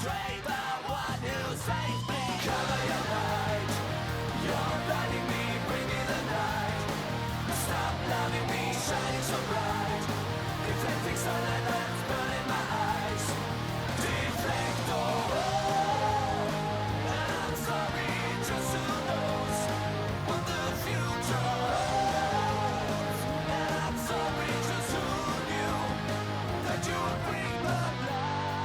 great, the one who saves me. Cover your light, you're blinding me, bring me the night. Stop loving me, shining so bright. Reflecting sunlight that's burning my eyes. Deflect away. And I'm sorry, just who knows what the future holds. And I'm sorry, just who knew that you would bring the light.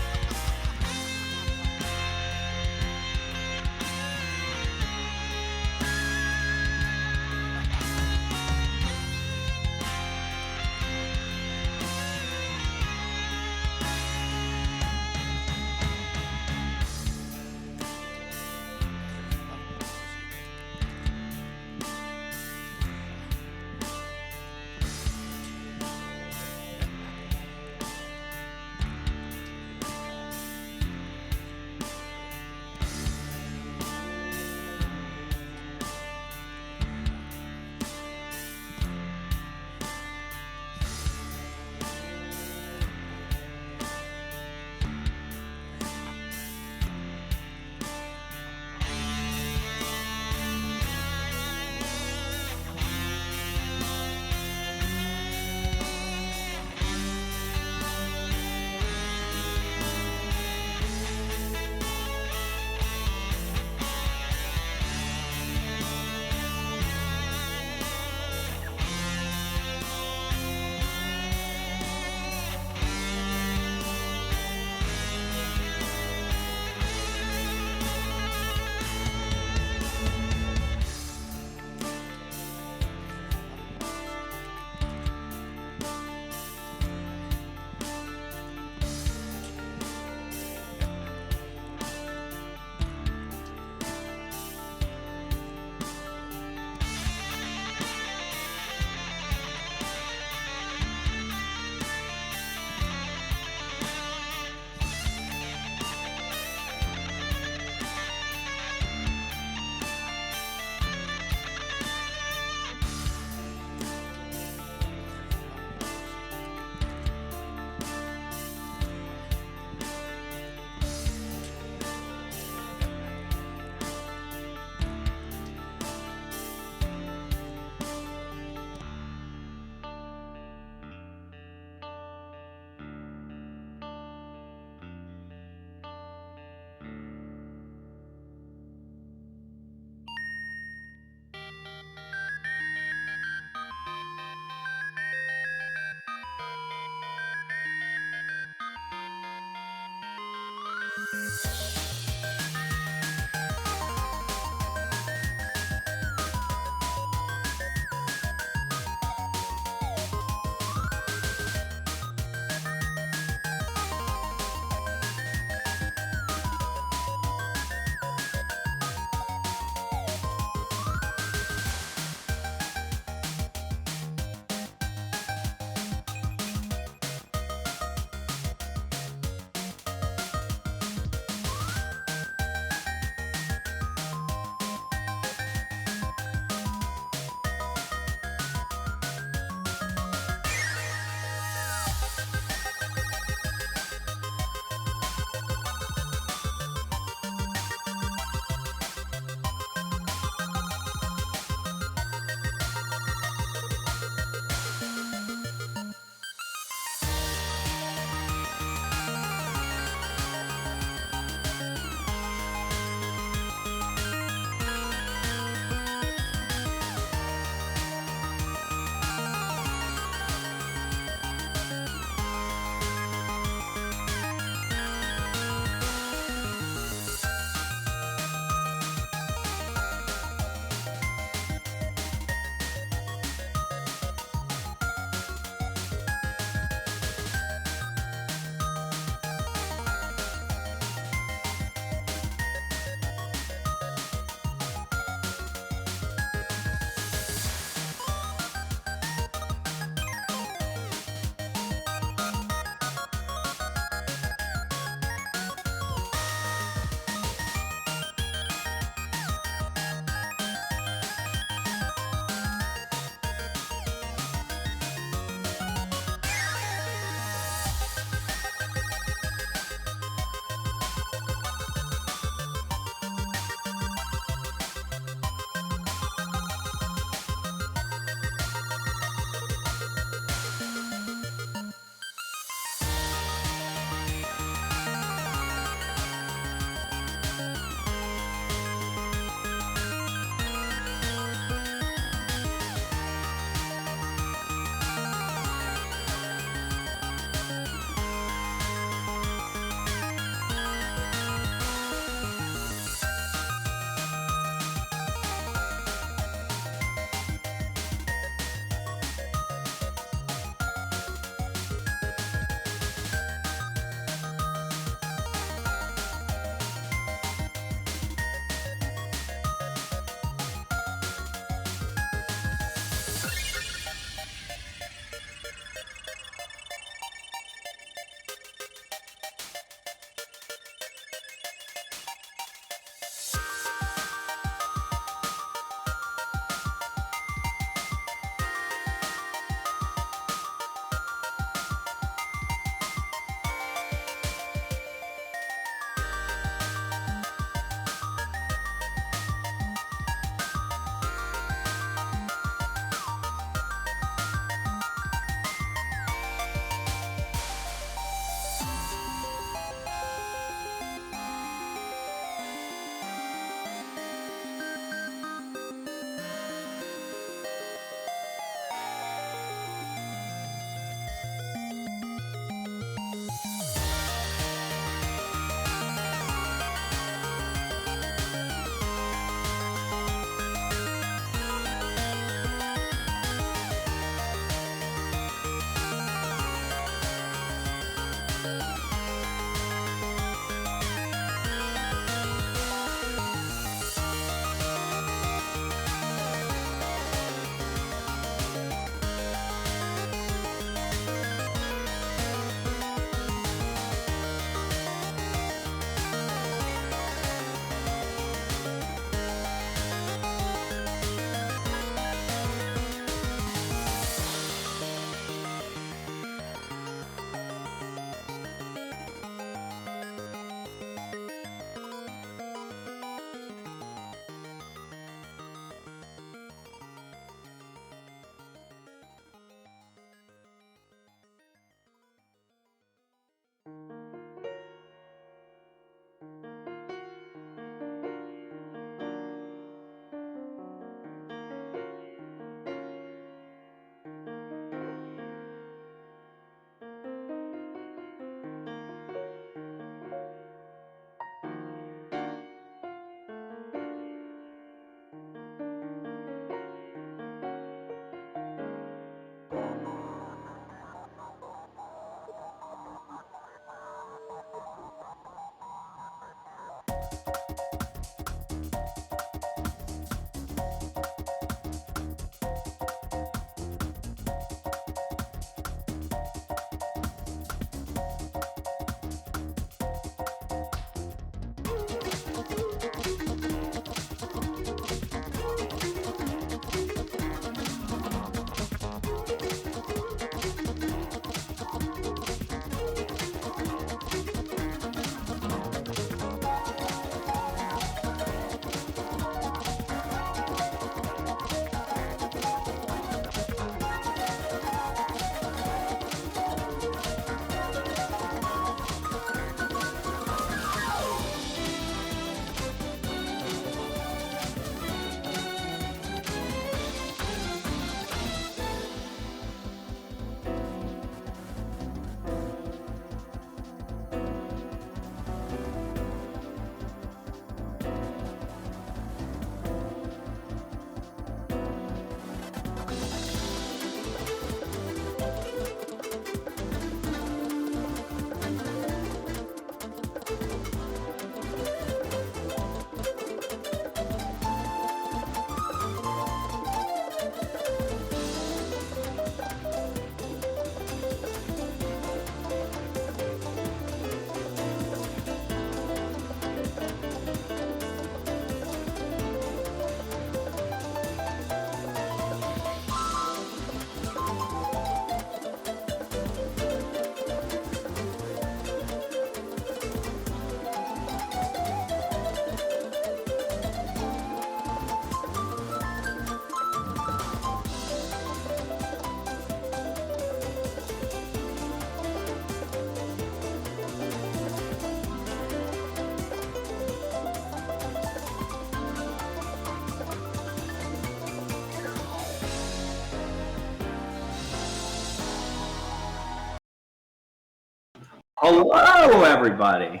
Hello, everybody.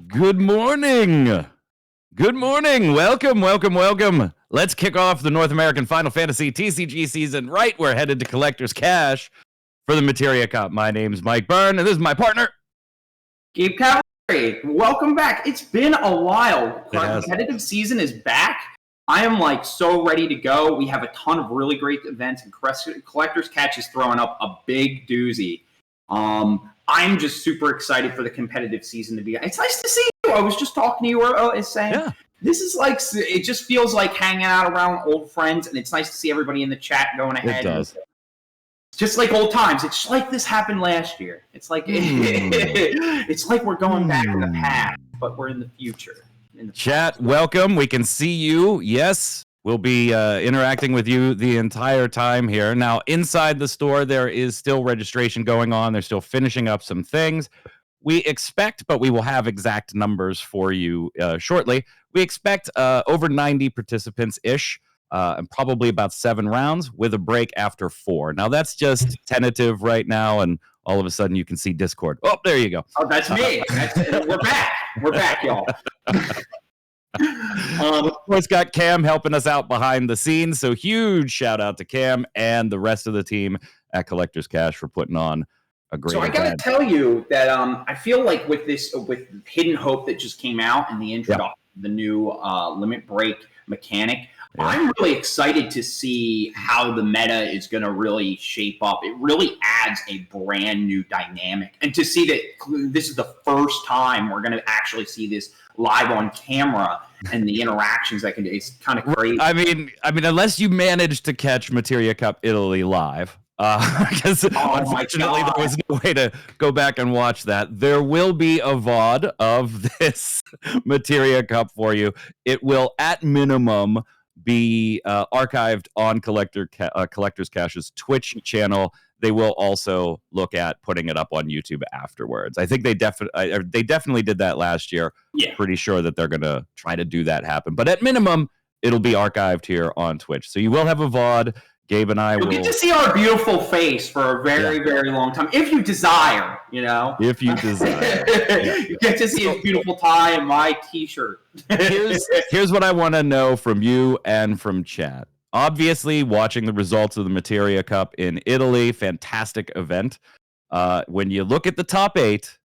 Good morning. Good morning. Welcome. Let's kick off the North American Final Fantasy TCG season right. We're headed to Collector's Cash for the Materia Cup. My name's Mike Byrne, and this is my partner, Gabe Cavalry. Welcome back. It's been a while. Our has. competitive season is back. I am so ready to go. We have a ton of really great events, and Collector's Cash is throwing up a big doozy. I'm just super excited for the competitive season to be. It's nice to see you. I was just talking to you saying this is it just feels like hanging out around old friends, and it's nice to see everybody in the chat going ahead. It does. Just like old times. It's like this happened last year. It's like it's like we're going back in the past, but we're in the future. Chat, welcome. We can see you. Yes, we'll be interacting with you the entire time here. Now, inside the store, there is still registration going on. They're still finishing up some things. We expect, but we will have exact numbers for you shortly. We expect over 90 participants-ish. And probably about 7 rounds with a break after 4. Now, that's just tentative right now, and all of a sudden you can see Discord. Oh, there you go. Oh, that's me. We're back. We're back, y'all. Of course, got Cam helping us out behind the scenes, so huge shout out to Cam and the rest of the team at Collector's Cash for putting on a great event. So I got to tell you that I feel like with Hidden Hope that just came out and the introduction of the new limit break mechanic, I'm really excited to see how the meta is going to really shape up. It really adds a brand new dynamic. And to see that this is the first time we're going to actually see this live on camera and the interactions that can do, it's kind of crazy. I mean, unless you managed to catch Materia Cup Italy live, because unfortunately there was no way to go back and watch that. There will be a VOD of this Materia Cup for you. It will, at minimum, be archived on Collector's Cash's Twitch channel. They will also look at putting it up on YouTube afterwards. I think they definitely did that last year. Yeah. Pretty sure that they're going to try to do that happen. But at minimum, it'll be archived here on Twitch. So you will have a VOD. Gabe and I will get to see our beautiful face for a very, very long time, if you desire, If you desire. You get to see his beautiful tie and my T-shirt. Here's what I want to know from you and from chat. Obviously, watching the results of the Materia Cup in Italy, fantastic event. When you look at the top 8,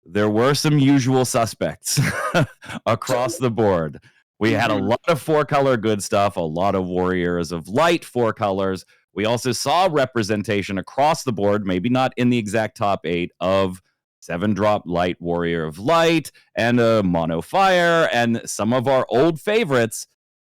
there were some usual suspects across the board. We had a lot of 4-color good stuff, a lot of Warriors of Light 4 colors. We also saw representation across the board, maybe not in the exact top 8, of 7-drop Light Warrior of Light and a Mono Fire, and some of our old favorites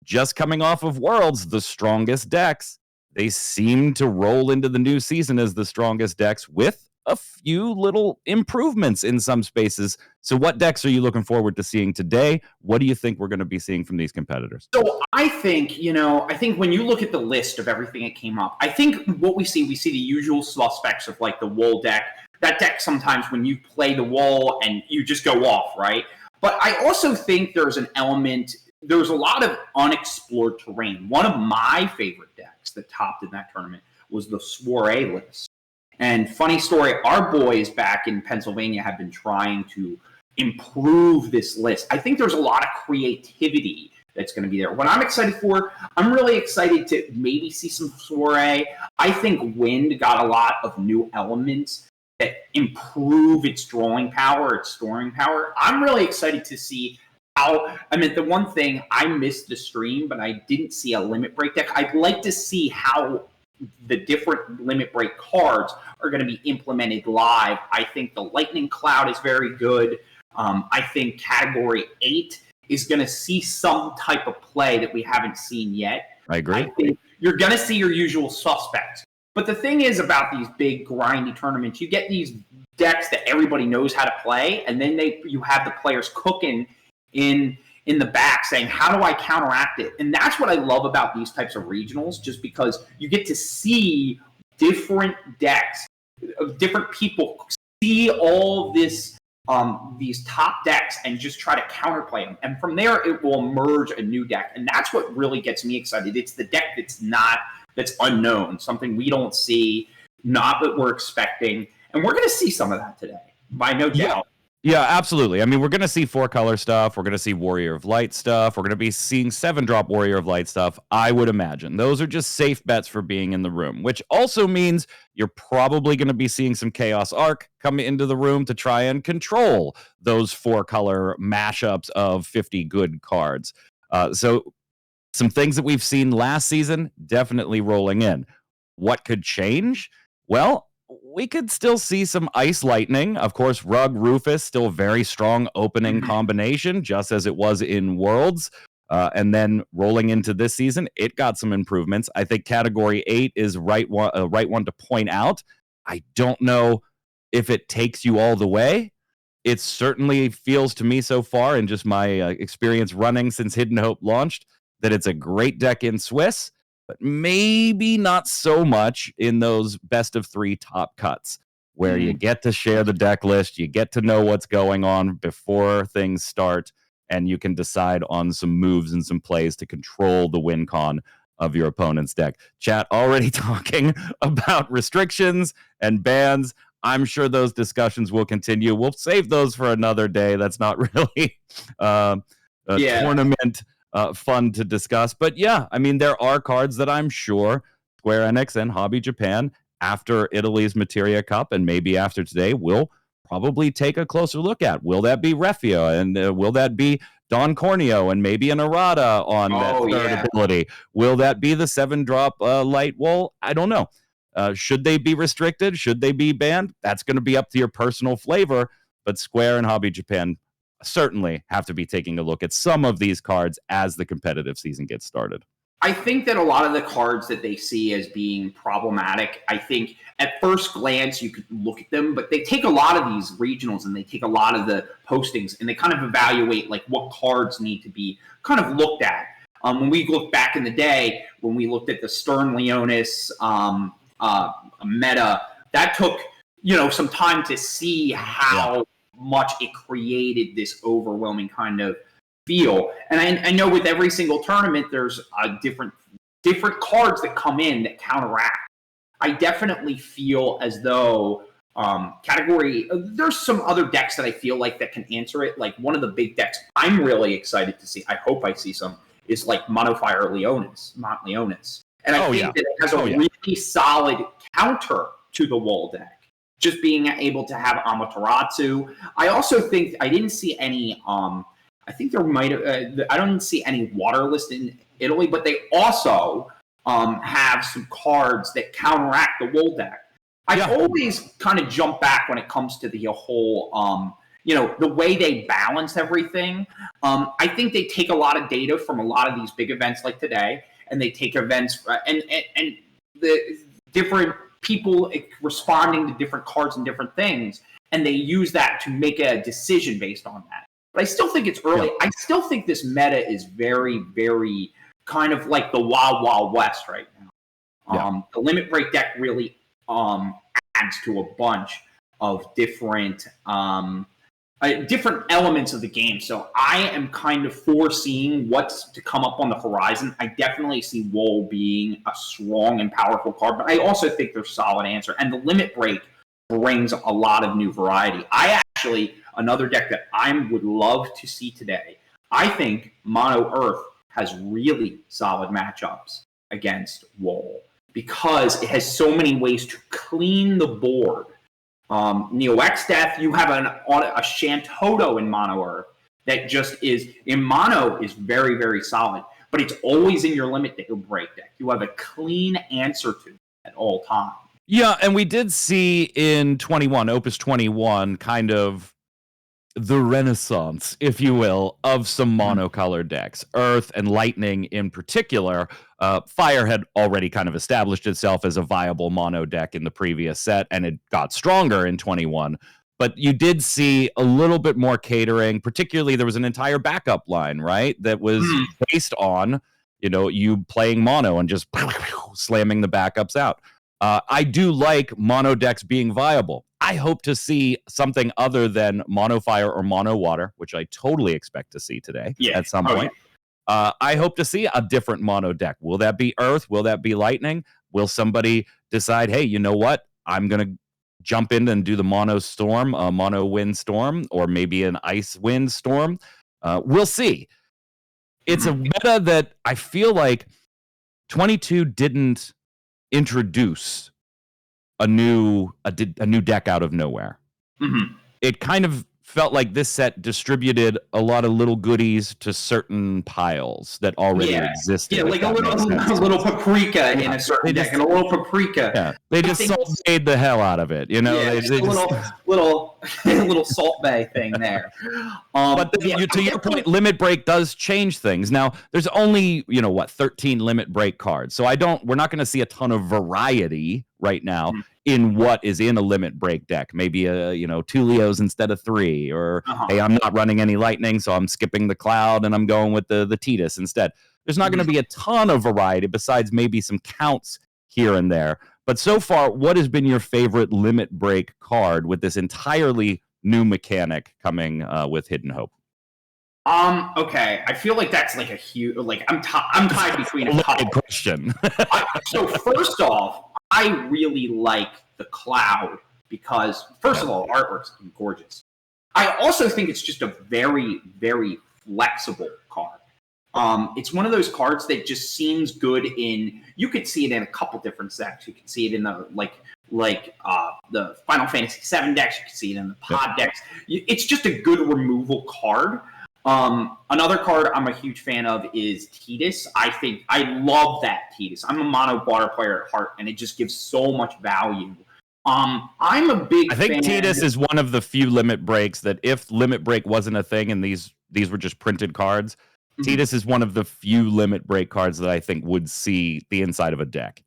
just coming off of Worlds, the strongest decks. They seem to roll into the new season as the strongest decks with a few little improvements in some spaces. So what decks are you looking forward to seeing today? What do you think we're going to be seeing from these competitors? So I think when you look at the list of everything that came up, I think what we see the usual suspects of like the Wool deck. That deck sometimes when you play the Wool and you just go off, right? But I also think there's a lot of unexplored terrain. One of my favorite decks that topped in that tournament was the Soiree list. And funny story, our boys back in Pennsylvania have been trying to improve this list. I think there's a lot of creativity that's going to be there. What I'm excited for, I'm really excited to maybe see some Soiree. I think Wind got a lot of new elements that improve its drawing power, its storing power. I'm really excited to see the one thing, I missed the stream, but I didn't see a limit break deck. I'd like to see how the different limit break cards are going to be implemented live. I think the Lightning Cloud is very good. I think Category 8 is going to see some type of play that we haven't seen yet. I agree. I think you're going to see your usual suspects. But the thing is about these big grindy tournaments, you get these decks that everybody knows how to play, and then you have the players cooking in the back saying, how do I counteract it? And that's what I love about these types of regionals, just because you get to see different decks, different people see all this, these top decks and just try to counterplay them. And from there, it will emerge a new deck. And that's what really gets me excited. It's the deck that's unknown, something we don't see, not what we're expecting. And we're going to see some of that today, by no doubt. Yeah, absolutely. I mean, we're going to see 4-color stuff. We're going to see Warrior of Light stuff. We're going to be seeing 7-drop Warrior of Light stuff, I would imagine. Those are just safe bets for being in the room, which also means you're probably going to be seeing some Chaos Arc come into the room to try and control those 4-color mashups of 50 good cards. So some things that we've seen last season, definitely rolling in. What could change? Well, we could still see some Ice Lightning. Of course, Rug Rufus, still a very strong opening combination, just as it was in Worlds. And then rolling into this season, it got some improvements. I think Category 8 is right one to point out. I don't know if it takes you all the way. It certainly feels to me so far, in just my experience running since Hidden Hope launched, that it's a great deck in Swiss, but maybe not so much in those best of 3 top cuts, where you get to share the deck list, you get to know what's going on before things start, and you can decide on some moves and some plays to control the win con of your opponent's deck. Chat already talking about restrictions and bans. I'm sure those discussions will continue. We'll save those for another day. That's not really a tournament fun to discuss. But yeah, I mean, there are cards that I'm sure Square Enix and Hobby Japan, after Italy's Materia Cup and maybe after today, will probably take a closer look at. Will that be Refia? And will that be Don Corneo and maybe an errata on that third ability? Will that be the 7-drop light? Well, I don't know. Should they be restricted? Should they be banned? That's going to be up to your personal flavor. But Square and Hobby Japan certainly have to be taking a look at some of these cards as the competitive season gets started. I think that a lot of the cards that they see as being problematic, I think at first glance you could look at them, but they take a lot of these regionals and they take a lot of the postings and they kind of evaluate like what cards need to be kind of looked at. When we look back in the day, when we looked at the Stern Leonis meta, that took some time to see how much it created this overwhelming kind of feel. And I know with every single tournament, there's different cards that come in that counteract. I definitely feel as though there's some other decks that I feel like that can answer it. Like one of the big decks I'm really excited to see, I hope I see some, is like Monofire Mont Leonis. And I think that it has a really solid counter to the wall deck. Just being able to have Amaterasu. I also think I didn't see any I think there might have. I don't see any Waterlist in Italy, but they also have some cards that counteract the wool deck. I always kind of jump back when it comes to the whole, the way they balance everything. I think they take a lot of data from a lot of these big events like today, and they take events and the different people responding to different cards and different things, and they use that to make a decision based on that. But I still think it's early. I still think this meta is very, very kind of like the Wild Wild West right now. The Limit Break deck really adds to a bunch of different elements of the game. So I am kind of foreseeing what's to come up on the horizon. I definitely see Wool being a strong and powerful card, but I also think there's solid answer. And the Limit Break brings a lot of new variety. Another deck that I would love to see today, I think Mono Earth has really solid matchups against Wool because it has so many ways to clean the board. Neo X Death, you have a Shantoto in Mono Earth that just is, in Mono, is very, very solid, but it's always in your Limit Break deck. You have a clean answer to it at all times. Yeah, and we did see in Opus 21, kind of the renaissance, if you will, of some monocolored decks. Earth and Lightning in particular. Fire had already kind of established itself as a viable mono deck in the previous set, and it got stronger in 21. But you did see a little bit more catering. Particularly, there was an entire backup line, right, that was based on, you playing mono and just slamming the backups out. I do like mono decks being viable. I hope to see something other than Mono Fire or Mono Water, which I totally expect to see today at some point. I hope to see a different mono deck. Will that be Earth? Will that be Lightning? Will somebody decide, hey, you know what? I'm going to jump in and do the mono storm, mono wind storm, or maybe an ice wind storm. We'll see. It's a meta that I feel like 22 didn't introduce a new deck out of nowhere. It kind of felt like this set distributed a lot of little goodies to certain piles that already existed. Yeah, like a little paprika in a certain deck, and a little paprika. Yeah, they just made the hell out of it, you know. Yeah, little Salt Bay thing there. But to your point, Limit Break does change things. Now, there's only 13 Limit Break cards, so we're not going to see a ton of variety right now in what is in a Limit Break deck. Maybe 2 Leos instead of 3, or hey, I'm not running any lightning, so I'm skipping the Cloud and I'm going with the Tidus instead. There's not going to be a ton of variety besides maybe some counts here and there. But so far, what has been your favorite Limit Break card with this entirely new mechanic coming with Hidden Hope? Okay, I feel like that's like a huge, like I'm tied between a couple. Question. So first off, I really like the Cloud because, first of all, the artwork's gorgeous. I also think it's just a very, very flexible card. It's one of those cards that just seems good in. You could see it in a couple different decks. You can see it in the the Final Fantasy VII decks. You can see it in the Pod decks. It's just a good removal card. Another card I'm a huge fan of is Tidus. I love that Tidus. I'm a mono water player at heart, and it just gives so much value. I'm a big fan. I think Tidus is one of the few Limit Breaks that if Limit Break wasn't a thing and these were just printed cards, Tidus is one of the few Limit Break cards that I think would see the inside of a deck.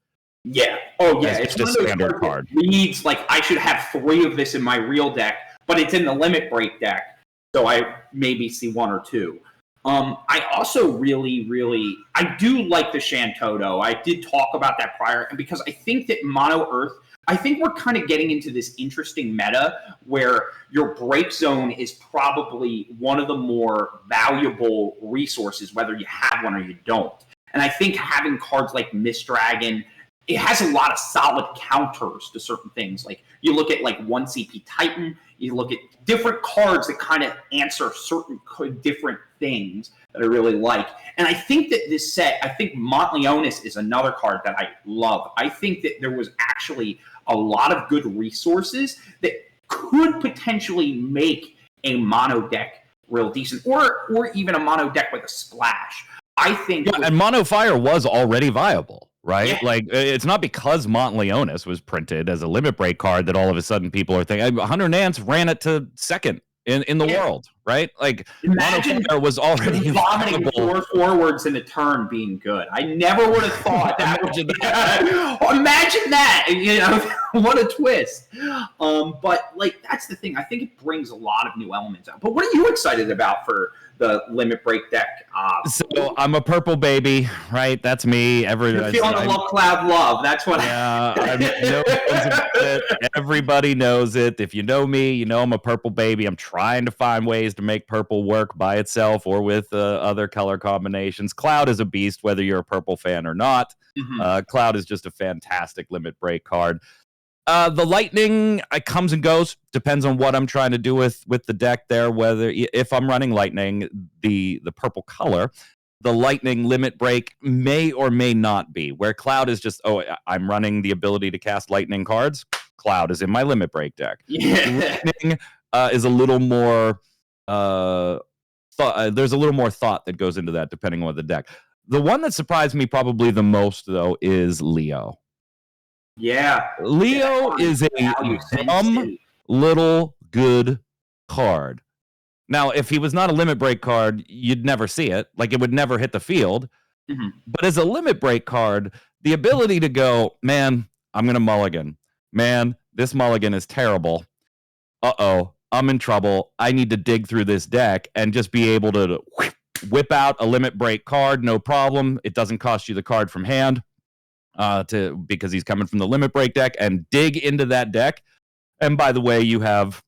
Yeah. Oh, yeah. It's just a standard card. Reads like I should have 3 of this in my real deck, but it's in the Limit Break deck. So I maybe see 1 or 2. I also really, I do like the Shantoto. I did talk about that prior, and because I think that Mono Earth, I think we're kind of getting into this interesting meta where your break zone is probably one of the more valuable resources, whether you have one or you don't. And I think having cards like Mist Dragon, it has a lot of solid counters to certain things. Like you look at like 1 CP Titan, you look at different cards that kind of answer certain different things that I really like. And I think that this set, I think Montleonis is another card that I love. I think that there was actually a lot of good resources that could potentially make a mono deck real decent, or even a mono deck with a splash. I think and Mono Fire was already viable. Right? Yeah. Like, it's not because Montleonis was printed as a Limit Break card that all of a sudden people are thinking, Hunter Nance ran it to second in the world, right? Like, imagine Mono Fire was already vomiting 4 forwards in a turn being good. I never would have thought that. Imagine that. What a twist. But, like, that's the thing. I think it brings a lot of new elements out. But what are you excited about for the Limit Break deck? So I'm a purple baby, right? That's me. You're feeling the Love Cloud love. That's what. Yeah, everybody knows it. If you know me, you know I'm a purple baby. I'm trying to find ways to make purple work by itself or with other color combinations. Cloud is a beast, whether you're a purple fan or not. Cloud is just a fantastic Limit Break card. The lightning comes and goes, depends on what I'm trying to do with the deck there. Whether if I'm running lightning, the purple color, the lightning Limit Break may or may not be. Where Cloud is just, I'm running the ability to cast lightning cards. Cloud is in my Limit Break deck. Yeah. Lightning is a little more there's a little more thought that goes into that depending on the deck. The one that surprised me probably the most though is Leo. Yeah. Leo is a dumb little good card. Now, if he was not a Limit Break card, you'd never see it. Like, it would never hit the field. But as a Limit Break card, the ability to go, man, I'm going to mulligan. Man, this mulligan is terrible. Uh-oh, I'm in trouble. I need to dig through this deck and just be able to whip out a Limit Break card, no problem. It doesn't cost you the card from hand. Because he's coming from the Limit Break deck, and dig into that deck. And by the way, you have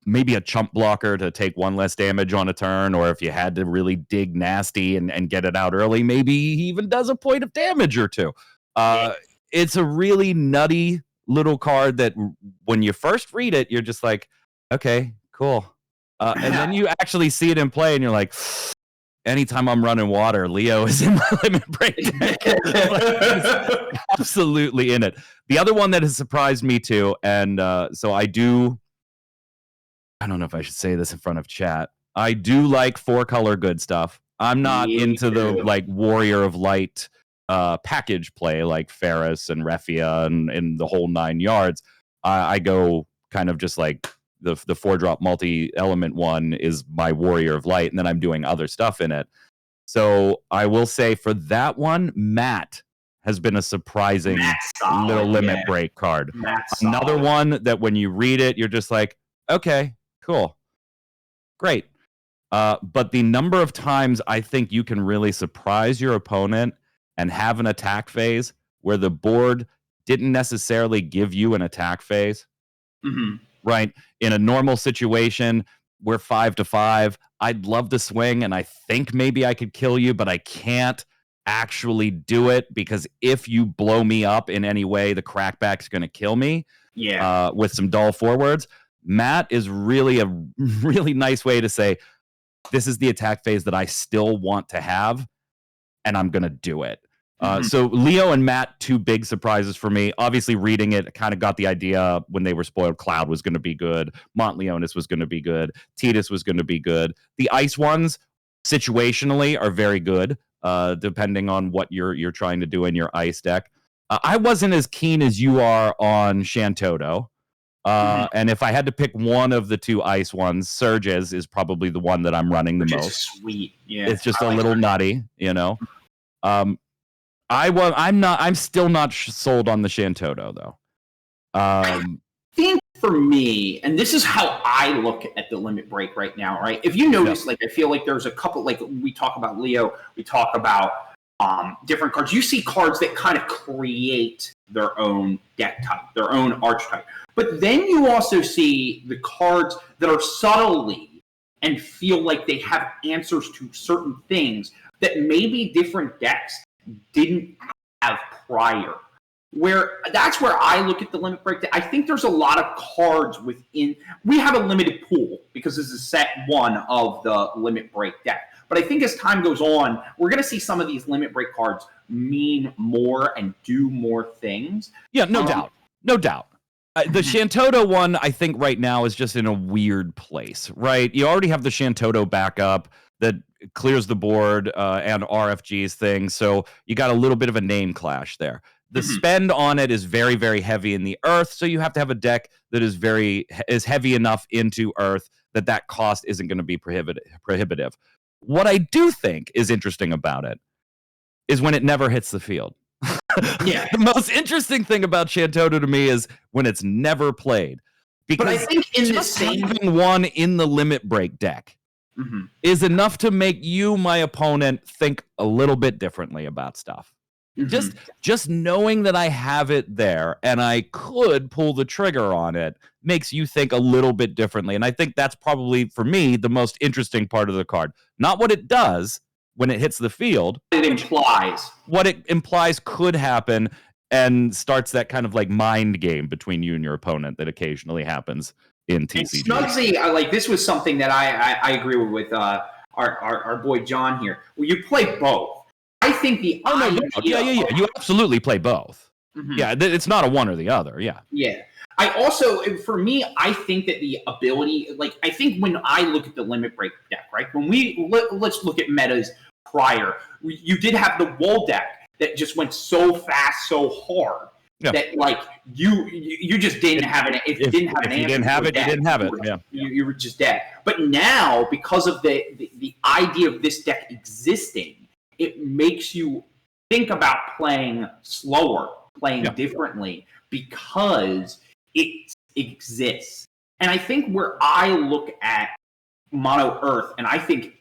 maybe a chump blocker to take 1 less damage on a turn, or if you had to really dig nasty and get it out early, maybe he even does a point of damage or 2. It's a really nutty little card that when you first read it, you're just like, okay, cool. And then you actually see it in play and you're like, anytime I'm running water, Leo is in my limit break deck. Like, absolutely in it. The other one that has surprised me too, and so I don't know if I should say this in front of chat. I do like 4-color good stuff. I'm not into the like Warrior of Light package play like Ferris and Refia and the whole 9 yards. I go kind of just like the 4-drop multi-element one is my Warrior of Light, and then I'm doing other stuff in it. So I will say for that one, Matt has been a surprising little limit break card. Another one that when you read it, you're just like, okay, cool, great. But the number of times I think you can really surprise your opponent and have an attack phase where the board didn't necessarily give you an attack phase, right? In a normal situation, we're 5-5. I'd love to swing, and I think maybe I could kill you, but I can't actually do it because if you blow me up in any way, the crackback's going to kill me. Yeah. With some dull forwards. Matt is really a really nice way to say, this is the attack phase that I still want to have, and I'm going to do it. So Leo and Matt, 2 big surprises for me. Obviously, reading it, kind of got the idea when they were spoiled. Cloud was going to be good. Montleonis was going to be good. Titus was going to be good. The ice ones, situationally, are very good, depending on what you're trying to do in your ice deck. I wasn't as keen as you are on Shantoto. And if I had to pick one of the 2 ice ones, Surges is probably the one that I'm running the most. Sweet, yeah. It's just a little nutty, you know. I'm still not sold on the Shantoto though. I think for me, and this is how I look at the limit break right now, right? If you notice, like I feel like there's a couple, like we talk about Leo, we talk about different cards. You see cards that kind of create their own deck type, their own archetype. But then you also see the cards that are subtly and feel like they have answers to certain things that maybe different decks didn't have prior. That's where I look at the limit break. I think there's a lot of cards within. We have a limited pool because this is set 1 of the limit break deck. But I think as time goes on, we're going to see some of these limit break cards mean more and do more things. Yeah, no doubt. No doubt. The Shantoto one, I think right now is just in a weird place, right? You already have the Shantoto backup that clears the board and RFG's thing, so you got a little bit of a name clash there. The spend on it is very, very heavy in the earth, so you have to have a deck that is heavy enough into earth that cost isn't going to be prohibitive. What I do think is interesting about it is when it never hits the field. Yeah. The most interesting thing about Shantoto to me is when it's never played. Because but I think in the same having one in the limit break deck is enough to make you, my opponent, think a little bit differently about stuff. Just knowing that I have it there and I could pull the trigger on it makes you think a little bit differently. And I think that's probably, for me, the most interesting part of the card. Not what it does when it hits the field. What it implies could happen and starts that kind of like mind game between you and your opponent that occasionally happens in TCG. And Snugsy, like this was something that I agree with our boy John here. Well, you play both. I think the yeah. You absolutely play both. Yeah, it's not a one or the other. Yeah. Yeah. I also, for me, I think that the ability, like, I think when I look at the limit break deck, right? When let's look at metas prior, you did have the wall deck that just went so fast, so hard that like you just didn't have an. If you didn't have an answer, you didn't have it. You didn't have it. Yeah, you were just dead. But now, because of the idea of this deck existing, it makes you think about playing slower, playing differently, because it exists. And I think where I look at Mono Earth, and I think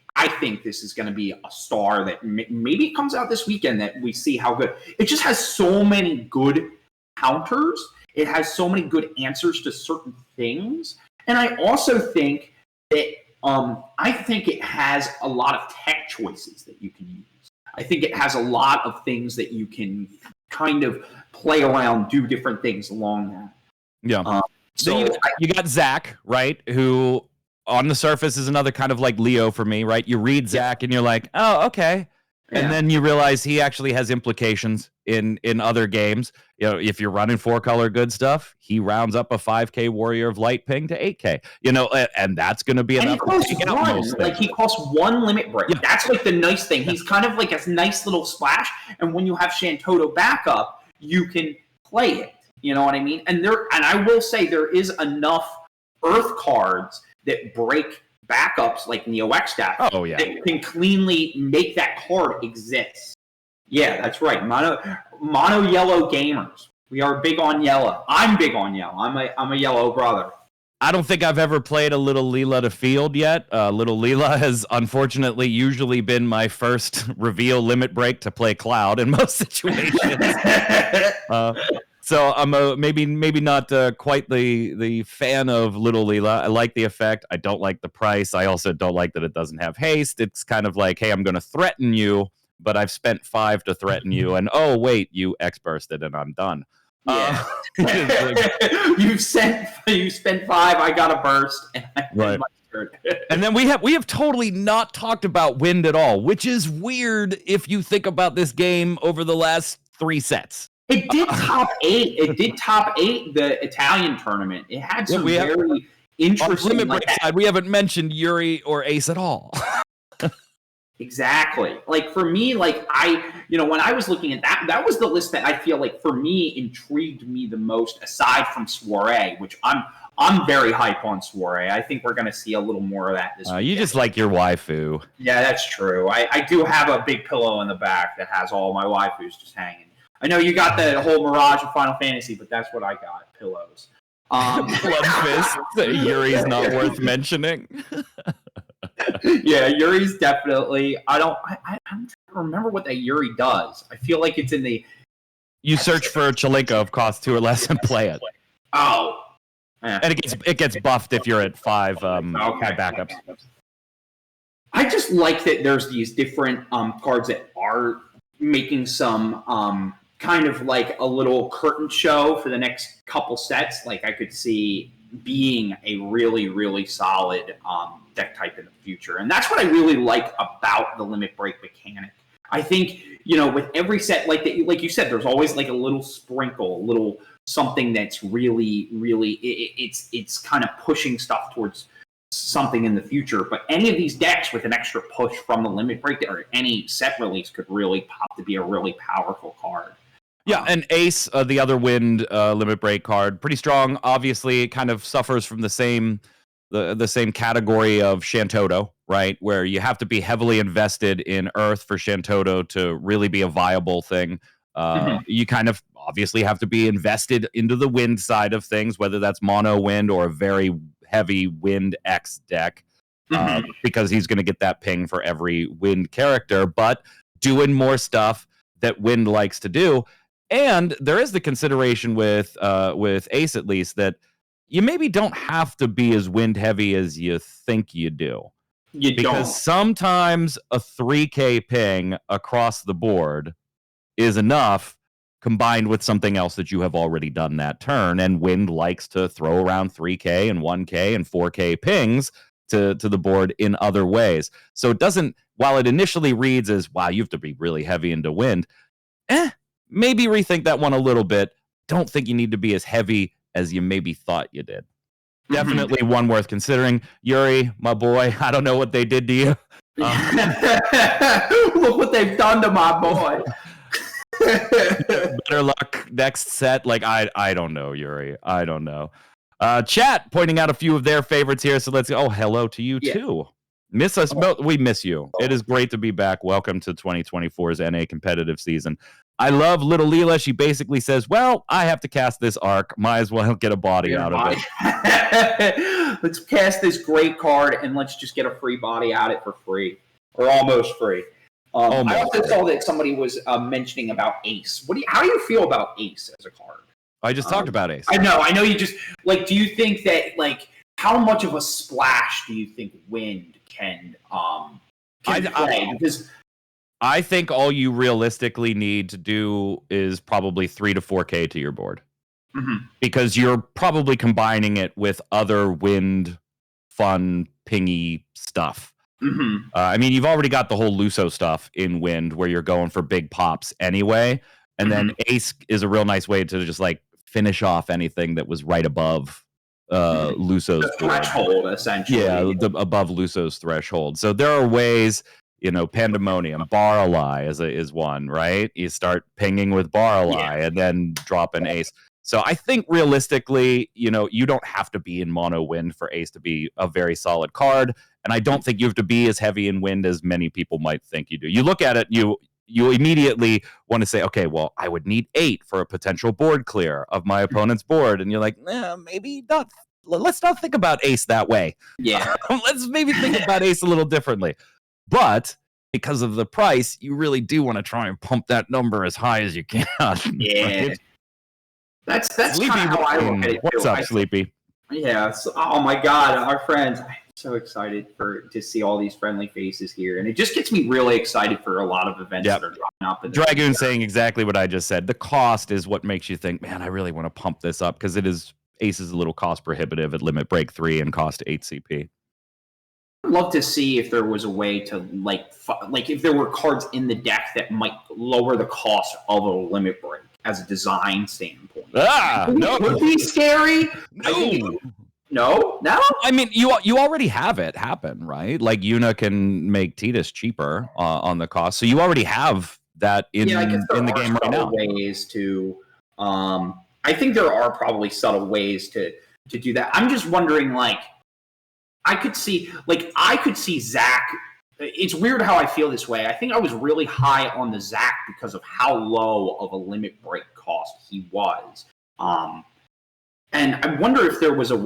this is going to be a star that maybe it comes out this weekend that we see how good. It just has so many good counters. It has so many good answers to certain things. And I also think that it has a lot of tech choices that you can use. I think it has a lot of things that you can kind of play around, do different things along that. Yeah. So you got Zach, right? Who on the surface is another kind of like Leo for me, right? You read Zach and you're like, oh, okay. And then you realize he actually has implications in other games. You know, if you're running 4-color good stuff, he rounds up a 5K Warrior of Light ping to 8K. You know, and that's going to be enough to take out most things. Like he costs 1 limit break. Yeah. That's like the nice thing. He's kind of like a nice little splash. And when you have Shantoto backup, you can play it. You know what I mean? And I will say there is enough Earth cards that break backups like Neo X deck that can cleanly make that card exist. Yeah, that's right. Mono yellow gamers. We are big on yellow. I'm big on yellow. I'm a yellow brother. I don't think I've ever played a Little Leela to field yet. Little Leela has unfortunately usually been my first reveal limit break to play Cloud in most situations. So I'm maybe not quite the fan of Little Leela. I like the effect. I don't like the price. I also don't like that it doesn't have haste. It's kind of like, hey, I'm going to threaten you, but I've spent 5 to threaten you, and oh wait, you X-bursted and I'm done. Yeah, you spent 5. I got a burst, and right. And then we have totally not talked about wind at all, which is weird if you think about this game over the last 3 sets. It did top 8. It did top 8 the Italian tournament. It had some very interesting. On the limit break side, we haven't mentioned Yuri or Ace at all. Exactly. Like for me, like when I was looking at that was the list that I feel like for me intrigued me the most, aside from Soiree, which I'm very hype on Soiree. I think we're going to see a little more of that this week. You just like your waifu. Yeah, that's true. I do have a big pillow in the back that has all my waifus just hanging. I know you got the whole Mirage of Final Fantasy, but that's what I got, pillows. Blood Fist, Yuri's not worth mentioning. Yeah, Yuri's definitely. I'm trying to remember what that Yuri does. I feel like it's in the. You search for Chalika of cost 2 or less and play it. Oh. And it gets buffed if you're at 5 backups. I just like that there's these different cards that are making some kind of like a little curtain show for the next couple sets. Like I could see being a really, really solid deck type in the future. And that's what I really like about the limit break mechanic. I think, with every set, like you said, there's always like a little sprinkle, a little something that's really, really, it's kind of pushing stuff towards something in the future. But any of these decks with an extra push from the limit break or any set release could really pop to be a really powerful card. Yeah, and Ace, the other wind limit break card, pretty strong. Obviously, it kind of suffers from the same category of Shantoto, right? Where you have to be heavily invested in Earth for Shantoto to really be a viable thing. You kind of obviously have to be invested into the wind side of things, whether that's mono wind or a very heavy wind X deck, because he's going to get that ping for every wind character, but doing more stuff that wind likes to do. And there is the consideration with Ace, at least, that you maybe don't have to be as wind heavy as you think you do. Because sometimes a 3K ping across the board is enough, combined with something else that you have already done that turn. And wind likes to throw around 3K and 1K and 4K pings to the board in other ways. So it doesn't, while it initially reads as, wow, you have to be really heavy into wind, maybe rethink that one a little bit. Don't think you need to be as heavy as you maybe thought you did. Definitely one worth considering. Yuri, my boy, I don't know what they did to you. Look what they've done to my boy. Better luck next set. Like, I don't know, Yuri. I don't know. Chat pointing out a few of their favorites here. So let's go. Oh, hello to you too. Miss us. We miss you. It is great to be back. Welcome to 2024's NA competitive season. I love Little Leela. She basically says, well, I have to cast this arc. Might as well get a body out of it. Let's cast this great card and let's just get a free body out of it for free. Or almost free. I also saw that somebody was mentioning about Ace. How do you feel about Ace as a card? I just talked about Ace. I know you just, do you think that, how much of a splash do you think Wind can play? Because I think all you realistically need to do is probably 3 to 4K to your board. Because you're probably combining it with other wind, fun, pingy stuff. I mean, you've already got the whole Luso stuff in wind where you're going for big pops anyway. And then Ace is a real nice way to just like finish off anything that was right above Luso's threshold, essentially. Yeah, above Luso's threshold. So there are ways, Pandemonium, Baralai is one, right? You start pinging with Baralai and then drop an Ace. So I think realistically, you don't have to be in mono wind for Ace to be a very solid card. And I don't think you have to be as heavy in wind as many people might think you do. You look at it, you immediately want to say, okay, well, I would need 8 for a potential board clear of my opponent's board. And you're like, maybe not. Let's not think about Ace that way. Yeah. Let's maybe think about Ace a little differently. But because of the price, you really do want to try and pump that number as high as you can. Yeah. Right? That's kind of how I look at it. What's up, Sleepy? Yeah. Oh my God, our friends. I'm so excited to see all these friendly faces here, and it just gets me really excited for a lot of events that are dropping up. Dragoon saying exactly what I just said. The cost is what makes you think, man, I really want to pump this up because Ace is a little cost prohibitive at Limit Break 3 and cost 8 CP. I'd love to see if there was a way to like if there were cards in the deck that might lower the cost of a Limit Break as a design standpoint. No, it would be scary. No. I mean, you already have it happen, right? Like Yuna can make Tidus cheaper on the cost, so you already have that in the game right now. Ways to, I think there are probably subtle ways to do that. I'm just wondering, like, I could see Zach. It's weird how I feel this way. I think I was really high on the Zach because of how low of a limit break cost he was. And I wonder if there was a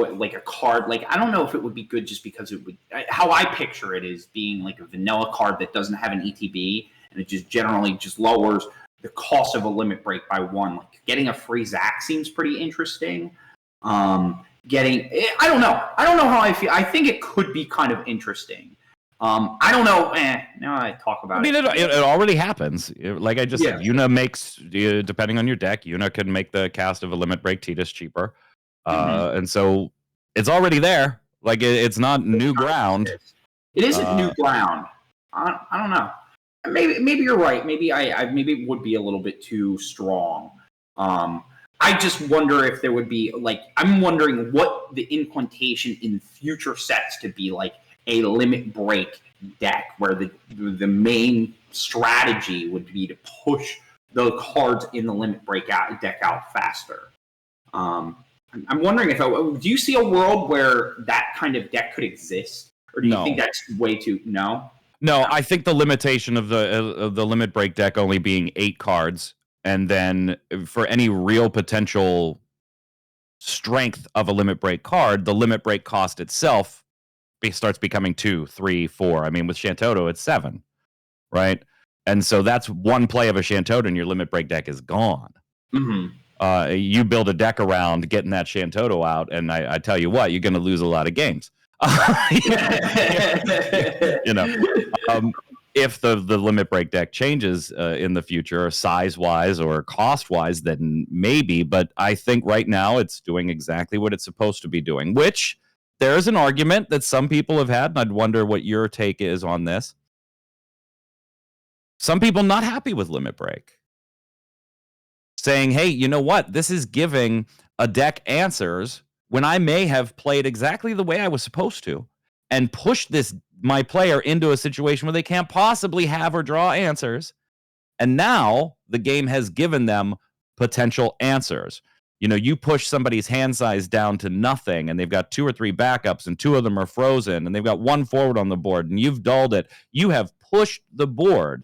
card, like, I don't know if it would be good just because it would, how I picture it is being like a vanilla card that doesn't have an ETB, and it just generally just lowers the cost of a limit break by 1. Like, getting a free Zach seems pretty interesting. I don't know how I feel. I think it could be kind of interesting. I don't know. Now I talk about it. I mean, it already happens. Like I just said, Yuna makes, depending on your deck, Yuna can make the cast of a limit break Tidus cheaper. And so it's already there. Like it's not new ground. It isn't new ground. I don't know. Maybe you're right. Maybe maybe it would be a little bit too strong. I just wonder if there would be I'm wondering what the incantation in future sets to be like a limit break deck where the main strategy would be to push the cards in the limit break deck out faster. I'm wondering do you see a world where that kind of deck could exist, or do you think that's way too No, I think the limitation of the limit break deck only being 8 cards, and then for any real potential strength of a limit break card, the limit break cost itself starts becoming 2, 3, 4. I mean, with Shantoto, it's 7, right? And so that's one play of a Shantoto, and your limit break deck is gone. You build a deck around getting that Shantoto out, and I tell you what, you're going to lose a lot of games. If the limit break deck changes in the future, size-wise or cost-wise, then maybe. But I think right now it's doing exactly what it's supposed to be doing, which there is an argument that some people have had, and I'd wonder what your take is on this. Some people not happy with limit break, saying, hey, you know what? This is giving a deck answers when I may have played exactly the way I was supposed to and pushed my player into a situation where they can't possibly have or draw answers. And now the game has given them potential answers. You push somebody's hand size down to nothing, and they've got 2 or 3 backups, and 2 of them are frozen, and they've got 1 forward on the board, and you've dulled it. You have pushed the board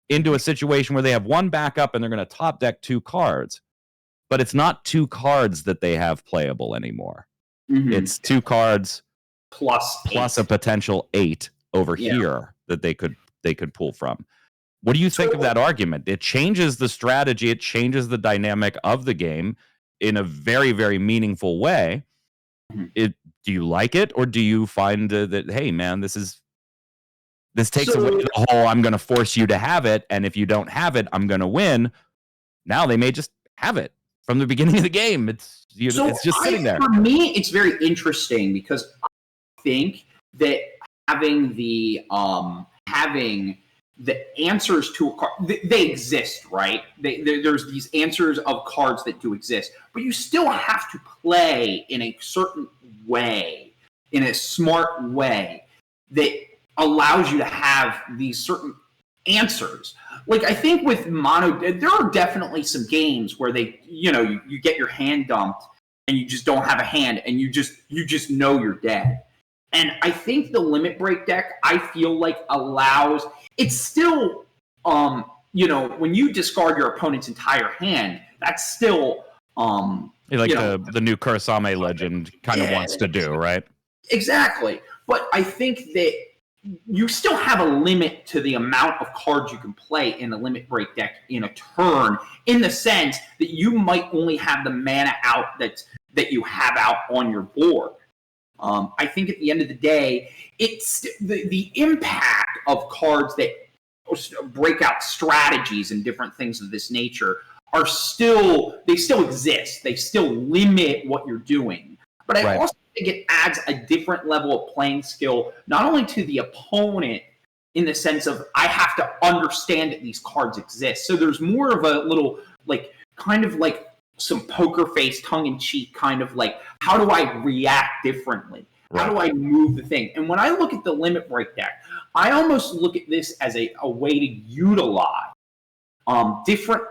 into a situation where they have 1 backup, and they're going to top deck 2 cards. But it's not 2 cards that they have playable anymore. It's 2 cards plus a potential 8 over here that they could pull from. What do you think of that argument? It changes the strategy. It changes the dynamic of the game in a very, very meaningful way. Do you like it, or do you find that, hey, man, this is This takes away the whole I'm going to force you to have it, and if you don't have it, I'm going to win. Now they may just have it from the beginning of the game. It's just sitting there. For me, it's very interesting because I think that having the answers to a card, they exist, right? There's these answers of cards that do exist, but you still have to play in a certain way, in a smart way that allows you to have these certain answers. Like, I think with mono, there are definitely some games where you get your hand dumped and you just don't have a hand and you just know you're dead. And I think the limit break deck, I feel like allows, it's still, when you discard your opponent's entire hand, that's still, the new Kurasame legend kind of wants to do, right? Exactly. But I think that you still have a limit to the amount of cards you can play in the limit break deck in a turn, in the sense that you might only have the mana out that you have out on your board. I think at the end of the day, it's the impact of cards that break out strategies and different things of this nature still exist. They still limit what you're doing. But I also think it adds a different level of playing skill, not only to the opponent in the sense of I have to understand that these cards exist. So there's more of a little kind of some poker face, tongue-in-cheek kind of how do I react differently? How do I move the thing? And when I look at the limit break deck, I almost look at this as a way to utilize different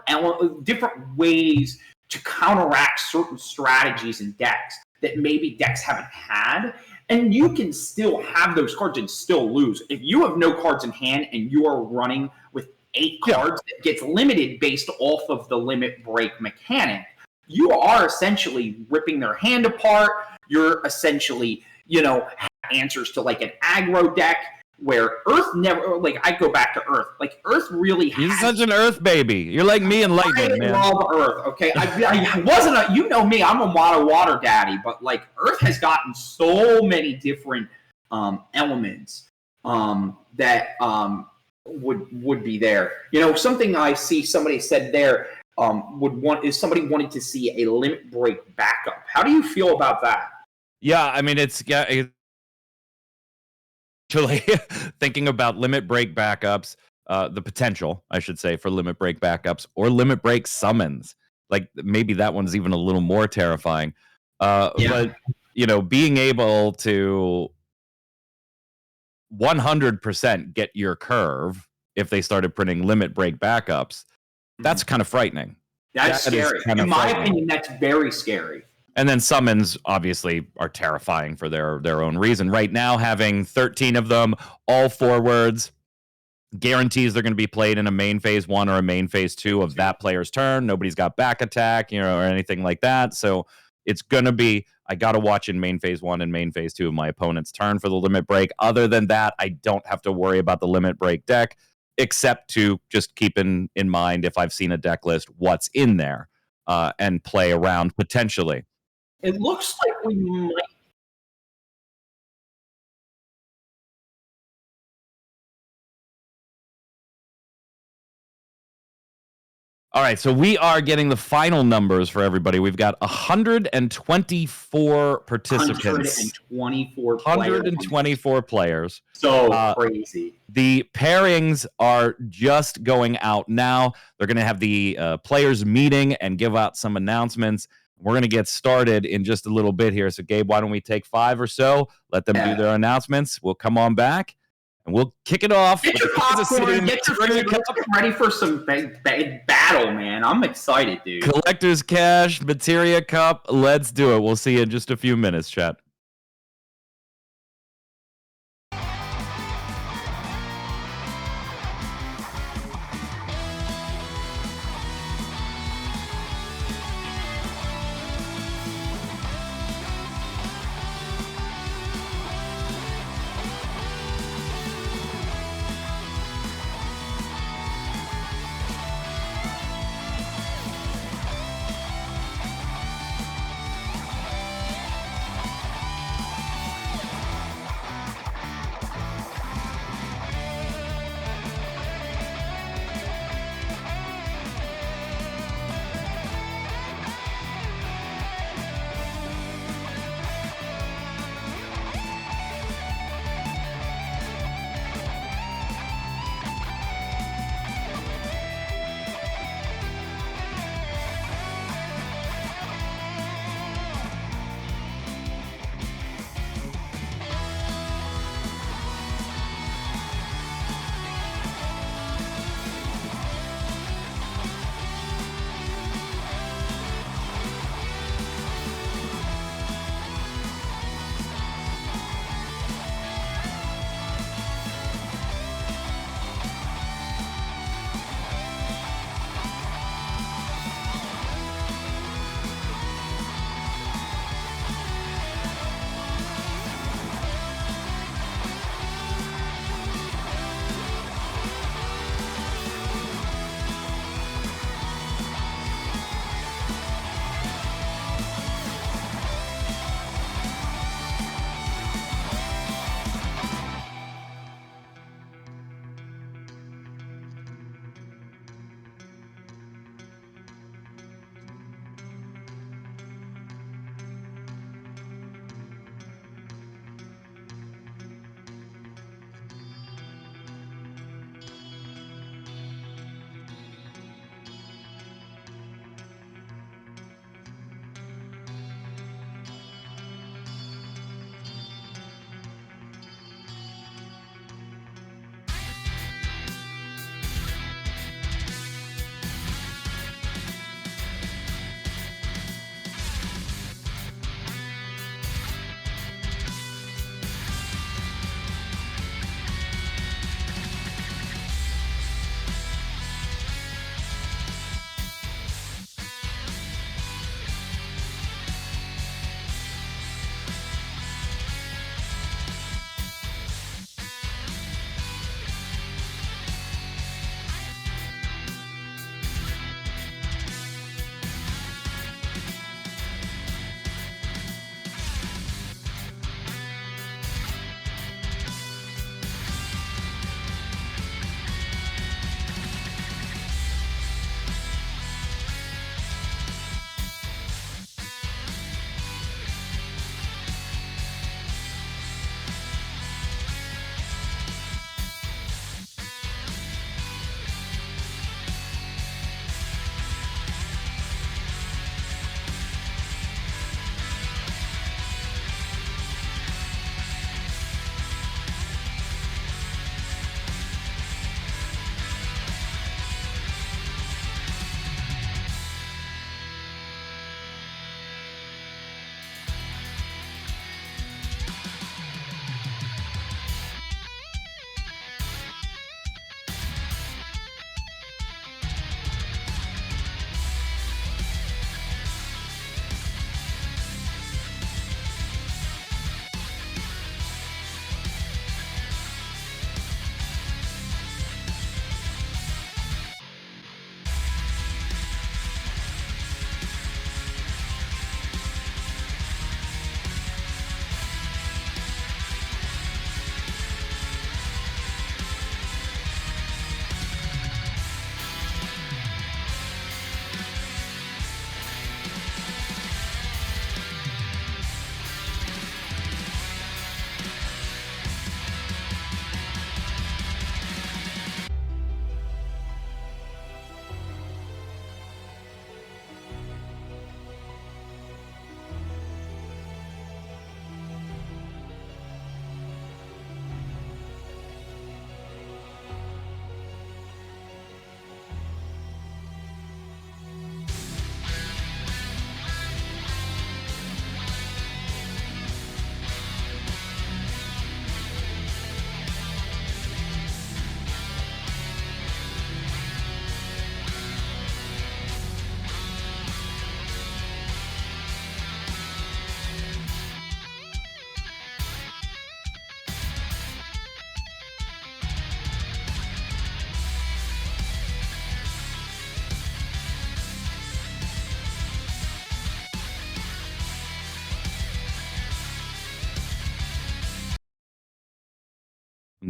ways to counteract certain strategies and decks that maybe decks haven't had. And you can still have those cards and still lose. If you have no cards in hand and you are running with 8 cards that gets limited based off of the limit break mechanic, you are essentially ripping their hand apart. You're essentially, answers to an aggro deck where Earth never, I go back to Earth. Earth really has... You're such an Earth baby. You're like me and Lightning, man. I love Earth, okay? I wasn't you know me, I'm a water daddy, but Earth has gotten so many different elements that would be there. Something I see somebody said there, somebody wanted to see a limit break backup. How do you feel about that? Yeah, I mean, it's actually thinking about limit break backups, the potential, I should say, for limit break backups or limit break summons. Maybe that one's even a little more terrifying. But, being able to 100% get your curve if they started printing limit break backups, that's kind of frightening. That's scary. In my opinion, that's very scary. And then summons, obviously, are terrifying for their own reason. Right now, having 13 of them, all forwards, guarantees they're going to be played in a main phase 1 or a main phase 2 of that player's turn. Nobody's got back attack, or anything like that. So it's going to be, I got to watch in main phase 1 and main phase 2 of my opponent's turn for the limit break. Other than that, I don't have to worry about the limit break deck, except to just keep in mind, if I've seen a deck list, what's in there and play around potentially. It looks like we might. All right, so we are getting the final numbers for everybody. We've got 124 participants. 124 players. So crazy. The pairings are just going out now. They're going to have the players meeting and give out some announcements. We're going to get started in just a little bit here. So, Gabe, why don't we take 5 or so, let them do their announcements. We'll come on back, and we'll kick it off. Get your popcorn, get your food, get ready for some big battle, man. I'm excited, dude. Collector's Cash, Materia Cup. Let's do it. We'll see you in just a few minutes, chat.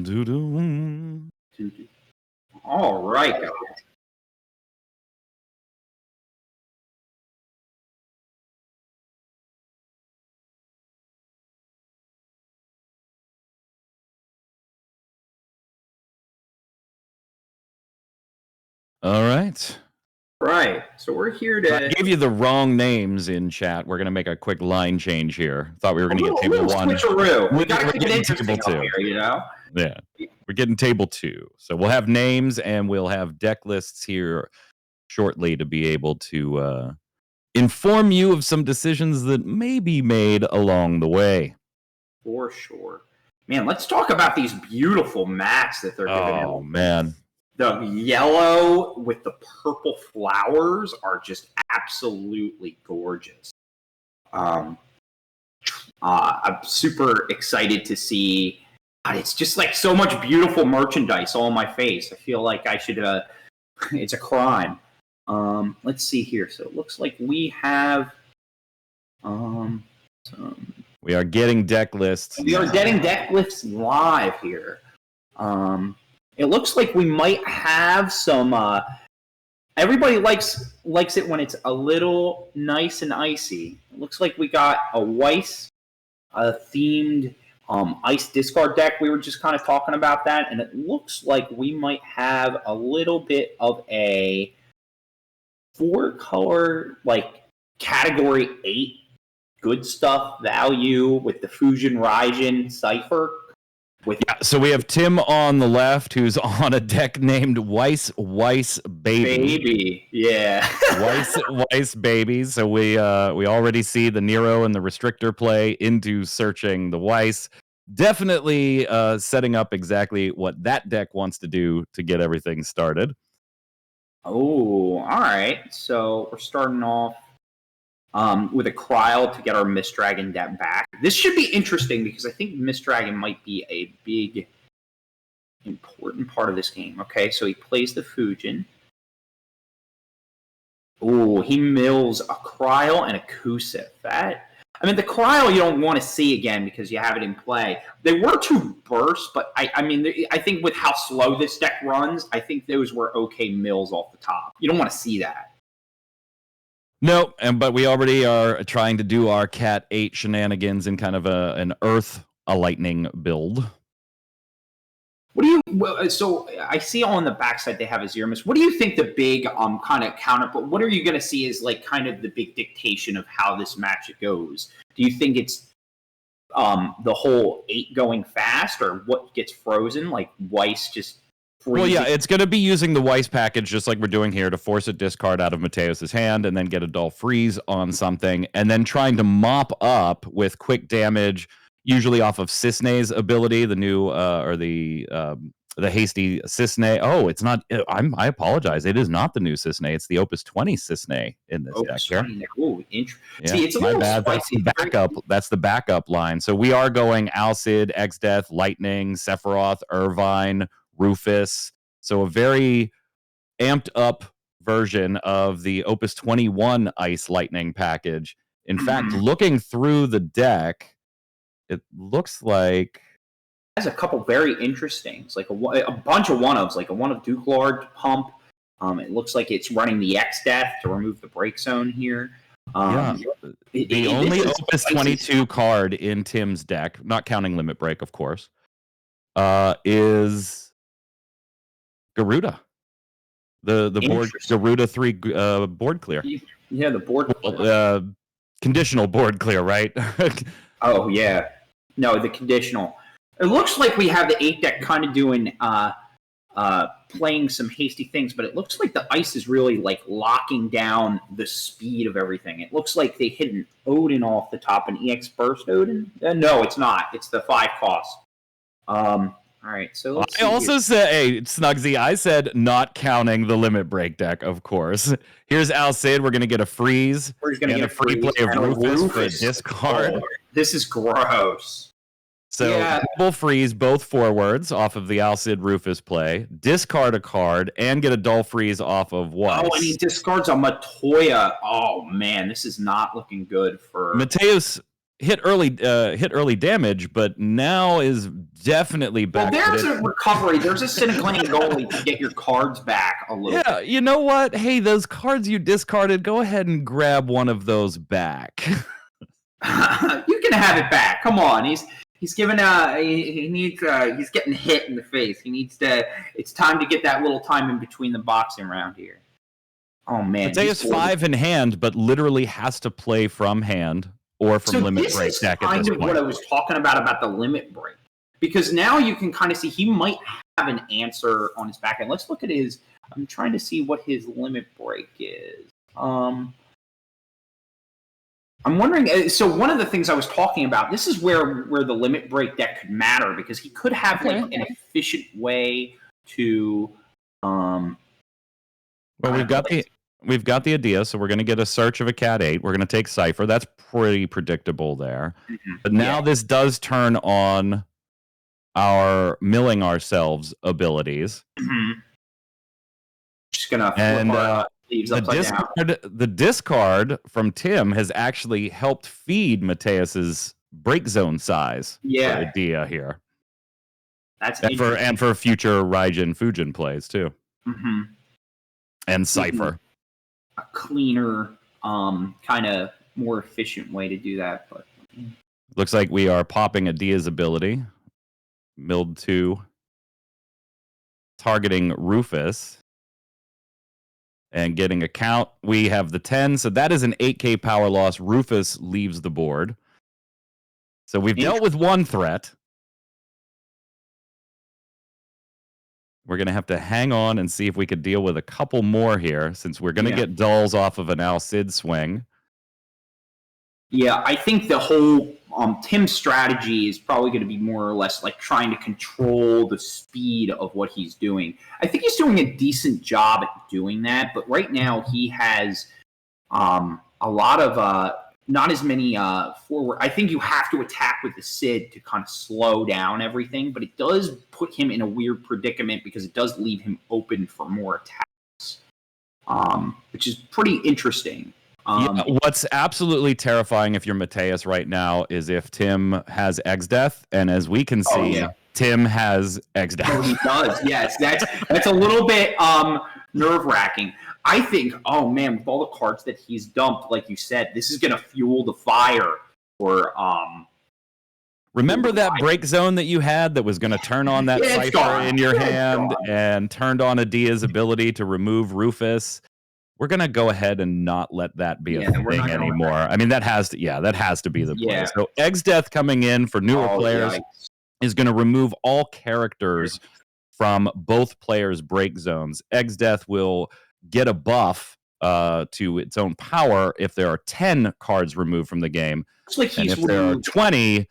Doo-doo. All right, guys. All right. Right. So we're here I to gave you the wrong names in chat. We're going to make a quick line change here. Thought we were a going to get little table 1. switcheroo. We got to We're keep it getting interesting table up 2. here, you know? Yeah. We're getting table 2. So we'll have names and we'll have deck lists here shortly to be able to inform you of some decisions that may be made along the way. For sure. Man, let's talk about these beautiful mats that they're giving out. Oh, man. The yellow with the purple flowers are just absolutely gorgeous. I'm super excited to see. God, it's just like so much beautiful merchandise all in my face. I feel like I should. It's a crime. Let's see here. So it looks like we have. We are getting deck lists. We are getting deck lists live here. It looks like we might have some. Everybody likes it when it's a little nice and icy. It looks like we got a Weiss themed ice discard deck. We were just kind of talking about that, and it looks like we might have a little bit of a 4-color like category 8 good stuff value with the Fusion Raijin Cipher. So we have Tim on the left, who's on a deck named Weiss Baby. Yeah. Weiss Baby. So we already see the Nero and the Restrictor play into searching the Weiss. Definitely setting up exactly what that deck wants to do to get everything started. Oh, all right. So we're starting off with a Kryl to get our Mist Dragon deck back. This should be interesting because I think Mist Dragon might be a big, important part of this game. Okay, so he plays the Fujin. Oh, he mills a Kryl and a Kusif. The Kryl you don't want to see again because you have it in play. They were 2 bursts, but I think with how slow this deck runs, I think those were okay mills off the top. You don't want to see that. No, but we already are trying to do our Cat 8 shenanigans in kind of an Earth a Lightning build. So I see on the backside they have a Zero Mist. What do you think the big kind of counter? But what are you going to see is like kind of the big dictation of how this match goes? Do you think it's the whole 8 going fast, or what gets frozen? Like Weiss just. Well, yeah, it's going to be using the Weiss package just like we're doing here to force a discard out of Mateus's hand and then get a dull freeze on something, and then trying to mop up with quick damage, usually off of Cisne's ability, the new or the hasty Cisne. Oh, it's not. I apologize. It is not the new Cisne. It's the Opus 20 Cisne in this deck here. Oh, Yeah, see, it's a my little bad. spicy. That's the backup. That's the backup line. So we are going Alcid, X-Death, Lightning, Sephiroth, Irvine, Rufus. So a very amped up version of the Opus 21 Ice Lightning package. In fact, looking through the deck, it looks like it has a couple very interesting. It's like a bunch of one-ofs, like a one of Duke Lord pump. It looks like it's running the X-Death to remove the break zone here. The only Opus 22 card in Tim's deck, not counting Limit Break, of course, is Garuda. The board Garuda 3 board clear. Yeah, the board conditional board clear, right? Oh yeah. No, the conditional. It looks like we have the 8 deck kind of doing playing some hasty things, but it looks like the ice is really like locking down the speed of everything. It looks like they hit an Odin off the top, an EX Burst Odin. No, it's not. It's the 5 cost. All right, so let's I also said, hey, Snugsy, I said not counting the Limit Break deck, of course. Here's Alcid. We're going to get a freeze. We're going to get a free play of Rufus for a discard. Oh, this is gross. So double freeze both forwards off of the Alcid Rufus play, discard a card, and get a dull freeze off of Weiss. Oh, and he discards a Matoya. Oh, man, this is not looking good for... Mateus hit early damage, but now is definitely back. Well, there's a recovery. There's a Cyniclane goalie to get your cards back a little bit. Yeah, you know what? Hey, those cards you discarded, go ahead and grab one of those back. You can have it back. Come on, he's given he needs he's getting hit in the face. He needs to. It's time to get that little time in between the boxing round here. Oh man, Mateus 5 in hand, but literally has to play from hand or from limit break deck at this point. This is kind of what I was talking about the limit break, because now you can kind of see he might have an answer on his back end. Let's look at his. I'm trying to see what his limit break is. I'm wondering. So one of the things I was talking about, this is where the limit break deck could matter, because he could have like an efficient way to. Well, we've got the idea, so we're going to get a search of a Cat 8. We're going to take Cypher. That's pretty predictable there. Mm-hmm. But now this does turn on our milling ourselves abilities. Mm-hmm. Just gonna flip leaves upside down. The discard from Tim has actually helped feed Mateus's break zone size. Yeah, idea here. That's and for future Raijin Fujin plays too. Mm-hmm. And Cypher. A cleaner, kind of more efficient way to do that. But looks like we are popping Adia's ability. Milled 2. Targeting Rufus. And getting a count. We have the 10, so that is an 8k power loss. Rufus leaves the board. So we've dealt with one threat. We're going to have to hang on and see if we could deal with a couple more here, since we're going to get dulls off of an Al Cid swing. Yeah, I think the whole Tim's strategy is probably going to be more or less like trying to control the speed of what he's doing. I think he's doing a decent job at doing that, but right now he has a lot of not as many forward. I think you have to attack with the Cid to kind of slow down everything, but it does put him in a weird predicament because it does leave him open for more attacks, which is pretty interesting. What's absolutely terrifying if you're Mateus right now is if Tim has Eggs Death, and as we can see, Tim has Eggs Death. Oh, he does. Yes, that's a little bit nerve-wracking. I think, oh man, with all the cards that he's dumped, like you said, this is going to fuel the fire for. Remember that break zone that you had that was going to turn on that Cypher in your hand and turned on Adia's ability to remove Rufus? We're going to go ahead and not let that be a thing anymore. I mean, that has to be the play. So Eggs Death coming in for newer players is going to remove all characters from both players' break zones. Eggs Death will get a buff to its own power if there are 10 cards removed from the game. And if there are 20,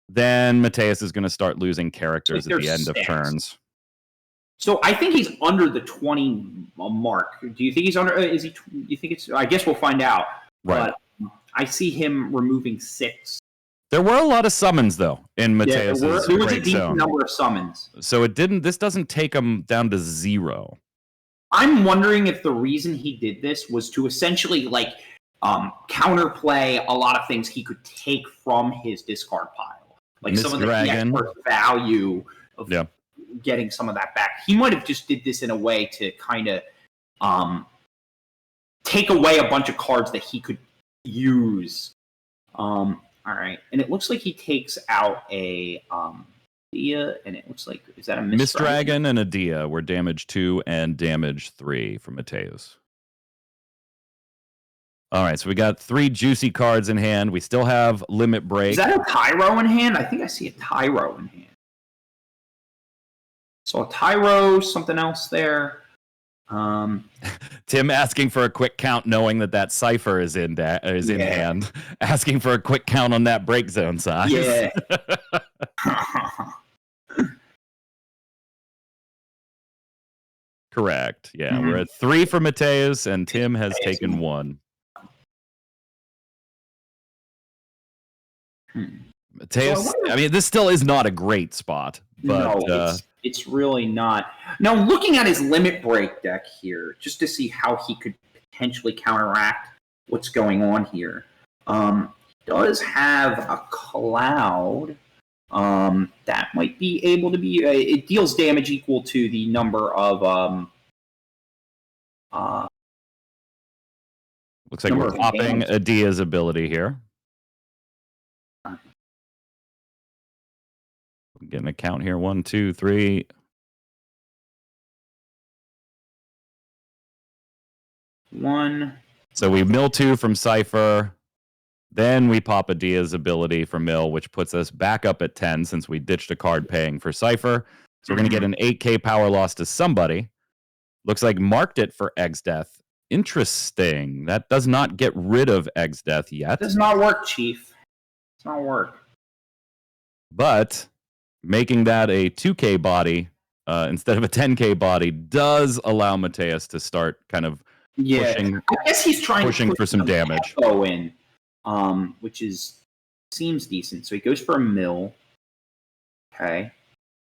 then Mateus is going to start losing characters at the end of turns. So I think he's under the 20 mark. Do you think he's under? Is he? You think it's? I guess we'll find out. Right. But I see him removing 6. There were a lot of summons though in Mateus's there was a decent zone. number of summons. So it didn't. This doesn't take him down to 0. I'm wondering if the reason he did this was to essentially like counterplay a lot of things he could take from his discard pile, like some of the expert value of. Yeah. Getting some of that back. He might have just did this in a way to kind of take away a bunch of cards that he could use. All right, and it looks like he takes out a Dia, and it looks like, is that a Mist Dragon and a Dia were damage 2 and damage 3 from Mateus. All right, so we got 3 juicy cards in hand. We still have limit break. Is that a Tyro in hand? I think I see a Tyro in hand. So a Tyro, something else there. Tim asking for a quick count, knowing that Cypher is in hand. Asking for a quick count on that break zone size. Yeah. Correct. Yeah, we're at 3 for Mateus, and Tim has taken 1. Mateus, I mean, this still is not a great spot. But, no, it's really not. Now, looking at his limit break deck here, just to see how he could potentially counteract what's going on here. does have a cloud that might be able to be. It deals damage equal to the number of. Looks like we're popping Adia's ability here. Getting a count here. 1, 2, 3. 1. So we mill 2 from Cypher. Then we pop Adia's ability from mill, which puts us back up at 10 since we ditched a card paying for Cypher. So we're going to get an 8k power loss to somebody. Looks like marked it for Egg's Death. Interesting. That does not get rid of Egg's Death yet. Does not work, Chief. Does not work. But making that a 2k body instead of a 10k body does allow Mateus to start kind of pushing. I guess he's trying pushing to for some damage. In, which seems decent. So he goes for a mill. Okay,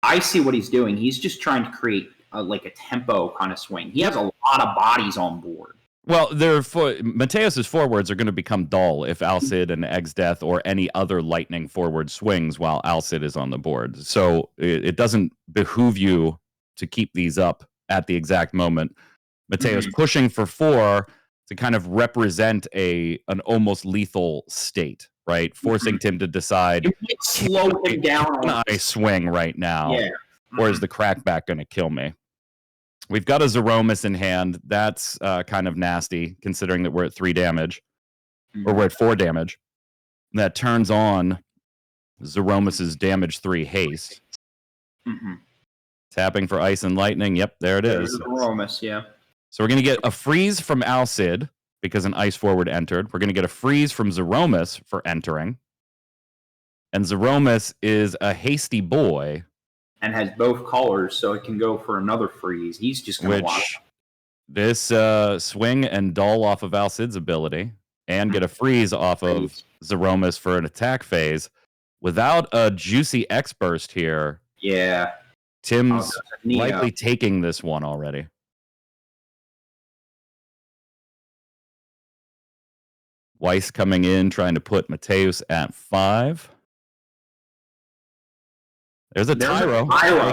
I see what he's doing. He's just trying to create like a tempo kind of swing. He has a lot of bodies on board. Well, Mateus's forwards are going to become dull if Alcid and Egg's Death or any other lightning forward swings while Alcid is on the board. So it doesn't behoove you to keep these up at the exact moment. Mateus pushing for 4 to kind of represent an almost lethal state, right? Forcing Tim to decide, slow him down. Can I swing right now? Yeah. Or is the crackback going to kill me? We've got a Zeromus in hand. That's kind of nasty, considering that we're at 3 damage. Or we're at 4 damage. That turns on Zeromus's damage 3 haste. Tapping for Ice and Lightning. Yep, there it is. Zeromus, yeah. So we're going to get a freeze from Alcid, because an Ice forward entered. We're going to get a freeze from Zeromus for entering. And Zeromus is a hasty boy. And has both colors, so it can go for another freeze. He's just going to watch. This swing and dull off of Alcid's ability, and get a freeze off of Zeromus for an attack phase. Without a juicy X burst here, Tim's likely taking this one already. Weiss coming in, trying to put Mateus at 5. There's a Tyro.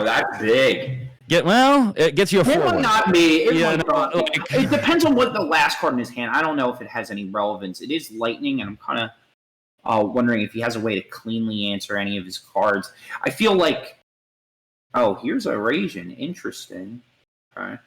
That's big. It gets you a 4. It might not be. It depends on what the last card in his hand. I don't know if it has any relevance. It is Lightning, and I'm kind of wondering if he has a way to cleanly answer any of his cards. I feel like... Oh, here's Eurasian. Interesting. Okay.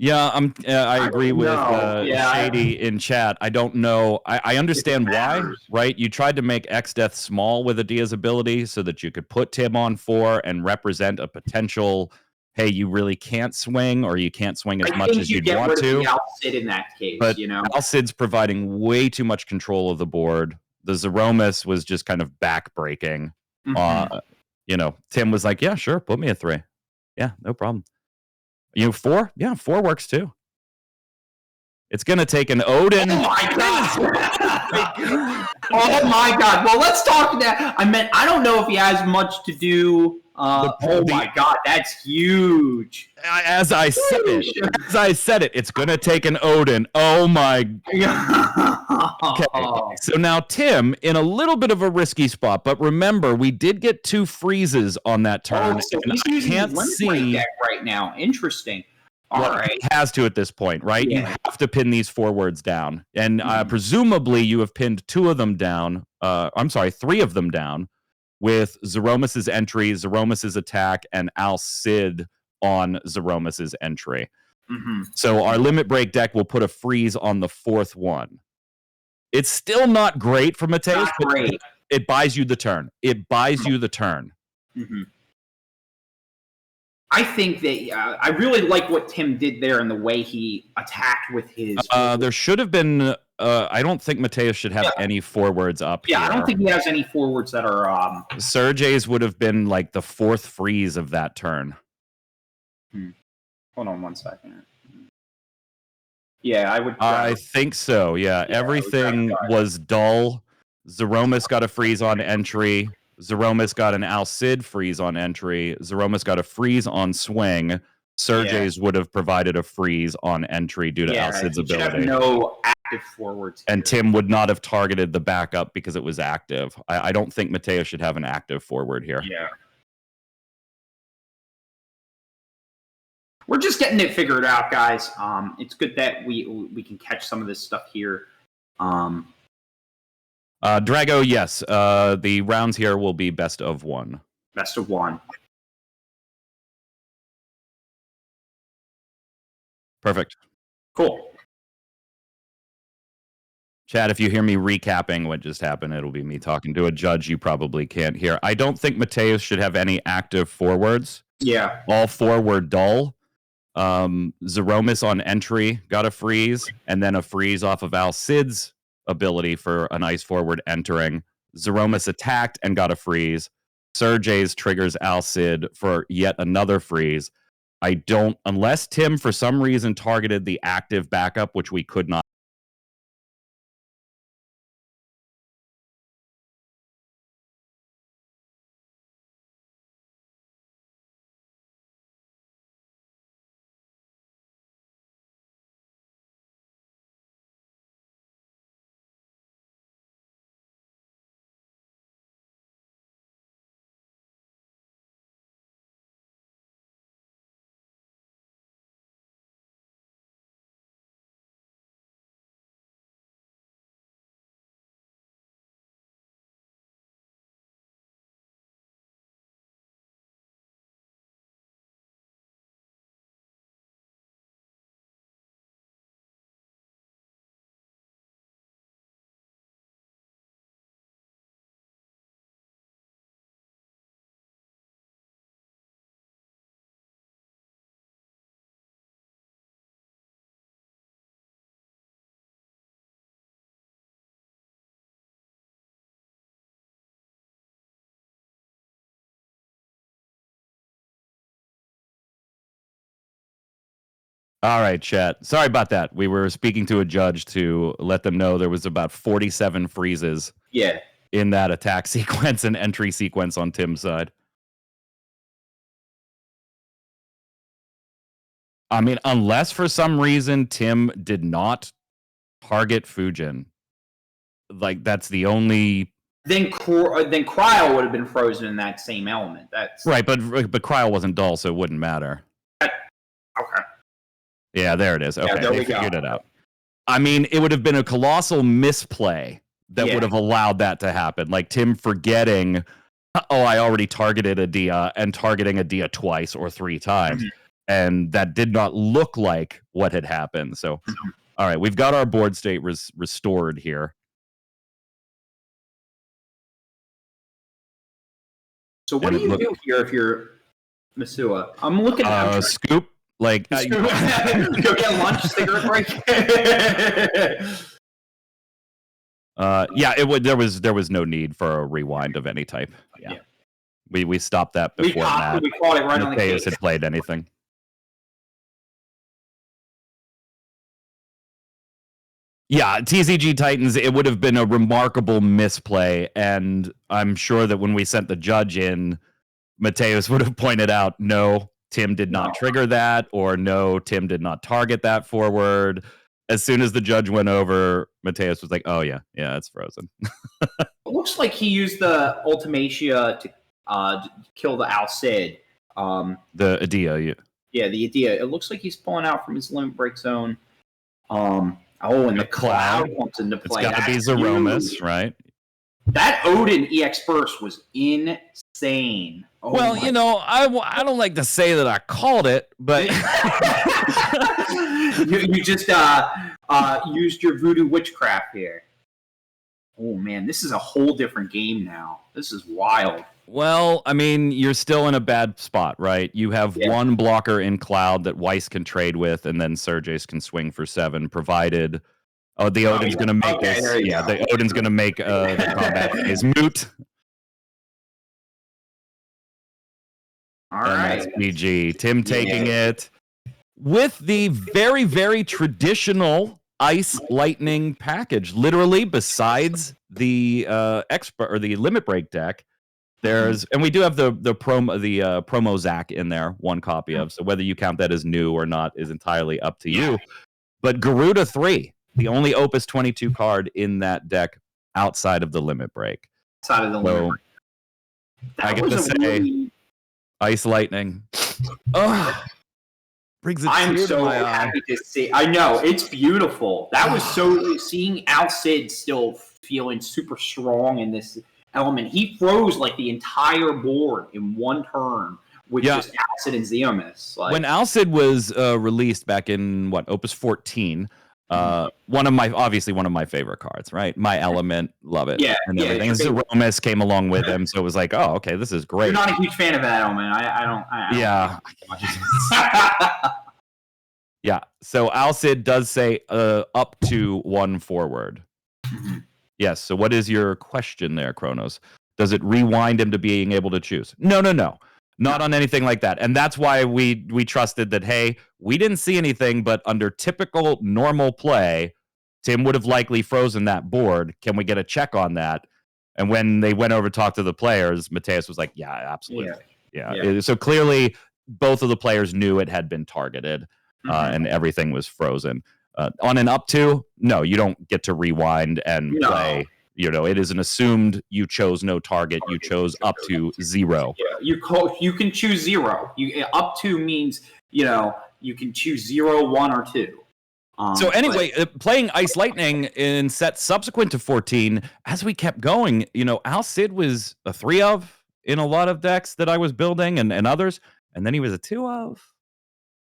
Yeah, I agree with Shady in chat. I don't know. I understand why, right? You tried to make X Death small with Adia's ability so that you could put Tim on 4 and represent a potential, hey, you really can't swing, or you can't swing as much as you'd want to. Alcid in that case, but Alcid's providing way too much control of the board. The Zeromus was just kind of backbreaking. Tim was like, yeah, sure, put me a 3. Yeah, no problem. 4? Yeah, 4 works too. It's going to take an Odin. Oh my god! Oh my god! Well, let's talk that. I don't know if he has much to do. Oh my god, that's huge. As I said it, it's going to take an Odin. Oh my god. Okay. So now Tim in a little bit of a risky spot, but remember, we did get 2 freezes on that turn. So and I can't see that right now. Interesting. All right. He has to at this point, right? Yeah. You have to pin these forwards down. And presumably you have pinned 2 of them down. 3 of them down with Zeromus's entry, Zeromus's attack, and Alcid on Zeromus's entry. So our limit break deck will put a freeze on the 4th one. It's still not great for Mateus, but it buys you the turn. I think that I really like what Tim did there and the way he attacked with his... there should have been... I don't think Mateus should have any forwards up here. I don't think he has any forwards that are... Sergey's would have been like the 4th freeze of that turn. Hold on 1 second. Yeah, I would... I think so, yeah. Everything was dull. Zeromus got a freeze on entry. Zeromus got an Alcid freeze on entry. Zeromus got a freeze on swing. Sergey's would have provided a freeze on entry due to Alcid's ability. Have no active forwards. And Tim would not have targeted the backup because it was active. I don't think Mateo should have an active forward here. Yeah. We're just getting it figured out, guys. It's good that we can catch some of this stuff here. Drago, yes. The rounds here will be best of one. Best of one. Perfect. Cool. Chad, if you hear me recapping what just happened, it'll be me talking to a judge you probably can't hear. I don't think Mateus should have any active forwards. Yeah. All four were dull. Zeromus on entry got a freeze, and then a freeze off of Al Cid's ability for an ice forward entering. Zeromus attacked and got a freeze. Sergey's triggers Al Cid for yet another freeze. I don't, unless Tim for some reason targeted the active backup, which we could not. All right, chat. Sorry about that. We were speaking to a judge to let them know there was about 47 freezes in that attack sequence and entry sequence on Tim's side. I mean, unless for some reason Tim did not target Fujin. Like, that's the only... Then Cryo would have been frozen in that same element. That's right, but Cryo wasn't dull, so it wouldn't matter. Okay. Yeah, there it is. Okay, Yeah, they figured it out. I mean, it would have been a colossal misplay that would have allowed that to happen. Like Tim forgetting, oh, I already targeted a Dia, and targeting a Dia twice or three times. And that did not look like what had happened. So, all right, we've got our board state restored here. So what do you do here if you're Masua? I'm looking at Scoop. Like, go get lunch, cigarette break. Yeah, it would. There was no need for a rewind of any type. Yeah. We stopped that before Matt. We caught it right on the case. Had played anything. Yeah, TCG Titans, it would have been a remarkable misplay, and I'm sure that when we sent the judge in, Mateus would have pointed out, no, Tim did not trigger that, or no, Tim did not target that forward. As soon as the judge went over, Mateus was like, oh, yeah, it's frozen. It looks like he used the Ultimatia to kill the Al Cid. The Adia, yeah, the Adia. It looks like he's pulling out from his limit break zone. And the cloud comes into play. It's got to be Zeromus, right? That Odin EX burst was insane. Oh, well, you know, I don't like to say that I called it, but you just used your voodoo witchcraft here. Oh man, this is a whole different game now. This is wild. Well, I mean, you're still in a bad spot, right? You have one blocker in Cloud that Weiss can trade with, and then Sergey's can swing for 7, provided... Oh, the Odin's going to make this... Yeah, the Odin's going to make the combat phase moot. All right. GG. Tim taking it with the very, very traditional Ice Lightning package. Literally, besides the expert or the limit break deck, there's, and we do have the promo Zach in there, one copy of. So whether you count that as new or not is entirely up to you. But Garuda 3, the only Opus 22 card in that deck outside of the Limit Break. Outside of the So, limit. I get to say, really... Ice Lightning. Oh, brings a I'm tear to so my eye. happy to see. I know, it's beautiful. That was so... Seeing Al Cid still feeling super strong in this element. He froze like the entire board in one turn with just Al Cid and Xeomis. Like, when Al Cid was released back in, Opus 14... one of my favorite cards, right? My Element, love it. Yeah, and everything. And Zeromus came along with him, so it was like, oh, okay, this is great. You're not a huge fan of that Element. I don't yeah. So Al Cid does say up to 1 forward. Yes. So what is your question there, Kronos? Does it rewind him to being able to choose? No. Not on anything like that. And that's why we trusted that, hey, we didn't see anything, but under typical normal play, Tim would have likely frozen that board. Can we get a check on that? And when they went over to talk to the players, Mateus was like, yeah, absolutely. Yeah. So clearly, both of the players knew it had been targeted and everything was frozen. On an up to, no, you don't get to rewind and play. It is an assumed you chose no target. You chose up to 0. Yeah, you can choose 0. Up to means you can choose 0, 1, or 2. So anyway, playing Ice Lightning in sets subsequent to 14, as we kept going, Al Cid was a 3 of in a lot of decks that I was building and others, and then he was a 2 of.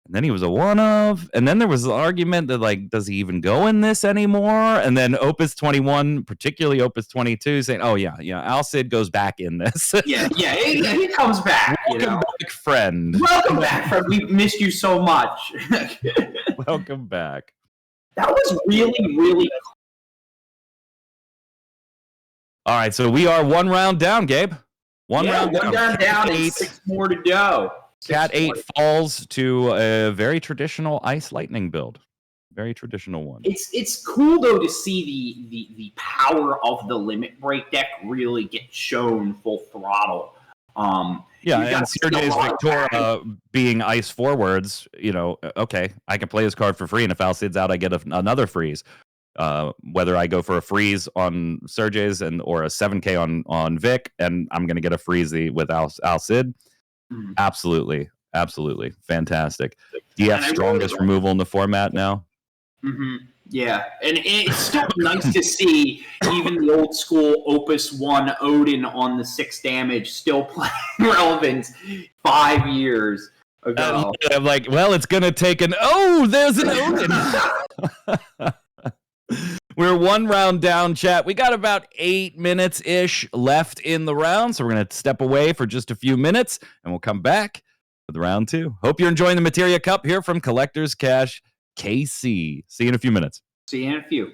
And then he was a 1 of, and then there was the argument that, like, does he even go in this anymore? And then Opus 21, particularly Opus 22, saying, oh, yeah, Al Cid goes back in this. He comes back. Welcome back, friend. Welcome back, friend. We've missed you so much. Welcome back. That was really, really cool. All right, so we are 1 round down, Gabe. One round down, and 6 more to go. Cat 8 falls to a very traditional Ice Lightning build. Very traditional one. It's cool, though, to see the power of the Limit Break deck really get shown full throttle. And Sergei's Victoria being ice forwards, okay, I can play this card for free, and if Al Cid's out, I get another freeze. Whether I go for a freeze on Sergei's or a 7K on Vic, and I'm going to get a freeze with Al Cid. Absolutely fantastic. Do you have strongest removal in the format now? Yeah, and it's still nice to see even the old school Opus 1 Odin on the 6 damage still playing relevant 5 years ago. I'm like, well, it's gonna take there's an Odin. We're 1 round down, chat. We got about 8 minutes-ish left in the round, so we're going to step away for just a few minutes, and we'll come back with round 2. Hope you're enjoying the Materia Cup here from Collector's Cash KC. See you in a few minutes. See you in a few.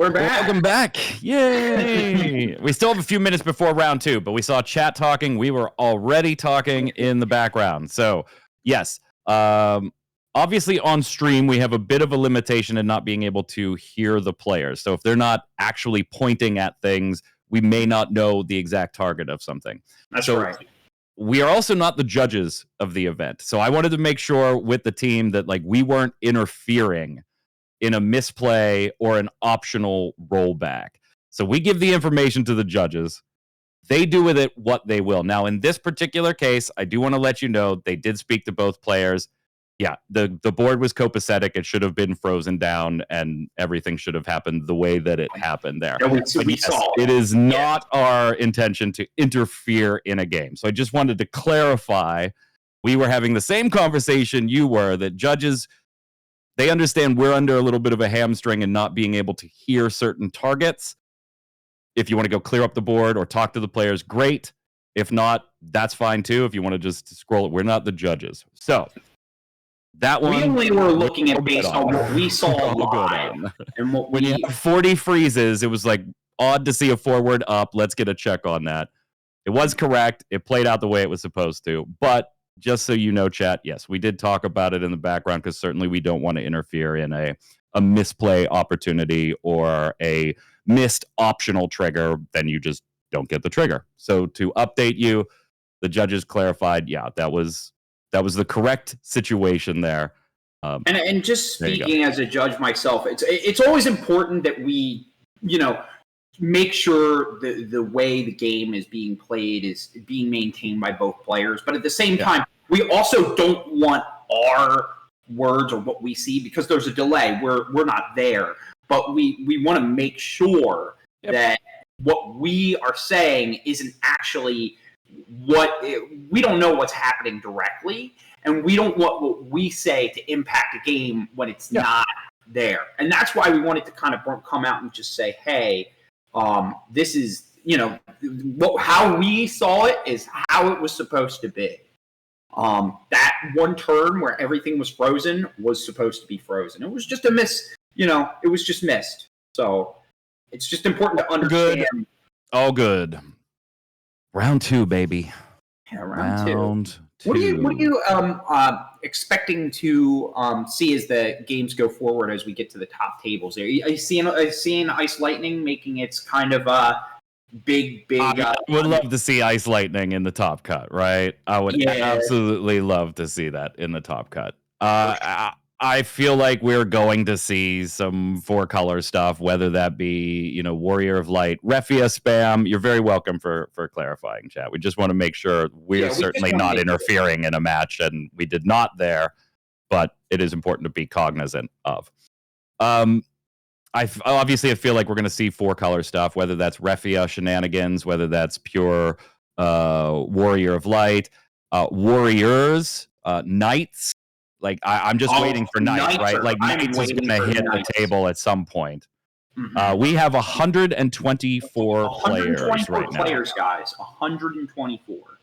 We're back. Welcome back. Yay. We still have a few minutes before round 2, but we saw chat talking. We were already talking in the background. So, yes. Obviously, on stream, we have a bit of a limitation in not being able to hear the players. So, if they're not actually pointing at things, we may not know the exact target of something. That's right. We are also not the judges of the event. So, I wanted to make sure with the team that we weren't interfering in a misplay or an optional rollback. So we give the information to the judges. They do with it what they will. Now, in this particular case, I do want to let you know they did speak to both players. Yeah, the board was copacetic. It should have been frozen down, and everything should have happened the way that it happened there. Yeah, we Yes, saw it is not our intention to interfere in a game. So I just wanted to clarify. We were having the same conversation you were, that judges, they understand we're under a little bit of a hamstring and not being able to hear certain targets. If you want to go clear up the board or talk to the players, great. If not, that's fine too. If you want to just scroll it, we're not the judges. So that one, we only were looking at based on what we saw live. And what when you have 40 freezes, it was odd to see a forward up. Let's get a check on that. It was correct. It played out the way it was supposed to. But just so you know, chat, yes, we did talk about it in the background because certainly we don't want to interfere in a misplay opportunity or a missed optional trigger. Then you just don't get the trigger. So to update you, the judges clarified, yeah, that was the correct situation there. And just speaking as a judge myself, it's always important that we, make sure the way the game is being played is being maintained by both players. But at the same time, we also don't want our words or what we see, because there's a delay. We're not there. But we want to make sure that what we are saying isn't actually we don't know what's happening directly, and we don't want what we say to impact a game when it's not there. And that's why we wanted to kind of come out and just say, hey, this is, how we saw it is how it was supposed to be. That one turn where everything was frozen was supposed to be frozen. It was just a miss, it was just missed. So it's just important to understand. Good. All good. Round 2, baby. Yeah, round two. What are you expecting to see as the games go forward as we get to the top tables? Are you seeing Ice Lightning making its kind of big? I would love to see Ice Lightning in the top cut, right? I would absolutely love to see that in the top cut. I feel like we're going to see some 4-color stuff, whether that be, Warrior of Light, Refia spam. You're very welcome for clarifying, chat. We just want to make sure we're certainly not interfering in a match, and we did not there, but it is important to be cognizant of. I feel like we're going to see 4-color stuff, whether that's Refia shenanigans, whether that's pure Warrior of Light, Warriors, Knights. Like I'm just waiting for Knights, right? Like Knights is going to hit the table at some point. Mm-hmm. We have 124 players right now. Guys, 124.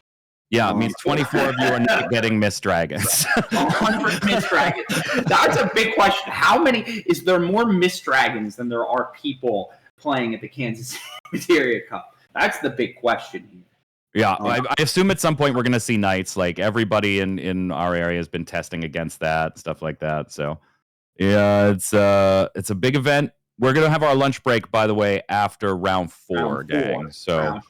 Yeah, it means 24 of you are not getting Mist Dragons. 100 Mist Dragons. That's a big question. How many? Is there more Mist Dragons than there are people playing at the Kansas City Materia Cup? That's the big question here. Yeah, I assume at some point we're going to see Knights. Like everybody in our area has been testing against that, stuff like that. So, yeah, it's a big event. We're going to have our lunch break, by the way, after round 4, gang. So,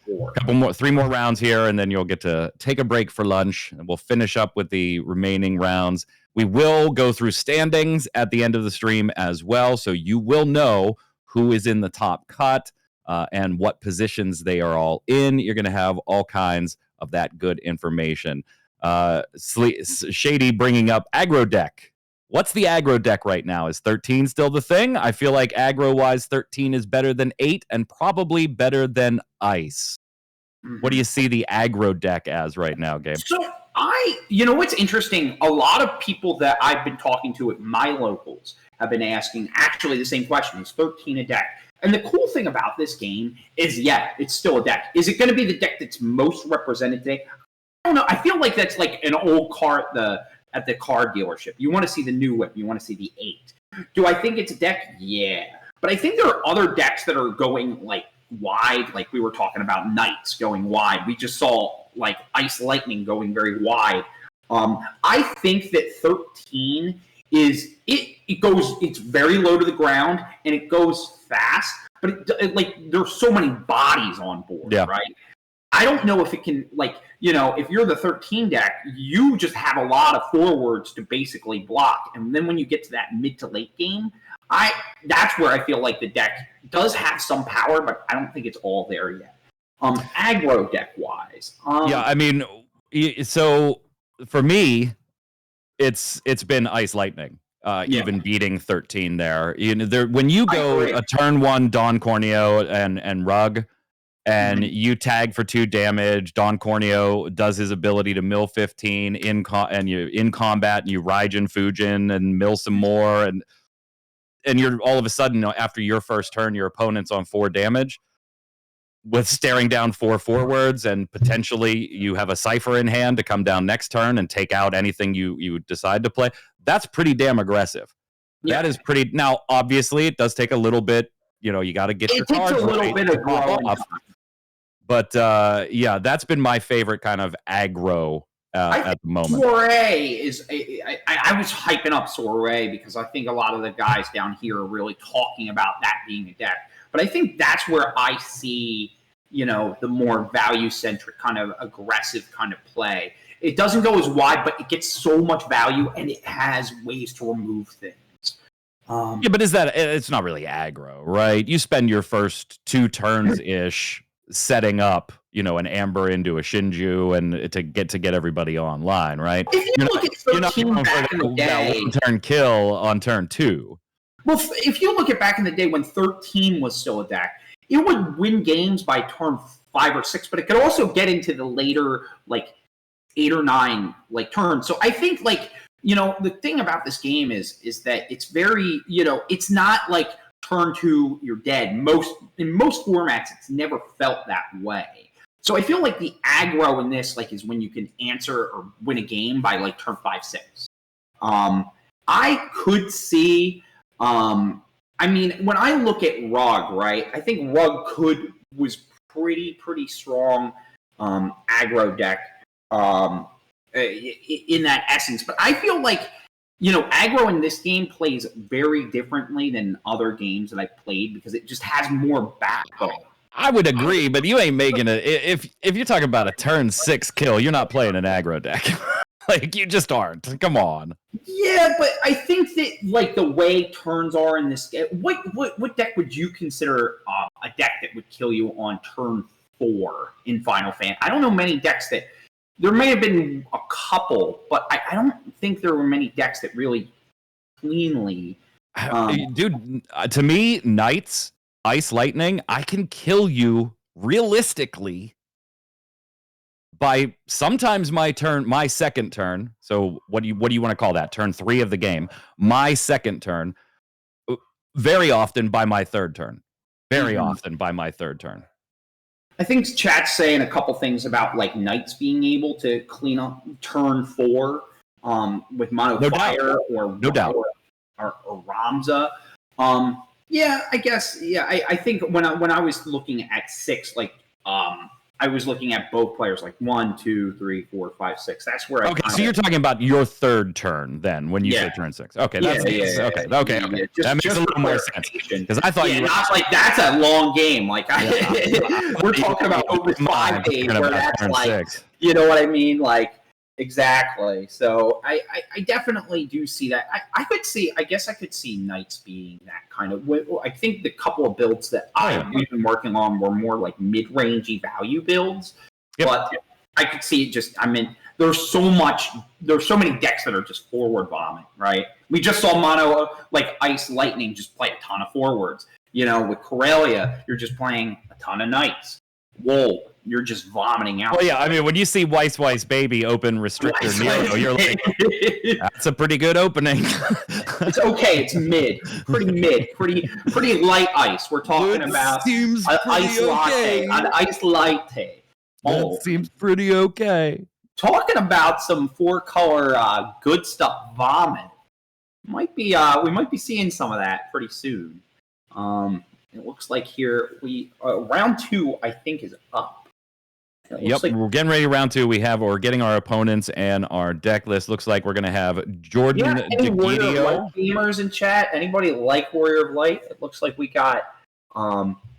three more rounds here, and then you'll get to take a break for lunch, and we'll finish up with the remaining rounds. We will go through standings at the end of the stream as well, so you will know who is in the top cut. And what positions they are all in. You're going to have all kinds of that good information. Shady bringing up aggro deck. What's the aggro deck right now? Is 13 still the thing? I feel like aggro-wise, 13 is better than 8 and probably better than Ice. Mm-hmm. What do you see the aggro deck as right now, Gabe? So what's interesting? A lot of people that I've been talking to at my locals have been asking actually the same question. Is 13 a deck? And the cool thing about this game is, it's still a deck. Is it going to be the deck that's most represented today? I don't know. I feel like that's like an old car at the car dealership. You want to see the new whip. You want to see the 8. Do I think it's a deck? Yeah. But I think there are other decks that are going like wide. Like we were talking about Knights going wide. We just saw like Ice Lightning going very wide. I think that 13 is it's very low to the ground and it goes fast, but there's so many bodies on board, right? I don't know if it can, if you're the 13 deck, you just have a lot of forwards to basically block, and then when you get to that mid to late game, that's where I feel like the deck does have some power, but I don't think it's all there yet. Aggro deck wise, I mean, so for me, it's been Ice Lightning. Even beating 13 there. When you go a turn 1 Don Corneo and Rug, and you tag for 2 damage, Don Corneo does his ability to mill 15 and you in combat, and you Raijin Fujin and mill some more, and you're all of a sudden after your first turn, your opponent's on 4 damage with staring down 4 forwards, and potentially you have a Cypher in hand to come down next turn and take out anything you decide to play. That's pretty damn aggressive. Yeah. That is pretty. Now, obviously, it does take a little bit. You got to get your cards right. It takes a little bit of growing up. But that's been my favorite kind of aggro at the moment. Soiree is. I was hyping up Soiree because I think a lot of the guys down here are really talking about that being a deck. But I think that's where I see, the more value-centric kind of aggressive kind of play. It doesn't go as wide, but it gets so much value, and it has ways to remove things. But it's not really aggro, right? You spend your first 2 turns-ish setting up, an Amber into a Shinju and to get everybody online, right? You're not going for that 1-turn kill on turn 2. Well, if you look at back in the day when 13 was still a deck, it would win games by turn 5 or 6, but it could also get into the later, 8 or 9 turns. So I think the thing about this game is that it's very, it's not like turn 2 you're dead. In most formats it's never felt that way. So I feel like the aggro in this is when you can answer or win a game by turn 5, 6. I could see when I look at Rug, right? I think Rug was pretty strong aggro deck. In that essence, but I feel like aggro in this game plays very differently than other games that I've played because it just has more backbone. I would agree, but you ain't making it. If you're talking about a turn 6 kill, you're not playing an aggro deck. Like, you just aren't. Come on. Yeah, but I think that like the way turns are in this game, what deck would you consider a deck that would kill you on turn 4 in Final Fantasy? I don't know many decks that. There may have been a couple, but I don't think there were many decks that really cleanly. Dude, to me, Knights, Ice Lightning, I can kill you realistically by sometimes my second turn. So what do you want to call that? Turn 3 of the game. My second turn. Very often by my third turn. Very often by my third turn. I think chat's saying a couple things about like Knights being able to clean up turn 4 with Mono Fire or Ramza. Yeah, I guess. Yeah, I think when I was looking at 6, like I was looking at both players, like 1, 2, 3, 4, 5, 6. That's where Okay, so you're talking about your third turn then when you say turn 6. Okay, that's okay. That makes a little more sense. Because I thought you were not like that's a long game. Like we're talking about over 5 days where that's like 6. You know what I mean? Like exactly. So I definitely do see that. I guess I could see Knights being that kind of. I think the couple of builds that we've been working on were more like mid-rangey value builds. Yep. But I could see it just. I mean, there's so many decks that are just forward bombing, right? We just saw mono like Ice Lightning just play a ton of forwards. You know, with Corellia, you're just playing a ton of Knights. Whoa. You're just vomiting out. Well, yeah, I mean, when you see Weiss Baby open Restrictor Nero, you're like, that's a pretty good opening. It's okay. It's pretty light ice. We're talking about an ice latte. An ice latte. That seems pretty okay. Talking about some 4-color good stuff vomit. We might be seeing some of that pretty soon. It looks like here round 2 I think is up. Yep, we're getting ready to round 2. We're getting our opponents and our deck list. Looks like we're going to have Jordan DeGidio. Gamers in chat. Anybody like Warrior of Light? It looks like we got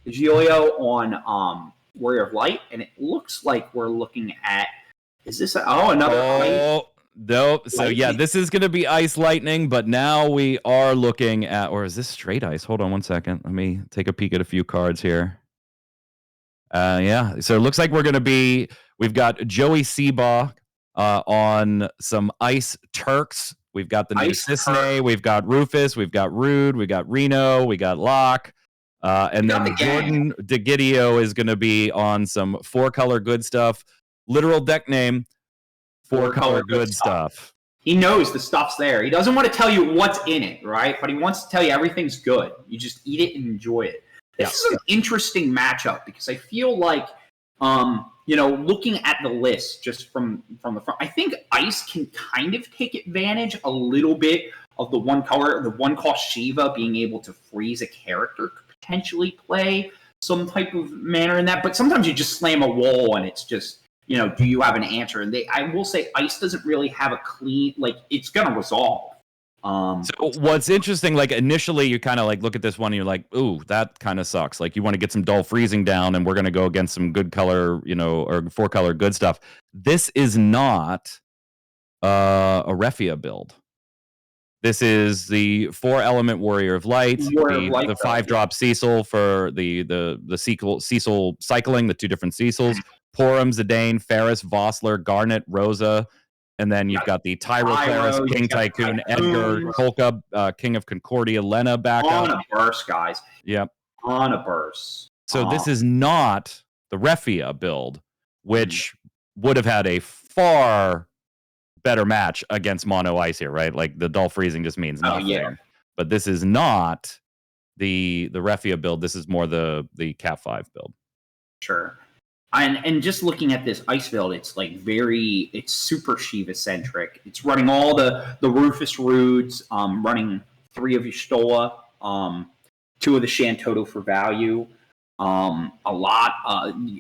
Giulio on Warrior of Light, and it looks like we're looking at. Is this another? Nope. So yeah, this is going to be Ice Lightning, but now we are looking at, or is this straight ice? Hold on one second. Let me take a peek at a few cards here. Yeah, so it looks like we've got Joey Seabaugh on some Ice Turks. We've got the new Cisne, we've got Rufus, we've got Rude, we got Reno, we got Locke, and then Jordan DeGidio is going to be on some 4-color good stuff. Literal deck name, 4-color good stuff. He knows the stuff's there. He doesn't want to tell you what's in it, right? But he wants to tell you everything's good. You just eat it and enjoy it. This is an interesting matchup because I feel like, looking at the list just from the front, I think Ice can kind of take advantage a little bit of the 1-cost Shiva being able to freeze a character, could potentially play some type of manner in that. But sometimes you just slam a wall and it's just, do you have an answer? And I will say Ice doesn't really have a clean, like it's going to resolve. So what's interesting, like initially you kind of like look at this one and you're like, ooh, that kind of sucks. Like you want to get some dull freezing down and we're going to go against some good color, or 4-color good stuff. This is not a Refia build. This is the 4-element Warrior of Light, the 5-drop Cecil for the Cecil cycling, the 2 different Cecils, Porum, Zidane, Ferris, Vossler, Garnet, Rosa. And then you've got the Tyro Claris, King Tycoon, Edgar, Kolka, King of Concordia, Lena back on a burst, guys. Yep. On a burst. So this is not the Refia build, which would have had a far better match against Mono Ice here, right? Like the dull freezing just means nothing. Yeah. But this is not the Refia build. This is more the Cat 5 build. Sure. And just looking at this Ice build, it's like it's super Shiva centric. It's running all the Rufus Rudes, running 3 of Y'shtola, 2 of the Shantoto for value, a lot.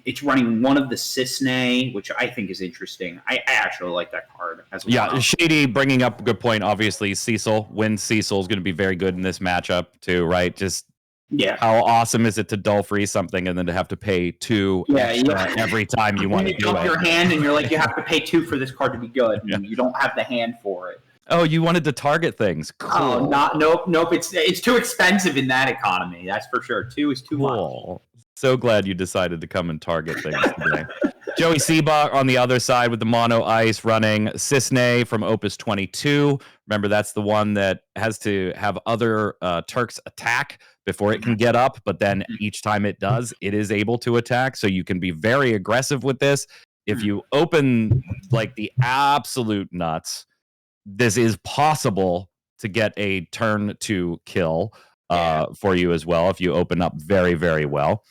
It's running 1 of the Cisne, which I think is interesting. I actually like that card as well. Yeah, Shady bringing up a good point. Obviously, Cecil is going to be very good in this matchup too, right? Just Yeah. How awesome is it to dull freeze something and then to have to pay 2 extra every time you want to do it? You your hand and you're like, you have to pay 2 for this card to be good, and you don't have the hand for it. Oh, you wanted to target things. Cool. Oh, nope. It's too expensive in that economy. That's for sure. 2 is too much. So glad you decided to come and target things today. Joey Seabach on the other side with the mono ice running Cisne from Opus 22. Remember, that's the one that has to have other Turks attack before it can get up, but then each time it does, it is able to attack. So you can be very aggressive with this. If you open like the absolute nuts, this is possible to get a turn to kill for you as well if you open up very, very well.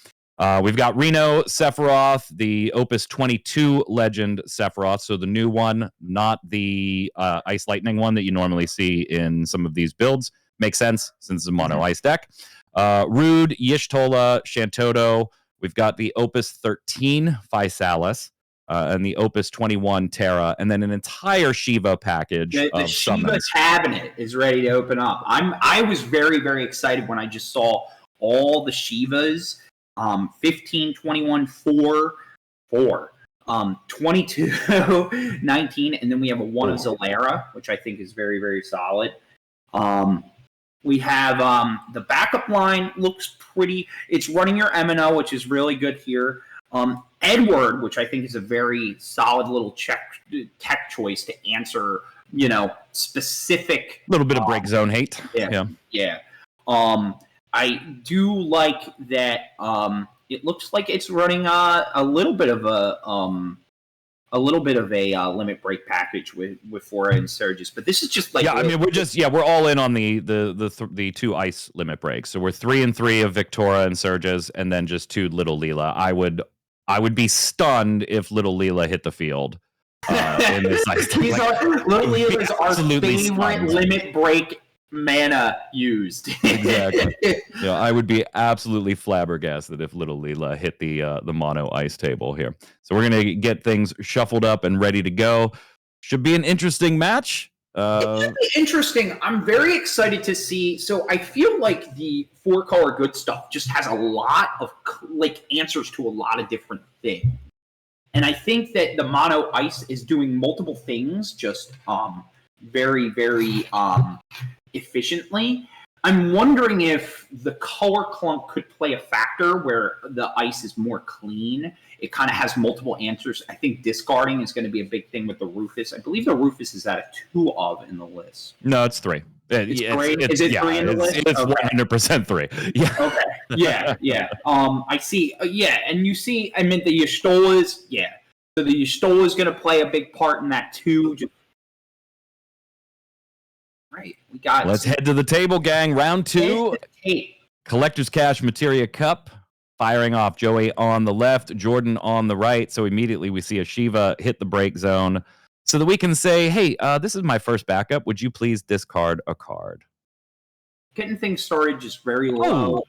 We've got Reno Sephiroth, the Opus 22 Legend Sephiroth, so the new one, not the Ice Lightning one that you normally see in some of these builds. Makes sense since it's a mono ice deck. Rude, Yishtola, Shantoto. We've got the Opus 13 Physalis. And the Opus 21 Terra, and then an entire Shiva package. The Shiva summons. cabinet is ready to open up. I was very, very excited when I just saw all the Shivas. 15, 21, 4, 22, 19, and then we have a 1 of Zalera, which I think is very, very solid. We have the backup line looks pretty. It's running your MNO, which is really good here. Edward, which I think is a very solid little tech choice to answer, specific. A little bit of break zone hate. Yeah. I do like that. It looks like it's running a little bit of a limit break package with Fora and Surges, but this is just like we're all in on the 2 ice limit breaks. So we're 3 and 3 of Victoria and Surges, and then just 2 Little Leela. I would be stunned if Little Leela hit the field in this ice. Little Leela is our favorite limit break mana used. Exactly. I would be absolutely flabbergasted if Little Leela hit the mono ice table here. So we're gonna get things shuffled up and ready to go. Should be an interesting match. It should be interesting. I'm very excited to see. So I feel like the 4-color good stuff just has a lot of answers to a lot of different things. And I think that the mono ice is doing multiple things just very, very efficiently. I'm wondering if the color clunk could play a factor where the ice is more clean. It kind of has multiple answers. I think discarding is going to be a big thing with the Rufus. I believe the Rufus is at a 2 of in the list. No, it's 3. Is it 3 in the list? It's 100% 3. Yeah. Okay. Yeah. I see. And you see, I mean, the Ystolas. Yeah. So the Ystola is going to play a big part in that too. Right. Let's head to the table, gang. Round 2. Collector's Cash Materia Cup. Firing off. Joey on the left, Jordan on the right. So immediately we see a Shiva hit the break zone so that we can say, hey, this is my first backup. Would you please discard a card? Getting things started just very low.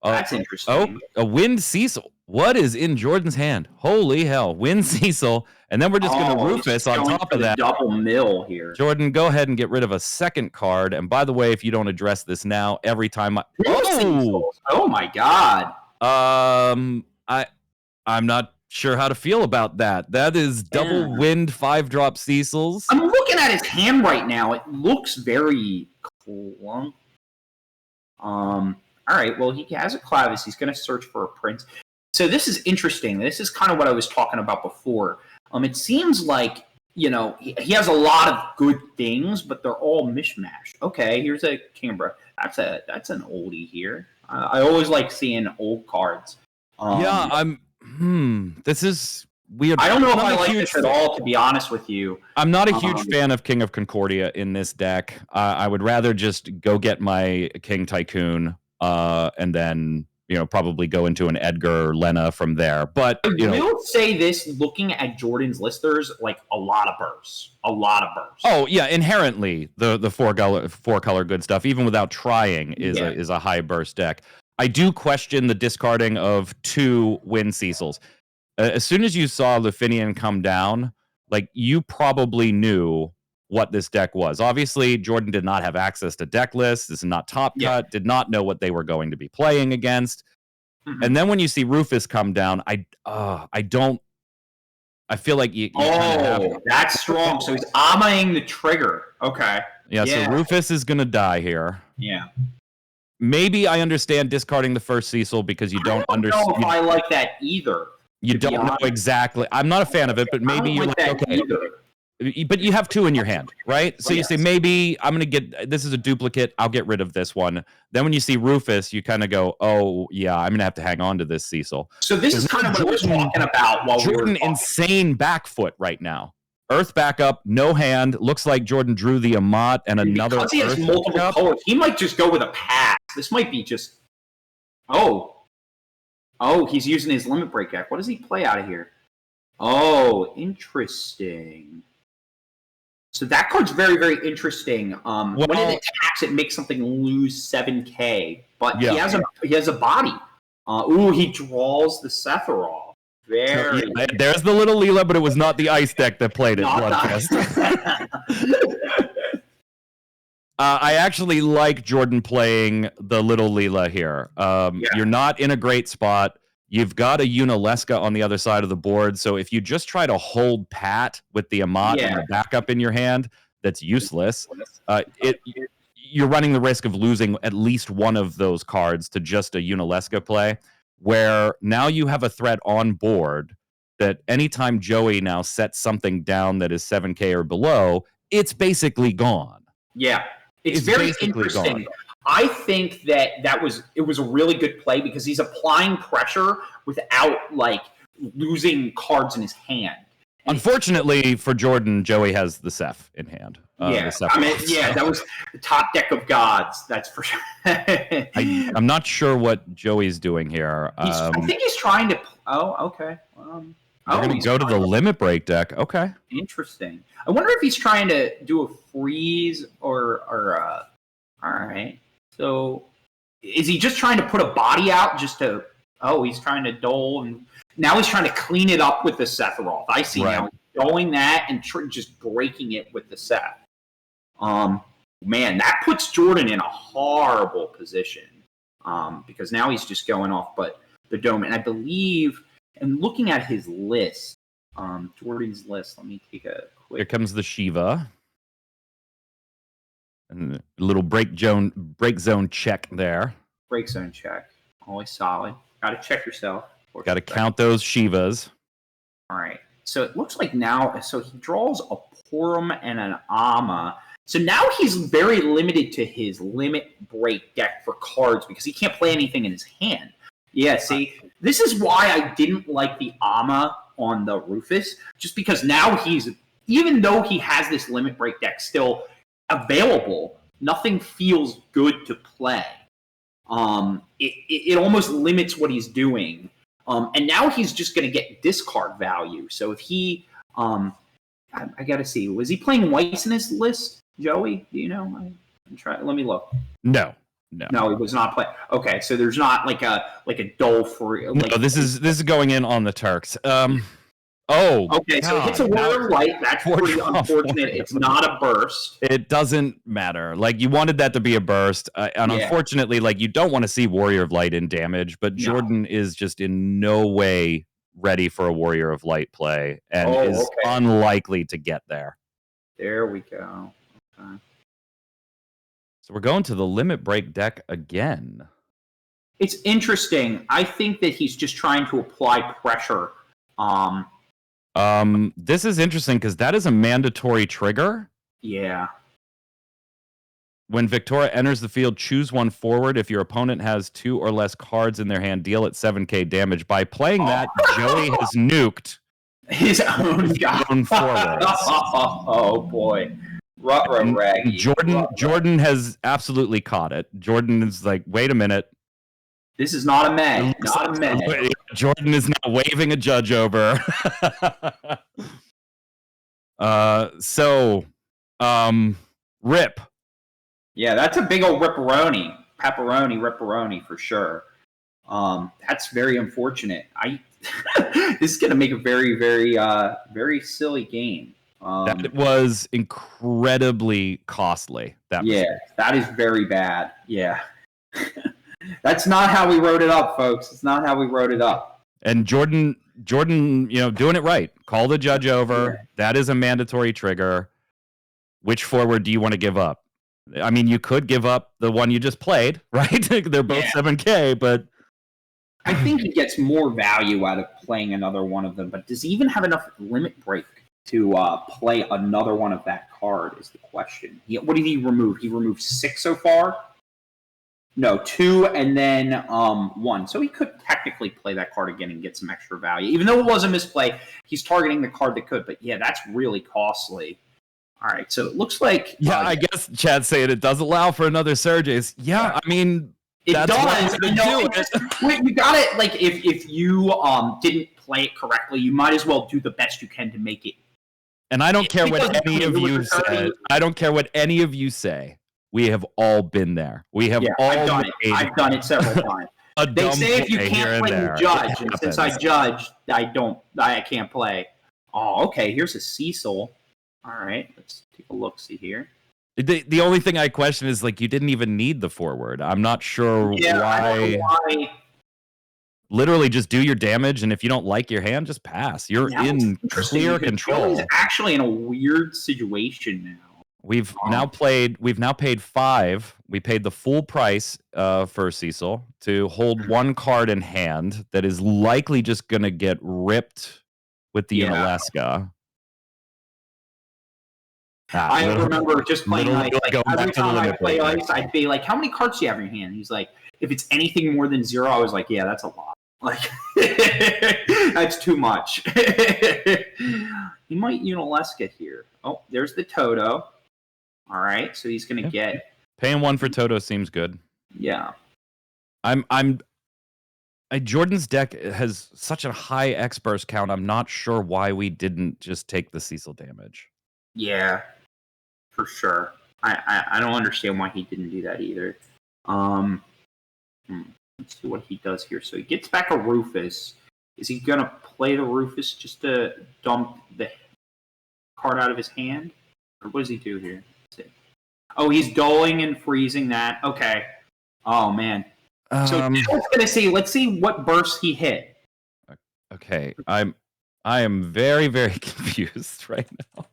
That's interesting. A Wind Cecil. What is in Jordan's hand? Holy hell. Wind Cecil. And then we're just going to Rufus on top of that. Double mill here. Jordan, go ahead and get rid of a second card. And by the way, if you don't address this now, every time oh my God. I'm not sure how to feel about that. That is double wind 5-drop Cecils. I'm looking at his hand right now. It looks very clunk. All right, well, he has a Clavis. He's going to search for a Prince. So this is interesting. This is kind of what I was talking about before. It seems like, he has a lot of good things, but they're all mishmash. Okay, here's a Canberra. That's an oldie here. I always like seeing old cards. This is weird. I don't know if I like this at all, to be honest with you. I'm not a huge fan of King of Concordia in this deck. I would rather just go get my King Tycoon and then probably go into an Edgar or Lena from there. But I will say this: looking at Jordan's list, there's like a lot of bursts. Oh yeah, inherently the 4-color good stuff, even without trying, is a high burst deck. I do question the discarding of 2 Wind Cecils. As soon as you saw Lufinian come down, like you probably knew what this deck was. Obviously, Jordan did not have access to deck lists. This is not Top Cut. Did not know what they were going to be playing against. Mm-hmm. And then when you see Rufus come down, I feel like you kind of have... that's strong. So he's ammaing the trigger. Okay. Yeah, so Rufus is going to die here. Yeah. Maybe I understand discarding the first Cecil because you don't understand. I don't know if I like that either. You don't know exactly. I'm not a fan of it, but maybe you're like, okay. Either. But you have 2 in your hand, right? So you say, maybe I'm going to get, this is a duplicate, I'll get rid of this one. Then when you see Rufus, you kind of go, oh, yeah, I'm going to have to hang on to this Cecil. So this is kind of what I was talking about while Jordan, we were talking. Insane back foot right now. Earth backup, no hand. Looks like Jordan drew the Amat and another Because he has multiple colors, he might just go with a pass. This might be just... Oh, he's using his limit break deck. What does he play out of here? Oh, interesting. So that card's very, very interesting. When it attacks, it makes something lose 7k. But he has a body. He draws the Sephiroth. There's the little Leela, but it was not the ice deck that played it. Bloodfest. I actually like Jordan playing the little Leela here. You're not in a great spot. You've got a Unalesca on the other side of the board, so if you just try to hold pat with the Amat and the backup in your hand, that's useless. You're running the risk of losing at least one of those cards to just a Unalesca play, where now you have a threat on board that anytime Joey now sets something down that is 7k or below, it's basically gone. Yeah, it's very interesting. Gone. I think it was a really good play because he's applying pressure without like losing cards in his hand. And unfortunately for Jordan, Joey has the Ceph in hand. That was the top deck of gods. That's for sure. I'm not sure what Joey's doing here. I think he's trying to. Okay. We're going to go to the limit break deck. Okay. Interesting. I wonder if he's trying to do a freeze or all right. So, is he just trying to put a body out just to... Oh, he's trying to dole, and now he's trying to clean it up with the Sephiroth. I see now. Going that and just breaking it with the Seth. Man, that puts Jordan in a horrible position because now he's just going off but the dome. And I believe, and looking at his list, Jordan's list, let me take a quick... Here comes the Shiva. And a little break zone check there. Break zone check. Always solid. Got to check yourself. Got to count those Shivas. All right. So it looks like now, so he draws a Purim and an Amma. So now he's very limited to his limit break deck for cards because he can't play anything in his hand. Yeah, see, this is why I didn't like the Amma on the Rufus, just because now he's, even though he has this limit break deck still available, nothing feels good to play. It almost limits what he's doing. And now he's just going to get discard value. So if he, I got to see, was he playing Weiss in his list, Joey? Do you know? Let me look. No, he was not playing. Okay, so there's not like a dull for. Like, no, this is going in on the Turks. Okay, so it hits a Warrior of Light. That's pretty unfortunate. It's not a burst. It doesn't matter. Like, you wanted that to be a burst. And unfortunately, like, you don't want to see Warrior of Light in damage, but Jordan is just in no way ready for a Warrior of Light play and is unlikely to get there. There we go. Okay. So we're going to the limit break deck again. It's interesting. I think that he's just trying to apply pressure. This is interesting because that is a mandatory trigger. Yeah. When Victoria enters the field, choose one forward. If your opponent has 2 or less cards in their hand, deal it 7k damage. By playing that, Joey has nuked his own forwards. Oh boy. Jordan has absolutely caught it. Jordan is like, wait a minute. This is not a Meg. Not a Meg. Jordan is now waving a judge over. Rip. Yeah, that's a big old ripperoni. Ripperoni for sure. That's very unfortunate. This is going to make a very, very, very silly game. That was incredibly costly. That yeah, mistake. that is very bad. Yeah. That's not how we wrote it up, folks. It's not how we wrote it up. And Jordan, doing it right. Call the judge over. Yeah. That is a mandatory trigger. Which forward do you want to give up? I mean, you could give up the one you just played, right? They're both 7K, but I think he gets more value out of playing another one of them. But does he even have enough limit break to play another one of that card? Is the question. What did he remove? He removed 6 so far. No, 2 and then 1. So he could technically play that card again and get some extra value. Even though it was a misplay, he's targeting the card that could. But yeah, that's really costly. All right, so it looks like... Yeah, I guess Chad's saying it does allow for another Surges. Yeah, I mean... It that's does. Wait, you got it. Like, if you didn't play it correctly, you might as well do the best you can to make it. And I don't care what any of you say. I don't care what any of you say. We have all been there. We have all done it. I've done it several times. They say if you can't play the judge, and since I judge, I can't play. Oh, okay. Here's a Cecil. All right, let's take a look. See here. The only thing I question is, like, you didn't even need the forward. I'm not sure why. I don't know why. Literally, just do your damage, and if you don't like your hand, just pass. You're in clear control. He's actually in a weird situation now. We've now paid 5. We paid the full price for Cecil to hold one card in hand that is likely just going to get ripped with the Unalaska. I remember just playing Ice. Like, every time I play Ice, I'd be like, how many cards do you have in your hand? He's like, if it's anything more than 0, I was like, yeah, that's a lot. Like, that's too much. He might Unalaska here. Oh, there's the Toto. All right, so he's going to get... Paying 1 for Toto seems good. Yeah. Jordan's deck has such a high X-Burst count, I'm not sure why we didn't just take the Cecil damage. Yeah, for sure. I don't understand why he didn't do that either. Let's see what he does here. So he gets back a Rufus. Is he going to play the Rufus just to dump the card out of his hand? Or what does he do here? Let's see. Oh, he's dulling and freezing that. Okay. Oh, man. So I was going to see, let's see what burst he hit. Okay. I am very, very confused right now.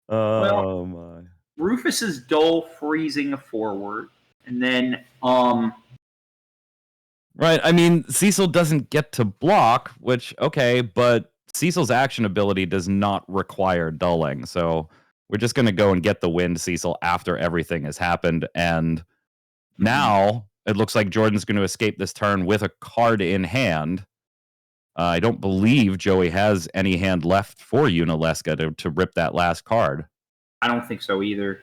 Oh, my. Rufus is dull, freezing a forward. And then, right, I mean, Cecil doesn't get to block, which, okay, but Cecil's action ability does not require dulling, so we're just going to go and get the wind, Cecil, after everything has happened, and now it looks like Jordan's going to escape this turn with a card in hand. I don't believe Joey has any hand left for Unalaska to rip that last card. I don't think so either.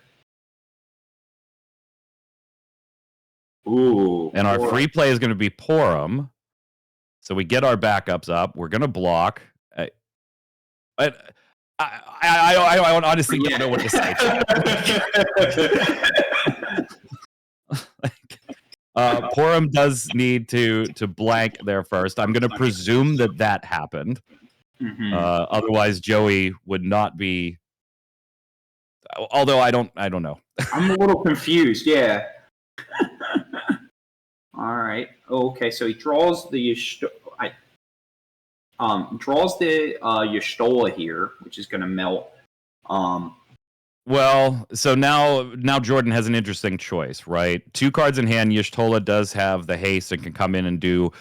Ooh. And our free play is going to be Porum. So we get our backups up. We're going to block. I honestly don't know what to say. Porum does need to blank there first. I'm going to presume that happened. Mm-hmm. Otherwise, Joey would not be. Although I don't know. I'm a little confused. Yeah. All right. Okay. So he draws the Y'shtola here, which is going to melt. Well, so now Jordan has an interesting choice, right? 2 cards in hand. Y'shtola does have the haste and can come in and do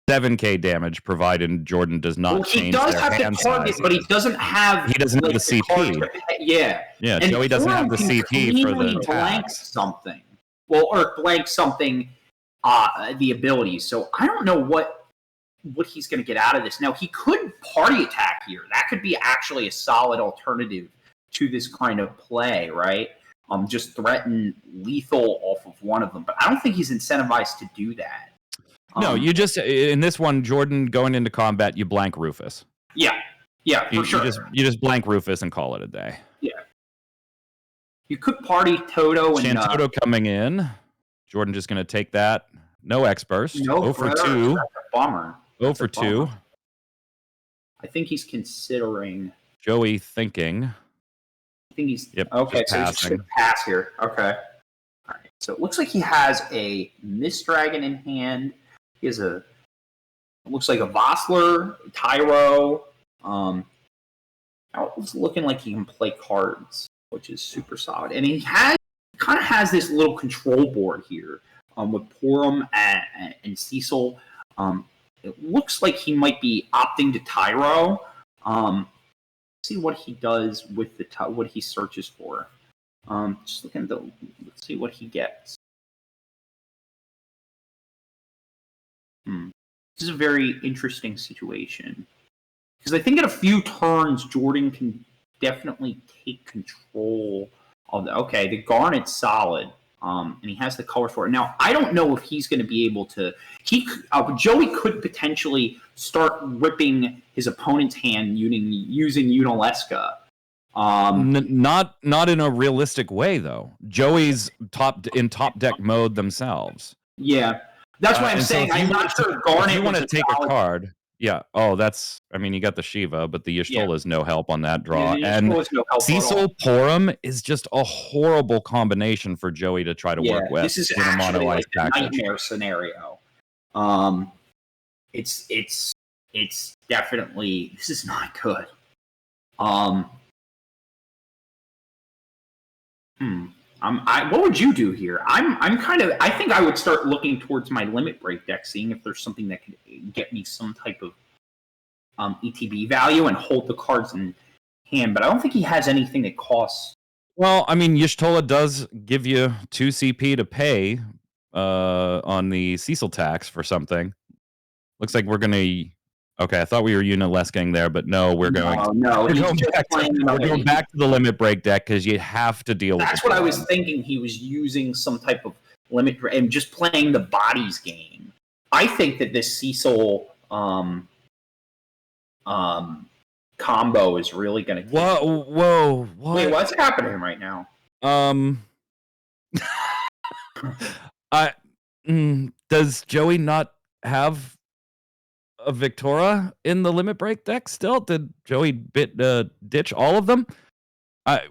7K damage, provided Jordan does not change their hand size. He does have the target, but he doesn't have. He doesn't have the CP. Yeah. And Joey doesn't have the CP for the blank something. Well, or blank something. The abilities. So I don't know what he's going to get out of this. Now he could party attack here. That could be actually a solid alternative to this kind of play, right? Just threaten lethal off of one of them. But I don't think he's incentivized to do that. No, you just in this one, Jordan going into combat, you blank Rufus. Yeah, for sure. You just blank Rufus and call it a day. Yeah. You could party Toto and Toto coming in. Jordan just going to take that. No X-Burst. No, 0 for 2. That's a bummer. 0 for 2. I think he's considering. Joey thinking. I think he's Yep, okay. just So he's just passing. gonna pass here. Okay. All right. So it looks like he has a Mist Dragon in hand. He has a looks like a Vossler, Tyro. Now it's looking like he can play cards, which is super solid. And he kind of has this little control board here with Porum and Cecil. It looks like he might be opting to Tyro. See what he does with what he searches for. Just looking at let's see what he gets. This is a very interesting situation because I think in a few turns Jordan can definitely take control of okay, the Garnet's solid. And he has the colors for it. Now, I don't know if he's going to be able to. Joey could potentially start ripping his opponent's hand using Unalesca. Not in a realistic way, though. Joey's in top deck mode themselves. Yeah, that's what I'm saying. I'm not sure Garnet. If you want to take a card. Yeah. Oh, that's. I mean, you got the Shiva, but the Y'shtola's no help on that draw. Yeah, and no Cecil Porum is just a horrible combination for Joey to try to work with. This is in a mono actually ice like a package. nightmare scenario. It's definitely this is not good. What would you do here? I think I would start looking towards my limit break deck, seeing if there's something that could get me some type of ETB value and hold the cards in hand. But I don't think he has anything that costs. Well, I mean, Y'shtola does give you 2 CP to pay on the Cecil tax for something. Looks like we're gonna. Okay, I thought we were Unalesking there, but no, we're going. No, we're going back to the limit break deck because you have to deal with. That's what I was thinking. He was using some type of limit and just playing the bodies game. I think that this Cecil combo is really going to. Whoa! What? Wait, what's happening right now? Does Joey not have a Victoria in the limit break deck still? Did Joey ditch all of them?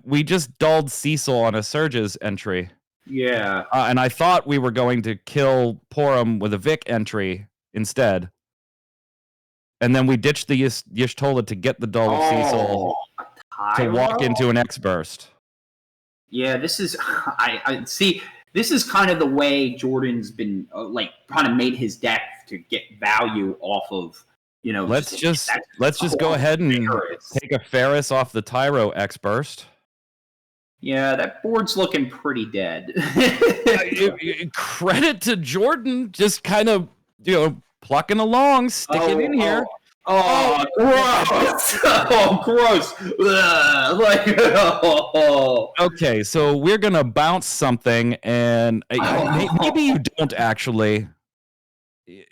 We just dulled Cecil on a Surge's entry. Yeah. And I thought we were going to kill Porum with a Vic entry instead. And then we ditched the Y'shtola to get the dull of Cecil to walk into an X-Burst. Yeah, this is... I see... This is kind of the way Jordan's been kind of made his deck to get value off of, Let's just go ahead and take a Ferris off the Tyro X Burst. Yeah, that board's looking pretty dead. Credit to Jordan, just kind of plucking along, sticking in here. Oh, gross! Oh, gross! Okay, so we're gonna bounce something, and maybe you don't actually.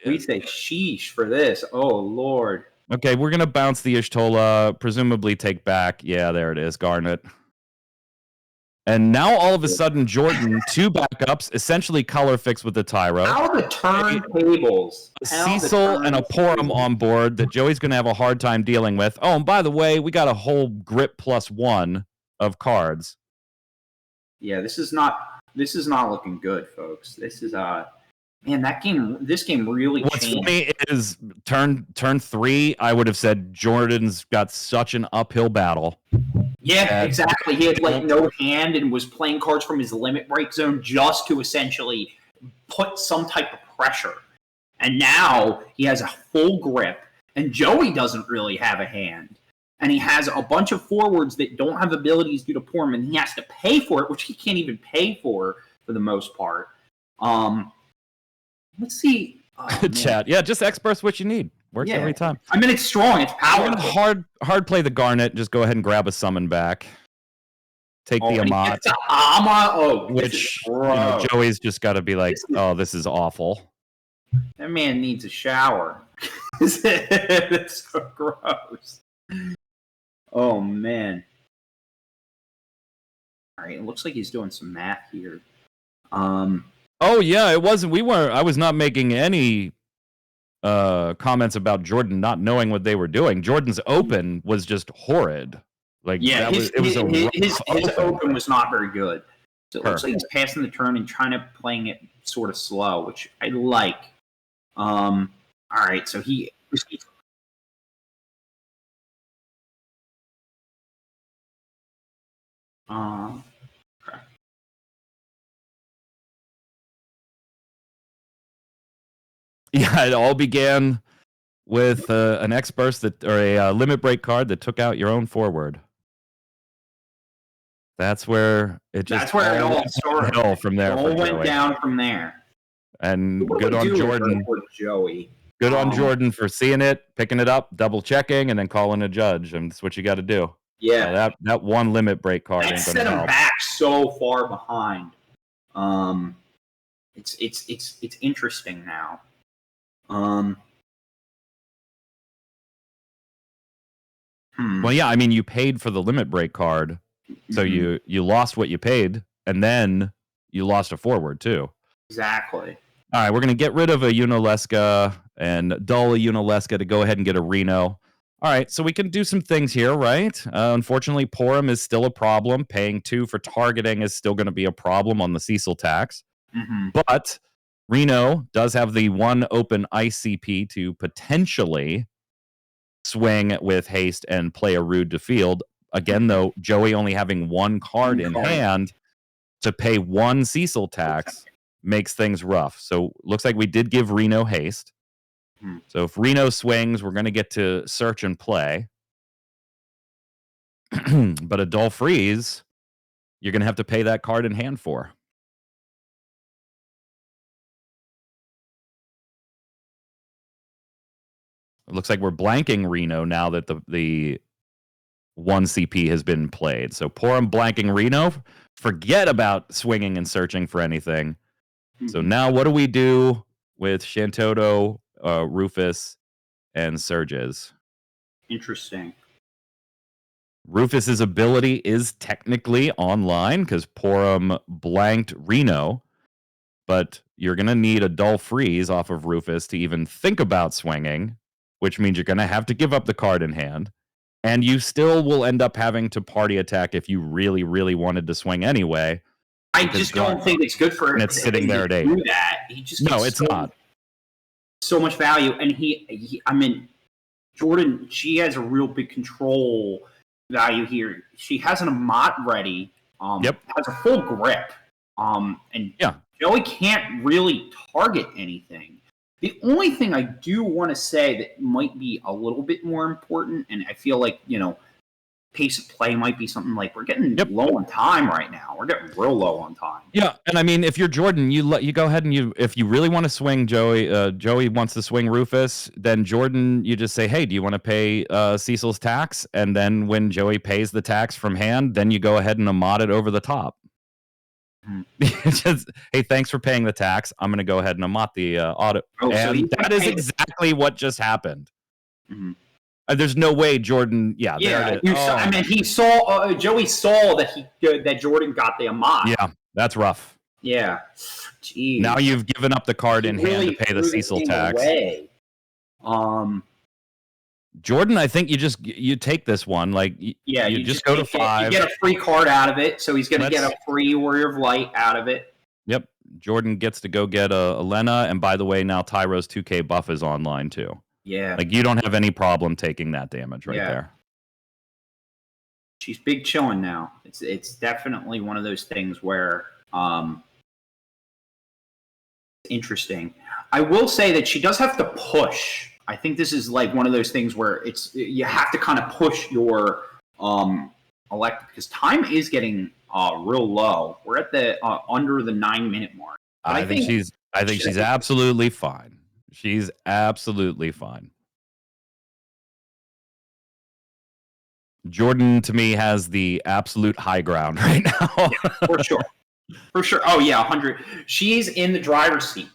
We say sheesh for this. Oh Lord. Okay, we're gonna bounce the Y'shtola, presumably take back. Yeah, there it is, Garnet. And now all of a sudden, Jordan, 2 backups, essentially color fix with the Tyro. How the turntables? Cecil and a Porum on board that Joey's going to have a hard time dealing with. Oh, and by the way, we got a whole grip +1 of cards. Yeah, this is not looking good, folks. This is man, this game really What's changed. funny is turn 3, I would have said Jordan's got such an uphill battle. Yeah, exactly. He had no hand and was playing cards from his limit break zone just to essentially put some type of pressure. And now he has a full grip, and Joey doesn't really have a hand. And he has a bunch of forwards that don't have abilities due to Porum, and he has to pay for it, which he can't even pay for the most part. Let's see. Good chat. Yeah, just X-Burst what you need. Works every time. I mean, it's strong. It's powerful. Hard play the Garnet. Just go ahead and grab a summon back. Take the Amat. Which Joey's just got to be like, oh, this is awful. That man needs a shower. It's so gross. Oh, man. All right, it looks like he's doing some math here. Oh, yeah, it wasn't. I was not making any comments about Jordan not knowing what they were doing. Jordan's open was just horrid. Like Yeah, it was a his rough open was not very good. So it looks like Perfect. he's passing the turn and trying to playing it sort of slow, which I like. All right, so he. Okay. Yeah, it all began with an X burst that, or a limit break card that took out your own forward. That's where it just That's where it all started. downhill from there. It all went down from there. And What do good we on do Jordan. with Joey? Good on Jordan for seeing it, picking it up, double checking, and then calling a judge. And that's what you got to do. Yeah, that one limit break card that ain't set going to him help. back so far behind. It's interesting now. Well, yeah, I mean, you paid for the limit break card, so you lost what you paid, and then you lost a forward too. Exactly. All right, we're going to get rid of a Unalesca and dull a Unalesca to go ahead and get a Reno. All right, so we can do some things here, right? Unfortunately, Porum is still a problem. Paying 2 for targeting is still going to be a problem on the Cecil tax. But Reno does have the 1 open ICP to potentially swing with haste and play a rude to field. Again, though, Joey only having 1 card in hand to pay 1 Cecil tax makes things rough. So looks like we did give Reno haste. So if Reno swings, we're going to get to search and play. But a dull freeze, you're going to have to pay that card in hand for. It looks like we're blanking Reno now that the 1 CP has been played. So Porum blanking Reno. Forget about swinging and searching for anything. So now what do we do with Shantoto, Rufus, and Surges? Interesting. Rufus's ability is technically online because Porum blanked Reno, but you're going to need a dull freeze off of Rufus to even think about swinging, which means you're going to have to give up the card in hand. And you still will end up having to party attack if you really, really wanted to swing anyway. I just don't think it's good for him. It's sitting there at 8. Do that. He just no, it's not. So much value, and I mean, Jordan. She has a real big control value here. She has an Amat ready. Has a full grip. And Joey can't really target anything. The only thing I do want to say that might be a little bit more important, and I feel like, pace of play might be something like we're getting low on time right now. We're getting real low on time. Yeah, and I mean, if you're Jordan, you go ahead and if you really want to swing Joey, Joey wants to swing Rufus, then Jordan, you just say, hey, do you want to pay Cecil's tax? And then when Joey pays the tax from hand, then you go ahead and Amat it over the top. Just, hey, thanks for paying the tax. I'm going to go ahead and Amat the audit. And that is exactly what just happened. There's no way Jordan. There it is. I mean, he saw Joey saw that Jordan got the Amat. Yeah, that's rough. Yeah. Jeez. Now you've given up the card in hand to pay the Cecil tax. Jordan, I think you take this one. Like, you just go to 5. You get a free card out of it, so he's going to get a free Warrior of Light out of it. Yep. Jordan gets to go get a Elena, and by the way, now Tyro's 2K buff is online too. Yeah. Like, you don't have any problem taking that damage right there. She's big chilling now. It's definitely one of those things where interesting. I will say that she does have to push. I think this is like one of those things where you have to kind of push your elected, because time is getting real low. We're at the under the 9-minute mark. I think she's absolutely fine. She's absolutely fine. Jordan, to me, has the absolute high ground right now. Yeah, for sure. For sure. Oh yeah, 100. She's in the driver's seat.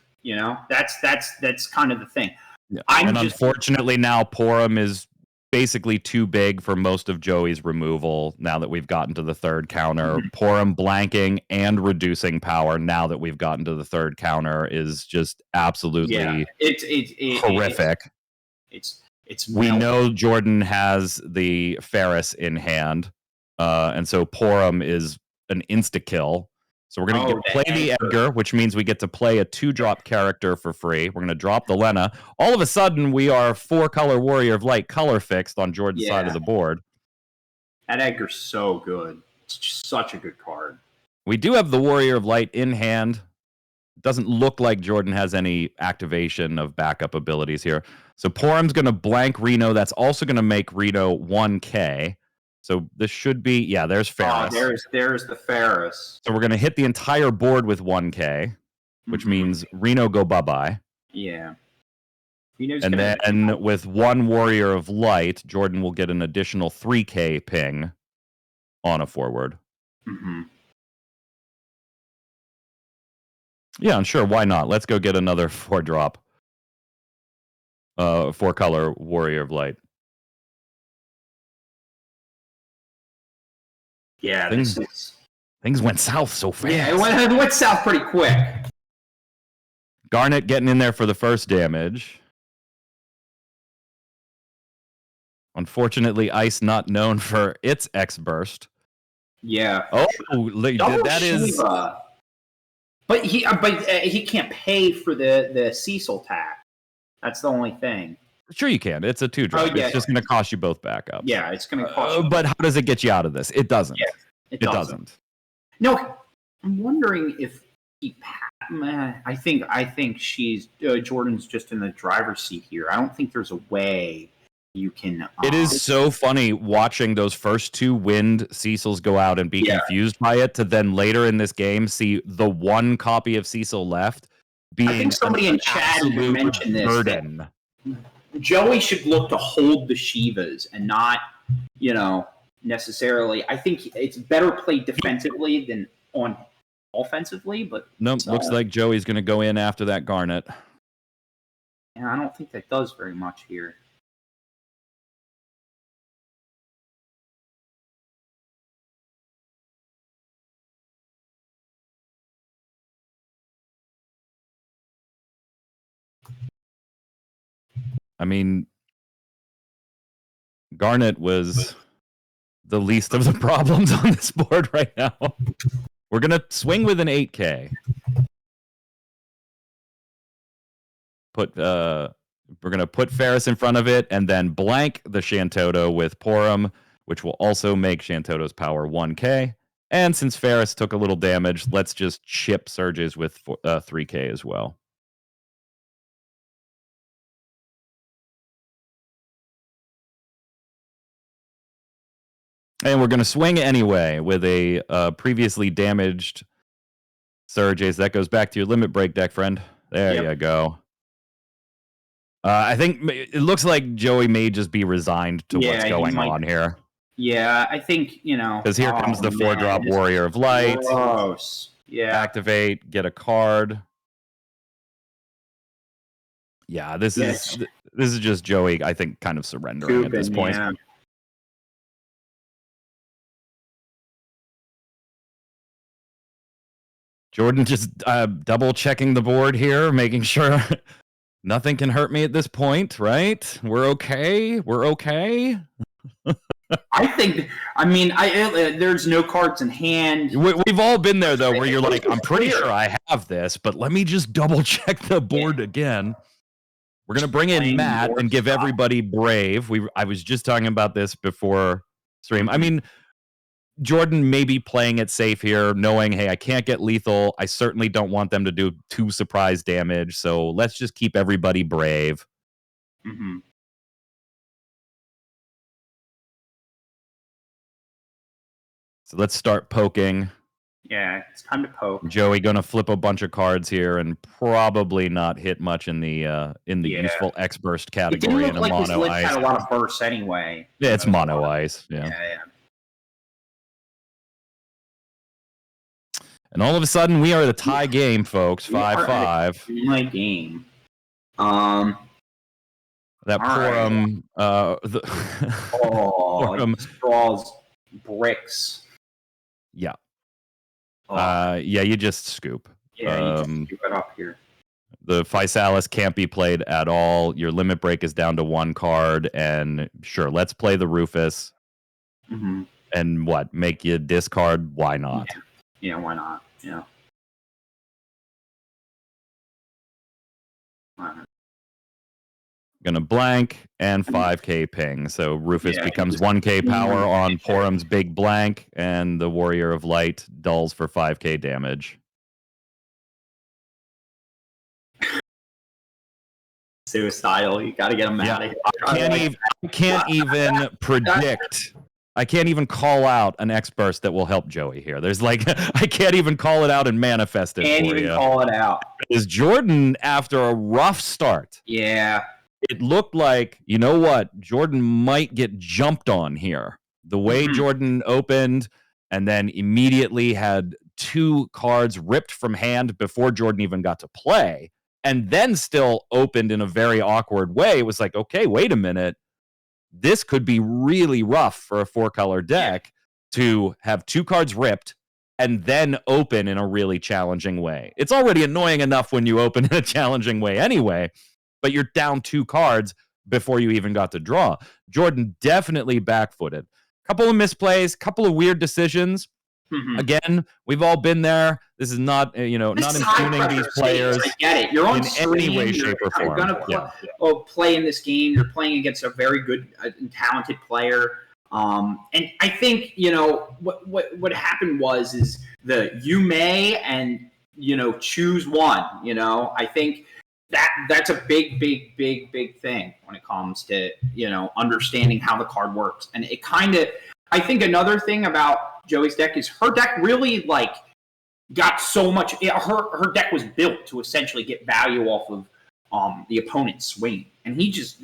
That's kind of the thing. Yeah. Unfortunately, now Porum is basically too big for most of Joey's removal. Now that we've gotten to the 3rd counter, Porum blanking and reducing power. Now that we've gotten to the 3rd counter, is just absolutely horrific. We know Jordan has the Ferris in hand, and so Porum is an insta-kill. So we're going to play the Edgar, which means we get to play a 2-drop character for free. We're going to drop the Lena. All of a sudden, we are 4-color Warrior of Light color fixed on Jordan's side of the board. That Edgar's so good. It's just such a good card. We do have the Warrior of Light in hand. Doesn't look like Jordan has any activation of backup abilities here. So Porum's going to blank Reno. That's also going to make Reno 1K. So this should be, yeah, there's Ferris. There's the Ferris. So we're going to hit the entire board with 1K, which means Reno go bye-bye. Yeah. And then with 1 Warrior of Light, Jordan will get an additional 3K ping on a forward. Mm-hmm. Yeah, and sure, why not? Let's go get another 4-drop. 4-color Warrior of Light. Yeah, things went south so fast. Yeah, it went south pretty quick. Garnet getting in there for the first damage. Unfortunately, Ice not known for its X-Burst. Yeah. Oh, that is... But he can't pay for the Cecil tax. That's the only thing. Sure you can. It's a 2-drop. It's just going to cost you both backups. Yeah, it's going to cost you. But how does it get you out of this? It doesn't. Yeah, it doesn't. No, I'm wondering if I think she's Jordan's just in the driver's seat here. I don't think there's a way you can. It is so funny watching those first 2 wind Cecils go out and be confused by it, to then later in this game see the 1 copy of Cecil left being. I think somebody in chat mentioned this. Burden. Joey should look to hold the Shivas and not, necessarily. I think it's better played defensively than on offensively. But nope, looks like Joey's going to go in after that Garnet. Yeah, I don't think that does very much here. I mean, Garnet was the least of the problems on this board right now. We're going to swing with an 8K. We're going to put Ferris in front of it and then blank the Shantoto with Porum, which will also make Shantoto's power 1K. And since Ferris took a little damage, let's just chip Surges with 3K as well. And we're going to swing anyway with a previously damaged Surges. That goes back to your limit break deck, friend. There you go. I think it looks like Joey may just be resigned to what's going on here. Yeah, I think, Because here comes the 4-drop Warrior of Light. Gross. Yeah. Activate, get a card. Yeah, this is just Joey, I think, kind of surrendering at this point. Yeah. Jordan just double checking the board here, making sure nothing can hurt me at this point, right? We're okay. There's no cards in hand. We've all been there, though, where you're like, I'm pretty sure I have this, but let me just double check the board again. We're going to bring in Matt and give everybody Brave. I was just talking about this before stream. I mean, Jordan may be playing it safe here, knowing, hey, I can't get lethal. I certainly don't want them to do 2 surprise damage, so let's just keep everybody brave. Mm-hmm. So let's start poking. Yeah, it's time to poke. Joey gonna flip a bunch of cards here and probably not hit much in the useful X burst category in a like mono ice. Had a lot of bursts anyway. Yeah, it's mono ice. Yeah. And all of a sudden, we are at a tie game, folks. 5-5. My game. That Porum. Porum straws bricks. Yeah. Yeah, you just scoop. Yeah, you just scoop it up here. The Physalis can't be played at all. Your limit break is down to 1 card, and sure, let's play the Rufus. Mm-hmm. And what? Make you discard? Why not? Yeah, why not? Yeah. Gonna blank and 5k ping. So Rufus becomes 1k power on Porum's big blank, and the Warrior of Light dulls for 5k damage. Suicidal. You got to get him out of here. I can't even predict. I can't even call out an X-Burst that will help Joey here. There's like, I can't even call it out and manifest it Can't for even you. call it out. Is Jordan, after a rough start, it looked like, you know what, Jordan might get jumped on here. The way Jordan opened and then immediately had 2 cards ripped from hand before Jordan even got to play, and then still opened in a very awkward way. It was like, okay, wait a minute. This could be really rough for a 4-color deck to have 2 cards ripped and then open in a really challenging way. It's already annoying enough when you open in a challenging way anyway, but you're down 2 cards before you even got to draw. Jordan definitely back-footed. Couple of misplays, couple of weird decisions. Again, we've all been there. This is not, not impugning these players. I get it. You're on in any way, shape, or form. You're going to play in this game. You're playing against a very good and talented player. And I think, what happened is you may and, choose one. I think that's a big thing when it comes to, understanding how the card works. And it kind of, I think another thing about Joey's deck is her deck really got so much. Her deck was built to essentially get value off of the opponent's swing, and he just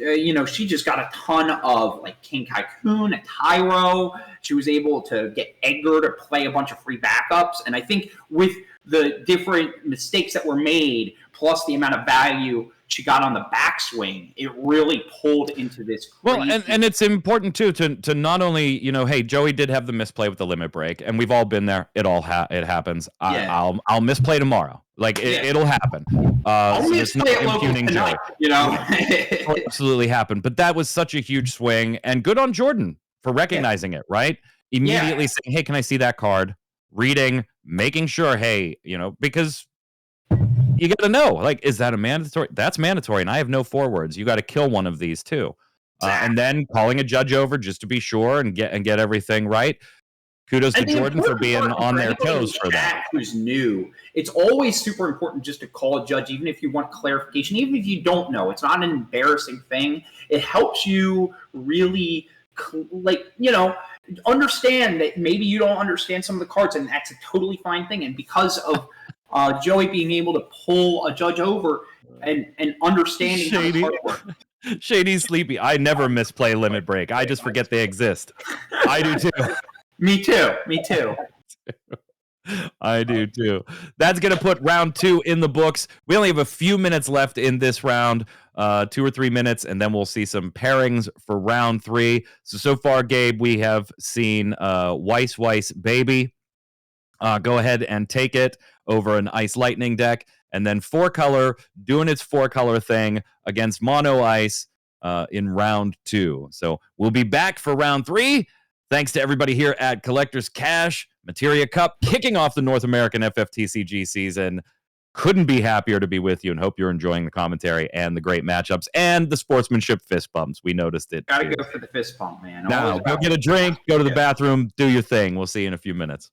she just got a ton of King Tycoon, a Tyro. She was able to get Edgar to play a bunch of free backups, and I think with the different mistakes that were made, plus the amount of value she got on the backswing, it really pulled into this crazy. Well, and it's important too to not only, hey, Joey did have the misplay with the limit break, and we've all been there. It happens. I'll misplay tomorrow. It'll happen. So it's not impugning Joey. It'll absolutely happen. But that was such a huge swing, and good on Jordan for recognizing it, right? Immediately saying, hey, can I see that card? Reading, making sure, hey, because you got to know, is that a mandatory? That's mandatory, and I have no forwards. You got to kill one of these too, and then calling a judge over just to be sure and get everything right. Kudos to Jordan for being on their toes for that. Who's new? It's always super important just to call a judge, even if you want clarification, even if you don't know. It's not an embarrassing thing. It helps you really, understand that maybe you don't understand some of the cards, and that's a totally fine thing. And because of Joey being able to pull a judge over and understanding how the card works. Shady's sleepy. I never misplay limit break. I just forget they exist. I do too. Me too. I do too. That's going to put round 2 in the books. We only have a few minutes left in this round, 2 or 3 minutes, and then we'll see some pairings for round 3. So far, Gabe, we have seen Weiss Baby. Go ahead and take it over an Ice Lightning deck, and then 4-color doing its 4-color thing against Mono Ice in round 2. So we'll be back for round 3. Thanks to everybody here at Collector's Cash. Materia Cup kicking off the North American FFTCG season. Couldn't be happier to be with you, and hope you're enjoying the commentary and the great matchups and the sportsmanship fist bumps. We noticed it. Gotta go for the fist bump, man. Now, go get a drink, go to the bathroom, do your thing. We'll see you in a few minutes.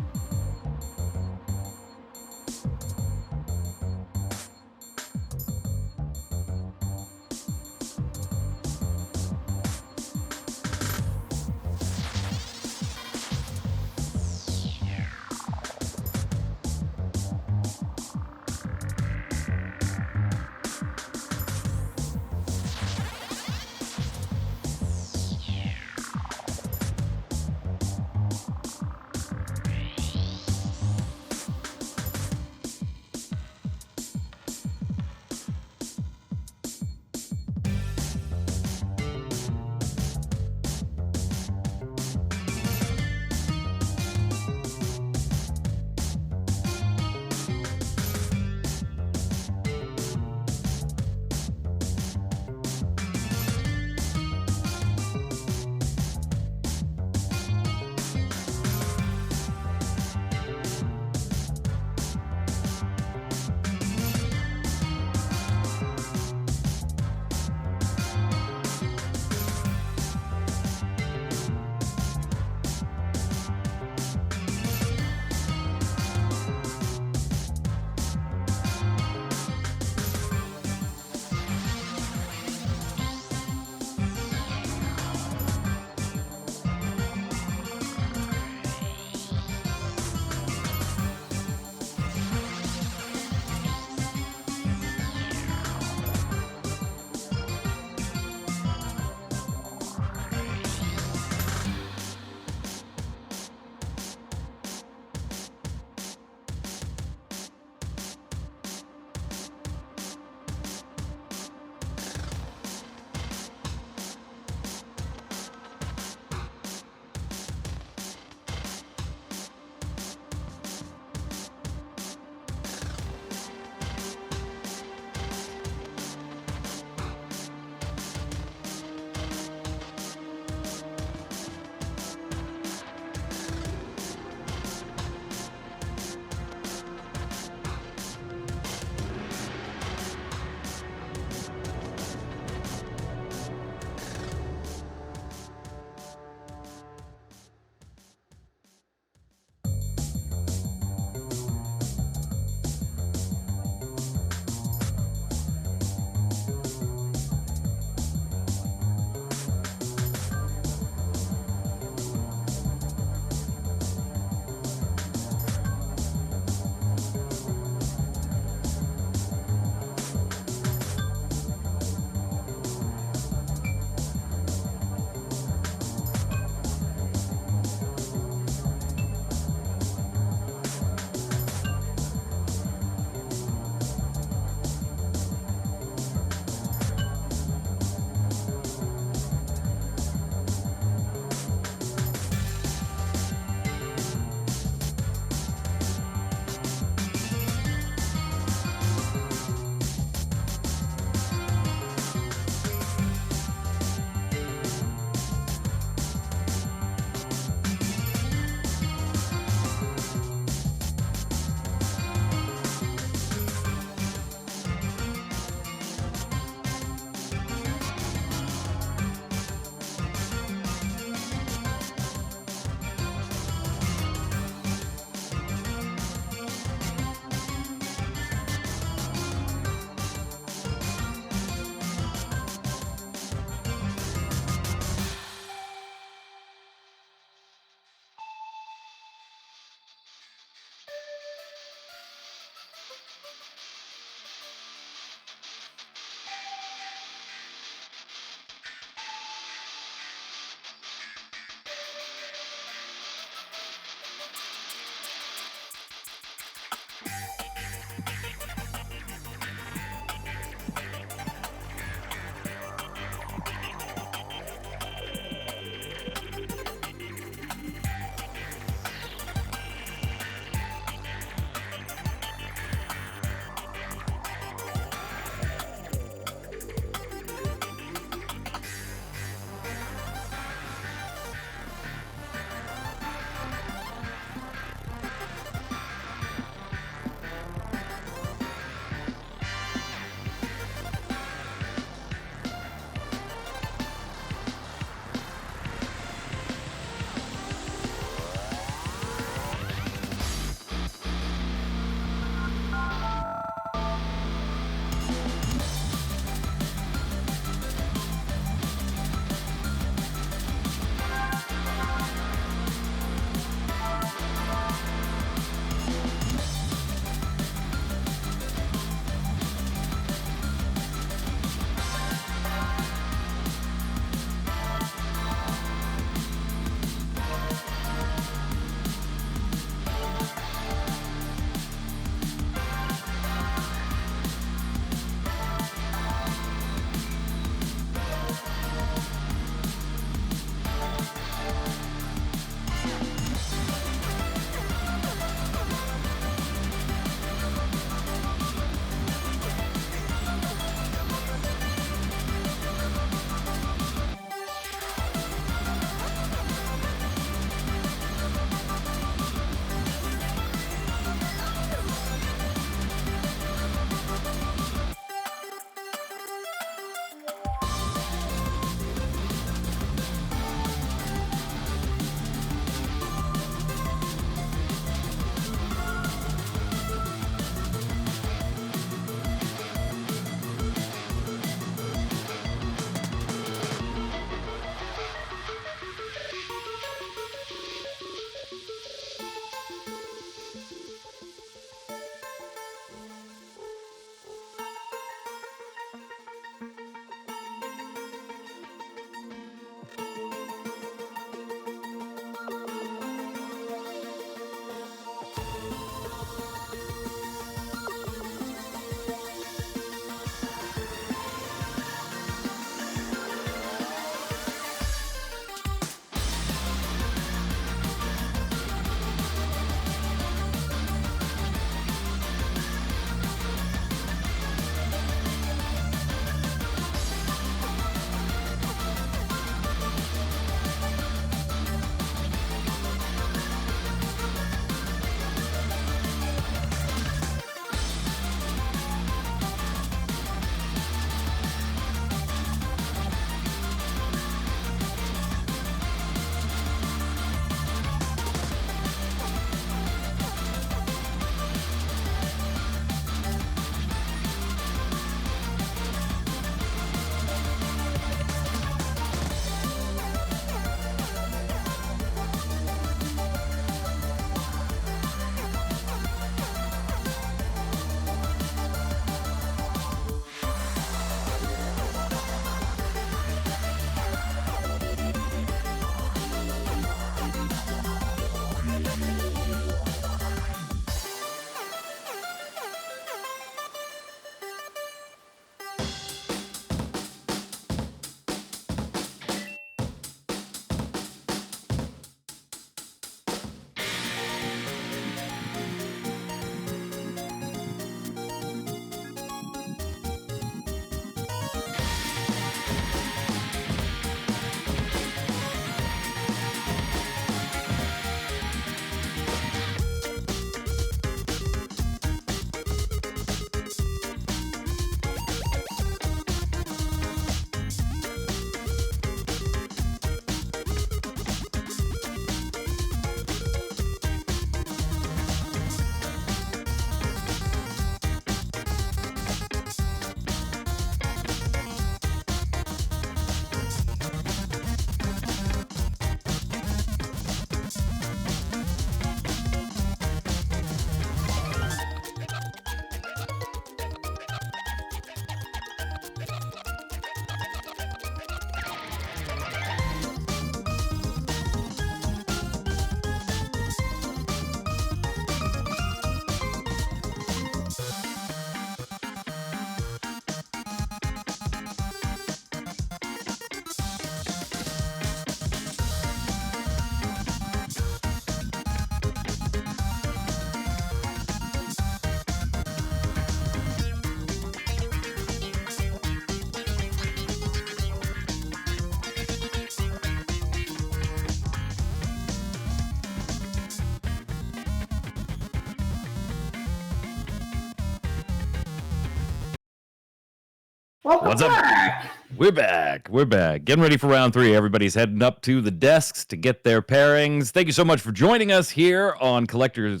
Welcome What's up? back. We're back. We're back. Getting ready for round 3. Everybody's heading up to the desks to get their pairings. Thank you so much for joining us here on Collector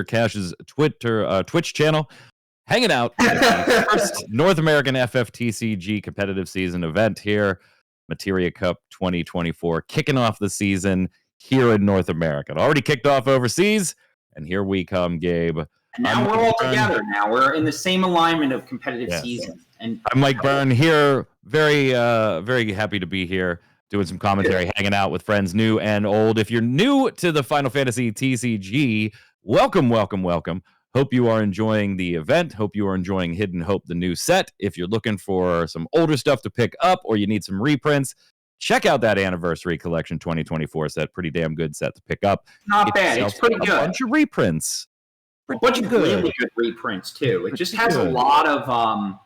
Cash's Twitch channel. Hanging out at the first North American FFTCG competitive season event here, Materia Cup 2024, kicking off the season here in North America. It already kicked off overseas, and here we come, Gabe. And now we're all together. Now we're in the same alignment of competitive season. And I'm Mike Byrne here. Very happy to be here doing some commentary, hanging out with friends new and old. If you're new to the Final Fantasy TCG, welcome. Hope you are enjoying the event. Hope you are enjoying Hidden Hope, the new set. If you're looking for some older stuff to pick up or you need some reprints, check out that Anniversary Collection 2024 set. Pretty damn good set to pick up. Not bad. It's pretty good. A bunch of reprints. A bunch of really good reprints too. It just has a lot of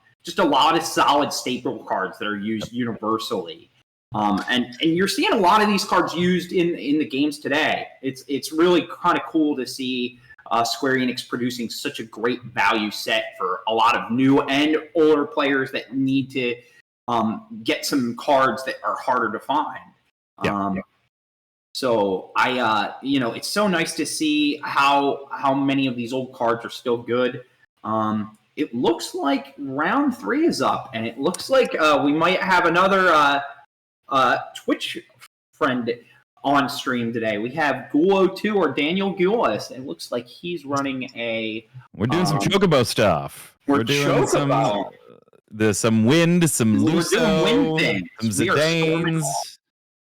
solid staple cards that are used universally. And you're seeing a lot of these cards used in the games today. It's really kind of cool to see Square Enix producing such a great value set for a lot of new and older players that need to get some cards that are harder to find. So it's so nice to see how many of these old cards are still good. It looks like round 3 is up, and it looks like we might have another Twitch friend on stream today. We have Ghoul02 or Daniel Gulas. It looks like he's running a. We're doing some Chocobo stuff. We're doing some wind, some Luso, some Zidanes.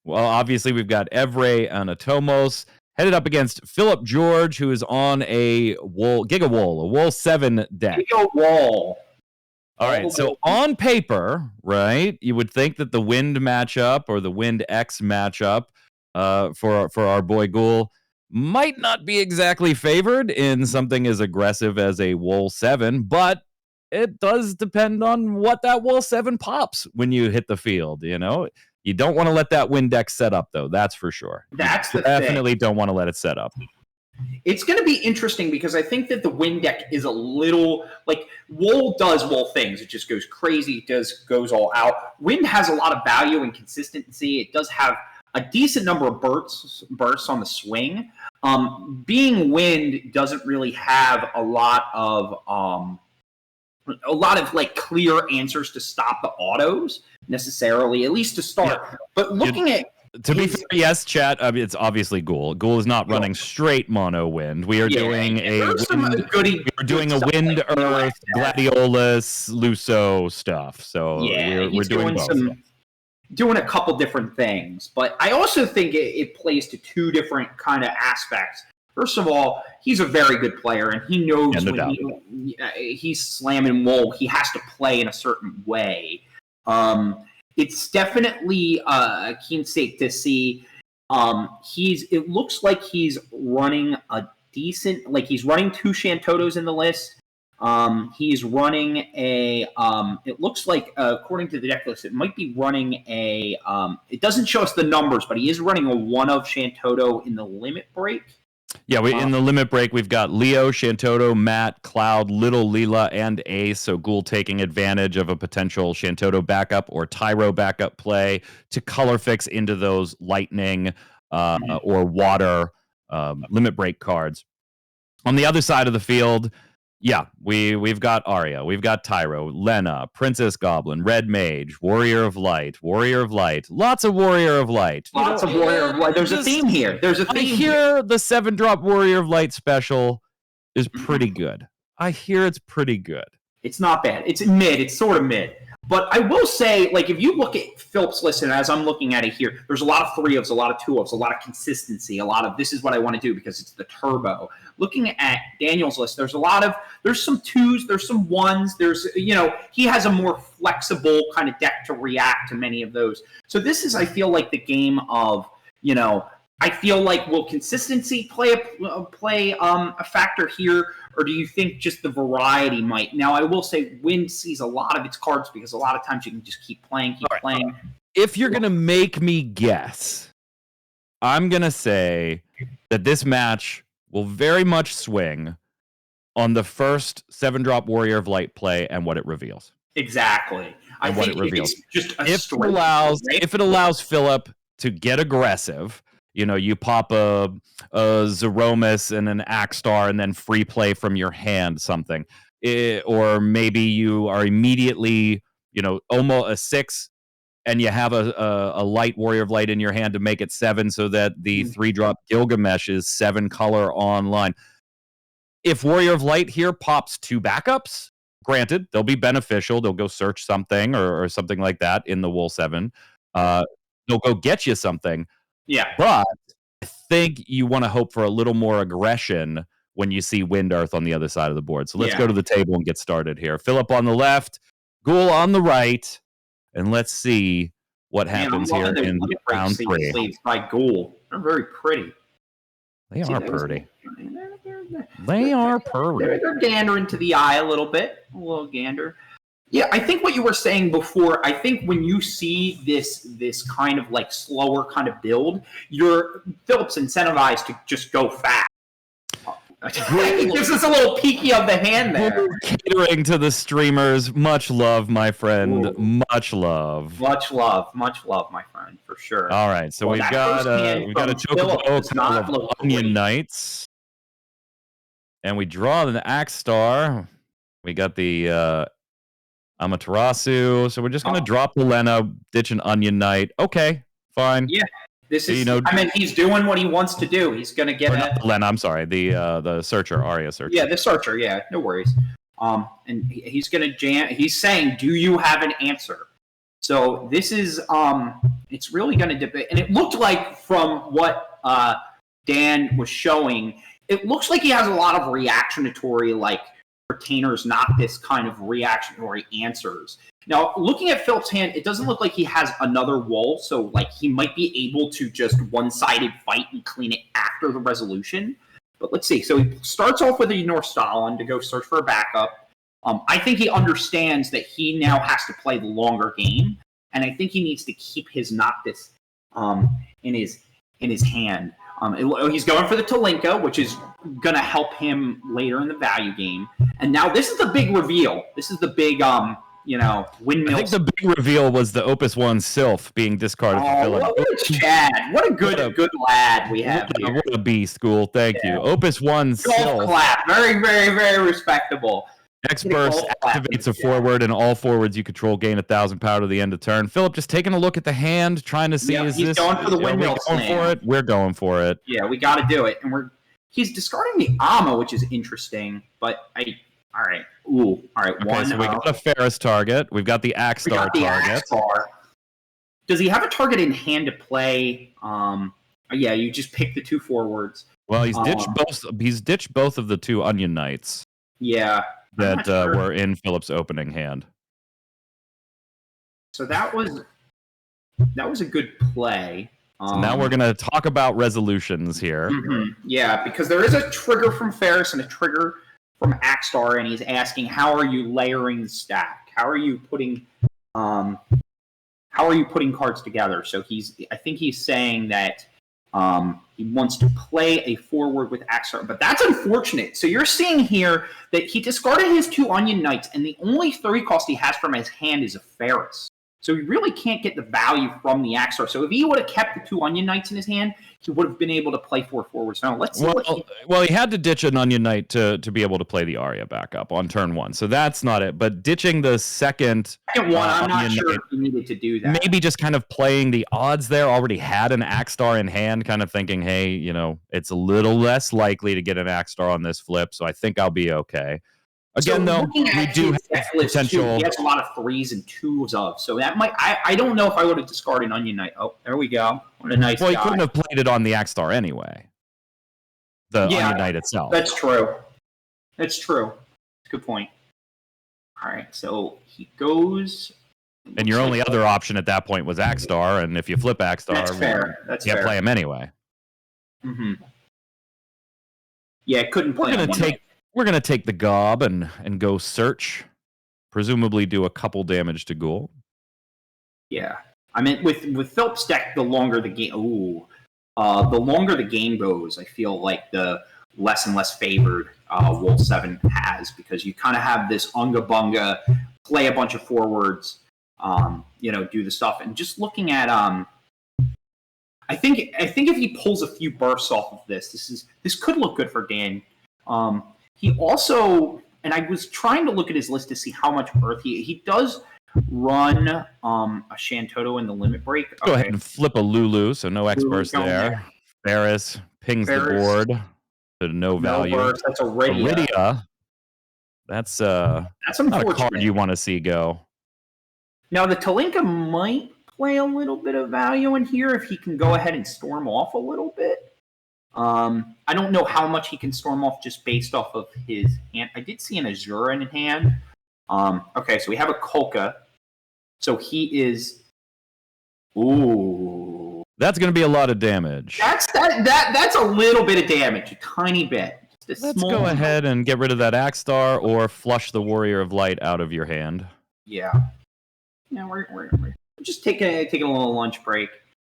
Well, obviously we've got Evray and Atomos headed up against Philip George, who is on a Giga Wool 7 deck. Giga Wool. All right, so on paper, right, you would think that the Wind matchup or the Wind X matchup for our boy Ghoul might not be exactly favored in something as aggressive as a Wool 7, but it does depend on what that Wool 7 pops when you hit the field, you know? You don't want to let that Wind deck set up, though. That's for sure. That's you definitely don't want to let it set up. It's going to be interesting because I think that the Wind deck is a little like Wool does Wool things. It just goes crazy. It goes all out. Wind has a lot of value and consistency. It does have a decent number of bursts on the swing. Being Wind doesn't really have a lot of like clear answers to stop the autos necessarily, at least to start. Yeah. But looking to be fair, yes, chat. It's obviously Ghoul. Ghoul is not running straight mono Wind. We are doing a Wind Earth, Gladiolus, Luso stuff. So we're doing both. Doing a couple different things, but I also think it plays to two different kind of aspects. First of all, he's a very good player, and he knows when he's slamming Wool, he has to play in a certain way. It's definitely keen sake to see. It looks like he's running a decent, like he's running 2 Shantotos in the list. He's running a. It looks like according to the deck list, it might be running a. It doesn't show us the numbers, but he is running a 1 of Shantoto in the limit break. Yeah, in the limit break, we've got Leo, Shantoto, Matt, Cloud, Little Leela, and Ace. So Ghoul taking advantage of a potential Shantoto backup or Tyro backup play to color fix into those lightning or water limit break cards. On the other side of the field, yeah, we've got Arya, we've got Tyro, Lena, Princess Goblin, Red Mage, Warrior of Light, lots of Warrior of Light. Lots of Warrior of Light. There's a theme here. I hear the 7-drop Warrior of Light special is pretty good. I hear it's pretty good. It's not bad. It's mid. It's sort of mid. But I will say, like, if you look at Philip's list, and as I'm looking at it here, there's a lot of 3 ofs, a lot of 2 ofs, a lot of consistency, a lot of this is what I want to do because it's the turbo. Looking at Daniel's list, there's some 2s, there's some 1s, he has a more flexible kind of deck to react to many of those. So this is, I feel like, the game of, I feel like will consistency play a factor here, or do you think just the variety might? Now, I will say Wind sees a lot of its cards because a lot of times you can just keep playing. If you're going to make me guess, I'm going to say that this match will very much swing on the first 7-drop Warrior of Light play and what it reveals. Exactly. I And what think it reveals. it's just a If it straight allows, right? if it allows Philip to get aggressive, you pop a Zeromus and an Axstar and then free play from your hand something. Or maybe you are immediately, almost a 6 and you have a light Warrior of Light in your hand to make it 7 so that the 3-drop Gilgamesh is 7 color online. If Warrior of Light here pops 2 backups, granted, they'll be beneficial. They'll go search something or something like that in the Wool 7. They'll go get you something. Yeah. But I think you want to hope for a little more aggression when you see Wind Earth on the other side of the board. So let's go to the table and get started here. Philip on the left, Ghoul on the right, and let's see what happens here in round 3. Sleeves by Ghoul. They're very pretty. They are pretty. They are pretty. They're gandering to the eye a little bit. A little gander. Yeah, I think what you were saying before, I think when you see this kind of like slower kind of build, Philip's incentivized to just go fast. It gives us a little peeky of the hand there. Catering to the streamers. Much love, my friend. Ooh. Much love. Much love, my friend, for sure. All right, so we've got a Chocobo of Onion Knights. And we draw the Axstar. We got the Amaterasu. So we're just going to drop the Lena, ditch an Onion Knight. Okay, fine. Yeah, this is. I mean, he's doing what he wants to do. He's going to get not the Lena. I'm sorry, the Searcher, Arya Searcher. Yeah, the Searcher. Yeah, no worries. And he's going to jam. He's saying, "Do you have an answer?" So this is. It's really going to debate, and it looked like from what Dan was showing. It looks like he has a lot of reactionatory, like, retainers, not this kind of reactionary answers. Now, looking at Philip's hand, it doesn't look like he has another wall, so, like, he might be able to just one-sided fight and clean it after the resolution. But let's see. So he starts off with a Norstalin to go search for a backup. I think he understands that he now has to play the longer game, and I think he needs to keep his Noctis in his hand. He's going for the Talinka, which is going to help him later in the value game. And now this is the big reveal. This is the big, windmill. I think the big reveal was the Opus 1 Sylph being discarded for Philip. What a Chad. What a good lad we have here. What a beast, Ghoul. Thank you. Opus 1 Sylph. Clap. Very, very, very respectable. X-Burst activates a forward, and all forwards you control gain 1,000 power to the end of turn. Philip, just taking a look at the hand, trying to see he's going for the windmill slam. We're going for it. Yeah, we got to do it, and he's discarding the Amma, which is interesting. But all right. Ooh, all right. Okay, so we got a Ferris target. We've got the Axstar target. Does he have a target in hand to play? Yeah, you just pick the 2 forwards. Well, he's ditched both. He's ditched both of the 2 Onion Knights. Yeah. That were in Philip's opening hand. So that was a good play. So now we're going to talk about resolutions here. Mm-hmm. Yeah, because there is a trigger from Ferris and a trigger from Axstar, and he's asking, how are you layering the stack? How are you putting cards together? So I think he's saying that he wants to play a forward with Axstar, but that's unfortunate. So you're seeing here that he discarded his 2 Onion Knights, and the only 3 cost he has from his hand is a Ferris. So he really can't get the value from the Axstar. So if he would have kept the 2 Onion Knights in his hand, he would have been able to play 4 forwards. Now let's see. Well, he had to ditch an Onion Knight to be able to play the Arya backup on turn 1. So that's not it. But ditching the second one, I'm not sure if he needed to do that. Maybe just kind of playing the odds there. Already had an Axstar in hand, kind of thinking, hey, it's a little less likely to get an Axstar on this flip, so I think I'll be okay. Again, though, we do have potential. He has a lot of 3s and 2s of, so that might. I don't know if I would have discarded Onion Knight. Oh, there we go. What a nice guy. Well, he couldn't have played it on the Axstar anyway. The Onion Knight itself. That's true. Good point. All right, so he goes. And your only other option at that point was Axstar, and if you flip Axstar, that's fair. You play him anyway. Mm-hmm. Yeah, couldn't play him. We're going to take the Gob and go search. Presumably do a couple damage to Ghoul. Yeah. I mean, with Philip's deck, the longer the game goes, I feel like the less and less favored Wolf 7 has, because you kind of have this unga bunga play a bunch of forwards, do the stuff. And just looking at I think if he pulls a few bursts off of this could look good for Dan. He also, and I was trying to look at his list to see how much Earth he does run a Shantoto in the limit break. Go ahead and flip a Lulu, so no X burst there. Ferris pings the board to no value. Burst. That's Iridia. That's not a card you want to see go. Now the Talinka might play a little bit of value in here if he can go ahead and storm off a little bit. I don't know how much he can storm off just based off of his hand. I did see an Azura in hand. Okay, so we have a Kolka. So he is. Ooh, that's going to be a lot of damage. That's a little bit of damage, a tiny bit. Let's go ahead and get rid of that Axstar or flush the Warrior of Light out of your hand. Yeah. Yeah, we're just taking a little lunch break.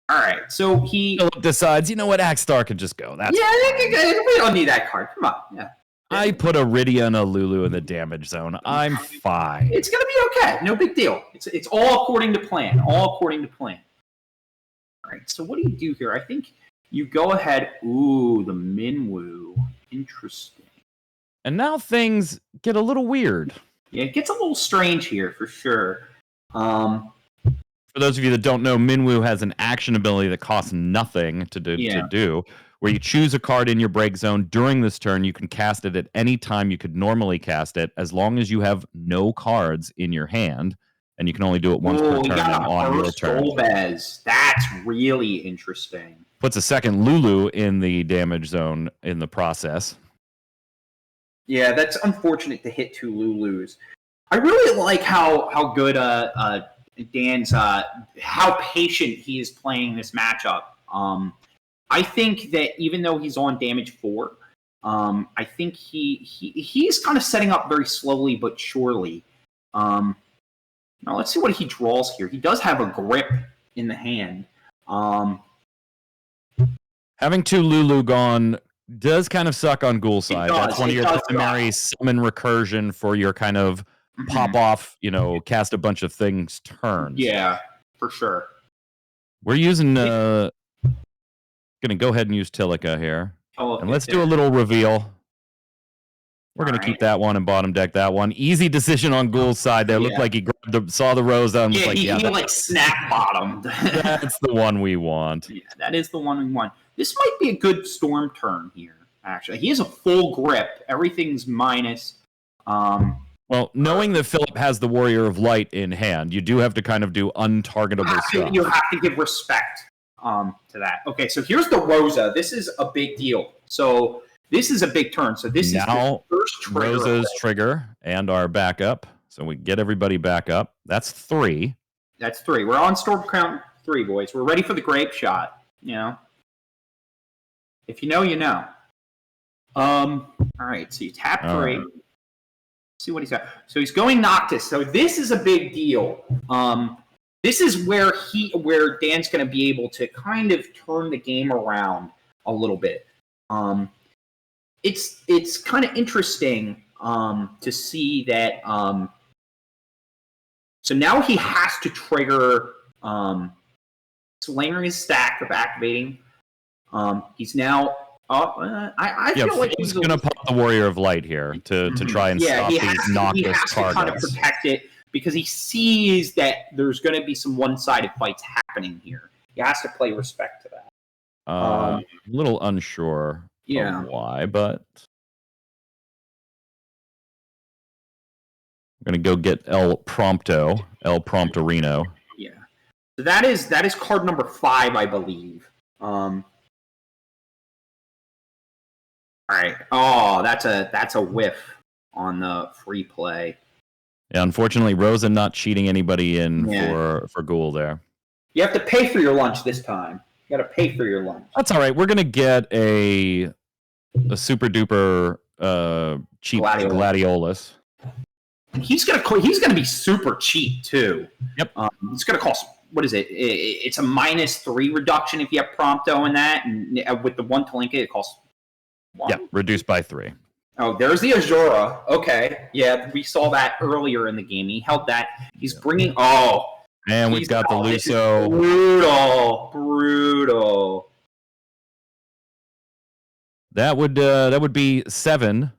All right, so he decides, you know what, Axstar could just go. That's we don't need that card. Come on, yeah. I put Iridia and a Lulu in the damage zone. I'm fine. It's gonna be okay. No big deal. It's all according to plan. All according to plan. All right. So what do you do here? I think you go ahead. Ooh, the Minwoo. Interesting. And now things get a little weird. Yeah, it gets a little strange here for sure. For those of you that don't know, Minwoo has an action ability that costs nothing to do, where you choose a card in your break zone during this turn. You can cast it at any time you could normally cast it, as long as you have no cards in your hand, and you can only do it once per turn on your turn. Golbez. That's really interesting. Puts a second Lulu in the damage zone in the process. Yeah, that's unfortunate to hit two Lulus. I really like how good Dan's how patient he is playing this matchup. I think that even though he's on damage 4, I think he's kind of setting up very slowly but surely. Now let's see what he draws here. He does have a grip in the hand. Having two Lulu gone does kind of suck on Ghoul side. That's one of your primary summon recursion for your kind of pop off, cast a bunch of things turns. Yeah, for sure. We're using gonna go ahead and use Tilica here. And let's do a little reveal. We're gonna keep that one and bottom deck that one. Easy decision on Ghoul's side there. Looked like he saw the Rosa and was like, he snap bottomed. That's the one we want. Yeah, that is the one we want. This might be a good storm turn here, actually. He has a full grip. Everything's minus. Well, knowing that Philip has the Warrior of Light in hand, you do have to kind of do untargetable stuff. You have to give respect to that. Okay, so here's the Rosa. This is a big deal. So this is a big turn. So this is the first trigger. Rosa's trigger and our backup. So we get everybody back up. That's 3. That's 3. We're on storm count 3, boys. We're ready for the grape shot. If you know, you know. All right, so you tap 3. See what he's got. So he's going Noctis. So this is a big deal. This is where Dan's going to be able to kind of turn the game around a little bit. It's kind of interesting to see that. So now he has to trigger Slaying his stack of activating. He's now. I feel like he's going to pop the Warrior of Light here to try and stop these Noctis targets. He has to kind of protect it because he sees that there's going to be some one-sided fights happening here. He has to play respect to that. A little unsure of why, but I'm going to go get El Promptorino. Yeah. So that is card number 5, I believe. All right. Oh, that's a whiff on the free play. Yeah, unfortunately, Rosa not cheating anybody in for Ghoul there. You have to pay for your lunch this time. You got to pay for your lunch. That's all right. We're gonna get a super duper cheap Gladiolus. And he's gonna be super cheap too. Yep. It's gonna cost. What is it? It's a -3 reduction if you have Prompto in that, and with the one Talinka, it costs 1. Yeah, reduced by 3. Oh, there's the Azura. Okay. Yeah, we saw that earlier in the game. He held that. He's bringing... Oh. And we've got the Luso. Brutal. That would be 7.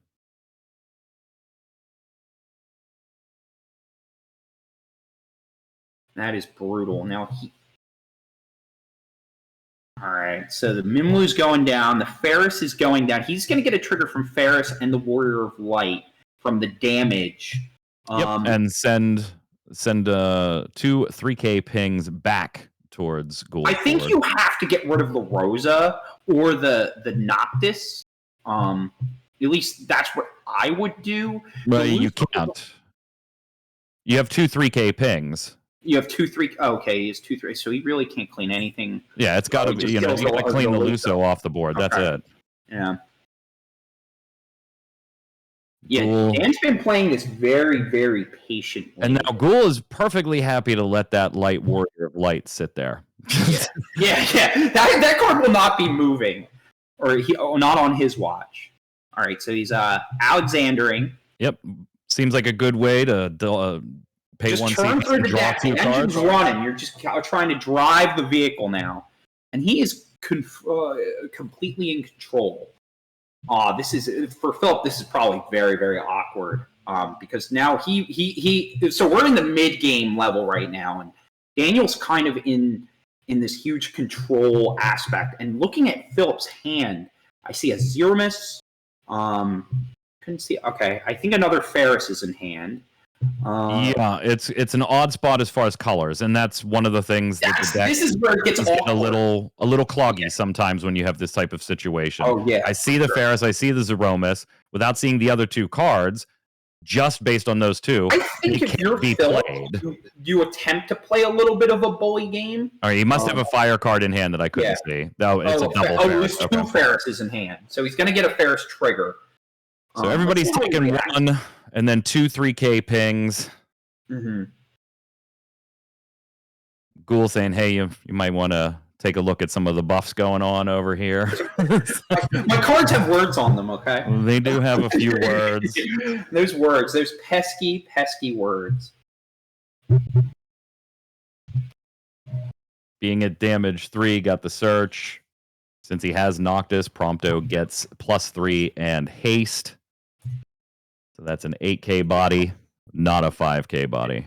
That is brutal. Now all right, so the Mimlu's going down. The Ferris is going down. He's going to get a trigger from Ferris and the Warrior of Light from the damage. Yep, and send 2 3K pings back towards Ghoul. I think you have to get rid of the Rosa or the Noctis. At least that's what I would do. But you can't. You have 2 3K pings. You have 2 3. Okay, he's 2 3. So he really can't clean anything. Yeah, it's got to be. You got to clean the Luso off the board. That's it. Yeah. Yeah, Dan's been playing this very, very patiently. And now Ghoul is perfectly happy to let that Light Warrior of Light sit there. yeah. That card will not be moving, or not on his watch. All right, so he's Alexandering. Yep, seems like a good way to pay just 1 turn CP through and the draw deck. 2 The cards. engine's running. You're just trying to drive the vehicle now, and he is completely in control. This is for Philip. This is probably very, very awkward because now he. So we're in the mid game level right now, and Daniel's kind of in this huge control aspect. And looking at Philip's hand, I see a Zeramis. Couldn't see. Okay, I think another Ferris is in hand. Yeah, it's an odd spot as far as colors, and that's one of the things that the deck this is where it gets a little cloggy sometimes when you have this type of situation. Oh yeah, I see the Ferris, I see the Zeromus, without seeing the other 2 cards. Just based on those 2, I think if you're Philip, you attempt to play a little bit of a bully game. All right, he must have a fire card in hand that I couldn't see. No, it's a double Ferris. There's 2 Ferrises in hand, so he's going to get a Ferris trigger. So everybody's taking 1, and then 2 3K pings. Mm-hmm. Ghoul saying, "Hey, you might want to take a look at some of the buffs going on over here." My cards have words on them, okay? They do have a few words. Those words, those pesky words. Being at damage 3, got the search. Since he has Noctis, Prompto gets +3 and haste. So that's an 8K body, not a 5K body.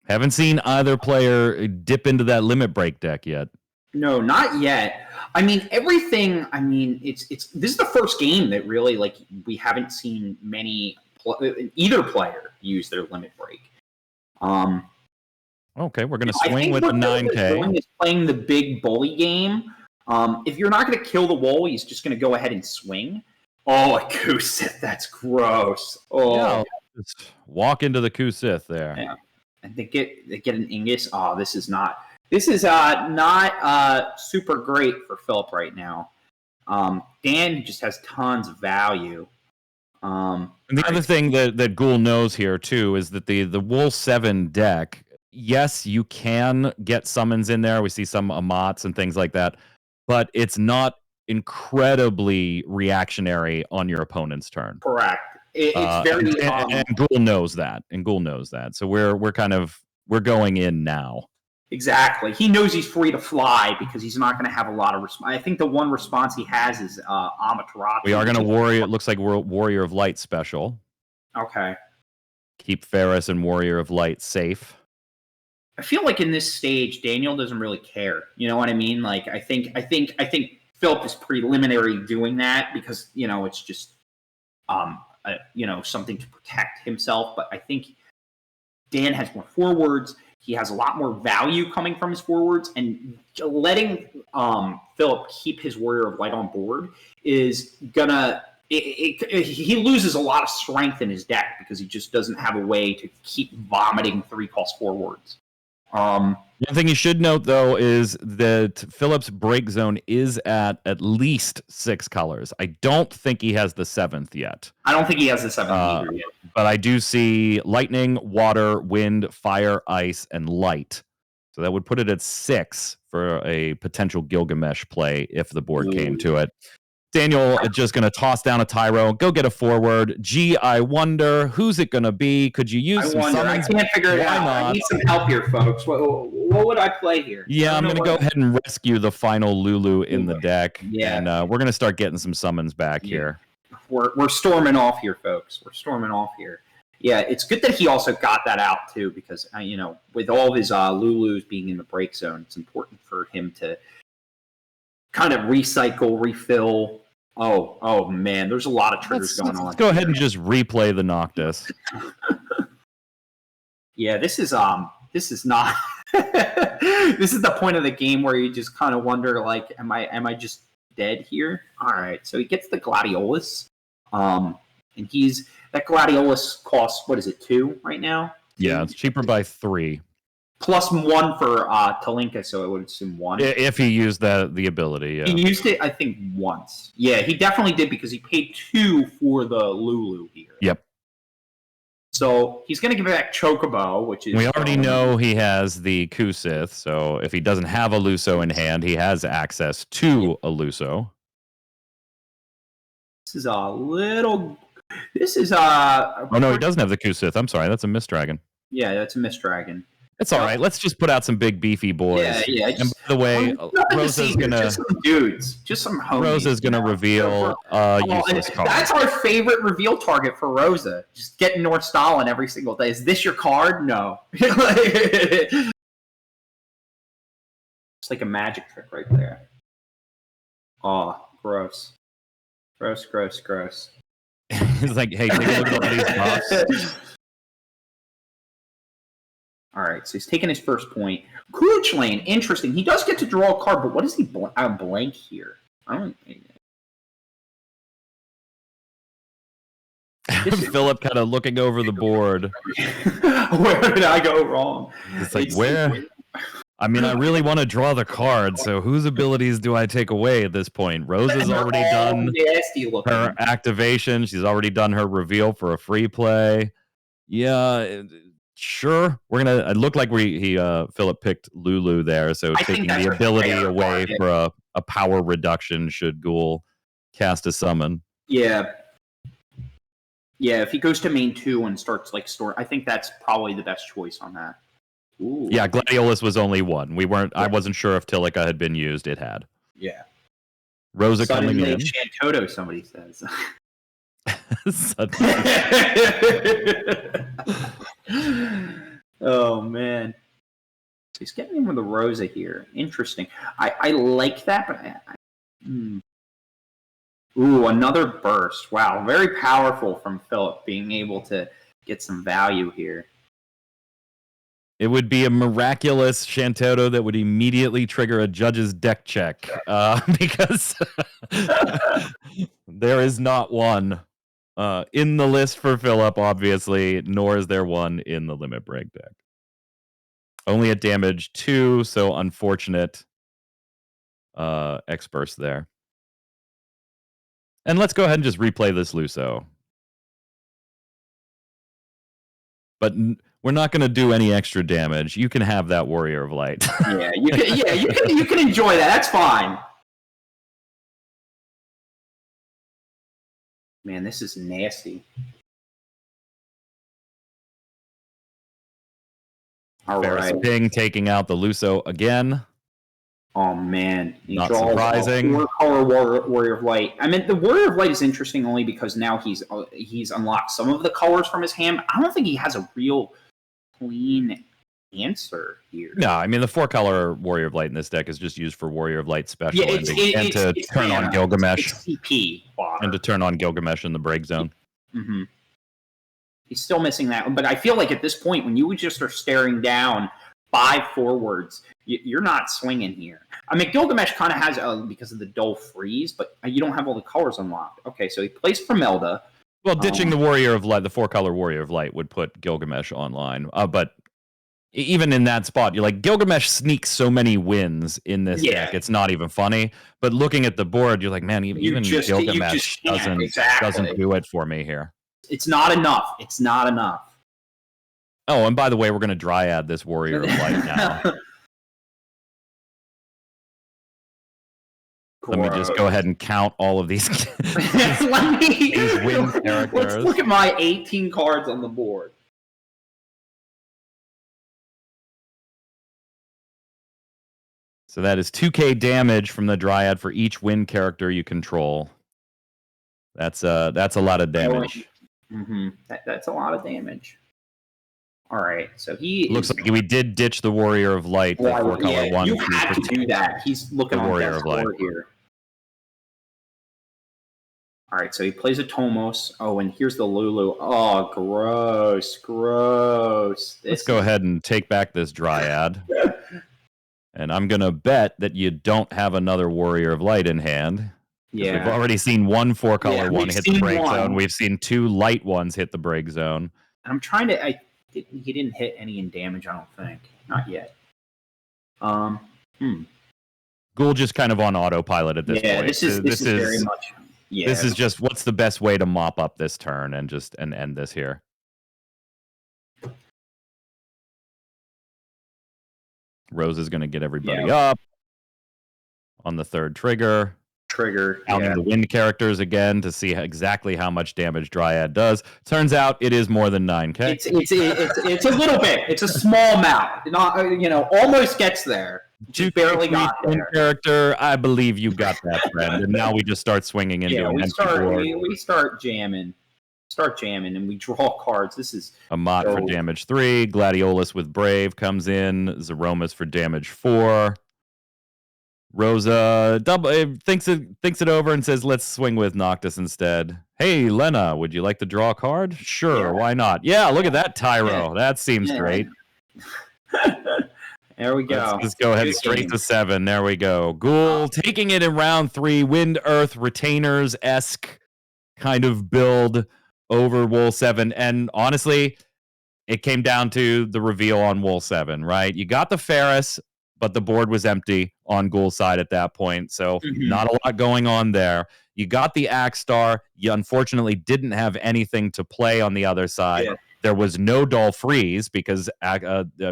Haven't seen either player dip into that limit break deck yet. No, not yet. I mean, everything. I mean, it's. This is the first game that really we haven't seen many either player use their limit break. Okay, we're gonna swing with the 9K. Is playing the big bully game. If you're not going to kill the wall, he's just going to go ahead and swing. Oh, a Kusith. That's gross. Oh, yeah, just walk into the Kusith there. Yeah. And they get an Ingus. Oh, this is not super great for Philip right now. Dan just has tons of value. And the other thing that Ghoul knows here too is that the Wool 7 deck, yes, you can get summons in there. We see some Amats and things like that, but it's not incredibly reactionary on your opponent's turn. Correct. It's very and Ghoul knows that. So we're going in now. Exactly. He knows he's free to fly because he's not going to have a lot of response. I think the one response he has is Amaterasu. We are going to Warrior. It looks like we're Warrior of Light special. Okay. Keep Ferris and Warrior of Light safe. I feel like in this stage, Daniel doesn't really care. You know what I mean? Like I think Philip is preliminary doing that because it's just something to protect himself. But I think Dan has more forwards. He has a lot more value coming from his forwards, and letting Philip keep his Warrior of Light on board is gonna. He loses a lot of strength in his deck because he just doesn't have a way to keep vomiting 3-cost forwards. One thing you should note, though, is that Philip's break zone is at least 6 colors. I don't think he has the 7th yet. I don't think he has the 7th either yet. But I do see lightning, water, wind, fire, ice, and light. So that would put it at 6 for a potential Gilgamesh play if the board came to it. Daniel is just going to toss down a Tyro, go get a forward. Gee, I wonder, who's it going to be? Could you use some summons? I can't figure it out. Not? I need some help here, folks. What would I play here? Yeah, I'm going to go ahead and rescue the final Lulu in the deck. Yeah. And we're going to start getting some summons back here. We're storming off here, folks. We're storming off here. Yeah, it's good that he also got that out, too, because, with all of his Lulus being in the break zone, it's important for him to kind of recycle, refill. Oh man, there's a lot of triggers going on. Let's go ahead and just replay the Noctis. Yeah, this is not this is the point of the game where you just kind of wonder, like, am I just dead here? All right, so he gets the Gladiolus. And that Gladiolus costs, what is it, 2 right now? Yeah, it's cheaper by 3. Plus 1 for Talinka, so I would assume 1. If he used the ability, yeah. He used it, I think, once. Yeah, he definitely did because he paid 2 for the Lulu here. Yep. So he's going to give back Chocobo, which is... We already know he has the Kusith, so if he doesn't have a Luso in hand, he has access to a Luso. This is a little... Oh, no, he doesn't have the Kusith. I'm sorry, that's a Mist Dragon. Yeah, that's a Mist Dragon. It's all right. Let's just put out some big beefy boys. Yeah. And by the way, Rosa's gonna just some dudes, just some homies. Rosa's gonna reveal useless card. That's our favorite reveal target for Rosa. Just getting North Stalin every single day. Is this your card? No. It's like a magic trick right there. Oh, gross. Gross. He's like, hey, take a look at all these buffs. All right, so he's taking his first point. Cooch Lane, interesting. He does get to draw a card, but what is he blank here? I don't. Philip kind of looking over the board. Where did I go wrong? It's like, where? I mean, I really want to draw the card, so whose abilities do I take away at this point? Rose has already done her activation. She's already done her reveal for a free play. Yeah, sure. We're gonna. It looked like Philip picked Lulu there, so taking the ability away for a power reduction should Ghoul cast a summon. Yeah. Yeah, if he goes to main 2 and starts like store, I think that's probably the best choice on that. Ooh. Yeah, Gladiolus was only 1. We weren't. Yeah. I wasn't sure if Tilica had been used. It had. Yeah. Rosa coming in. Shantoto, somebody says. Oh man, so he's getting in with the Rosa here. Interesting. I like that, but Ooh, another burst. Wow, very powerful from Philip, being able to get some value here. It would be a miraculous Shantoto that would immediately trigger a judge's deck check, because there is not one in the list for Philip, obviously, nor is there one in the Limit Break deck. Only at damage 2, so unfortunate X-Burst there. And let's go ahead and just replay this Luso. But we're not going to do any extra damage. You can have that Warrior of Light. Yeah, you can enjoy that. That's fine. Man, this is nasty. All Ferris right. Ping taking out the Luso again. Oh man, not surprising. 4-color Warrior of Light. I mean, the Warrior of Light is interesting only because now he's unlocked some of the colors from his hand. I don't think he has a real clean answer here. No, I mean the 4-color Warrior of Light in this deck is just used for Warrior of Light special and to turn on Gilgamesh. It's CP and to turn on Gilgamesh in the break zone. Mm-hmm. He's still missing that, but I feel like at this point, when you just are staring down 5 forwards, you're not swinging here. I mean, Gilgamesh kind of has because of the dull freeze, but you don't have all the colors unlocked. Okay, so he plays Formelda. Well, ditching the Warrior of Light, the 4-color Warrior of Light would put Gilgamesh online. But even in that spot, you're like, Gilgamesh sneaks so many wins in this deck. It's not even funny. But looking at the board, you're like, man, even Gilgamesh doesn't do it for me here. It's not enough. It's not enough. Oh, and by the way, we're going to Dryad this Warrior of Light now. Let me just go ahead and count all of these, these win characters. Let's look at my 18 cards on the board. So that is 2k damage from the Dryad for each win character you control. That's a lot of damage. That's a lot of damage. All right, so he looks like we did ditch the Warrior of Light, the 4-color one. You had to do that. He's looking on Warrior of Light here. All right, so he plays a Tomos. Oh, and here's the Lulu. Oh, gross. Let's go ahead and take back this Dryad. And I'm going to bet that you don't have another Warrior of Light in hand. Yeah. We've already seen one 4-color one hit the break zone. We've seen 2 light ones hit the break zone. I'm trying to... he didn't hit any in damage, I don't think. Not yet. Ghoul just kind of on autopilot at this point. Yeah, this is very much... Yeah. This is just what's the best way to mop up this turn and end this here. Rose is going to get everybody up on the 3rd trigger. Counting the wind characters again to see exactly how much damage Dryad does. Turns out it is more than 9k. It's a little bit. It's a small amount. Not almost gets there. Just barely got there. Character, I believe you got that, friend. And now we just start swinging into we start jamming. And we draw cards. This is Amat for damage 3. Gladiolus with Brave comes in. Zeromas for damage 4. Rosa thinks it over and says, let's swing with Noctis instead. Hey, Lena, would you like to draw a card? Sure, why not? Yeah, look at that Tyro. That seems great. There we go. Let's go ahead straight to 7. There we go. Ghoul taking it in round 3. Wind, Earth, Retainers-esque kind of build over Wool 7. And honestly, it came down to the reveal on Wool 7, right? You got the Ferris, but the board was empty on Ghoul's side at that point. So not a lot going on there. You got the Axstar. You unfortunately didn't have anything to play on the other side. Yeah. There was no Dull Freeze because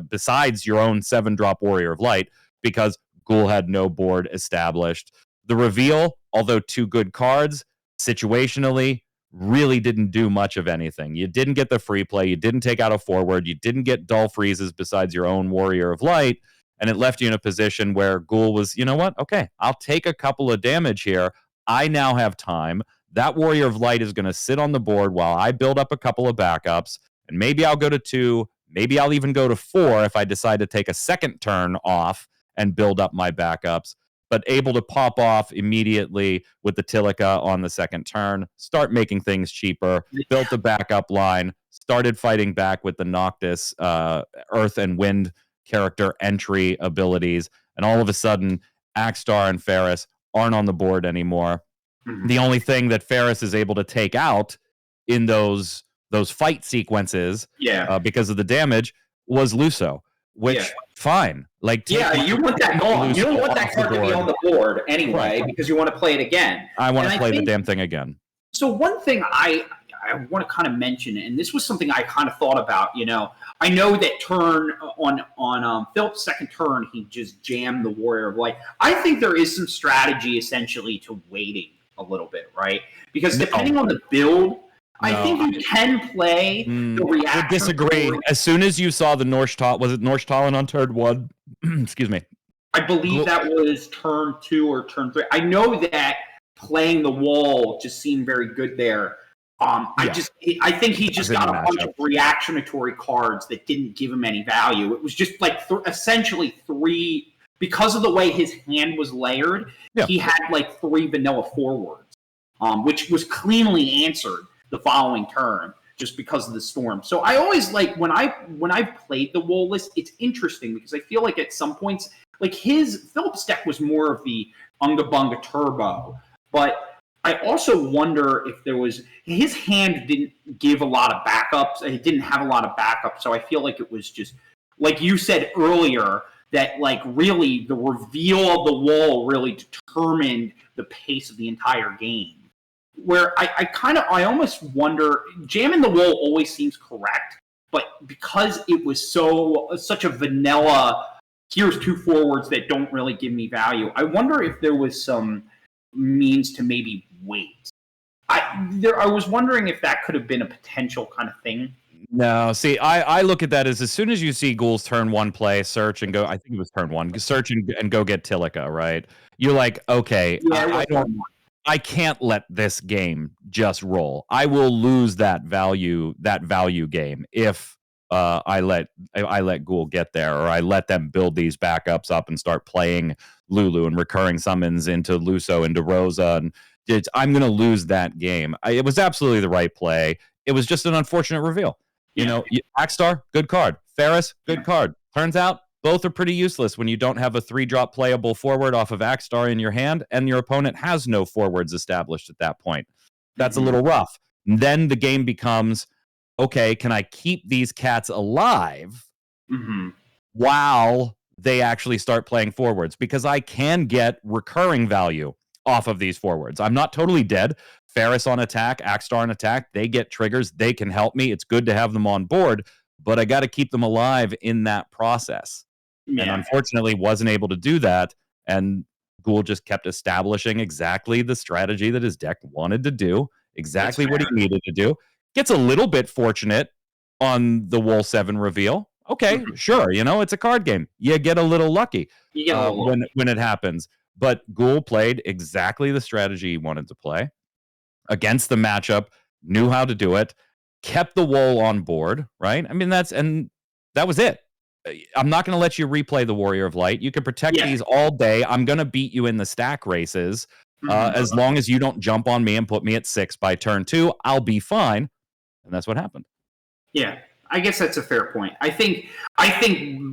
besides your own 7-drop Warrior of Light, because Ghoul had no board established. The reveal, although 2 good cards, situationally, really didn't do much of anything. You didn't get the free play. You didn't take out a forward. You didn't get Dull Freezes besides your own Warrior of Light. And it left you in a position where Ghoul was, you know what? Okay, I'll take a couple of damage here. I now have time. That Warrior of Light is going to sit on the board while I build up a couple of backups. And maybe I'll go to 2. Maybe I'll even go to 4 if I decide to take a second turn off and build up my backups. But able to pop off immediately with the Tilica on the second turn, start making things cheaper, built the backup line, started fighting back with the Noctis, Earth and Wind character entry abilities, and all of a sudden, Axstar and Ferris aren't on the board anymore. The only thing that Ferris is able to take out in those fight sequences, because of the damage, was Luso, which fine. Like, you want that gone. You don't want that card to be on the board anyway, because you want to play it again. I want to play the damn thing again. So one thing I want to kind of mention, and this was something I kind of thought about, I know that turn on Philip's second turn, he just jammed the Warrior of Light. I think there is some strategy essentially to waiting a little bit, right? Because depending on the build, I think you can play the reaction. I disagree. As soon as you saw the Norshtal, was it Norshtalin on turn 1? Excuse me. I believe that was turn 2 or turn 3. I know that playing the wall just seemed very good there. I think he just got a bunch of reactionatory cards that didn't give him any value. It was just like essentially 3, because of the way his hand was layered, he had like 3 vanilla forwards, which was cleanly answered the following turn just because of the storm. So I always like when I've played the Wool list, it's interesting because I feel like at some points, like Philip's deck was more of the Unga Bunga Turbo, but I also wonder if his hand didn't give a lot of backups. It didn't have a lot of backups. So I feel like it was just, like you said earlier, that like really the reveal of the wall really determined the pace of the entire game. Where I almost wonder, jamming the wall always seems correct, but because it was such a vanilla, here's 2 forwards that don't really give me value, I wonder if there was some means to maybe wait. I was wondering if that could have been a potential kind of thing. No, see, I look at that as soon as you see Ghoul's turn one play, search and go. I think it was turn one. Search and go get Tilica, right? You're like, okay, Yeah, I can't let this game just roll. I will lose that value game if I let Ghoul get there, or I let them build these backups up and start playing Lulu and recurring summons into Luso, into Rosa, and I'm going to lose that game. It was absolutely the right play. It was just an unfortunate reveal. You know, Axstar, good card. Ferris, good card. Turns out both are pretty useless when you don't have a 3-drop playable forward off of Axstar in your hand, and your opponent has no forwards established at that point. That's a little rough. And then the game becomes, okay, can I keep these cats alive while they actually start playing forwards? Because I can get recurring value off of these forwards. I'm not totally dead. Ferris on attack, Axstar on attack, they get triggers, they can help me. It's good to have them on board, but I got to keep them alive in that process. And unfortunately wasn't able to do that, and Ghoul just kept establishing exactly the strategy that his deck wanted to do, exactly what he needed to do. Gets a little bit fortunate on the Wool 7 reveal. Okay, sure, it's a card game. You get a little lucky when it happens. But Ghoul played exactly the strategy he wanted to play against the matchup, knew how to do it, kept the Wool on board, right? I mean, that was it. I'm not going to let you replay the Warrior of Light. You can protect these all day. I'm going to beat you in the stack races. As long as you don't jump on me and put me at 6 by turn 2, I'll be fine. And that's what happened. Yeah, I guess that's a fair point. I think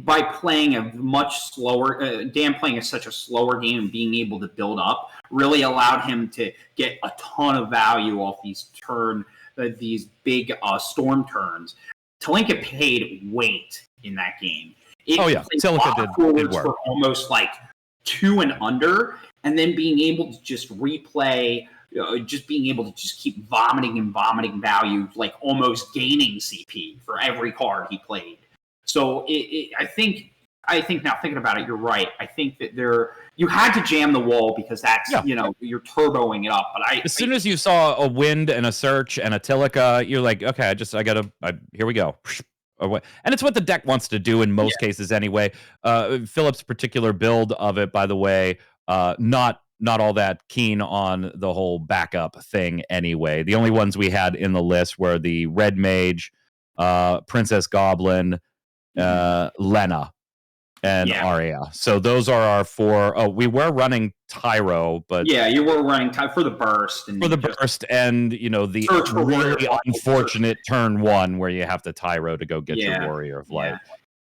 by playing a much slower, Dan playing such a slower game and being able to build up really allowed him to get a ton of value off these these big storm turns. Talinka paid weight in that game. Talinka did work for almost like 2 and under, and then being able to just replay. Just being able to just keep vomiting value, like almost gaining CP for every card he played. So I think now thinking about it, you're right. I think that you had to jam the wall because that's you're turboing it up. But as soon as you saw a wind and a search and a Tilica, you're like, okay, here we go. And it's what the deck wants to do in most cases anyway. Philip's particular build of it, by the way, not all that keen on the whole backup thing anyway. The only ones we had in the list were the Red Mage, Princess Goblin, Lena, and Arya. So those are our 4. Oh, we were running Tyro, but you were running for the burst. And the really unfortunate turn 1 where you have to Tyro to go get your Warrior of Light.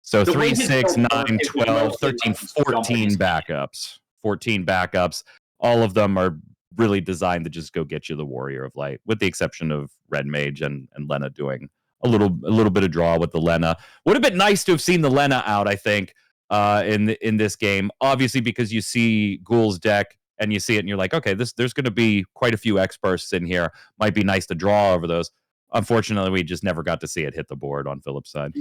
So 3, 6, 9, 12, 13, 14 backups. 14 backups. All of them are really designed to just go get you the Warrior of Light, with the exception of Red Mage and Lena doing a little bit of draw with the Lena. Would have been nice to have seen the Lena out, I think, in this game. Obviously, because you see Ghoul's deck and you see it and you're like, okay, there's going to be quite a few X bursts in here. Might be nice to draw over those. Unfortunately, we just never got to see it hit the board on Philip's side.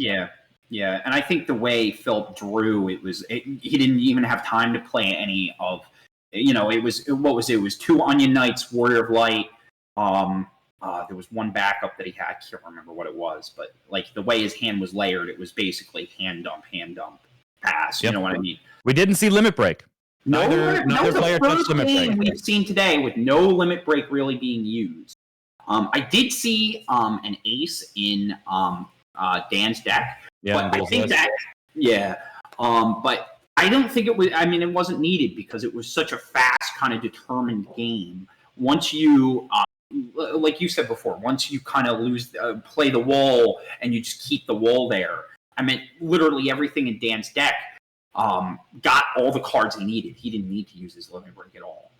Yeah, and I think the way Philip drew, he didn't even have time to play any of, it was 2 Onion Knights, Warrior of Light. There was one backup that he had. I can't remember what it was, but like the way his hand was layered, it was basically hand dump, pass. You know what I mean? We didn't see Limit Break. Neither player touched Limit Break. We've seen today with no Limit Break really being used. I did see an ace in Dan's deck. But I think but I don't think it was. I mean, it wasn't needed because it was such a fast, kind of determined game. Once you, like you said before, once you kind of play the wall and you just keep the wall there. I mean, literally everything in Dan's deck got all the cards he needed. He didn't need to use his limit break at all.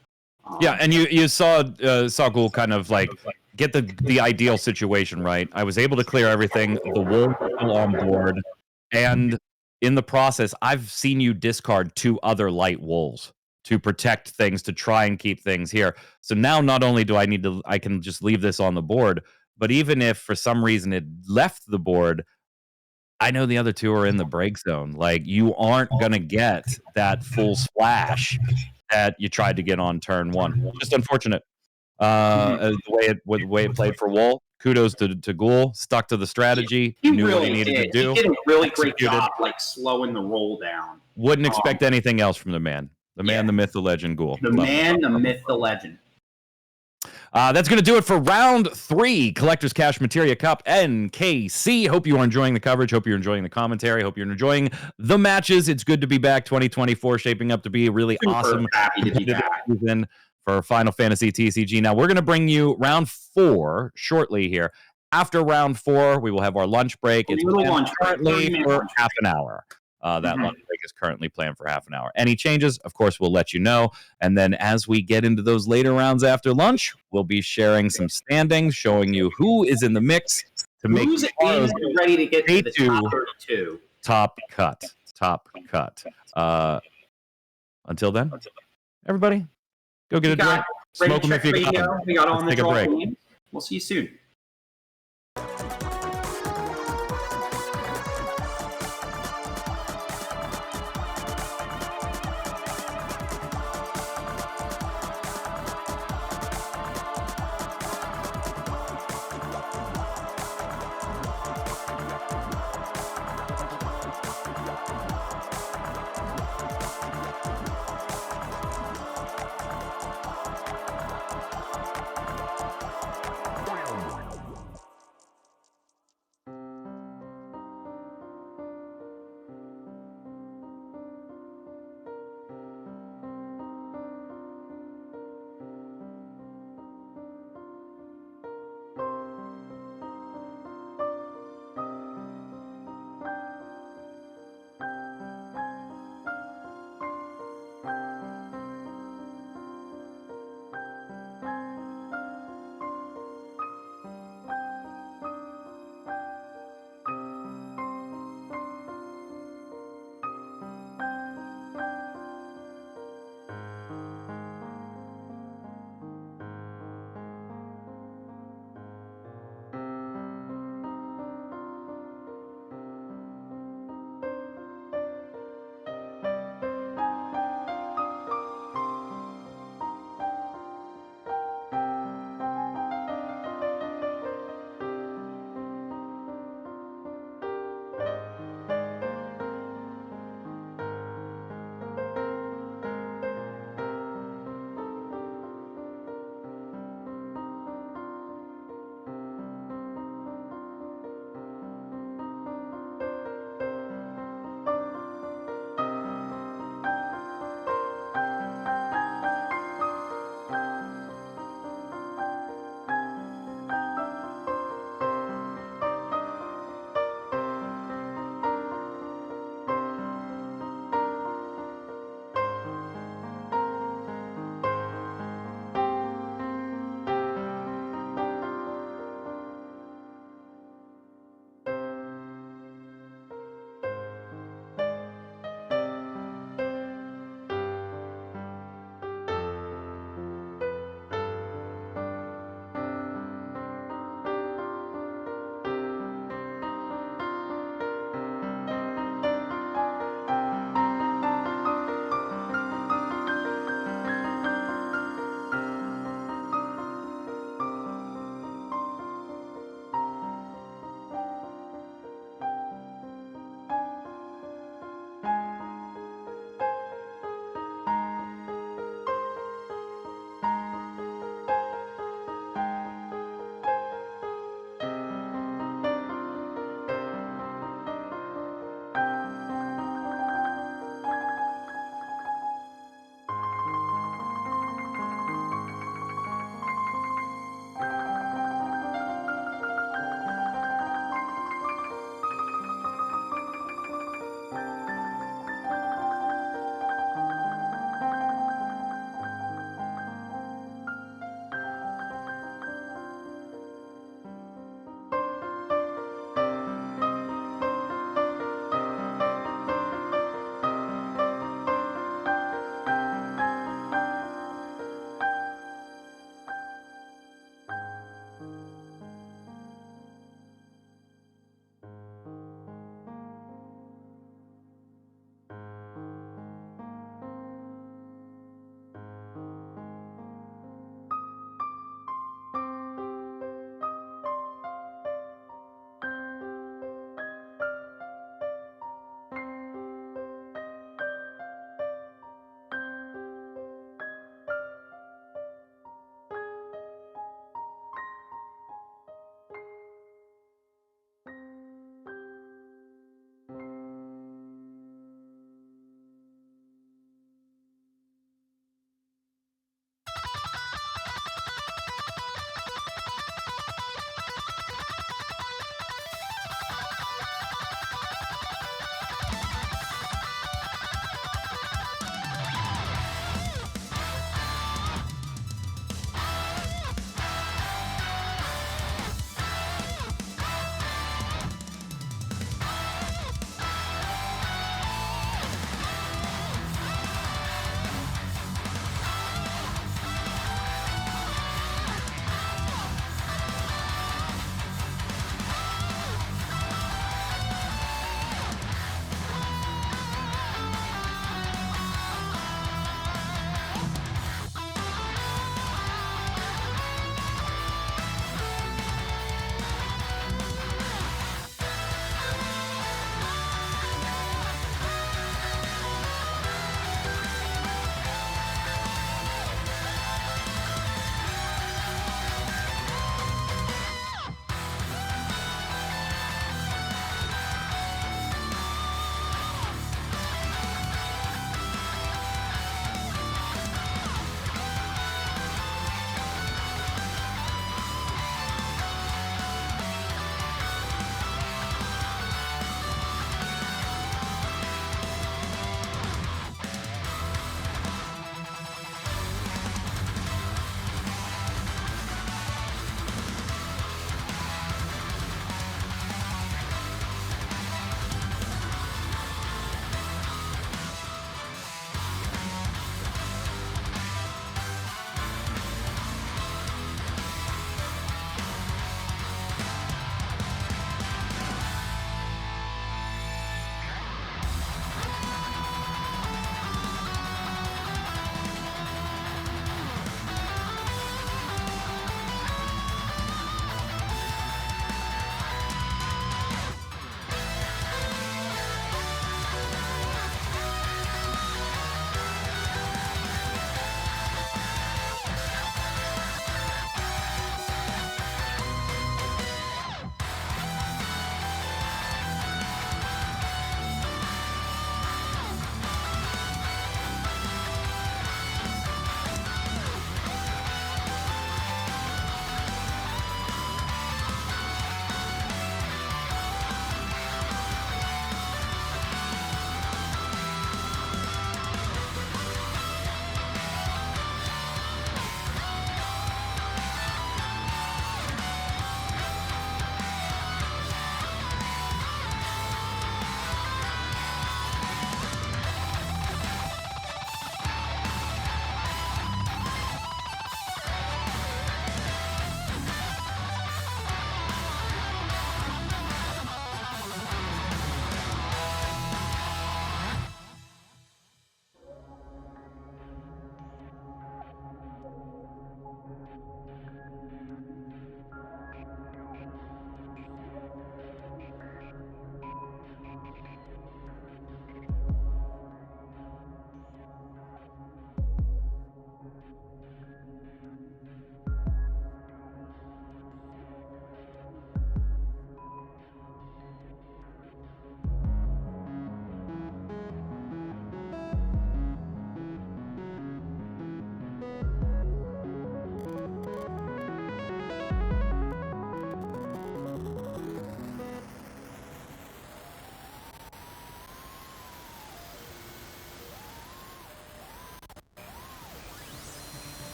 And you saw Ghoul kind of like get the ideal situation right. I was able to clear everything. The wool was still on board, and in the process, I've seen you discard 2 other light wolves to protect things, to try and keep things here. So now, not only do I can just leave this on the board, but even if for some reason it left the board, I know the other 2 are in the break zone. Like, you aren't gonna get that full splash that you tried to get on turn 1. Just unfortunate. The way it played for Wool. Kudos to Ghoul. Stuck to the strategy. He Knew really what he needed to do. He did a really great Executed. job, like slowing the roll down. Wouldn't expect anything else from the man. The man, the myth, the legend, Ghoul. The man, the myth, the legend. That's going to do it for round 3, Collector's Cash Materia Cup NKC. Hope you are enjoying the coverage. Hope you're enjoying the commentary. Hope you're enjoying the matches. It's good to be back. 2024 shaping up to be a really awesome season for Final Fantasy TCG. Now, we're going to bring you round 4 shortly here. After round 4, we will have our lunch break. It's currently for half an hour. That lunch break is currently planned for half an hour. Any changes, of course, we'll let you know. And then as we get into those later rounds after lunch, we'll be sharing some standings, showing you who is in the mix to make ready to get to the top 32. Top cut. Until then, everybody, go get a drink. Smoke them if you got. We got on the take a break. We'll see you soon.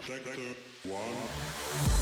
Sector 1.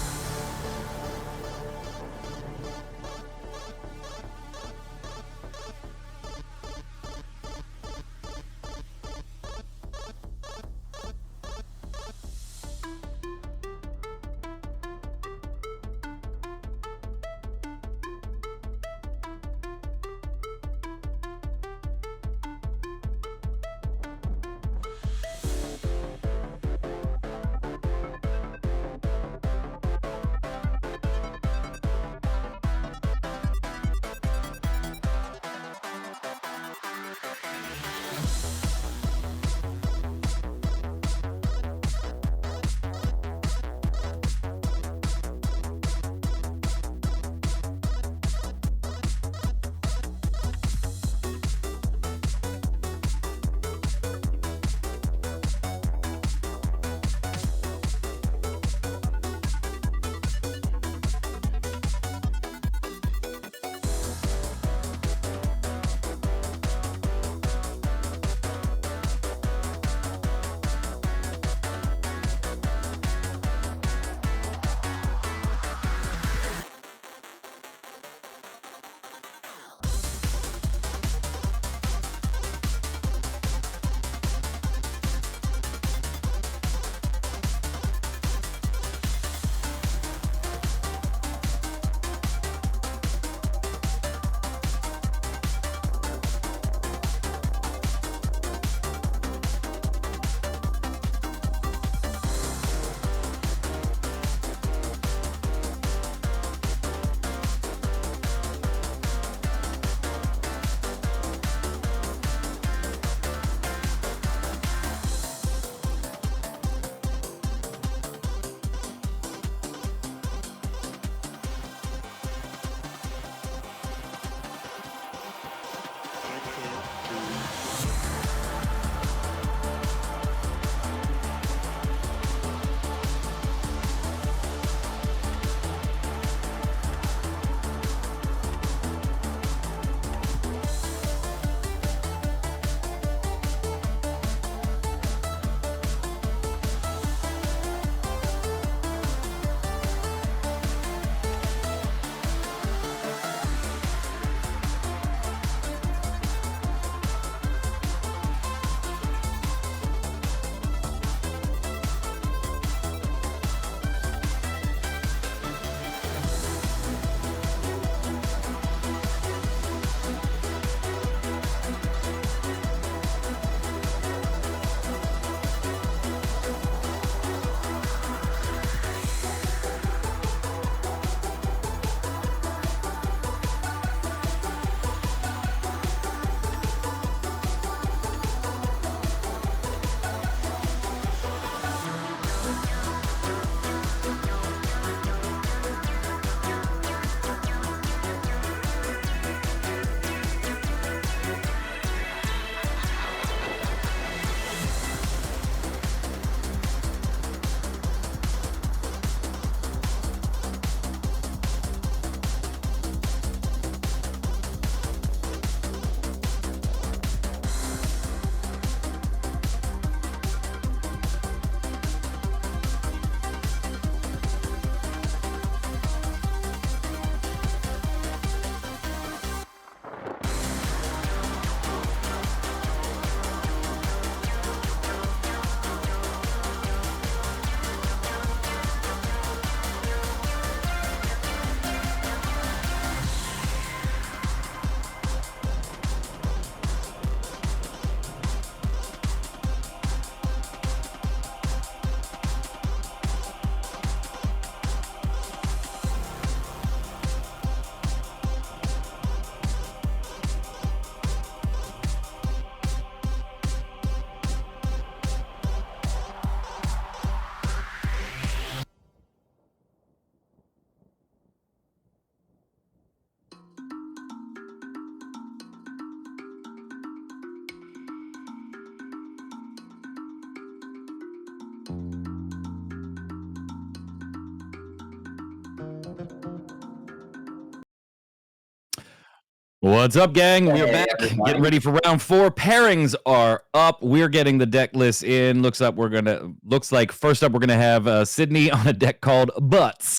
What's up, gang? We're Hey, back. everybody. Getting ready for round 4. Pairings are up. We're getting the deck list in. Looks like first up we're gonna have Sydney on a deck called Butts.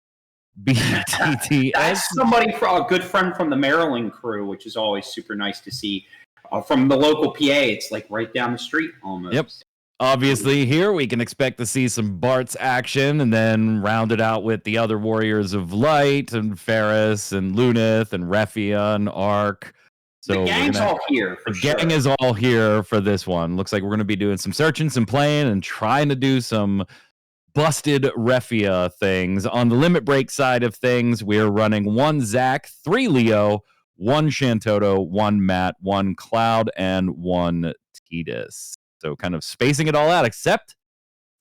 BTTS. That's somebody, a good friend from the Maryland crew, which is always super nice to see. From the local PA, it's like right down the street almost. Yep. Obviously, here we can expect to see some Bart's action, and then round it out with the other Warriors of Light and Ferris and Lunith and Refia and Arc. So the gang's all here. The gang is all here for this one. Looks like we're going to be doing some searching, some playing, and trying to do some busted Refia things. On the limit break side of things, we're running 1 Zach, 3 Leo, 1 Shantoto, 1 Matt, 1 Cloud, and 1 Titus. So kind of spacing it all out, except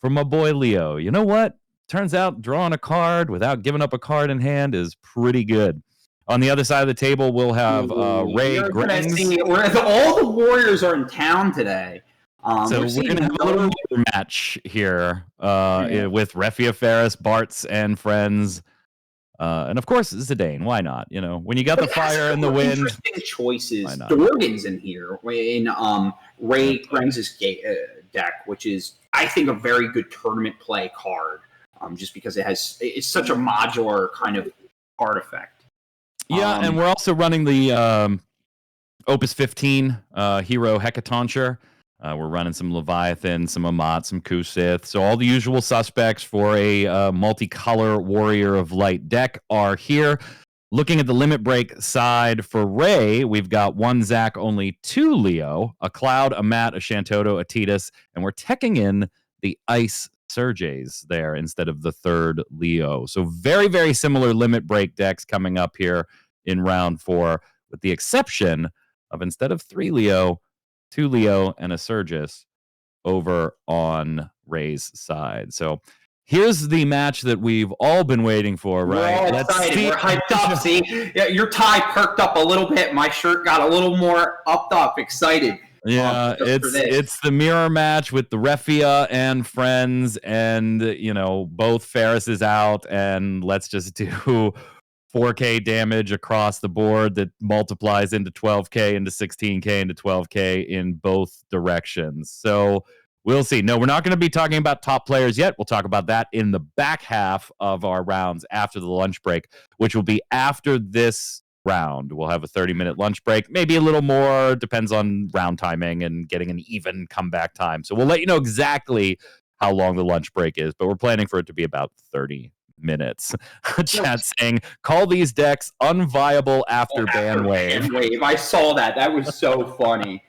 for my boy Leo. You know what? Turns out drawing a card without giving up a card in hand is pretty good. On the other side of the table, we'll have Ray Grings. All the Warriors are in town today. So we're going to have a little match here with Refia Ferris, Bart's, and friends. And of course, Zidane. Why not? You know, when you got the fire and the wind. Interesting choices. Dorgan's in here in Ray Grings' deck, which is, I think, a very good tournament play card. Just because it's such a modular kind of card effect. Yeah, and we're also running the Opus 15 Hero Hecatoncher. We're running some Leviathan, some Amat, some Kusith. So all the usual suspects for a multicolor Warrior of Light deck are here. Looking at the limit break side for Ray, we've got 1 Zach, only 2 Leo, a Cloud, a Matt, a Shantoto, a Titus, and we're teching in the Ice Surges there instead of the 3rd Leo. So very, very similar limit break decks coming up here in round 4, with the exception of instead of 3 Leo, 2 Leo, and a Surges over on Ray's side. So here's the match that we've all been waiting for, right? We're all excited. We're hyped up. See, yeah, your tie perked up a little bit. My shirt got a little more upped up, excited. Yeah, it's the mirror match with the Refia and friends, and both Ferris is out, and let's just do 4K damage across the board that multiplies into 12K, into 16K, into 12K in both directions. So we'll see. No, we're not going to be talking about top players yet. We'll talk about that in the back half of our rounds after the lunch break, which will be after this round. We'll have a 30-minute lunch break, maybe a little more, depends on round timing and getting an even comeback time. So we'll let you know exactly how long the lunch break is, but we're planning for it to be about 30 minutes. Chat saying, call these decks unviable after ban wave. I saw that. That was so funny.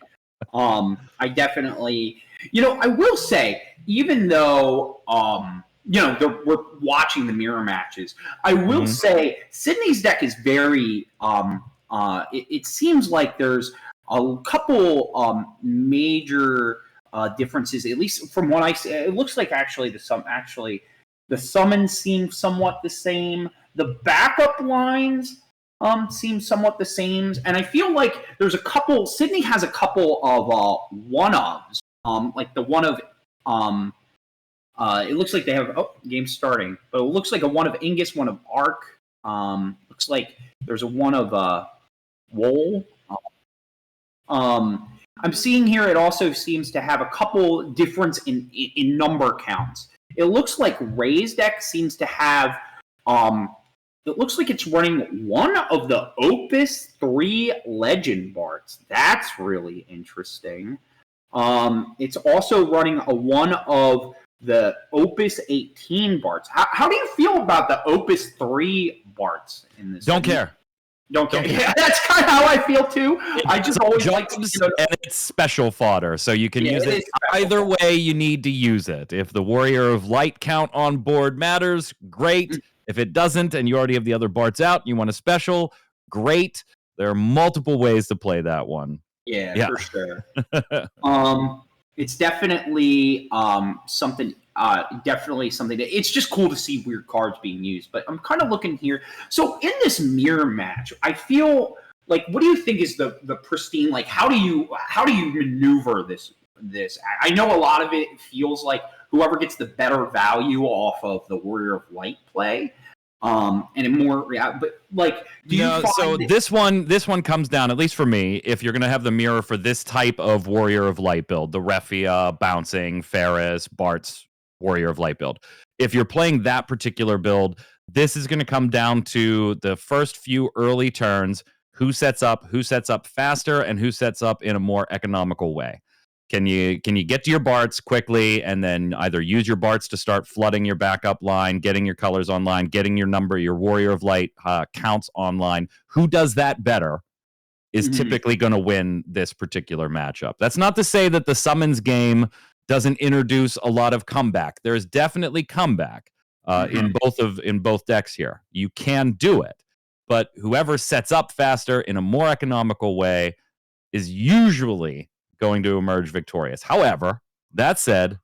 I definitely, I will say, even though, we're watching the mirror matches, I will say Sydney's deck is very, it seems like there's a couple major differences, at least from what I see. It looks like the summons seem somewhat the same. The backup lines seem somewhat the same. And I feel like Sydney has a couple of one-ofs. Like the one of, it looks like they have, game's starting. But it looks like a one of Ingus, one of Arc. Looks like there's a one of Wool. I'm seeing here it also seems to have a couple difference in number counts. It looks like Ray's deck seems to have, it looks like it's running one of the Opus 3 Legend Bards. That's really interesting. It's also running a one of the Opus 18 Bards. How do you feel about the Opus 3 Bards in this? Don't care. Yeah, that's kind of how I feel too. I just always like to, and it's special fodder, so you can use it either way you need to use it. If the Warrior of Light count on board matters, great. If it doesn't, and you already have the other Barts out, you want a special, great. There are multiple ways to play that one. Yeah. For sure. It's definitely something. Definitely something that it's just cool to see weird cards being used. But I'm kind of looking here. So in this mirror match, I feel like, what do you think is the pristine? Like, how do you maneuver this? I know a lot of it feels like whoever gets the better value off of the Warrior of Light play. and a more, yeah, but like, do you find so that- this one comes down, at least for me, if you're going to have the mirror for this type of Warrior of Light build, the Refia, Bouncing, Ferris, Bart's Warrior of Light build. If you're playing that particular build, this is going to come down to the first few early turns, who sets up faster, and who sets up in a more economical way. Can you get to your Barts quickly and then either use your Barts to start flooding your backup line, getting your colors online, getting your Warrior of Light counts online? Who does that better is typically going to win this particular matchup. That's not to say that the summons game doesn't introduce a lot of comeback. There is definitely comeback in both decks here. You can do it, but whoever sets up faster in a more economical way is usually going to emerge victorious. However, that said,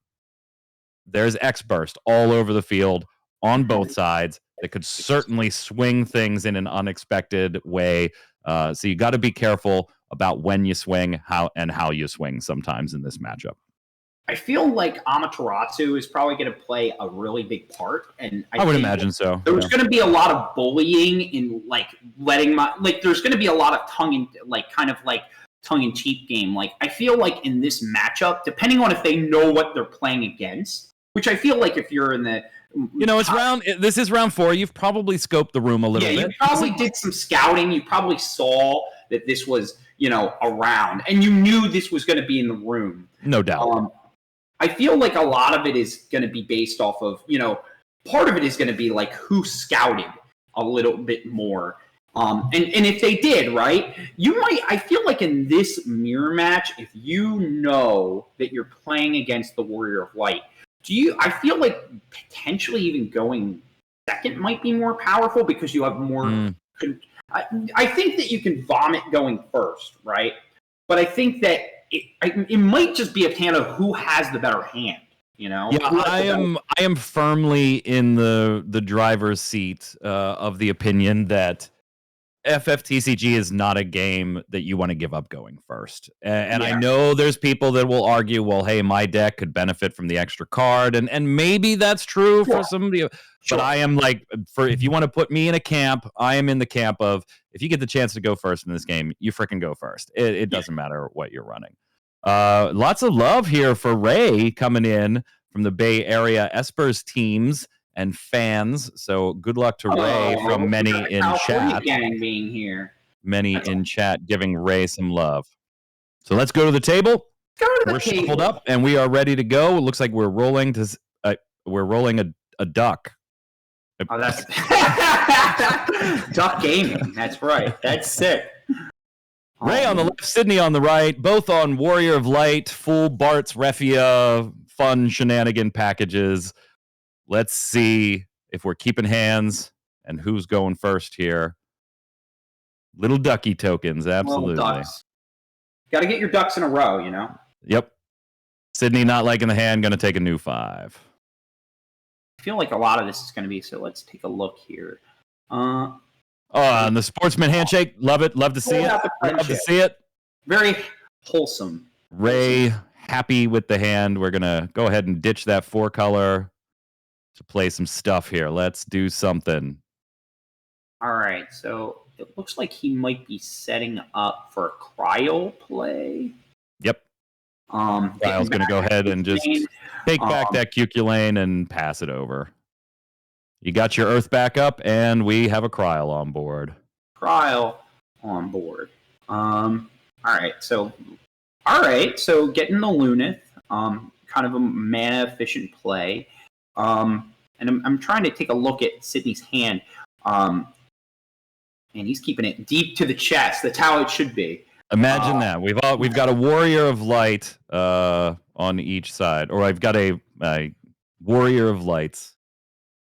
there's X-Burst all over the field on both sides that could certainly swing things in an unexpected way. So you got to be careful about when you swing, how you swing sometimes in this matchup. I feel like Amaterasu is probably going to play a really big part, and I would imagine so. There's going to be a lot of bullying in like there's going to be a lot of tongue in cheek game. Like, I feel like in this matchup, depending on if they know what they're playing against, which I feel like if you're in the this is round 4. You've probably scoped the room a little bit. Yeah, you probably did some scouting. You probably saw that this was, around, and you knew this was going to be in the room. No doubt. I feel like a lot of it is going to be based off of, part of it is going to be like who scouted a little bit more. And if they did, right, I feel like in this mirror match, if you know that you're playing against the Warrior of Light, I feel like potentially even going second might be more powerful because you have more. I think that you can vomit going first, right? But I think that it might just be a hand of who has the better hand. Yeah, I am firmly in the driver's seat of the opinion that FFTCG is not a game that you want to give up going first. And I know there's people that will argue, well, hey, my deck could benefit from the extra card. And maybe that's true for some of the... But I am like, if you want to put me in a camp, I am in the camp of, if you get the chance to go first in this game, you fricking go first. It doesn't matter what you're running. Lots of love here for Ray coming in from the Bay Area Espers teams and fans. So good luck to Ray from many in chat. Gang being here. Many in chat giving Ray some love. So let's go to the table. We're shuffled up and we are ready to go. It looks like we're rolling a duck. Oh, that's Duck Gaming. That's right. That's sick. Ray on the left, Sydney on the right, both on Warrior of Light, full Bart's Refia, fun shenanigan packages. Let's see if we're keeping hands and who's going first here. Little ducky tokens, absolutely. Got to get your ducks in a row, Yep. Sydney not liking the hand, going to take a new 5. I feel like a lot of this is going to be, so let's take a look here. And the sportsman handshake, love it, love to see it. Love to see it. Very wholesome. Ray, happy with the hand. We're going to go ahead and ditch that 4-color to play some stuff here. Let's do something. All right, so it looks like he might be setting up for a cryo play. Yep. Cryo's going to go ahead and just take back that Cuculane and pass it over. You got your Earth back up, and we have a Cryo on board. All right, so getting the Lunith, kind of a mana efficient play. And I'm trying to take a look at Sydney's hand. And he's keeping it deep to the chest. That's how it should be. Imagine that. We've got a Warrior of Light on each side, or I've got a Warrior of Lights.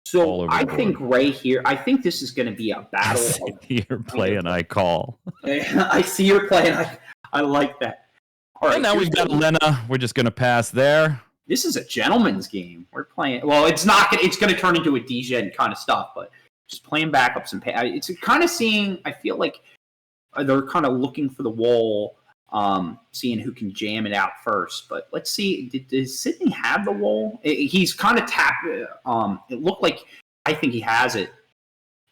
So I think Ray here. I think this is going to be a battle. You're playing. I call. I see you're playing. I like that. All right. And now we've got Lena. We're just going to pass there. This is a gentleman's game. We're playing. Well, it's not. It's going to turn into a DGen kind of stuff, but just playing backups and pay. It's kind of seeing. I feel like they're kind of looking for the wall, seeing who can jam it out first. But let's see. Does Sydney have the wall? He's kind of tapped. It looked like. I think he has it.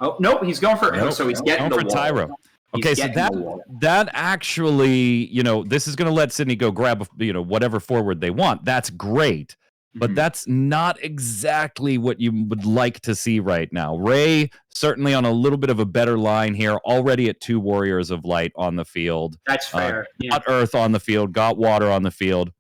Oh, nope, he's going for Nope. so he's getting Going the for wall. Tyro. He's Okay, so getting the wall. that actually, this is going to let Sydney go grab, whatever forward they want. That's great. But Mhm. that's not exactly what you would like to see right now. Ray certainly on a little bit of a better line here, already at 2 Warriors of Light on the field. That's fair. Got Earth on the field, got Water on the field.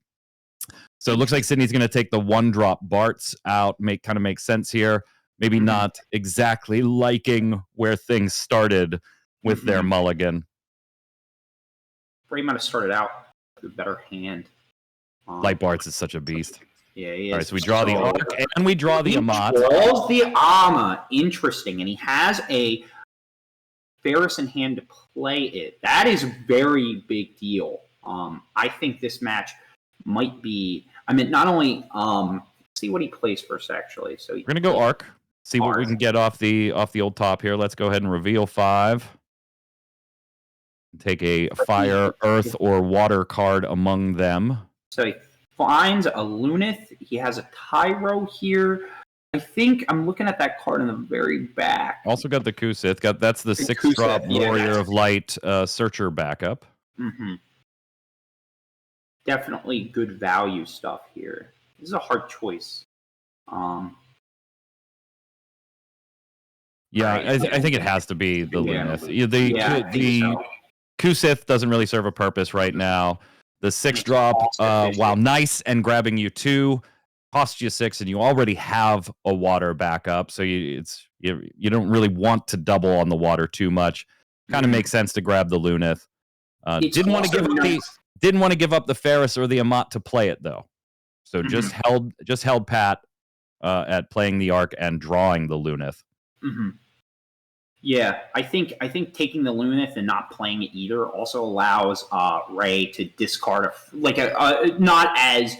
So it looks like Sydney's going to take the 1-drop Barts out, make sense here. Maybe not exactly liking where things started with their mulligan. Ray might have started out with a better hand. Light Barts is such a beast. Yeah, he is. All right, so we draw the Arc and we draw the Amat. He draws the Ama. Interesting. And he has a Ferris in hand to play it. That is a very big deal. I think this match might be... I mean, not only... see what he plays first, actually. So we're going to go Arc. See what we can get off the old top here. Let's go ahead and reveal 5. Take a Fire, Earth, or Water card among them. So he finds a Lunith. He has a Tyro here. I think I'm looking at that card in the very back. Also got the Kusith. That's the 6-drop Warrior of Light Searcher backup. Mm-hmm. Definitely good value stuff here. This is a hard choice. Yeah, I think it has to be the Lunith. The Kusith doesn't really serve a purpose right now. The 6-drop, while nice and grabbing you 2, costs you 6, and you already have a Water backup, so you don't really want to double on the Water too much. Kind of makes sense to grab the Lunith. Didn't want to give up the Ferris or the Amat to play it though, so just held pat at playing the Arc and drawing the Lunith. Mm-hmm. Yeah, I think taking the Lunith and not playing it either also allows Ray to discard a not as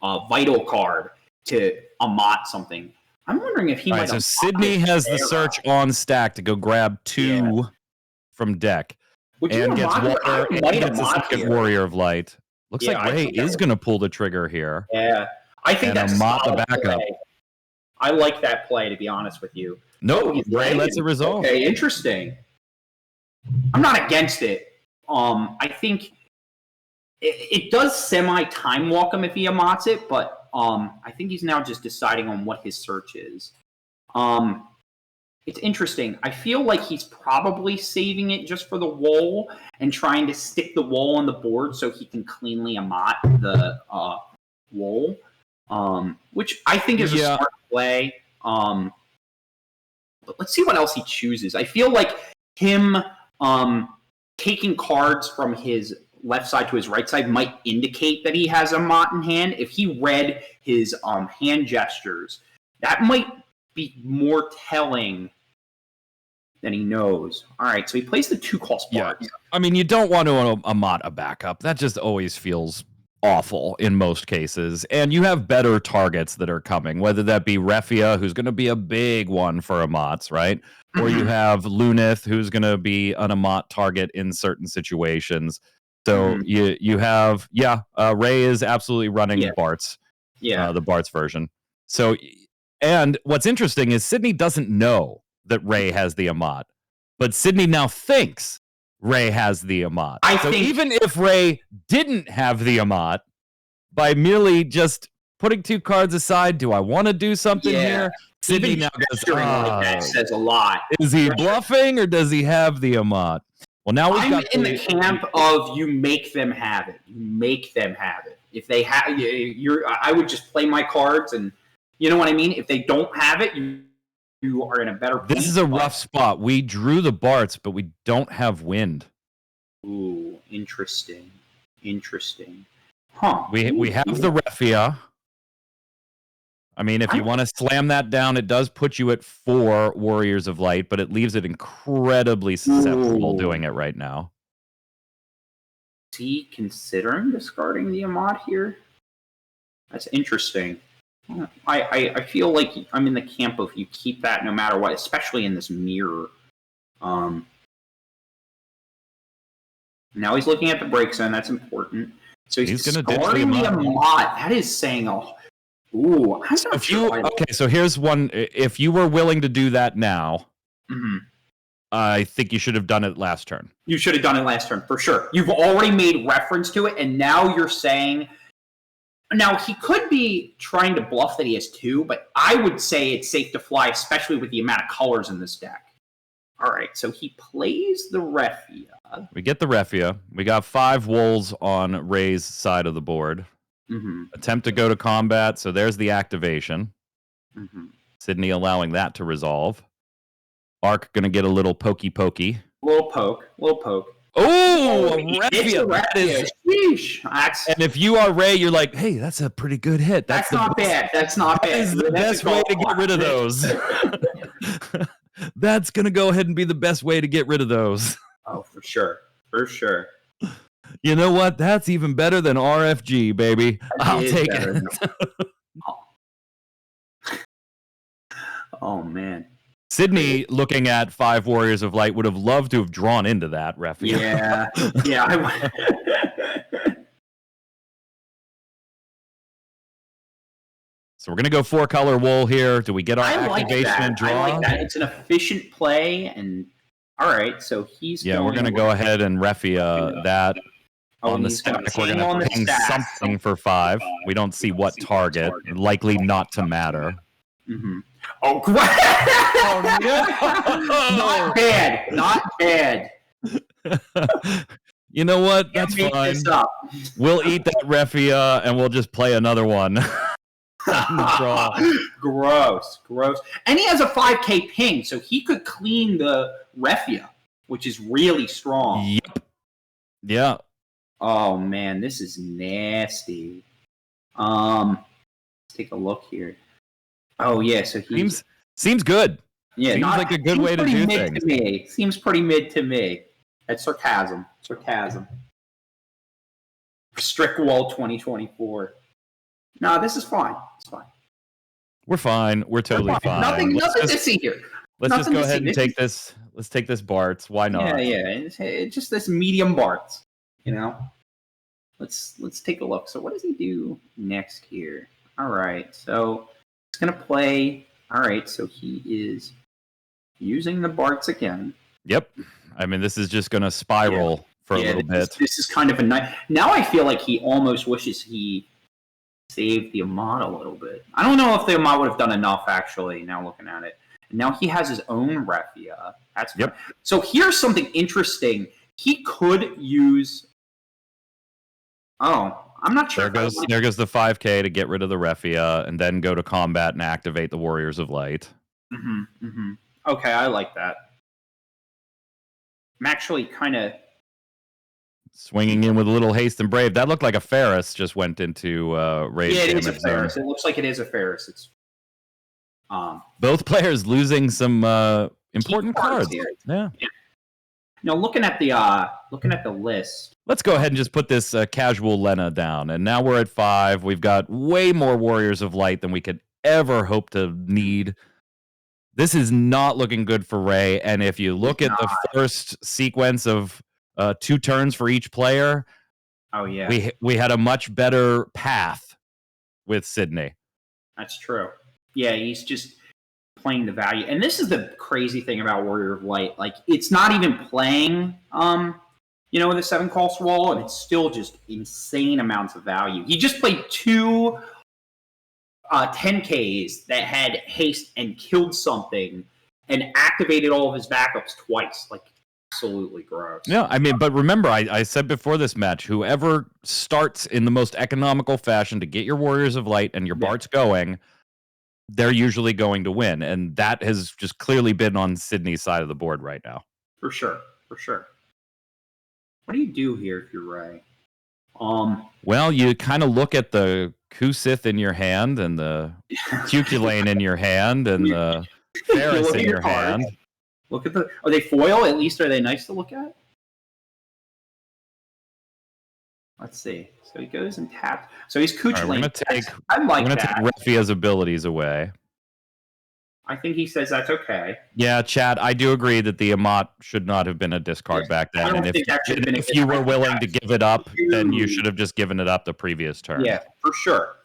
vital card to Amat something. I'm wondering if he might. So Sydney has the search on stack to go grab 2 from deck, and gets Water and gets a second Warrior of Light. Looks like Ray is going to pull the trigger here. Yeah, I think that's Amat the backup. Play. I like that play, to be honest with you. No, Ray lets it resolve. Okay, interesting. I'm not against it. I think it does semi-time walk him if he amats it, but I think he's now just deciding on what his search is. It's interesting. I feel like he's probably saving it just for the wall and trying to stick the wall on the board so he can cleanly amat the wall, which I think is a smart play. But let's see what else he chooses. I feel like him taking cards from his left side to his right side might indicate that he has a Mott in hand. If he read his hand gestures, that might be more telling than he knows. All right, so he plays the 2-cost Bard. Yeah. I mean, you don't want to Amat a backup. That just always feels awful in most cases. And you have better targets that are coming, whether that be Refia, who's going to be a big one for Amats, right? Or you have Lunith, who's going to be an Amat target in certain situations. So you have, Ray is absolutely running Bart's, the Bart's version. So, and what's interesting is Sydney doesn't know that Ray has the Amat, but Sydney now thinks Ray has the Amat. So even if Ray didn't have the Amat, by merely just putting 2 cards aside, do I want to do something here? Sydney now goes, that says a lot. Is he bluffing or does he have the Amat? Well, now we've got in the camp of you make them have it. You make them have it. If they have, I would just play my cards, and you know what I mean. If they don't have it, you are in a better place. This is a rough spot. We drew the Barts, but we don't have wind. Ooh, interesting. Huh. We have the Refia. I mean, if you want to slam that down, it does put you at 4 Warriors of Light, but it leaves it incredibly susceptible doing it right now. Is he considering discarding the Amat here? That's interesting. I feel like I'm in the camp of you keep that no matter what, especially in this mirror. Now he's looking at the break zone. That's important. So he's going to discarding the Amat. That is saying ooh, I'm not sure. Okay, so here's one. If you were willing to do that now, Mhm. I think you should have done it last turn. You should have done it last turn, for sure. You've already made reference to it, and now you're saying... Now, he could be trying to bluff that he has 2, but I would say it's safe to fly, especially with the amount of colors in this deck. All right, so he plays the Refia. We get the Refia. We got 5 wolves on Ray's side of the board. Mm-hmm. Attempt to go to combat, so there's the activation. Mm-hmm. Sydney allowing that to resolve. Arc going to get a little pokey. Little poke. Oh, a It's a Refia. That is... Sheesh. And if you are Ray, you're like, hey, that's a pretty good hit. That's not bad. That's not bad. That is the best way to get rid of those. That's going to go ahead and be the best way to get rid of those. Oh, for sure. For sure. You know what? That's even better than RFG, baby. I'll take it. Oh, man. Sydney, looking at 5 Warriors of Light, would have loved to have drawn into that, Refia. Yeah. So we're going to go 4-color wool here. Do we get our activation and draw? I like that. It's an efficient play. And all right, so he's we're going to go ahead and Refia that on the stack. We're going to ping something for 5. We don't see what target. Likely not to matter. Mm-hmm. Oh, no! Not bad. You know what? That's fine. We'll eat that Refia and we'll just play another one. Gross. And he has a 5k ping, so he could clean the Refia, which is really strong. Yep. Yeah. Oh man, this is nasty. Let's take a look here. Oh yeah, so he seems good. Yeah, seems like a good way to do things. To me. Seems pretty mid to me. That's sarcasm. Strict Wall 2024. No, this is fine. It's fine. We're fine. We're totally fine. Nothing to see here. Let's just go ahead and take this. Let's take this Bart's. Why not? Yeah. It's just this medium Bart's. You know. Let's take a look. So what does he do next here? All right. So he's gonna play. All right. So he is using the Bart's again. Yep. I mean, this is just gonna spiral for a little bit. This is kind of a nice. Now I feel like he almost wishes he saved the Amat a little bit. I don't know if the Amat would have done enough, actually, now looking at it. And now he has his own Refia. That's yep. So here's something interesting. He could use... Oh, I'm not sure. There goes the 5k to get rid of the Refia, and then go to combat and activate the Warriors of Light. Okay, I like that. I'm actually kind of... Swinging in with a little haste and brave. That looked like a Ferris just went into Ray's damage. Yeah, it is a Ferris. There. It looks like it is a Ferris. It's both players losing some important cards. Yeah. Now looking at the list. Let's go ahead and just put this casual Lena down. And now we're at 5. We've got way more Warriors of Light than we could ever hope to need. This is not looking good for Ray. And if you look at the first sequence of 2 turns for each player. Oh yeah, we had a much better path with Sydney. That's true. Yeah, he's just playing the value, and this is the crazy thing about Warrior of Light. Like, it's not even playing, with a 7 cost wall, and it's still just insane amounts of value. He just played 2 10Ks that had haste and killed something, and activated all of his backups twice. Like, absolutely gross. Yeah, I mean, but remember, I said before this match, whoever starts in the most economical fashion to get your Warriors of Light and your Bart's going, they're usually going to win. And that has just clearly been on Sydney's side of the board right now. For sure. What do you do here if you're Ray? Well, you kind of look at the Kusith in your hand and the Cuculane in your hand and the Ferris in your hand. Look at are they foil? At least are they nice to look at? Let's see. So he goes and taps. So he's Cuculane. We're going to take Refia's abilities away. I think he says that's okay. Yeah, Chad, I do agree that the Amat should not have been a discard back then. And if you were willing to give it up, then you should have just given it up the previous turn. Yeah, for sure.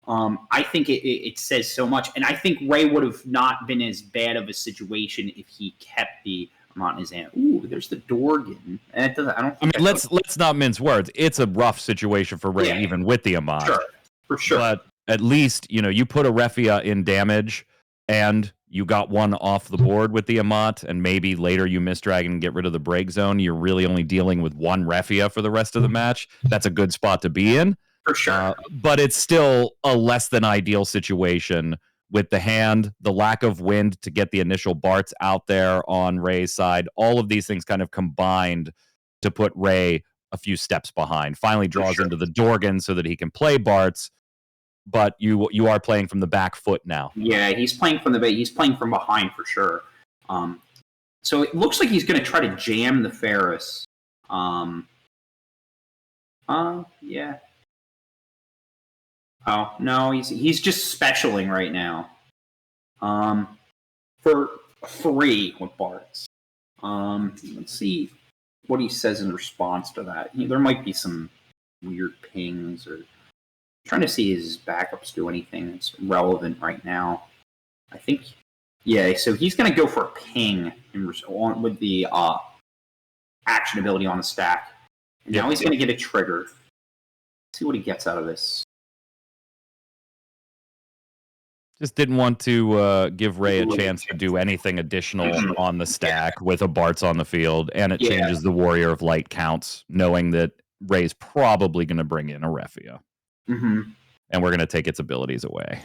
I think it says so much, and I think Ray would have not been as bad of a situation if he kept the Amant in his hand. Ooh, there's the Dorgan. And it doesn't. I don't. Think let's not mince words. It's a rough situation for Ray, even with the Amant. Sure, for sure. But at least you put a Refia in damage, and you got one off the board with the Amant, and maybe later you miss Dragon and get rid of the break zone. You're really only dealing with one Refia for the rest of the match. That's a good spot to be in. For sure. But it's still a less than ideal situation with the hand, the lack of wind to get the initial Barts out there on Ray's side. All of these things kind of combined to put Ray a few steps behind. Finally draws into the Dorgan so that he can play Barts, but you are playing from the back foot now. Yeah, he's playing from behind for sure. So it looks like he's going to try to jam the Ferris. Yeah. Oh, no, he's just specialing right now. For 3 with Barts. Let's see what he says in response to that. There might be some weird pings, or trying to see his backups do anything that's relevant right now. I think, yeah, so he's going to go for a ping with the action ability on the stack. And now he's going to get a trigger. Let's see what he gets out of this. Just didn't want to give Ray a chance to do anything additional on the stack with a Bart's on the field, and it changes the Warrior of Light counts, knowing that Ray's probably going to bring in a Refia. Mm-hmm. And we're going to take its abilities away.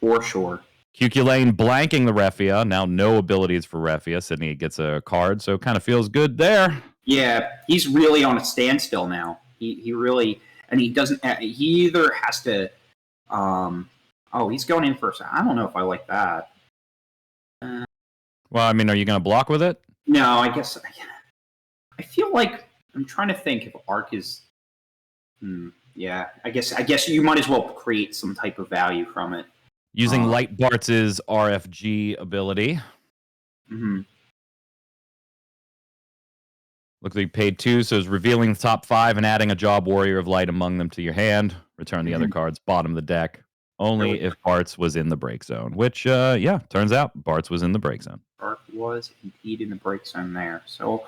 For sure. QQ Lane blanking the Refia. Now no abilities for Refia. Sydney gets a card, so kind of feels good there. Yeah, he's really on a standstill now. He really, and he doesn't. He either has to. Oh, he's going in first. I don't know if I like that. Well, I mean, are you going to block with it? No, I guess. I feel like I'm trying to think if Arc is. Yeah, I guess you might as well create some type of value from it. Using Light Bart's RFG ability. Mm-hmm. Looks like you paid 2, so it's revealing the top 5 and adding a Job Warrior of Light among them to your hand. Return the other cards bottom of the deck. Only if Bart's was in the break zone, which, turns out Bart's was in the break zone. Bart was indeed in the break zone there. So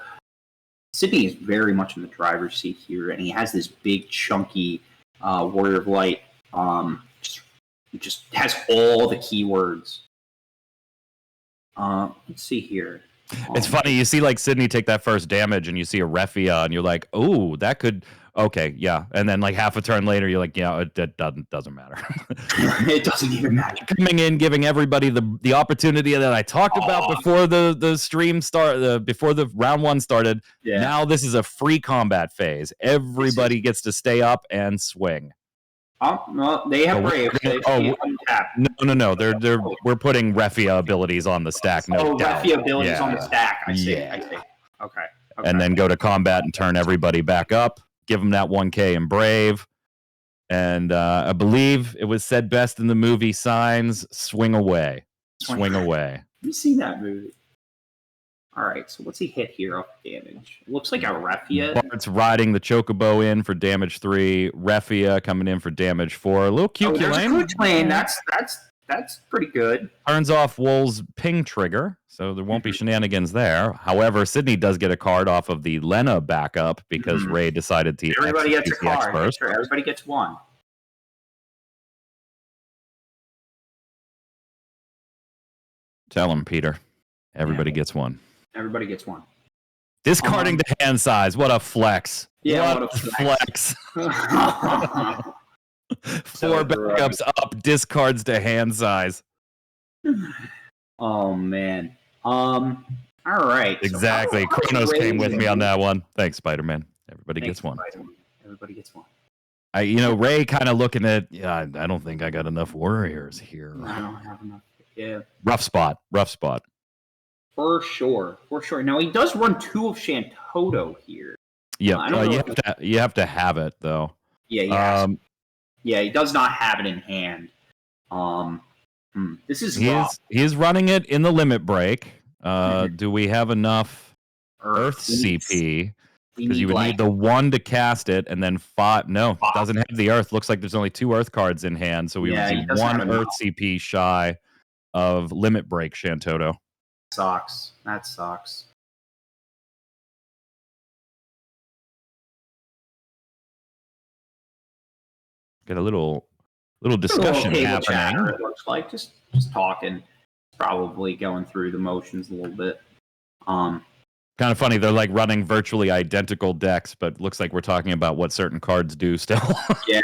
Sydney is very much in the driver's seat here, and he has this big, chunky Warrior of Light. It just has all the keywords. Let's see here. It's funny. You see, like, Sydney take that first damage, and you see a Refia, and you're like, oh, that could... Okay, yeah. And then, like, half a turn later, you're like, yeah, it doesn't matter. It doesn't even matter. Coming in, giving everybody the opportunity that I talked about before the stream before the round 1 started. Yeah. Now this is a free combat phase. Everybody gets to stay up and swing. Well, they have Brave. No. We're putting Refia abilities on the stack. No doubt. Refia abilities on the stack. I see. Okay. And then go to combat and turn everybody back up. Give them that 1K in Brave. And I believe it was said best in the movie Signs, swing away. Swing away. Let me see that movie. All right, so what's he hit here off damage? It looks like a Refia. Bart's riding the Chocobo in for damage 3. Refia coming in for damage 4. A little QQ Lane. QQ Lane. That's pretty good. Turns off Wool's ping trigger, so there won't be shenanigans there. However, Sydney does get a card off of the Lena backup because Ray decided to. Everybody gets a card. First. Sure, everybody gets one. Tell him, Peter. Everybody gets one. Everybody gets one. Discarding to hand size. What a flex. Yeah, what a flex. 4 backups up, discards to hand size. Oh man. All right. Exactly. So Kronos came with me on that one. Thanks, Spider-Man. Everybody gets one. Everybody gets one. Ray kind of looking at, I don't think I got enough warriors here. I don't have enough. Yeah. Rough spot. For sure. Now he does run 2 of Shantoto here. Yeah. You have to have it though. Yeah. Yeah, he does not have it in hand. This is he's running it in the limit break. Do we have enough Earth CP? Because you would need the 1 to cast it, and then 5. No, doesn't have the Earth. Looks like there's only 2 Earth cards in hand, so we would be 1 Earth CP shy of Limit Break Shantoto. Sucks. That sucks. Get a little discussion happening. Chatter, it looks like just talking, probably going through the motions a little bit. Kind of funny. They're like running virtually identical decks, but looks like we're talking about what certain cards do still. Yeah.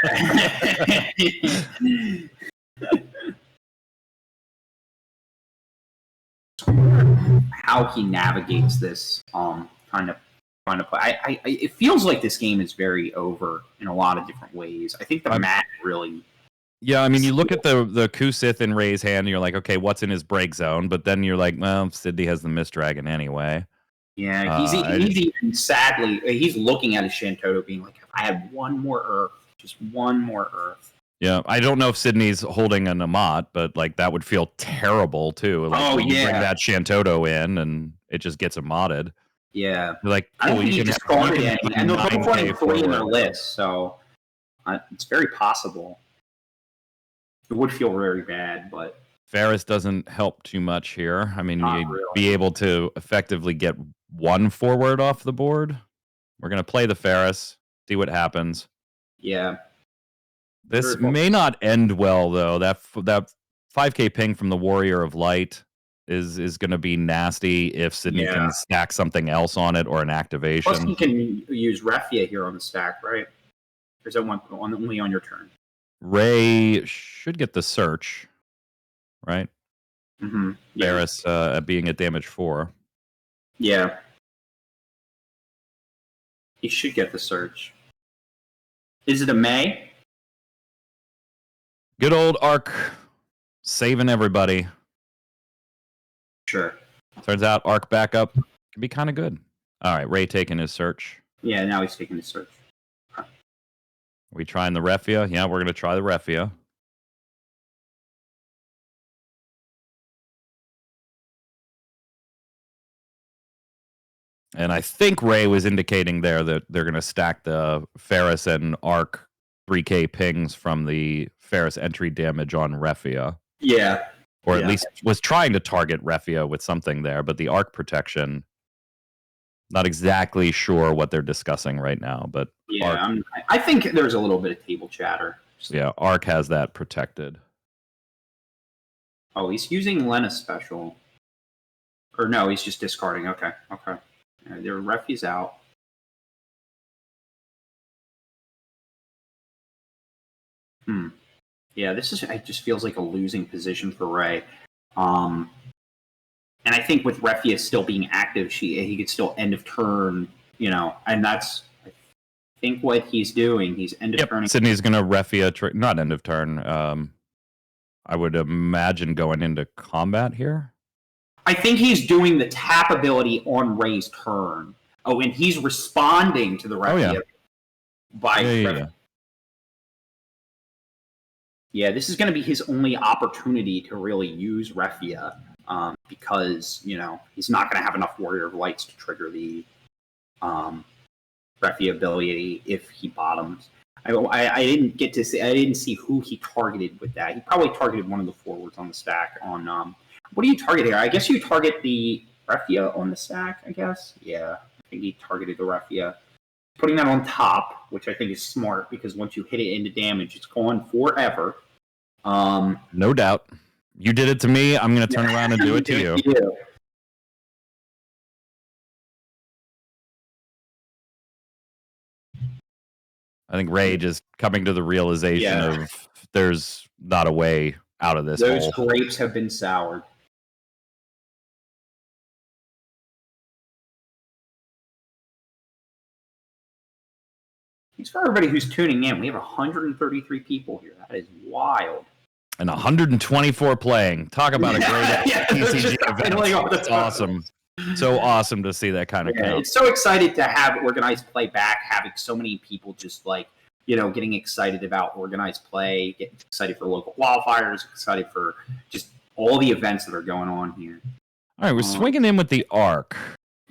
How he navigates this kind of play. It feels like this game is very over in a lot of different ways. I think the mat really. Yeah, I mean, you look at the Kusith in Ray's hand, and you're like, okay, what's in his break zone? But then you're like, well, Sydney has the Mist Dragon anyway. Yeah, he's even sadly, he's looking at his Shantoto being like, if I had one more Earth, just one more Earth. Yeah, I don't know if Sydney's holding an Amat, but like that would feel terrible too. Like, you bring that Shantoto in, and it just gets Amatted. Yeah, you're like, cool, I don't think he discarded any, and they're both running 3 in their list, so it's very possible. It would feel very bad, but Ferris doesn't help too much here. I mean, you'd really be able to effectively get 1 forward off the board. We're going to play the Ferris, see what happens. Yeah. This may not end well, though. That 5k ping from the Warrior of Light is going to be nasty if Sydney can stack something else on it or an activation. Plus, he can use Refia here on the stack, right? Or is that only on your turn? Ray should get the search, right? Mm-hmm. Ferris being at damage 4. Yeah. He should get the search. Is it a May? Good old Arc saving everybody. Sure. Turns out Arc backup can be kind of good. All right, Ray taking his search. Yeah, now he's taking his search. Are we trying the Refia? Yeah, we're going to try the Refia. And I think Ray was indicating there that they're going to stack the Ferris and Arc 3k pings from the Ferris entry damage on Refia. Yeah. Or at least was trying to target Refia with something there, but the Arc protection, not exactly sure what they're discussing right now. But yeah, I think there's a little bit of table chatter. Yeah, Arc has that protected. Oh, he's using Lena special. Or no, he's just discarding. Okay. Their Refi's out. Yeah, it just feels like a losing position for Ray. And I think with Refia still being active, he could still end of turn, and that's I think what he's doing. He's end of turning. Sydney's gonna Refia not end of turn. I would imagine going into combat here. I think he's doing the tap ability on Ray's turn. Oh, and he's responding to the Refia by Refia. Yeah, this is going to be his only opportunity to really use Refia because, he's not going to have enough Warrior of Lights to trigger the Refia ability if he bottoms. I didn't get to see. I didn't see who he targeted with that. He probably targeted one of the forwards on the stack. What do you target here? I guess you target the Refia on the stack. I guess. Yeah, I think he targeted the Refia, putting that on top, which I think is smart because once you hit it into damage, it's gone forever. No doubt. You did it to me. I'm going to turn around and do it to you. I think Rage is coming to the realization of there's not a way out of this. Those grapes have been soured. Thanks for everybody who's tuning in. We have 133 people here. That is wild. And 124 playing. Talk about a great TCG event. It's awesome. So awesome to see that kind of count. It's so excited to have organized play back, having so many people just getting excited about organized play, getting excited for local qualifiers, excited for just all the events that are going on here. All right, we're swinging in with the Arc.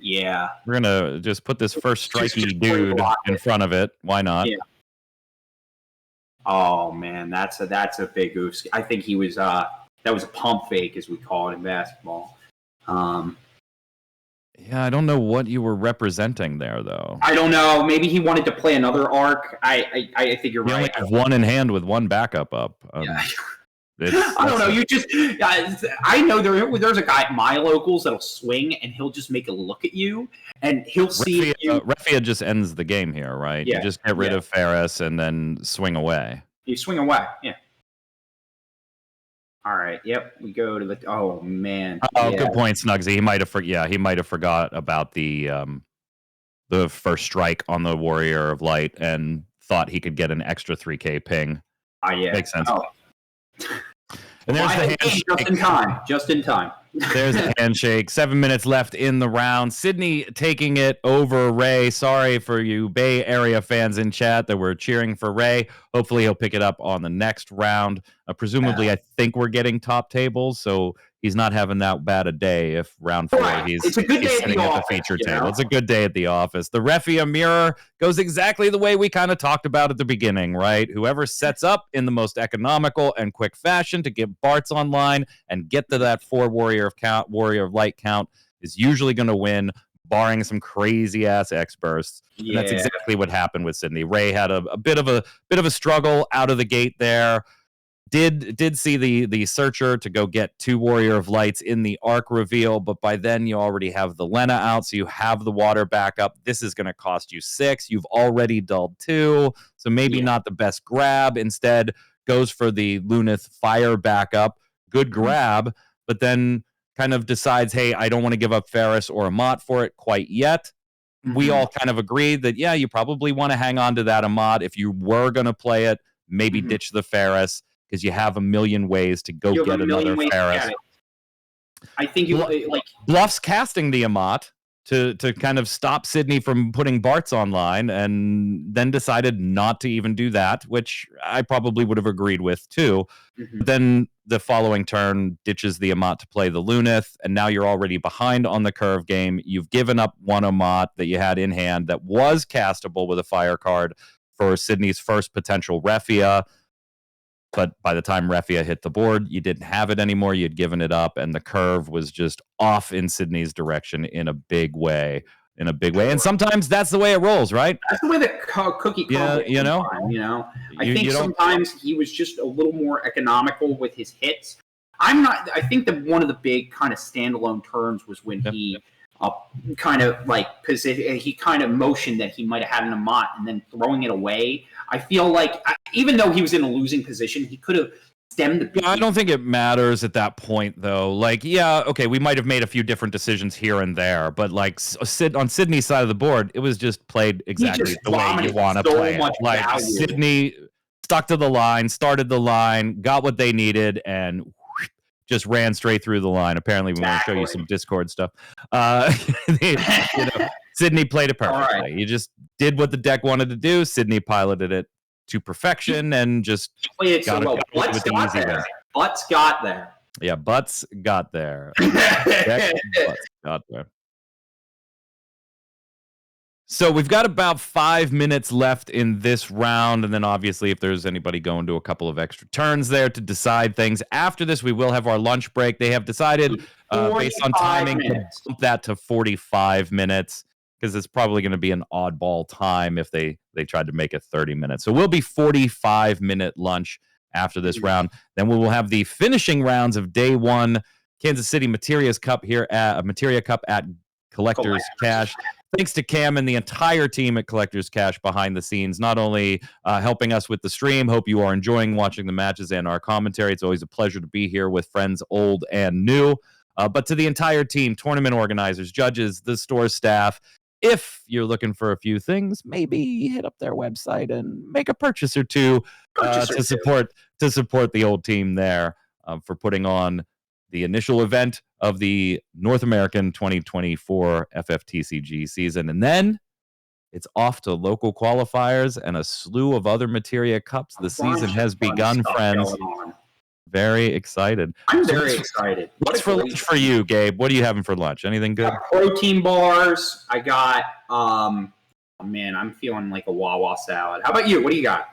Yeah. We're gonna just put this first strikey just dude block in it. front of it. Why not? Yeah. Oh man, that's a big oof. I think he was that was a pump fake, as we call it in basketball. Yeah, I don't know what you were representing there, though. I don't know. Maybe he wanted to play another arc. I think you're You only right. have one in hand with one backup up. Yeah. I don't know. You just, I know there's a guy at my locals that'll swing and he'll just make a look at you and he'll see you. Refia just ends the game here, right? Yeah, you just get rid of Ferris and then swing away. You swing away, yeah. All right. Yep. We go to the. Oh man. Oh, good point, Snugsy. He might have forgot about the first strike on the Warrior of Light and thought he could get an extra 3K ping. Yeah. Makes sense. Oh. And there's the handshake. Just in time. There's the handshake. 7 minutes left in the round. Sydney taking it over Ray. Sorry for you Bay Area fans in chat that were cheering for Ray. Hopefully he'll pick it up on the next round. Presumably, I think we're getting top tables, so he's not having that bad a day if round 4 he's sitting at the feature table. It's a good day at the office. The Refia mirror goes exactly the way we kind of talked about at the beginning, right? Whoever sets up in the most economical and quick fashion to get Bart's online and get to that 4 Warrior of Light count is usually going to win, barring some crazy ass X bursts. And that's exactly what happened with Sydney. Ray had a bit of a struggle out of the gate there. Did see the searcher to go get 2 Warrior of Lights in the arc reveal, but by then you already have the Lena out, so you have the water backup. This is going to cost you 6. You've already dulled 2, so maybe not the best grab. Instead, goes for the Lunith fire backup. Good grab, but then kind of decides, hey, I don't want to give up Ferris or Amat for it quite yet. We all kind of agreed that, you probably want to hang on to that Amat. If you were going to play it, maybe ditch the Ferris, because you have a million ways to go get another Ferris. I think you Bluff's casting the Amat to kind of stop Sydney from putting Bart's online, and then decided not to even do that, which I probably would have agreed with too. Then the following turn ditches the Amat to play the Lunith, and now you're already behind on the curve game. You've given up one Amat that you had in hand that was castable with a fire card for Sydney's first potential Refia. But by the time Refia hit the board, you didn't have it anymore. You'd given it up, and the curve was just off in Sydney's direction in a big way. And sometimes that's the way it rolls, right? That's the way the cookie crumbles. I think sometimes he was just a little more economical with his hits. I think that one of the big kind of standalone turns was when he kind of because he kind of motioned that he might have had an Amat and then throwing it away. I feel like even though he was in a losing position, he could have stemmed the beat. I don't think it matters at that point, though. We might have made a few different decisions here and there, but on Sydney's side of the board, it was just played exactly the way you want to play it. Sydney stuck to the line, started the line, got what they needed, and just ran straight through the line. Apparently, we want to show you some Discord stuff. Sydney played it perfectly. Right. He just did what the deck wanted to do. Sydney piloted it to perfection and just got it with the easy win. Butts got there. Yeah, Butts got there. Butts got there. So we've got about 5 minutes left in this round, and then obviously if there's anybody going to a couple of extra turns there to decide things. After this, we will have our lunch break. They have decided, based on timing, to bump that to 45 minutes, because it's probably going to be an oddball time if they tried to make it 30 minutes. So we'll be 45-minute lunch after this round. Then we will have the finishing rounds of day 1, Kansas City Materia Cup at Collector's Cash. Thanks to Cam and the entire team at Collector's Cash behind the scenes, not only helping us with the stream. Hope you are enjoying watching the matches and our commentary. It's always a pleasure to be here with friends old and new. But to the entire team, tournament organizers, judges, the store staff, if you're looking for a few things, maybe hit up their website and make a purchase or two to support the old team there for putting on the initial event of the North American 2024 FFTCG season. And then it's off to local qualifiers and a slew of other Materia Cups. The season has begun, friends. Very excited. I'm very excited. What's for lunch for you, Gabe? What are you having for lunch? Anything good? Protein bars. I got, oh man, I'm feeling like a Wawa salad. How about you? What do you got?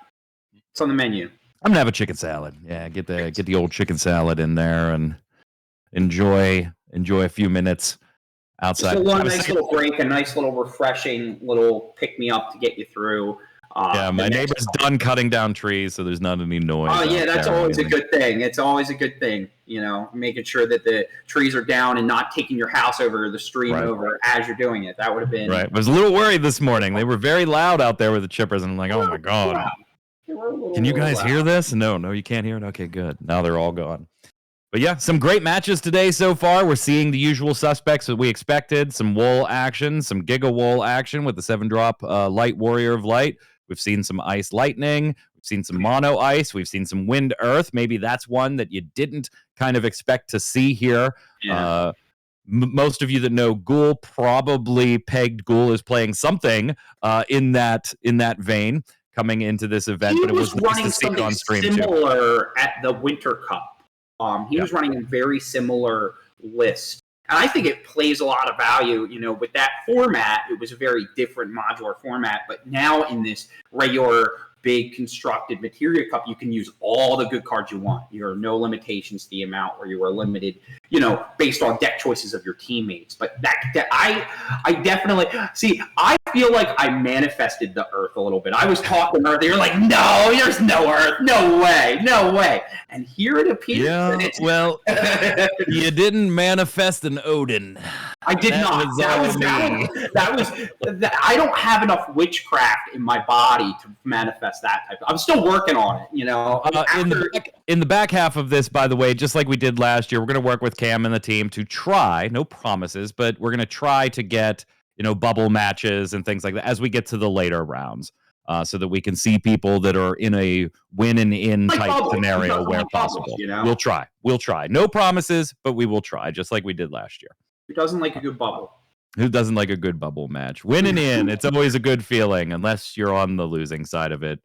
What's on the menu? I'm gonna have a chicken salad. Yeah, get the old chicken salad in there and enjoy a few minutes outside. Just a nice little break, a nice little refreshing little pick me up to get you through. Yeah, my neighbor's done cutting down trees, so there's not any noise. Oh yeah, that's always a good thing. It's always a good thing, you know, making sure that the trees are down and not taking your house over the stream over as you're doing it. That would have been right. I was a little worried this morning. They were very loud out there with the chippers, and I'm like, oh my god. Can you guys hear this? No, you can't hear it. Okay, good. Now they're all gone. But yeah, some great matches today so far. We're seeing the usual suspects that we expected. Some wool action, some Giga Wool action with the 7-drop Light Warrior of Light. We've seen some Ice Lightning. We've seen some Mono Ice. We've seen some Wind Earth. Maybe that's one that you didn't kind of expect to see here. Yeah. Most of you that know Ghoul probably pegged Ghoul as playing something in that vein coming into this event. But it was running nice to see it on stream similar too. At the Winter Cup. He was running a very similar list. And I think it plays a lot of value, you know, with that format. It was a very different modular format, but now in this regular big constructed Materia Cup, you can use all the good cards you want. There are no limitations to the amount where you are limited, you know, based on deck choices of your teammates. But I definitely see. I feel like I manifested the Earth a little bit. I was talking Earth. You're like, no, there's no Earth, no way. And here it appears. Yeah, well, you didn't manifest an Odin. I did not. That was. I don't have enough witchcraft in my body to manifest that type. I'm still working on it. You know. In the back half of this, by the way, just like we did last year, we're going to work with Cam and the team to try. No promises, but we're going to try to get bubble matches and things like that as we get to the later rounds, so that we can see people that are in a win and in type bubbles. Scenario where possible. Bubbles, We'll try. No promises, but we will try, just like we did last year. Who doesn't like a good bubble? Who doesn't like a good bubble match? Winning in, it's always a good feeling, unless you're on the losing side of it.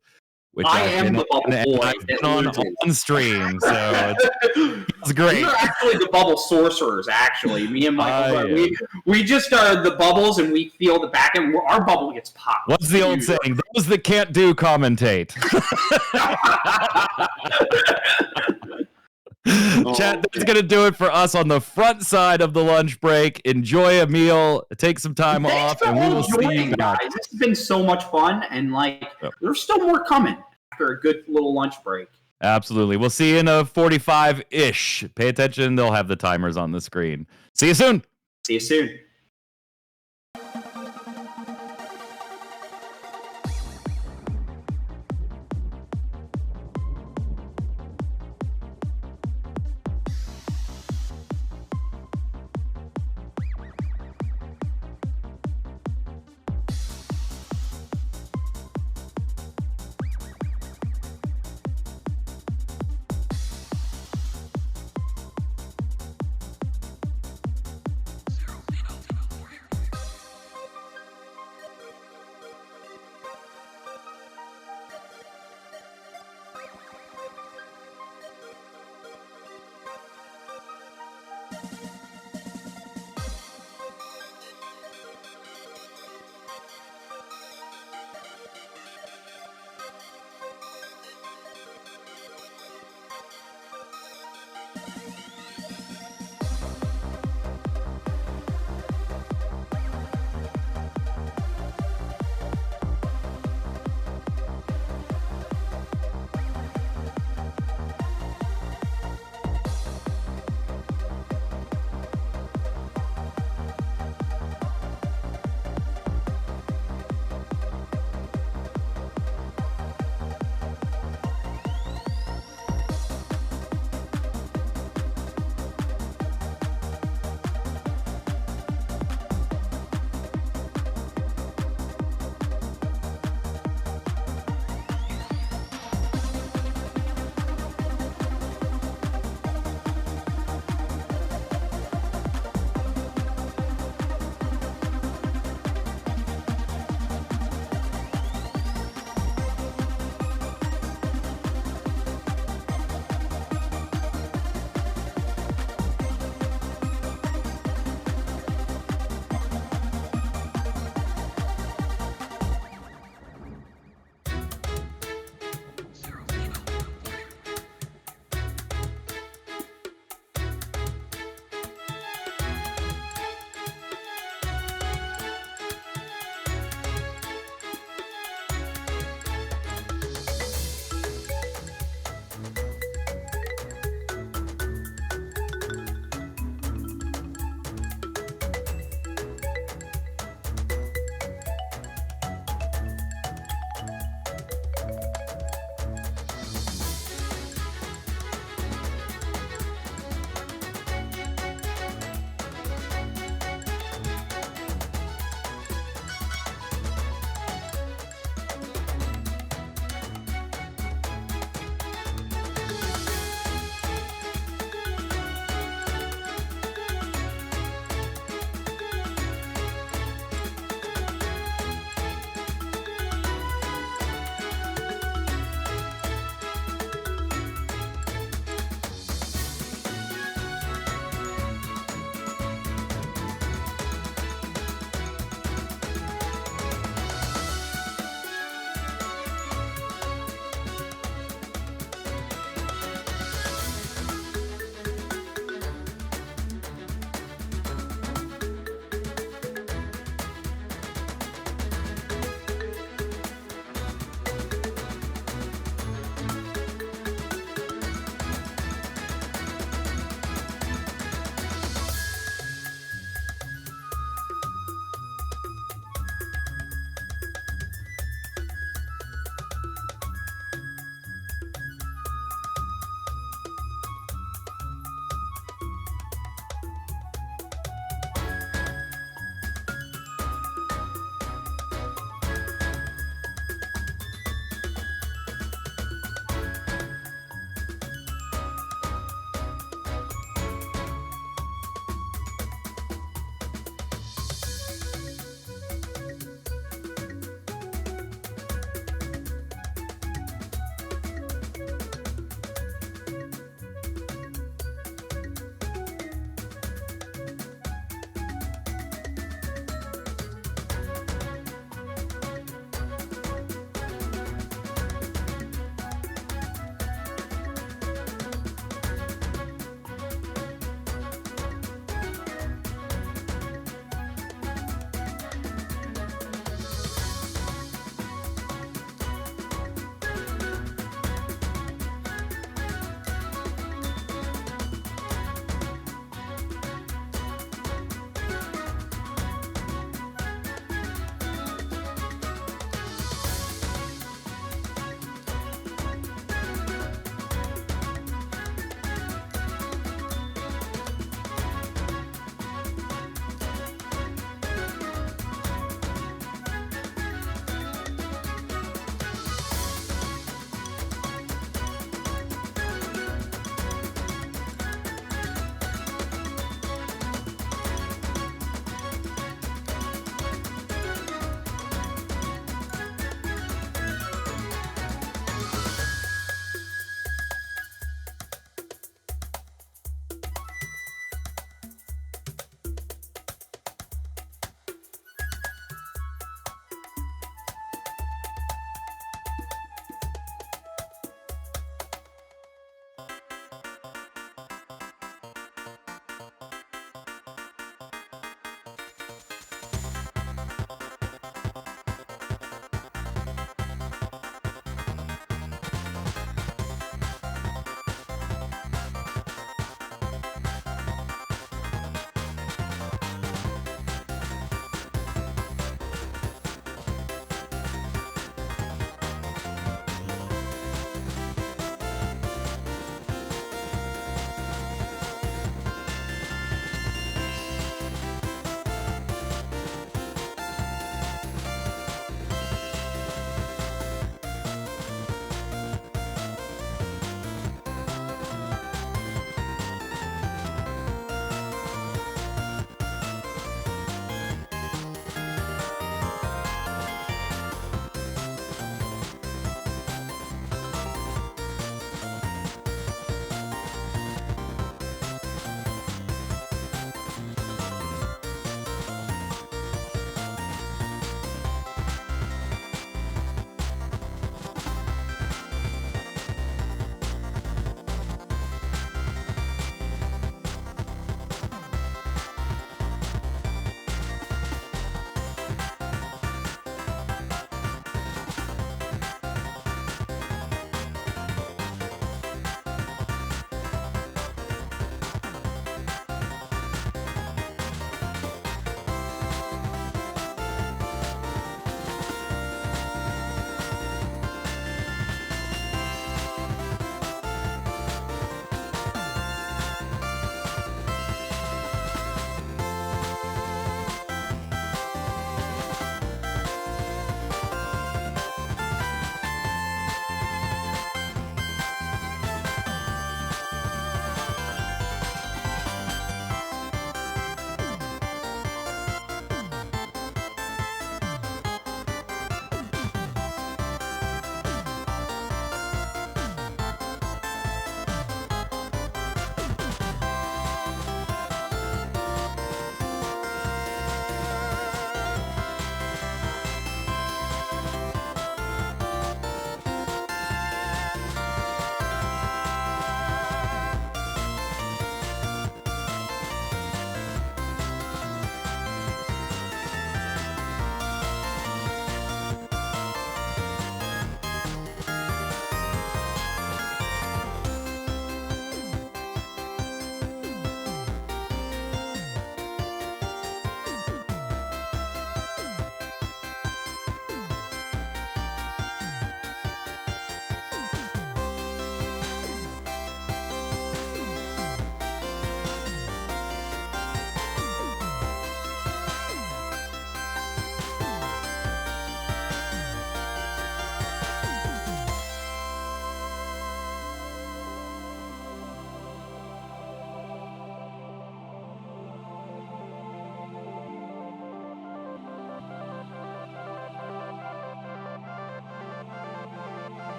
Which I am the bubble boy. I've been on stream, so it's great. We're actually the bubble sorcerers, actually. Me and Michael, we just are the bubbles, and we feel the back end. Our bubble gets popped. What's the old saying? Those that can't do, commentate. Chat, that's going to do it for us on the front side of the lunch break. Enjoy a meal, take some time off, and we will see you guys. This has been so much fun, and there's still more coming after a good little lunch break. Absolutely. We'll see you in a 45-ish. Pay attention. They'll have the timers on the screen. See you soon. See you soon.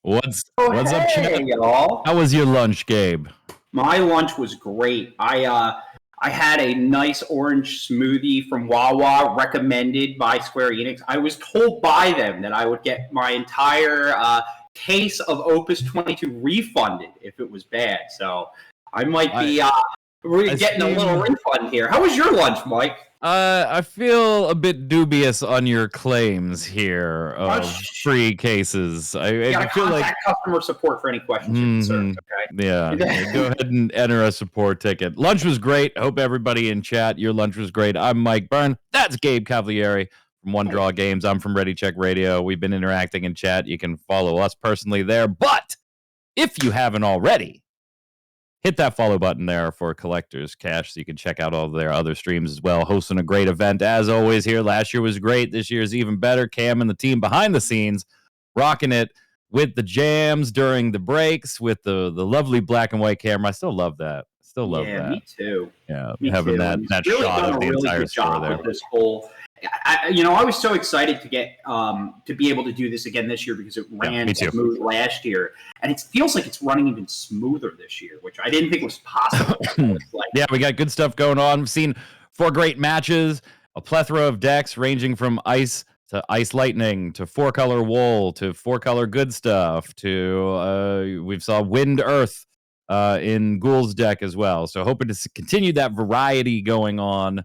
What's up, Chad? Hey, y'all. How was your lunch, Gabe? My lunch was great. I had a nice orange smoothie from Wawa, recommended by Square Enix. I was told by them that I would get my entire case of Opus 22 refunded if it was bad. So I might be getting a little refund here. How was your lunch, Mike? I feel a bit dubious on your claims here of free cases. I feel like customer support for any questions or concerns. Okay. Yeah, go ahead and enter a support ticket. Lunch was great. Hope everybody in chat, your lunch was great. I'm Mike Byrne. That's Gabe Cavalieri from One Draw Games. I'm from Ready Check Radio. We've been interacting in chat. You can follow us personally there. But if you haven't already, hit that follow button there for Collector's Cash so you can check out all of their other streams as well. Hosting a great event as always here. Last year was great. This year is even better. Cam and the team behind the scenes rocking it with the jams during the breaks with the lovely black and white camera. I still love that. Still love that. Yeah, me too. Yeah, me having too. that really shot done of the really entire good store job there. with this whole. I was so excited to get to be able to do this again this year because it ran smooth last year, and it feels like it's running even smoother this year, which I didn't think was possible. Yeah, we got good stuff going on. We've seen 4 great matches, a plethora of decks ranging from Ice to Ice Lightning to 4-color Wool to 4-color Good Stuff to we've saw Wind Earth in Ghoul's deck as well. So hoping to continue that variety going on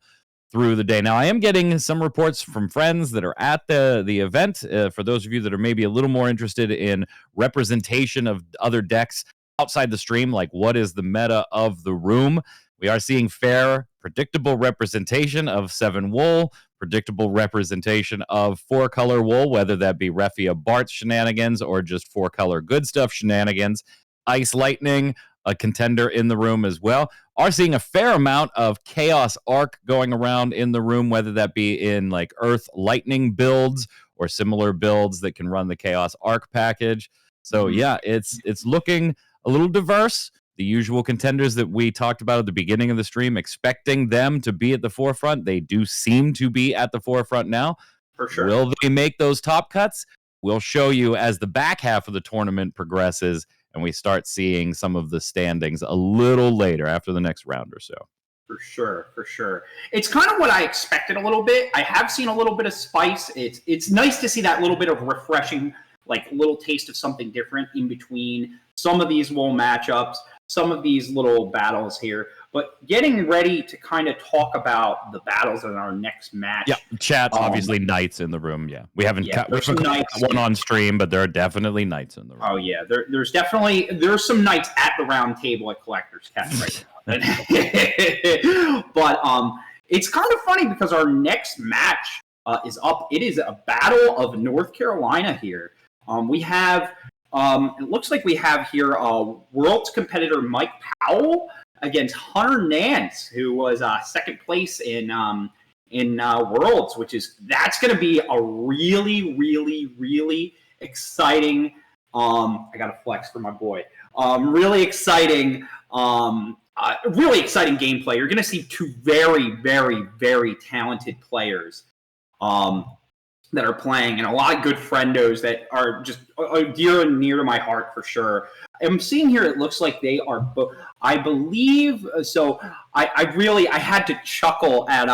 through the day. Now, I am getting some reports from friends that are at the event. For those of you that are maybe a little more interested in representation of other decks outside the stream, like what is the meta of the room, we are seeing fair, predictable representation of 7 Wool, predictable representation of 4-color Wool, whether that be Refia Bart's shenanigans or just 4-color Good Stuff shenanigans. Ice Lightning, a contender in the room as well, are seeing a fair amount of Chaos Arc going around in the room, whether that be in like Earth Lightning builds or similar builds that can run the Chaos Arc package. So yeah, it's looking a little diverse. The usual contenders that we talked about at the beginning of the stream, expecting them to be at the forefront, they do seem to be at the forefront now. For sure. Will they make those top cuts? We'll show you as the back half of the tournament progresses and we start seeing some of the standings a little later after the next round or so. For sure. It's kind of what I expected a little bit. I have seen a little bit of spice. It's nice to see that little bit of refreshing, like little taste of something different in between some of these Wool matchups, some of these little battles here. But getting ready to kind of talk about the battles in our next match. Yeah, chat, obviously Knights in the room. Yeah, we haven't cut one on stream, but there are definitely Knights in the room. Oh yeah, there's some Knights at the round table at Collector's Cash right now. But it's kind of funny because our next match is up. It is a battle of North Carolina here. We have it looks like we have here World's competitor Mike Powell against Hunter Nance, who was second place in Worlds, that's going to be a really, really, really exciting. I got to flex for my boy. Really exciting gameplay. You're going to see 2 very, very, very talented players that are playing, and a lot of good friendos that are just dear and near to my heart for sure. I'm seeing here, it looks like they are both, I believe, so I had to chuckle at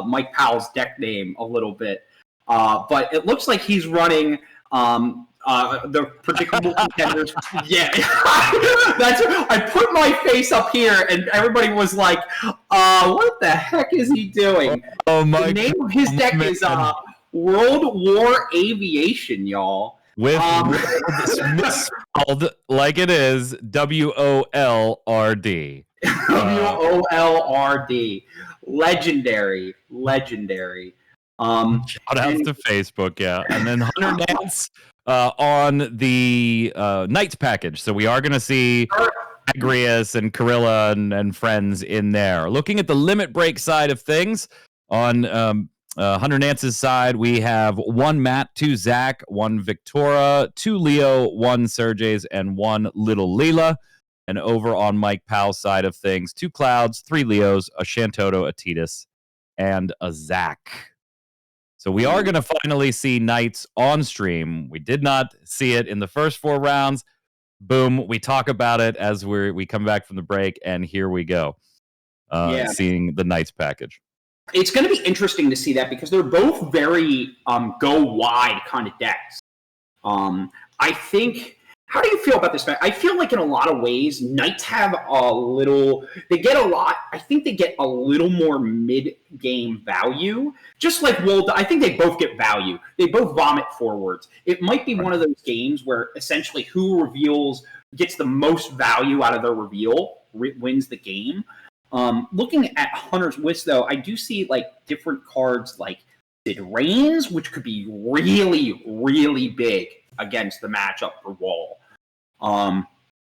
Mike Powell's deck name a little bit, but it looks like he's running the predictable contenders. Yeah, I put my face up here, and everybody was like, what the heck is he doing? The name of his deck is World War Aviation, y'all. With misspelled like it is WOLRD. WOLRD. Legendary. Shout out to Facebook, yeah. And then Hunter Nance on the Knights package. So we are going to see Agrius and Carilla and friends in there. Looking at the limit break side of things, on Hunter Nance's side, we have 1 Matt, 2 Zach, 1 Victoria, 2 Leo, 1 Serges, and 1 Little Leela. And over on Mike Powell's side of things, 2 Clouds, 3 Leos, a Shantoto, a Titus, and a Zach. So we are going to finally see Knights on stream. We did not see it in the first 4 rounds. Boom, we talk about it as we come back from the break, and here we go. Seeing the Knights package. It's going to be interesting to see that because they're both very go wide kind of decks. I think. How do you feel about this? I feel like in a lot of ways, Knights have they get a little more mid-game value. Just like I think they both get value. They both vomit forwards. It might be one of those games where essentially who gets the most value out of their reveal wins the game. Looking at Hunter's Wisp, though, I do see like different cards like Sid Reigns, which could be really, really big against the matchup for Wall.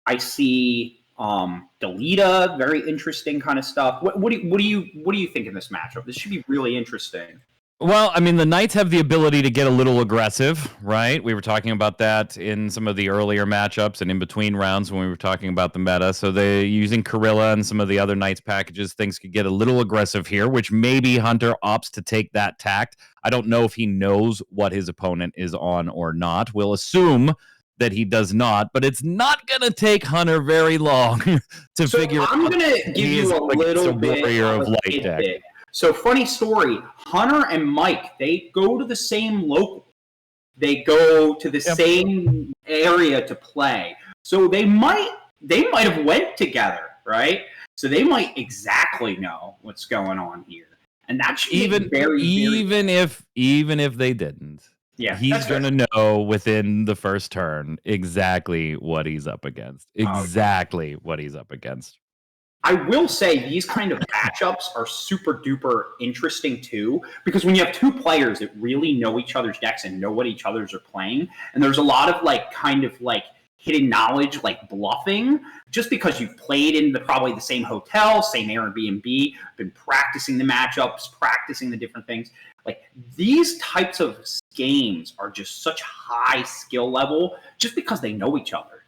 I see Delita, very interesting kind of stuff. What do you think in this matchup? This should be really interesting. Well, I mean, the Knights have the ability to get a little aggressive, right? We were talking about that in some of the earlier matchups and in between rounds when we were talking about the meta. So they're using Corilla and some of the other Knights packages. Things could get a little aggressive here, which maybe Hunter opts to take that tact. I don't know if he knows what his opponent is on or not. We'll assume that he does not, but it's not going to take Hunter very long to figure out. I'm going to give you a little bit of light deck. So, funny story, Hunter and Mike, they go to the same local. They go to the same area to play. So they might have went together, right? So they might exactly know what's going on here. And that's even if they didn't. Yeah, he's going to know within the first turn exactly what he's up against. What he's up against. I will say these kind of matchups are super duper interesting too, because when you have two players that really know each other's decks and know what each other's are playing, and there's a lot of hidden knowledge, like bluffing, just because you've played in probably the same hotel, same Airbnb, been practicing the matchups, practicing the different things. Like these types of games are just such high skill level, just because they know each other.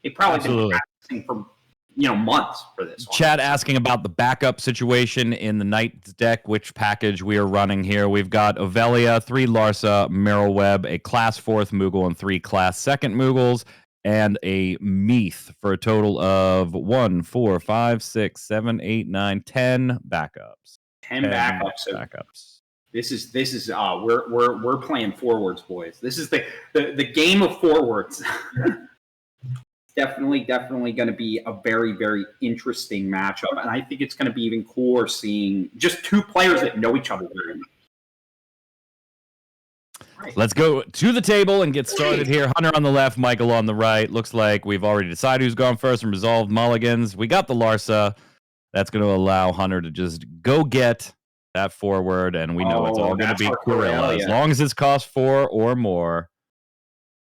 They've probably been practicing for months for this one. Chad asking about the backup situation in the Knights deck, which package we are running here. We've got Ovelia, 3 Larsa, Meryl Webb, a Class 4th Moogle, and 3 Class 2nd Moogles, and a Meath for a total of 1, 4, 5, 6, 7, 8, 9, 10 backups. 10 backups. This is we're playing forwards, boys. This is the game of forwards. Definitely going to be a very, very interesting matchup. And I think it's going to be even cooler seeing just two players that know each other very much. Right. Let's go to the table and get started here. Hunter on the left, Michael on the right. Looks like we've already decided who's going first and resolved mulligans. We got the Larsa. That's going to allow Hunter to just go get that forward, and we know it's all going to be Corilla, as long as it's cost 4 or more.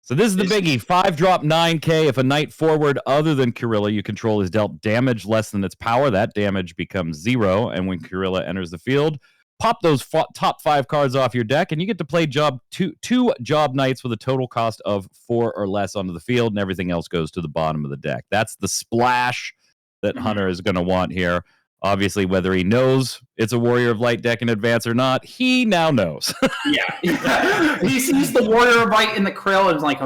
So this is the biggie. 5-drop 9K. If a Knight forward other than Corilla you control is dealt damage less than its power, that damage becomes 0. And when Corilla enters the field, pop those top 5 cards off your deck, and you get to play two Job Knights with a total cost of 4 or less onto the field, and everything else goes to the bottom of the deck. That's the splash that Hunter is going to want here. Obviously, whether he knows it's a Warrior of Light deck in advance or not, he now knows. Yeah. He sees the Warrior of Light in the Krill and is like,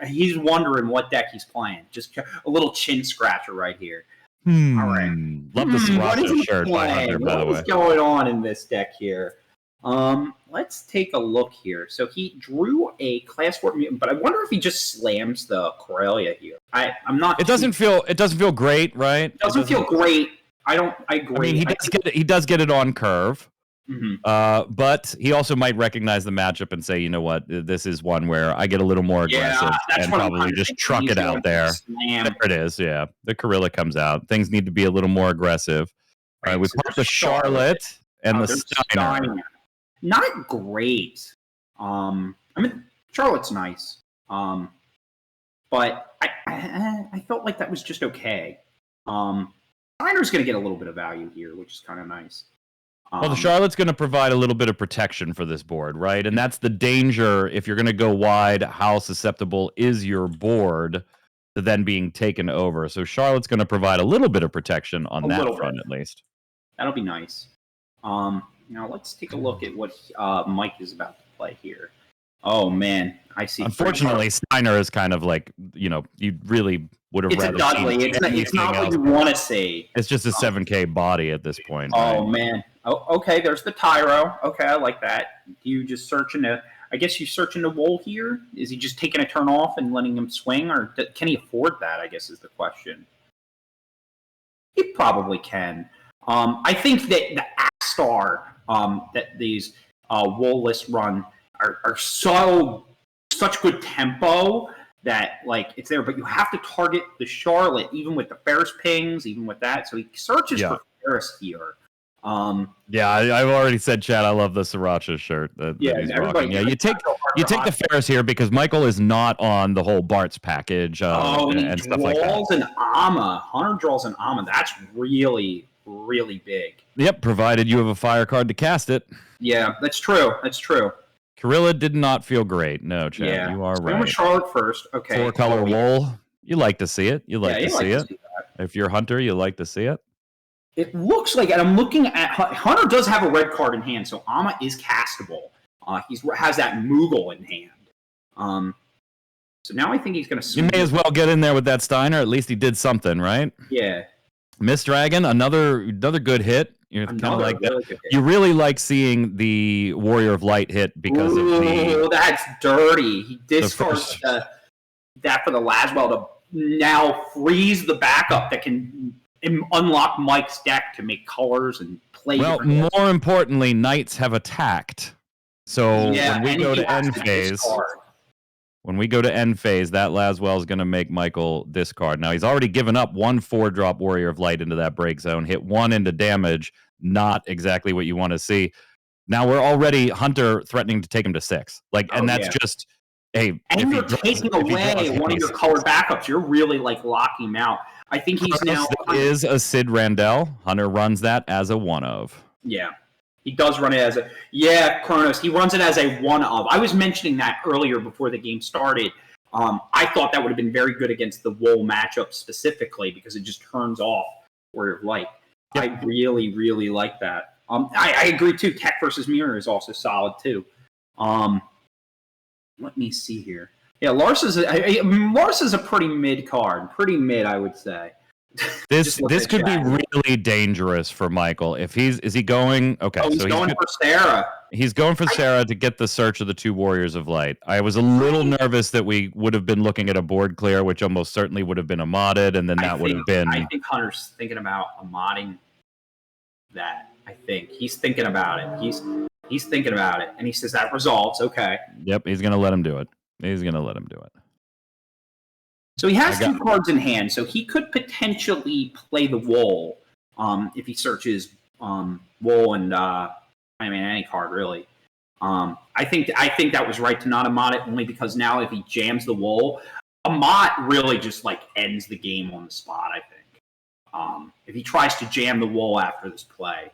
he's wondering what deck he's playing. Just a little chin scratcher right here. All right. Love the Sriracha shirt by Hunter, by the way. What's going on in this deck here? Let's take a look here. So he drew a Class 4 mutant, but I wonder if he just slams the Corellia here. I'm not. It doesn't feel great, right? It doesn't feel great. I agree. I mean, he does get it on curve. Mm-hmm. But he also might recognize the matchup and say, you know what, this is one where I get a little more aggressive and probably just truck it out there. There it is, yeah. The Corilla comes out. Things need to be a little more aggressive. All right, we put the Charlotte and the Steiner. Not great. I mean, Charlotte's nice. But I felt like that was just okay. Steiner's going to get a little bit of value here, which is kind of nice. Well, the Charlotte's going to provide a little bit of protection for this board, right? And that's the danger. If you're going to go wide, how susceptible is your board to then being taken over? So Charlotte's going to provide a little bit of protection on that front, at least. That'll be nice. Now let's take a look at what Mike is about to play here. Oh man, I see. Unfortunately, Steiner is kind of like, you really would have It's a rather Dudley. seen It's not what else. you want to see. It's just a 7K body at this point. Oh right? man. Oh, okay. There's the Tyro. Okay, I like that. You just searching to. I guess you searching the Wool here. Is he just taking a turn off and letting him swing, or can he afford that? I guess is the question. He probably can. I think that the Star that these Wool lists run are such good tempo that like it's there, but you have to target the Charlotte even with the Ferris pings, even with that. So he searches for Ferris here. I've already said, Chad, I love the Sriracha shirt that he's rocking. Yeah, you take the Ferris here because Michael is not on the whole Bart's package and stuff like that. Draws an Ama. Hunter draws an Ama. That's really, really big. Yep, provided you have a fire card to cast it. Yeah, that's true. That's true. Kirilla did not feel great. No, Chad, you are right. With Charlotte first. Okay. 4-color Wool. You like to see it. You like to see it. If you're Hunter, you like to see it. It looks like, and I'm looking at Hunter does have a red card in hand, so Ama is castable. He has that Moogle in hand. So now I think he's going to. You may as well get in there with that Steiner. At least he did something, right? Yeah. Miss Dragon, another good hit. You're kind of like really that. You really like seeing the Warrior of Light hit because of the. Oh, that's dirty. He discards that for the Laswell to now freeze the backup that can unlock Mike's deck to make colors and play. Well, more importantly, Knights have attacked. So when we go to end phase, that Laswell is going to make Michael discard. Now he's already given up 1 4-drop Warrior of Light into that break zone, hit 1 into damage. Not exactly what you want to see. Now we're already Hunter threatening to take him to 6. That's just. Hey, and you're taking away one of your colored backups. You're really like locking him out. I think he's now is a Sid Randell. Hunter runs that as a 1 of. Yeah, he does run it as a Kronos. He runs it as a 1 of. I was mentioning that earlier before the game started. I thought that would have been very good against the Wool matchup specifically because it just turns off Warrior of Light. Yep. I really, really like that. I agree too. Tech versus Mirror is also solid too. Let me see here. Yeah, Lars is a pretty mid card. Pretty mid, I would say. This could be really dangerous for Michael. If is he going? Okay, he's going for Sarah. He's going for Sarah to get the search of the 2 Warriors of Light. I was a little nervous that we would have been looking at a board clear, which almost certainly would have been Amodded, and then that would have been. I think Hunter's thinking about Amodding that. I think he's thinking about it. He's thinking about it, and he says that resolves. Okay. Yep, he's going to let him do it. So he has 2 cards in hand, so he could potentially play the Wool if he searches Wool and any card really. I think that was right to not Ammon it only because now if he jams the Wool, Ammon really just like ends the game on the spot. I think if he tries to jam the Wool after this play.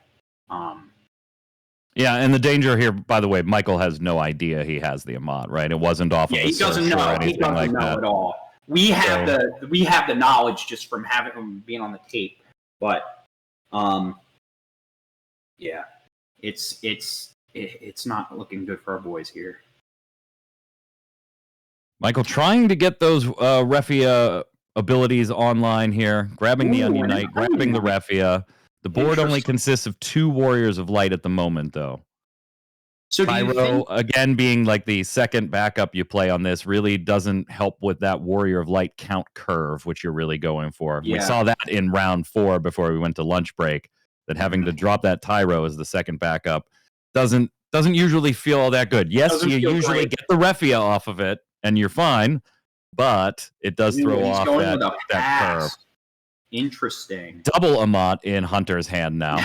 Yeah, and the danger here, by the way, Michael has no idea he has the Ammon, right? It wasn't off of a search or anything like that. At all. We have the knowledge just from being on the tape, but it's not looking good for our boys here. Michael trying to get those Refia abilities online here, grabbing the Onion Knight, grabbing the Refia. The board only consists of 2 Warriors of Light at the moment, though. So Pyro, again, being like the second backup you play on this, really doesn't help with that Warrior of Light count curve, which you're really going for. Yeah. We saw that in round 4 before we went to lunch break, that having to drop that Tyro as the second backup doesn't usually feel all that good. Yes, you usually get the Refia off of it, and you're fine, but it does throw off that curve. Interesting. Double Ammon in Hunter's hand now.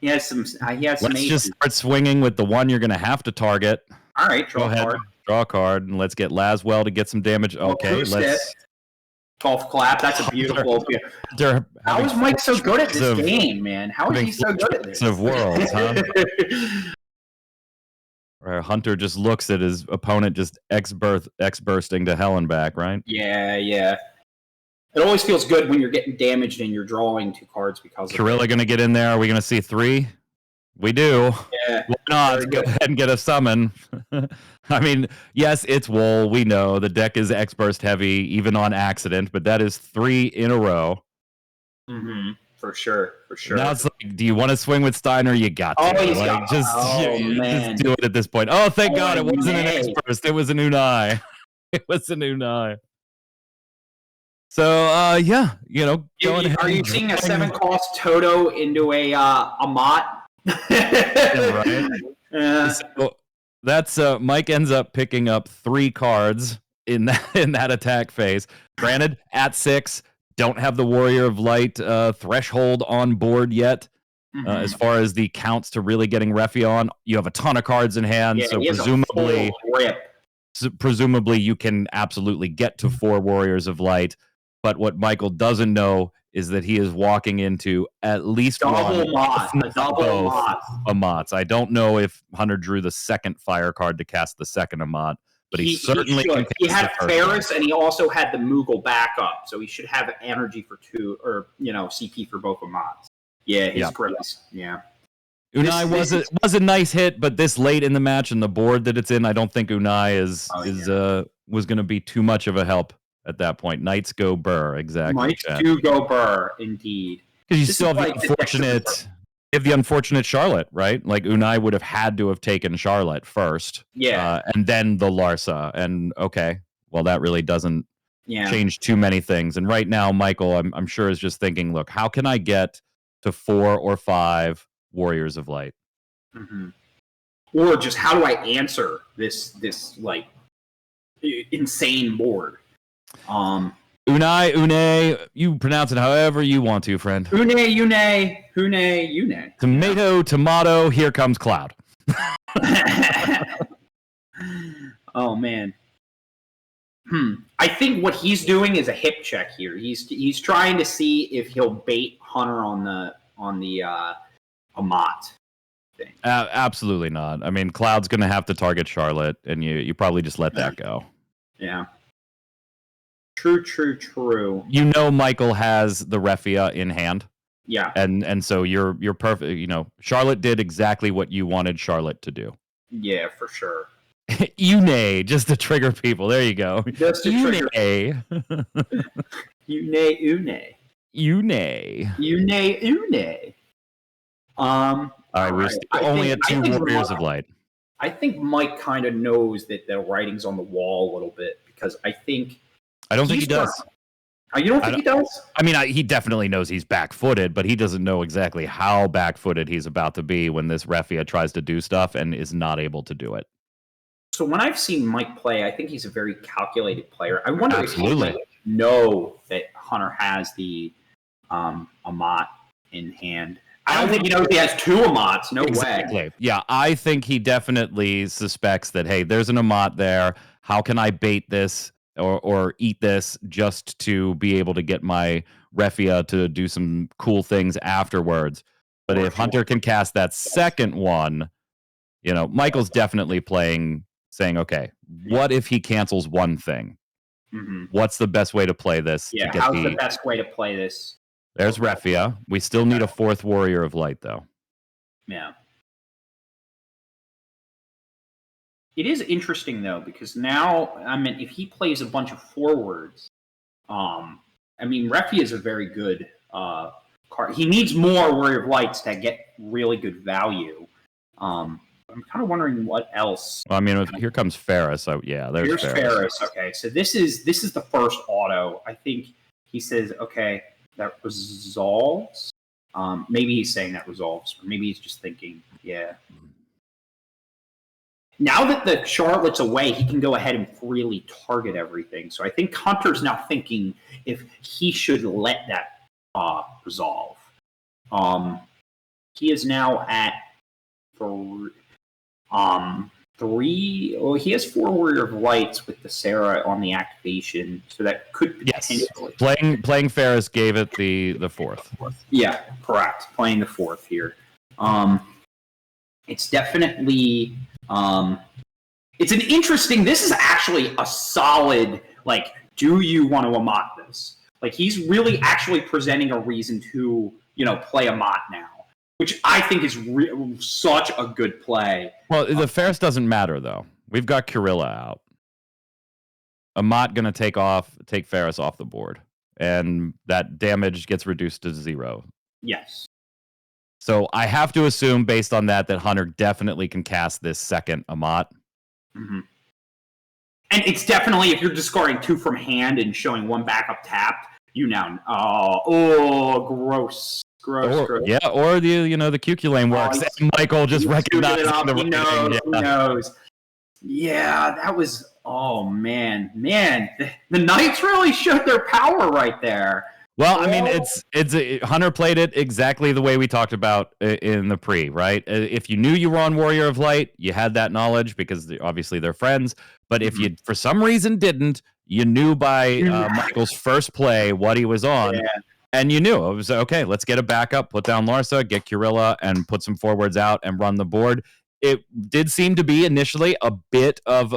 He has some. Let's just start swinging with the one you're going to have to target. All right, draw a card. Draw a card, and let's get Laswell to get some damage. Okay, let's. Golf clap. That's a beautiful. How is Mike so good at this game, man? How is he so good at this? Of worlds, huh? Hunter just looks at his opponent, just X-bursting to hell and back, right? Yeah. It always feels good when you're getting damaged and you're drawing 2 cards because of Kirilla going to get in there. Are we going to see 3? We do. Yeah. Why not? Go ahead and get a summon. I mean, yes, it's Wool. We know the deck is X-Burst heavy, even on accident, but that is 3 in a row. Mm-hmm. For sure. Now it's like, do you want to swing with Steiner? You got to. Oh, he's like, got. just Man. do it at this point. Oh, thank God it wasn't an Nay. X-Burst. It was an Unai. It was an Unai. So, yeah, going ahead. Are you seeing a 7-cost Toto into a Amat? Right. So that's Mike ends up picking up 3 cards in that attack phase. Granted, at 6, don't have the Warrior of Light threshold on board yet. As far as the counts to really getting Refia on, you have a ton of cards in hand, so presumably you can absolutely get to 4 Warriors of Light. But what Michael doesn't know is that he is walking into at least double Amats. I don't know if Hunter drew the second fire card to cast the second Amat, but he certainly can cast he had the Ferris and he also had the Moogle backup, so he should have energy for 2 or CP for both Amats. Yeah, his grips. Yeah. Unai was a nice hit, but this late in the match and the board that it's in, I don't think Unai was going to be too much of a help at that point. Knights go Burr, exactly. Knights do go Burr, indeed. Because you still have the unfortunate Charlotte, right? Like Unai would have had to have taken Charlotte first, and then the Larsa, and that really doesn't change too many things. And right now, Michael, I'm sure is just thinking, look, how can I get to 4 or 5 Warriors of Light? Or just how do I answer this like insane board? Une, you pronounce it however you want to, friend. Une. Tomato, here comes Cloud. Oh man. I think what he's doing is a hip check here. He's trying to see if he'll bait Hunter on the Amat thing. Absolutely not. I mean, Cloud's going to have to target Charlotte, and you probably just let that go. Yeah. True. Michael has the Refia in hand. Yeah. And so you're perfect. Charlotte did exactly what you wanted Charlotte to do. Yeah, for sure. Une, just to trigger people. There you go. Just to trigger. Une. All right, we're only at 2 Warriors of Light. I think Mike kind of knows that the writing's on the wall a little bit, because I don't think he does. You don't think he does? I mean, he definitely knows he's back-footed, but he doesn't know exactly how back-footed he's about to be when this Refia tries to do stuff and is not able to do it. So when I've seen Mike play, I think he's a very calculated player. I wonder if he know that Hunter has the Amat in hand. I don't think he knows he has 2 Amats. No way. Yeah, I think he definitely suspects that, hey, there's an Amat there. How can I bait this or eat this just to be able to get my Refia to do some cool things afterwards? But if Hunter can cast that second one, Michael's definitely saying, okay, what if he cancels one thing? What's the best way to play this? Yeah, how's the best way to play this? There's Refia. We still need a 4th Warrior of Light, though. Yeah. It is interesting, though, because now, if he plays a bunch of forwards, Refia is a very good card. He needs more Warrior of Lights to get really good value. I'm kind of wondering what else. Well, here comes Ferris. So there's Ferris. Okay, so this is the first auto. I think he says, okay, that resolves. Maybe he's saying that resolves, or maybe he's just thinking, yeah. Now that the Charlotte's away, he can go ahead and freely target everything. So I think Hunter's now thinking if he should let that resolve. He is now at 3. He has 4 Warrior of Lights with the Sarah on the activation, so that could potentially. Playing Ferris gave it the 4th. Yeah, correct. Playing the 4th here. It's definitely. It's an interesting. This is actually a solid. Do you want to Amat this? He's really actually presenting a reason to play Amat now. which I think is such a good play. Well, the Ferris doesn't matter, though. We've got Kirilla out. Amat going to take Ferris off the board, and that damage gets reduced to 0. Yes. So I have to assume, based on that Hunter definitely can cast this second Amat. Mm-hmm. And it's definitely, if you're discarding 2 from hand and showing 1 backup tapped, you now, gross. Gross. Yeah, or the QQ lane works. And Michael just recognized the he knows. Yeah, that was, man, the Knights really showed their power right there. Well, I mean, Hunter played it exactly the way we talked about in the pre, right? If you knew you were on Warrior of Light, you had that knowledge because obviously they're friends. But if you, for some reason, didn't, you knew by Michael's first play what he was on. Yeah. And you knew it was okay. Let's get a backup, put down Larsa, get Kirilla, and put some forwards out and run the board. It did seem to be initially a bit of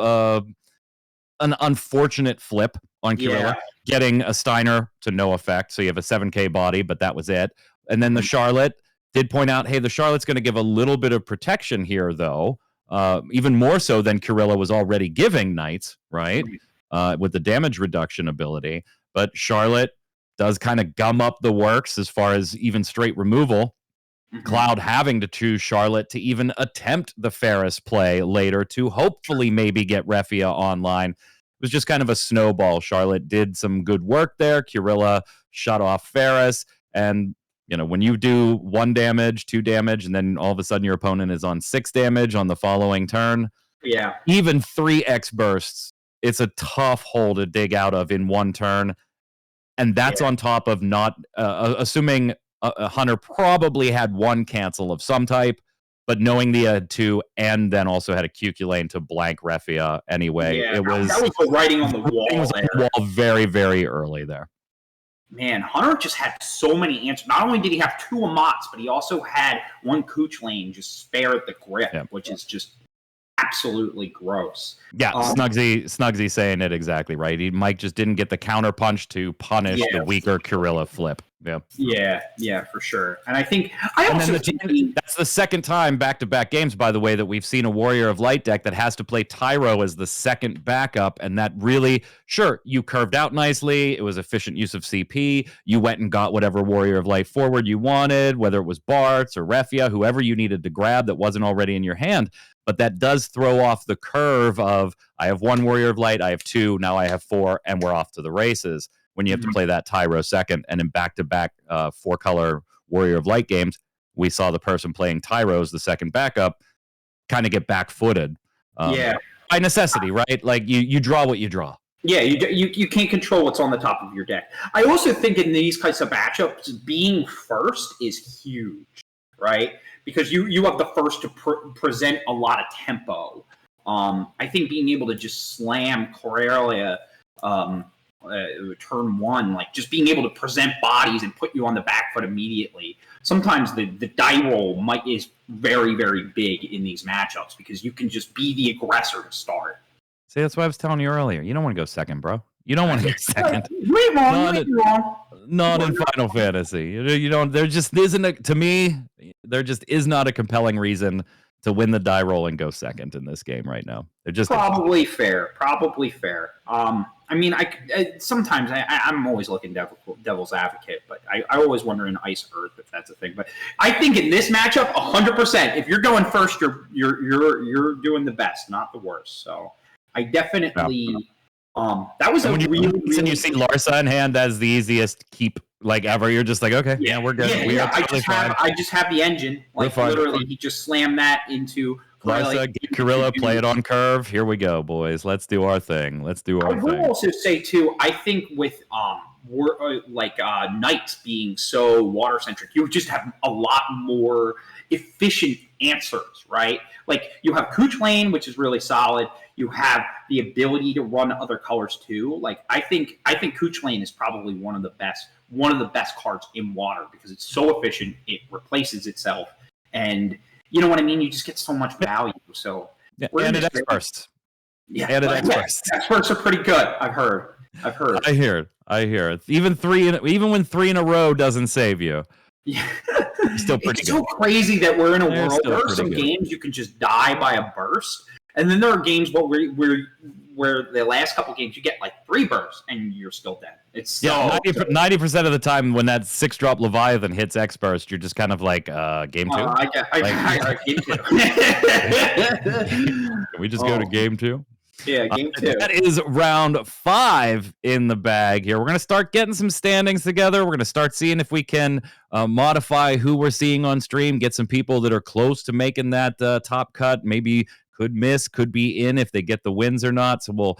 an unfortunate flip on Kirilla, getting a Steiner to no effect. So you have a 7K body, but that was it. And then the Charlotte did point out, hey, the Charlotte's going to give a little bit of protection here, though, even more so than Kirilla was already giving Knights, right? With the damage reduction ability. But Charlotte does kind of gum up the works as far as even straight removal. Cloud having to choose Charlotte to even attempt the Ferris play later to hopefully maybe get Refia online. It was just kind of a snowball. Charlotte did some good work there. Kirilla shut off Ferris. And, when you do 1 damage, 2 damage, and then all of a sudden your opponent is on 6 damage on the following turn. Yeah. Even 3x bursts, it's a tough hole to dig out of in 1 turn. And that's on top of not assuming Hunter probably had 1 cancel of some type, but knowing the had 2 and then also had a QQ lane to blank Refia anyway. Yeah, that was the writing on the wall. It was on the wall very, very early there. Man, Hunter just had so many answers. Not only did he have 2 Amats, but he also had 1 Cooch lane just spare at the grip, which is just absolutely gross. Yeah, Snugsy saying it exactly right. Mike just didn't get the counter punch to punish the weaker Kirilla flip. Yeah, for sure. And I think that's the second time back-to-back games, by the way, that we've seen a Warrior of Light deck that has to play Tyro as the second backup, and that really, sure, you curved out nicely. It was efficient use of CP. You went and got whatever Warrior of Light forward you wanted, whether it was Bartz or Refia, whoever you needed to grab that wasn't already in your hand. But that does throw off the curve of, I have 1 Warrior of Light, I have 2, now I have 4, and we're off to the races. When you have to play that Tyro second, and in back-to-back 4-color Warrior of Light games, we saw the person playing Tyros, the second backup, kind of get back-footed. By necessity, right? Like, you draw what you draw. Yeah, you can't control what's on the top of your deck. I also think in these kinds of matchups, being first is huge, right? Because you have the first to present a lot of tempo. I think being able to just slam Corellia turn 1, like just being able to present bodies and put you on the back foot immediately. Sometimes the die roll is very, very big in these matchups because you can just be the aggressor to start. See, that's what I was telling you earlier. You don't want to go second, bro. You don't want to go second. You're wrong. Not in Final Fantasy. You don't. There just isn't to me. There just is not a compelling reason to win the die roll and go second in this game right now. They're just probably fair. I mean, sometimes I'm always looking devil's advocate, but I always wonder in Ice Earth if that's a thing. But I think in this matchup, 100%, if you're going first, you're doing the best, not the worst. So I definitely that was when you see Larsa in hand as the easiest keep like ever. You're just like, okay, yeah, we're good. I just have the engine. Like literally, he just slammed that into. Larsa, get Kirilla, play it on curve. Here we go, boys. Let's do our thing. I will also say too. I think with Knights being so water centric, you just have a lot more efficient answers, right? Like you have Cooch Lane, which is really solid. You have the ability to run other colors too. Like I think Cooch Lane is probably one of the best cards in water because it's so efficient. It replaces itself, and you know what I mean. You just get so much value. So and it X-bursts. Yeah, and it X-bursts. X-bursts are pretty good. I've heard. I hear it. Even when 3 in a row doesn't save you. Yeah. still pretty It's good. so crazy that we're in a They're world. still There are pretty some good. games you can just die by a burst, and then there are games where the last couple games you get like 3 bursts and you're still dead. It's so 90% of the time when that 6-drop Leviathan hits X burst, you're just kind of like, game 2. I game 2. Can we just go to game 2? Yeah, game 2. That is round 5 in the bag here. We're going to start getting some standings together. We're going to start seeing if we can modify who we're seeing on stream, get some people that are close to making that top cut, maybe could miss, could be in if they get the wins or not. So we'll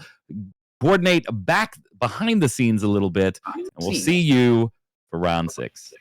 coordinate back behind the scenes a little bit, and we'll see you for round 6.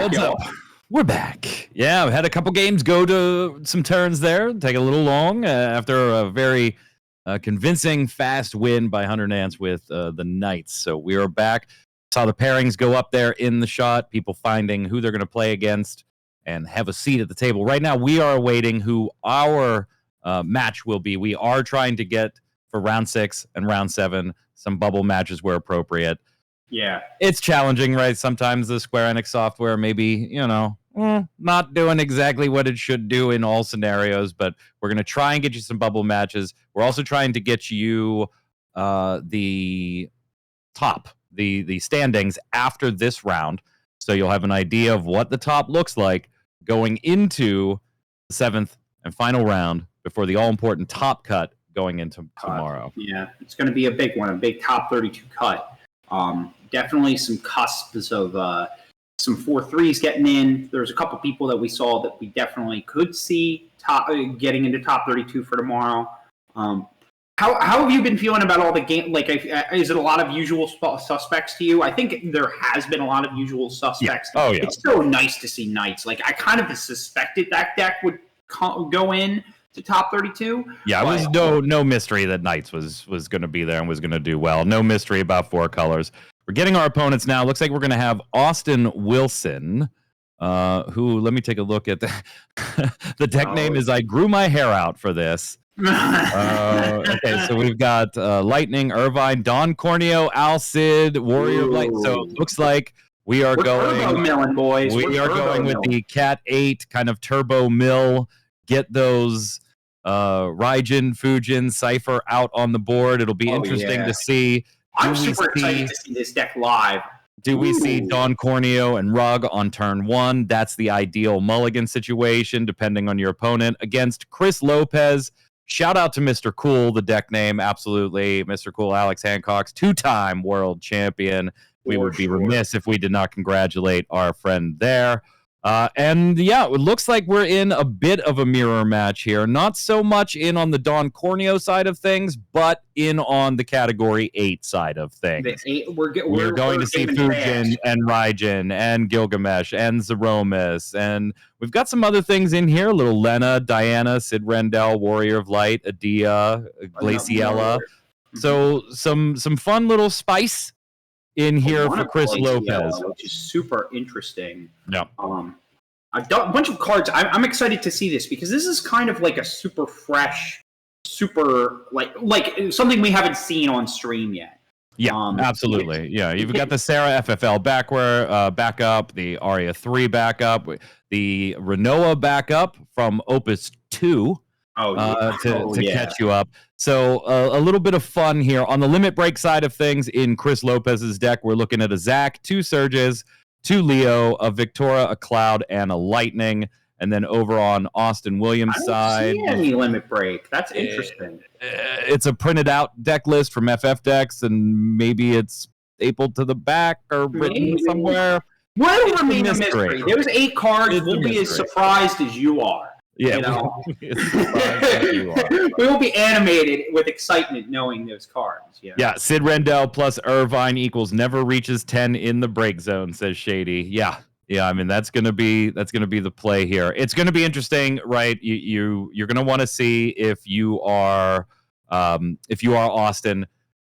back, What's yo. up? We're back. Yeah, we had a couple games go to some turns there. Take a little long after a very convincing fast win by Hunter Nance with the Knights. So we are back. Saw the pairings go up there in the shot. People finding who they're going to play against and have a seat at the table. Right now, we are awaiting who our match will be. We are trying to get for round 6 and round 7 some bubble matches where appropriate. Yeah. It's challenging, right? Sometimes the Square Enix software maybe, not doing exactly what it should do in all scenarios, but we're going to try and get you some bubble matches. We're also trying to get you the top, the standings after this round, so you'll have an idea of what the top looks like going into the 7th and final round before the all-important top cut going into tomorrow. Yeah, it's going to be a big one, a big top 32 cut. Definitely some cusps of some 4-3s getting in. There's a couple people that we saw that we definitely could see getting into top 32 for tomorrow. How have you been feeling about all the game? Like, is it a lot of usual suspects to you? I think there has been a lot of usual suspects. Yeah. Oh, yeah. It's so nice to see Knights. Like, I kind of suspected that deck would go in to top 32. Yeah, it was no mystery that Knights was going to be there and was going to do well. No mystery about 4 colors. We're getting our opponents now. Looks like we're going to have Austin Wilson, who, let me take a look at the deck name is I Grew My Hair Out for this. Okay, so we've got Lightning, Irvine, Don Corneo, Alcid, Warrior of Light. So it looks like we're going milling, boys. We are going with the Cat 8 kind of turbo mill. Get those Raijin, Fujin, Cypher out on the board. It'll be interesting to see. I'm super excited to see this deck live. Do we see Don Corneo and Rug on turn 1? That's the ideal mulligan situation, depending on your opponent. Against Chris Lopez. Shout out to Mr. Cool, the deck name. Absolutely. Mr. Cool, Alex Hancock's 2-time world champion. We would be remiss if we did not congratulate our friend there. And yeah, it looks like we're in a bit of a mirror match here. Not so much in on the Don Corneo side of things, but in on the category 8 side of things. We're going to see Fujin and Raijin and Gilgamesh and Zeromus. And we've got some other things in here. A little Lena, Diana, Sid Rendell, Warrior of Light, Adia, Glaciella. So some fun little spice in here for Chris Lopez, which is super interesting. Yeah. I've done a bunch of cards. I'm excited to see this because this is kind of like a super fresh, super like something we haven't seen on stream yet. Yeah, absolutely. Yeah, you've got the Sarah FFL backup, the Aria 3 backup, the Renoa backup from Opus 2. To catch you up. So a little bit of fun here. On the limit break side of things in Chris Lopez's deck, we're looking at a Zach, 2 Surges, 2 Leo, a Victoria, a Cloud, and a Lightning. And then over on Austin Williams' side, I don't see any limit break. That's interesting. It's a printed out deck list from FF decks, and maybe it's stapled to the back or written somewhere. Will remain a mystery. There's 8 cards. We'll be as surprised as you are. Yeah, we will be animated with excitement knowing those cards. Yeah, Sid Rendell plus Irvine equals never reaches 10 in the break zone, says Shady. Yeah. I mean that's gonna be the play here. It's gonna be interesting, right? You're gonna want to see if you are Austin,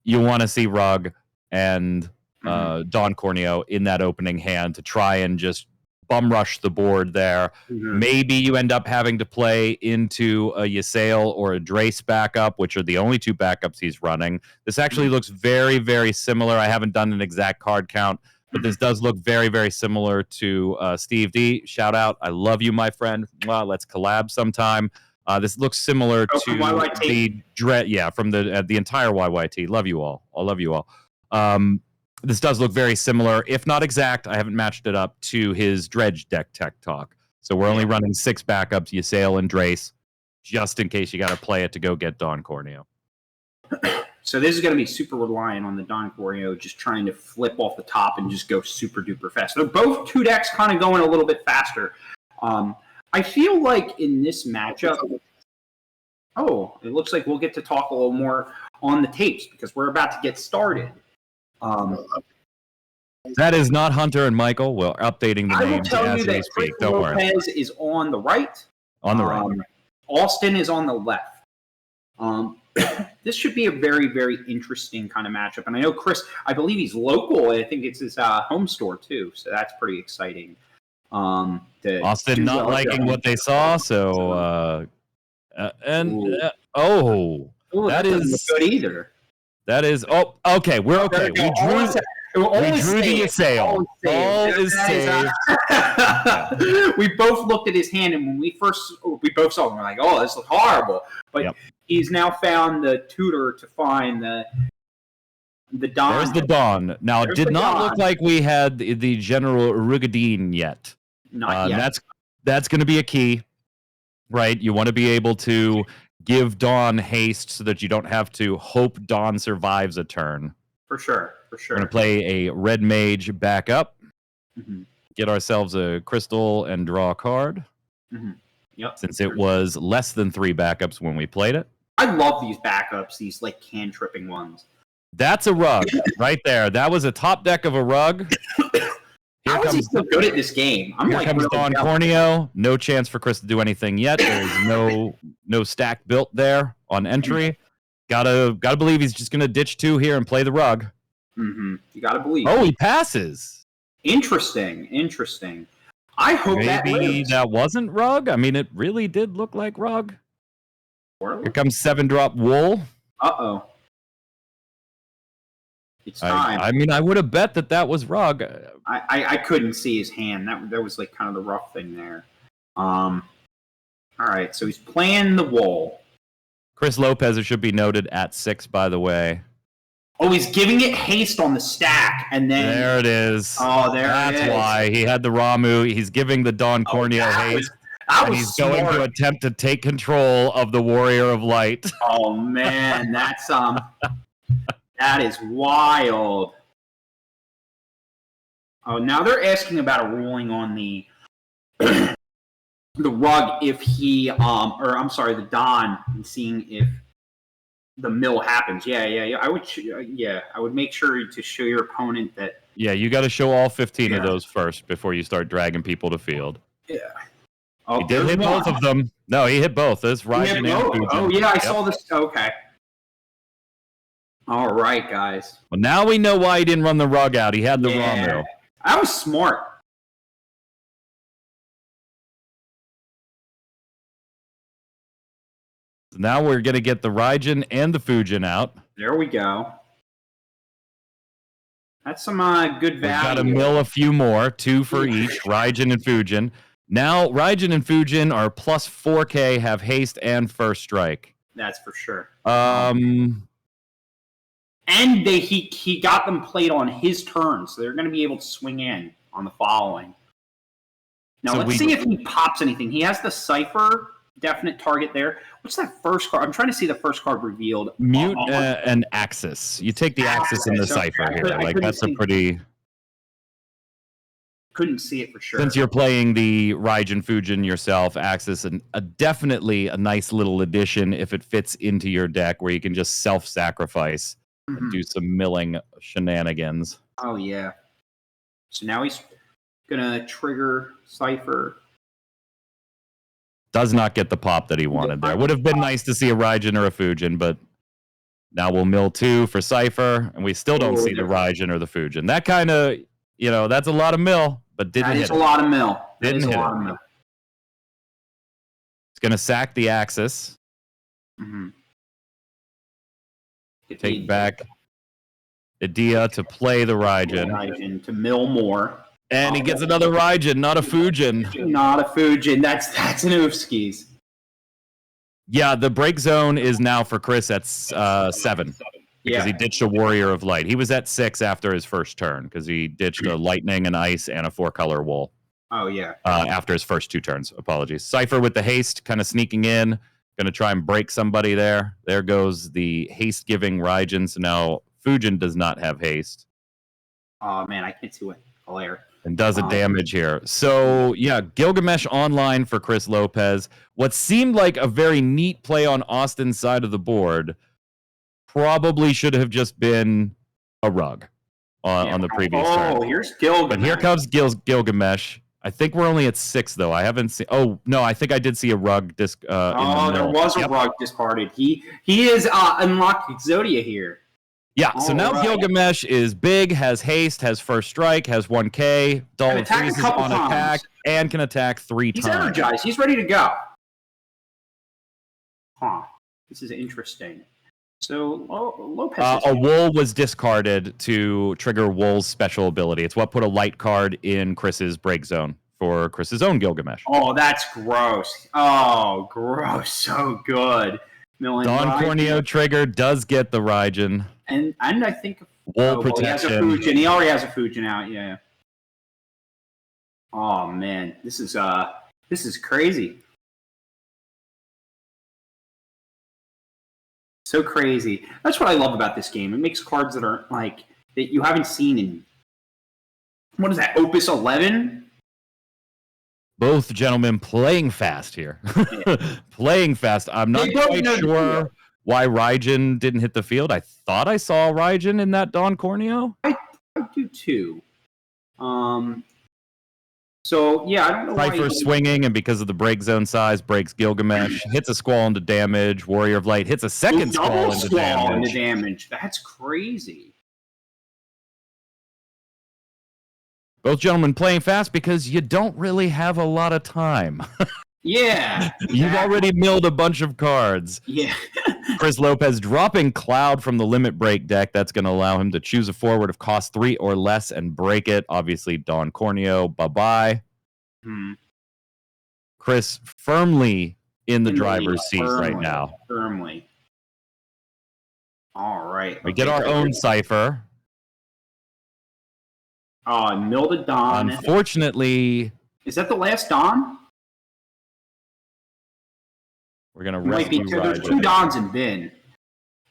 you want to see Rug and Don Corneo in that opening hand to try and just bum rush the board there. Maybe you end up having to play into a Ysael or a Drace backup, which are the only 2 backups he's running. This actually looks very, very similar. I haven't done an exact card count, but this does look very, very similar to Steve D. Shout out. I love you, my friend. Well, let's collab sometime. This looks similar to the from the entire YYT. Love you all. I love you all. This does look very similar, if not exact. I haven't matched it up to his Dredge deck tech talk. So we're only running 6 backups, Ysael and Drace, just in case you got to play it to go get Don Corneo. So this is going to be super reliant on the Don Corneo just trying to flip off the top and just go super duper fast. So both 2 decks kind of going a little bit faster. I feel like in this matchup, it looks like we'll get to talk a little more on the tapes because we're about to get started. That is not Hunter and Michael. We're updating the I will names tell as you we that speak. Chris Don't worry. Lopez is on the right. On the right. Austin is on the left. This should be a very, very interesting kind of matchup. And I know Chris, I believe he's local. I think it's his home store too. So that's pretty exciting. Austin not liking what they saw. So, that doesn't look is good either. That is. Oh, okay. We're okay. We drew the sale. All is saved. We both looked at his hand, and when we both saw him, we're like, "Oh, this looks horrible." But he's now found the tutor to find the Don. There's the Don. Now, it did not look like we had the General Rugadine yet. Not yet. That's going to be a key, right? You want to be able to give Dawn haste so that you don't have to hope Dawn survives a turn. For sure. We're going to play a red mage back up, get ourselves a crystal, and draw a card. Yep. Since it was less than 3 backups when we played it. I love these backups, these like can-tripping ones. That's a rug right there. That was a top deck of a rug. How is he so good at this game? Here comes Don Corneo. No chance for Chris to do anything yet. There's no stack built there on entry. Gotta believe he's just gonna ditch 2 here and play the rug. You gotta believe. Oh, he passes. Interesting. I hope maybe that wasn't rug. I mean, it really did look like rug. Here comes 7-drop wool. Uh-oh. It's time. I mean, I would have bet that was rug. I couldn't see his hand. That was like kind of the rough thing there. All right, so he's playing the wool. Chris Lopez, it should be noted, at 6, by the way. Oh, he's giving it haste on the stack, and then... There it is. Oh, that's why. He had the Ramu. He's giving the Don Corneo haste. And he's going to attempt to take control of the Warrior of Light. Oh, man. That's... that is wild. Oh, now they're asking about a ruling on the... the rug if he... the Don, and seeing if the mill happens. Yeah. I would make sure to show your opponent that. Yeah, you got to show all 15 of those first before you start dragging people to field. Yeah. Oh, he did hit both of them. No, he hit both. This Rising and Fusion. Oh yeah, I saw this. Okay. All right, guys. Well, now we know why he didn't run the rug out. He had the Ramu. I was smart. Now we're going to get the Raijin and the Fujin out. There we go. That's some good value. We've got to mill a few more, 2 for each, Raijin and Fujin. Now, Raijin and Fujin are plus 4K, have haste and first strike. That's for sure. And he got them played on his turn, so they're going to be able to swing in on the following. Now, let's see if he pops anything. He has the Cypher. Definite target there. What's that first card? I'm trying to see the first card revealed. Mute and Axis. You take the Axis and the Cypher here. Like, that's a pretty... Couldn't see it for sure. Since you're playing the Raijin Fujin yourself, Axis, and definitely a nice little addition if it fits into your deck where you can just self-sacrifice and do some milling shenanigans. Oh, yeah. So now he's going to trigger Cypher. Does not get the pop that he wanted there. Would have been nice to see a Raijin or a Fujin, but now we'll mill 2 for Cypher, and we still don't see the Raijin or the Fujin. That kind of, that's a lot of mill, but didn't hit it. That is a lot of mill. Didn't hit it. It's going to sack the Axis. Take back Idia to play the Raijin. To mill more. And he gets another Raijin, not a Fujin. Not a Fujin. That's an Oofskis. Yeah, the break zone is now for Chris at 7. Because he ditched a Warrior of Light. He was at 6 after his first turn, because he ditched a Lightning, an Ice, and a 4-color Wool. Oh, yeah. After his first 2 turns. Apologies. Cypher with the haste, kind of sneaking in. Going to try and break somebody there. There goes the haste-giving Raijin. So now Fujin does not have haste. Oh, man, I can't see what color. And does a damage here. So, yeah, Gilgamesh online for Chris Lopez. What seemed like a very neat play on Austin's side of the board probably should have just been a rug. on the previous turn. Oh, here's Gilgamesh. But here comes Gilgamesh. I think we're only at 6 though. I haven't seen. Oh no, I think I did see a rug disc. There was a rug discarded. He is unlocked Exodia here. Yeah. So now Gilgamesh is big, has haste, has first strike, has 1K. Dalton freezes on attack and can attack 3 times. He's energized. He's ready to go. Huh. This is interesting. So Lopez. A Wool was discarded to trigger Wool's special ability. It's what put a light card in Chris's break zone for Chris's own Gilgamesh. Oh, that's gross. Oh, gross. So good. Don Corneo trigger does get the Raijin. And I think Wool protection. He has a Fujin. He already has a Fujin out, yeah. Oh man, this is crazy. So crazy. That's what I love about this game. It makes cards that are like that you haven't seen in what is that, Opus 11? Both gentlemen playing fast here. Playing fast. I'm not quite sure why Raijin didn't hit the field. I thought I saw Raijin in that Don Corneo. I do too. So yeah, I don't know why. Swinging, and because of the break zone size, breaks Gilgamesh, hits a Squall into damage. Warrior of Light hits a second Squall into damage. That's crazy. Both gentlemen playing fast because you don't really have a lot of time. Yeah. Exactly. You've already milled a bunch of cards. Yeah. Chris Lopez dropping Cloud from the Limit Break deck. That's going to allow him to choose a forward of cost 3 or less and break it. Obviously, Don Corneo, bye-bye. Chris firmly in the driver's seat right now. Firmly. All right. We get our own Cypher. Milled a Don. Unfortunately... Is that the last Don? We're gonna rescue there's 2 Dons in bin.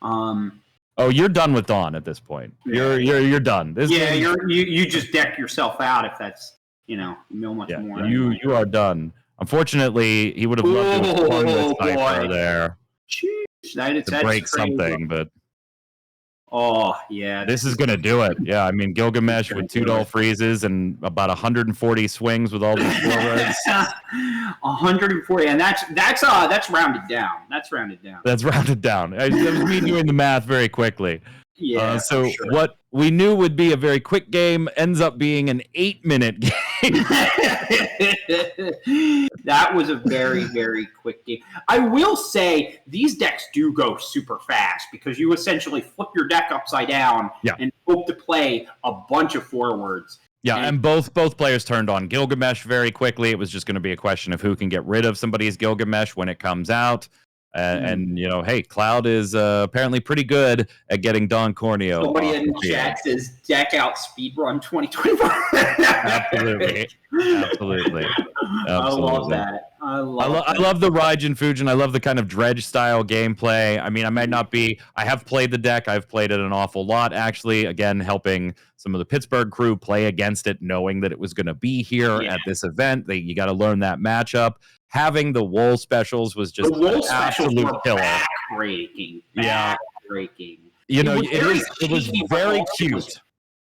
Oh, you're done with Dawn at this point. Yeah. You're done. You just deck yourself out if that's mill much more. You are done. Unfortunately, he would have loved to have flung the Cypher there. Jeez, to break something, but oh yeah, this is gonna do it. Yeah, I mean Gilgamesh with 2 dull freezes and about 140 swings with all these forwards. 140, and that's rounded down. That's rounded down. That was me doing the math very quickly. Yeah. So what we knew would be a very quick game ends up being an 8-minute game. That was a very, very quick game. I will say these decks do go super fast because you essentially flip your deck upside down and hope to play a bunch of forwards. Yeah, and both players turned on Gilgamesh very quickly. It was just going to be a question of who can get rid of somebody's Gilgamesh when it comes out. And hey, Cloud is apparently pretty good at getting Don Corneo. Somebody in chat says deck out speedrun 2024. Absolutely. I love that. I love the Raijin Fujin. I love the kind of dredge style gameplay. I mean, I have played the deck. I've played it an awful lot, actually. Again, helping some of the Pittsburgh crew play against it, knowing that it was going to be here at this event. You got to learn that matchup. Having the Wool specials was just an absolute killer. Backbreaking. It was very cute.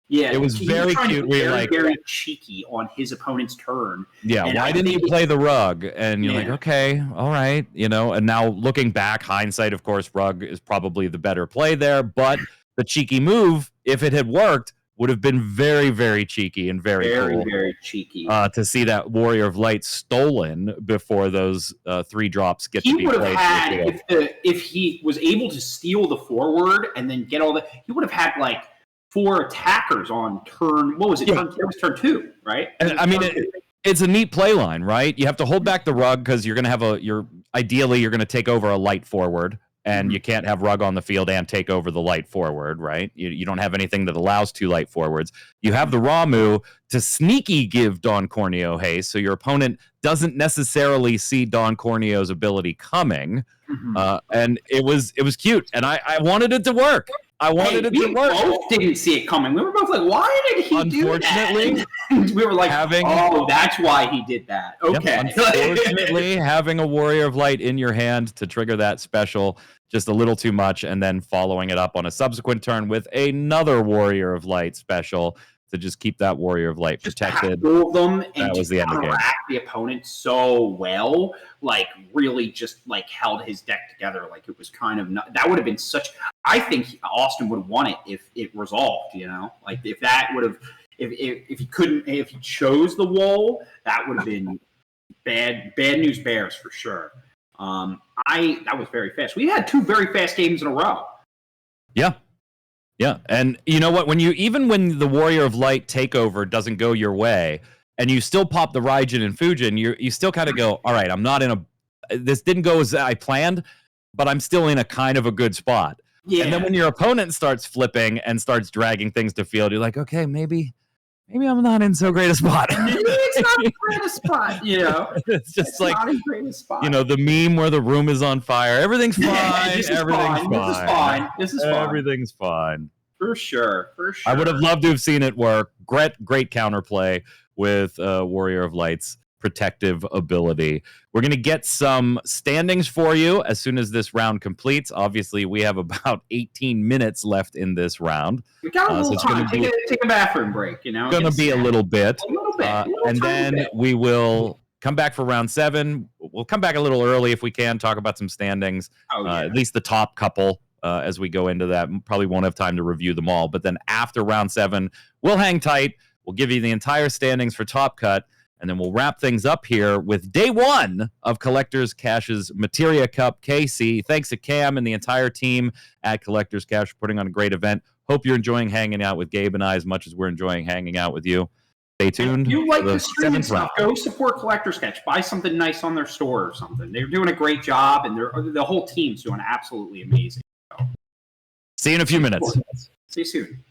Yeah, it was very cute. Very cheeky on his opponent's turn. Yeah, why didn't he play the rug? And you're like, okay, all right, And now looking back, hindsight, of course, rug is probably the better play there. But the cheeky move, if it had worked, would have been very, very cheeky and very cool. Very cheeky. To see that Warrior of Light stolen before those 3 drops get to be played. He would have had, if he was able to steal the forward and then get all that, he would have had like 4 attackers on turn. What was it? It was turn 2, right? And I mean, it's a neat play line, right? You have to hold back the rug because you're going to have ideally you're going to take over a light forward. And you can't have rug on the field and take over the light forward, right? You don't have anything that allows 2 light forwards. You have the Ramu to sneaky give Don Corneo haste, so your opponent doesn't necessarily see Don Corneo's ability coming. And it was cute, and I wanted it to work. I wanted it to we work. both didn't see it coming. We were both like, why did he do that? Unfortunately, we were like, oh, that's why he did that. Okay. Unfortunately, having a Warrior of Light in your hand to trigger that special just a little too much, and then following it up on a subsequent turn with another Warrior of Light special to just keep that Warrior of Light protected. All of them and That was the end of the game. The opponent so well, like really just like held his deck together. Like it was kind of not, that would have been such. I think Austin would have won it if it resolved. You know, like if that would have, if he couldn't, if he chose the wall, that would have been bad news bears for sure. That was very fast. We had 2 very fast games in a row. Yeah, and you know what? When the Warrior of Light takeover doesn't go your way, and you still pop the Raijin and Fujin, you still kind of go, all right, I'm not in a. This didn't go as I planned, but I'm still in a kind of a good spot. Yeah. And then when your opponent starts flipping and starts dragging things to field, you're like, okay, maybe I'm not in so great a spot. Maybe it's not the greatest spot, you know. It's just it's like not the greatest spot. You know, the meme where the room is on fire. Everything's fine. Everything's fine. This is fine. Everything's fine. For sure. I would have loved to have seen it work. Great counterplay with Warrior of Light's protective ability. We're going to get some standings for you as soon as this round completes. Obviously, we have about 18 minutes left in this round. We got a little time. Take a bathroom break, you know. It's going to be a little bit. And then we will come back for round 7. We'll come back a little early if we can, talk about some standings, at least the top couple as we go into that. Probably won't have time to review them all. But then after round 7, we'll hang tight. We'll give you the entire standings for Top Cut. And then we'll wrap things up here with day 1 of Collector's Cash's Materia Cup KC. Thanks to Cam and the entire team at Collector's Cash for putting on a great event. Hope you're enjoying hanging out with Gabe and I as much as we're enjoying hanging out with you. Stay tuned. If you like the streaming stuff, go support Collector's Cash. Buy something nice on their store or something. They're doing a great job, and the whole team's doing absolutely amazing. So. See you in a few minutes. See you soon.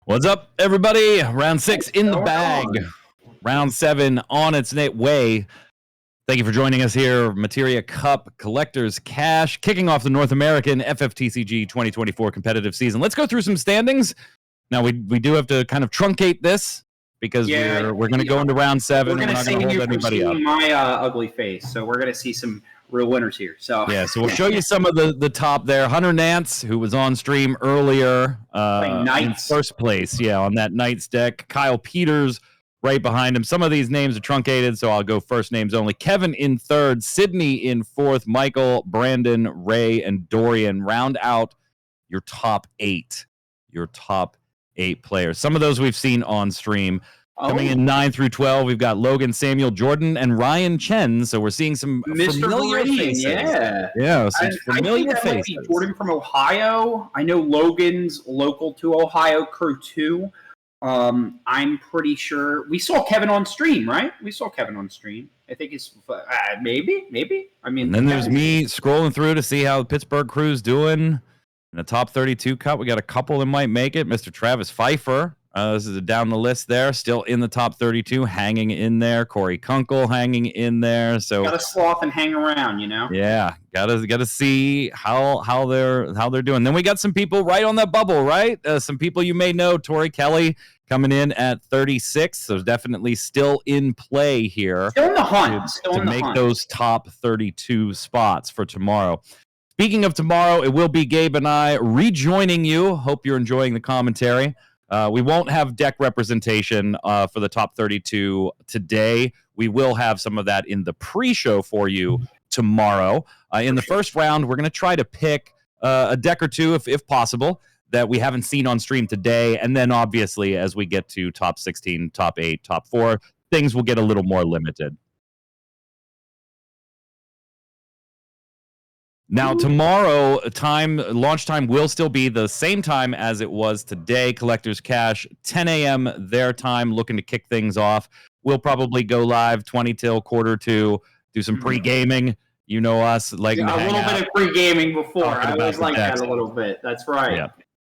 What's up, everybody? Round 6 in the going bag. on? Round 7 on its way. Thank you for joining us here. Materia Cup Collectors Cash kicking off the North American FFTCG 2024 competitive season. Let's go through some standings. Now, we do have to kind of truncate this because we're going to go into round 7. We're We're going to not going save to you hold from anybody up. seeing my ugly face. So we're going to see some real winners here. So we'll show you some of the top there. Hunter Nance, who was on stream earlier in first place, on that Knights deck. Kyle Peters right behind him. Some of these names are truncated, so I'll go first names only. Kevin in third, Sydney in fourth, Michael, Brandon, Ray, and Dorian round out your top 8. Your top 8 players. Some of those we've seen on stream. Coming in 9 through 12, we've got Logan, Samuel, Jordan, and Ryan Chen. So we're seeing some familiar faces. Yeah, some familiar that faces. Might be Jordan from Ohio. I know Logan's local to Ohio, crew 2. I'm pretty sure we saw Kevin on stream, right? We saw Kevin on stream. I think it's maybe. I mean, and then there's me scrolling through to see how the Pittsburgh crew's doing. In the top 32 cut, we got a couple that might make it. Mr. Travis Pfeiffer. This is down the list there, still in the top 32, hanging in there. Corey Kunkel hanging in there. So gotta sloth and hang around, you know. Yeah, gotta see how they're doing. Then we got some people right on that bubble, right? Some people you may know. Tori Kelly coming in at 36, so definitely still in play here. Still in the hunt. To make those top 32 spots for tomorrow. Speaking of tomorrow, it will be Gabe and I rejoining you. Hope you're enjoying the commentary. We won't have deck representation for the top 32 today. We will have some of that in the pre-show for you tomorrow. In the first round, we're going to try to pick a deck or two, if possible, that we haven't seen on stream today. And then, obviously, as we get to top 16, top 8, top 4, things will get a little more limited. Now, tomorrow, launch time will still be the same time as it was today. Collector's Cash, 10 a.m. their time, looking to kick things off. We'll probably go live 20 till quarter to, do some pre-gaming. You know us, like a little bit of pre-gaming before. I always like that a little bit. That's right. Yeah.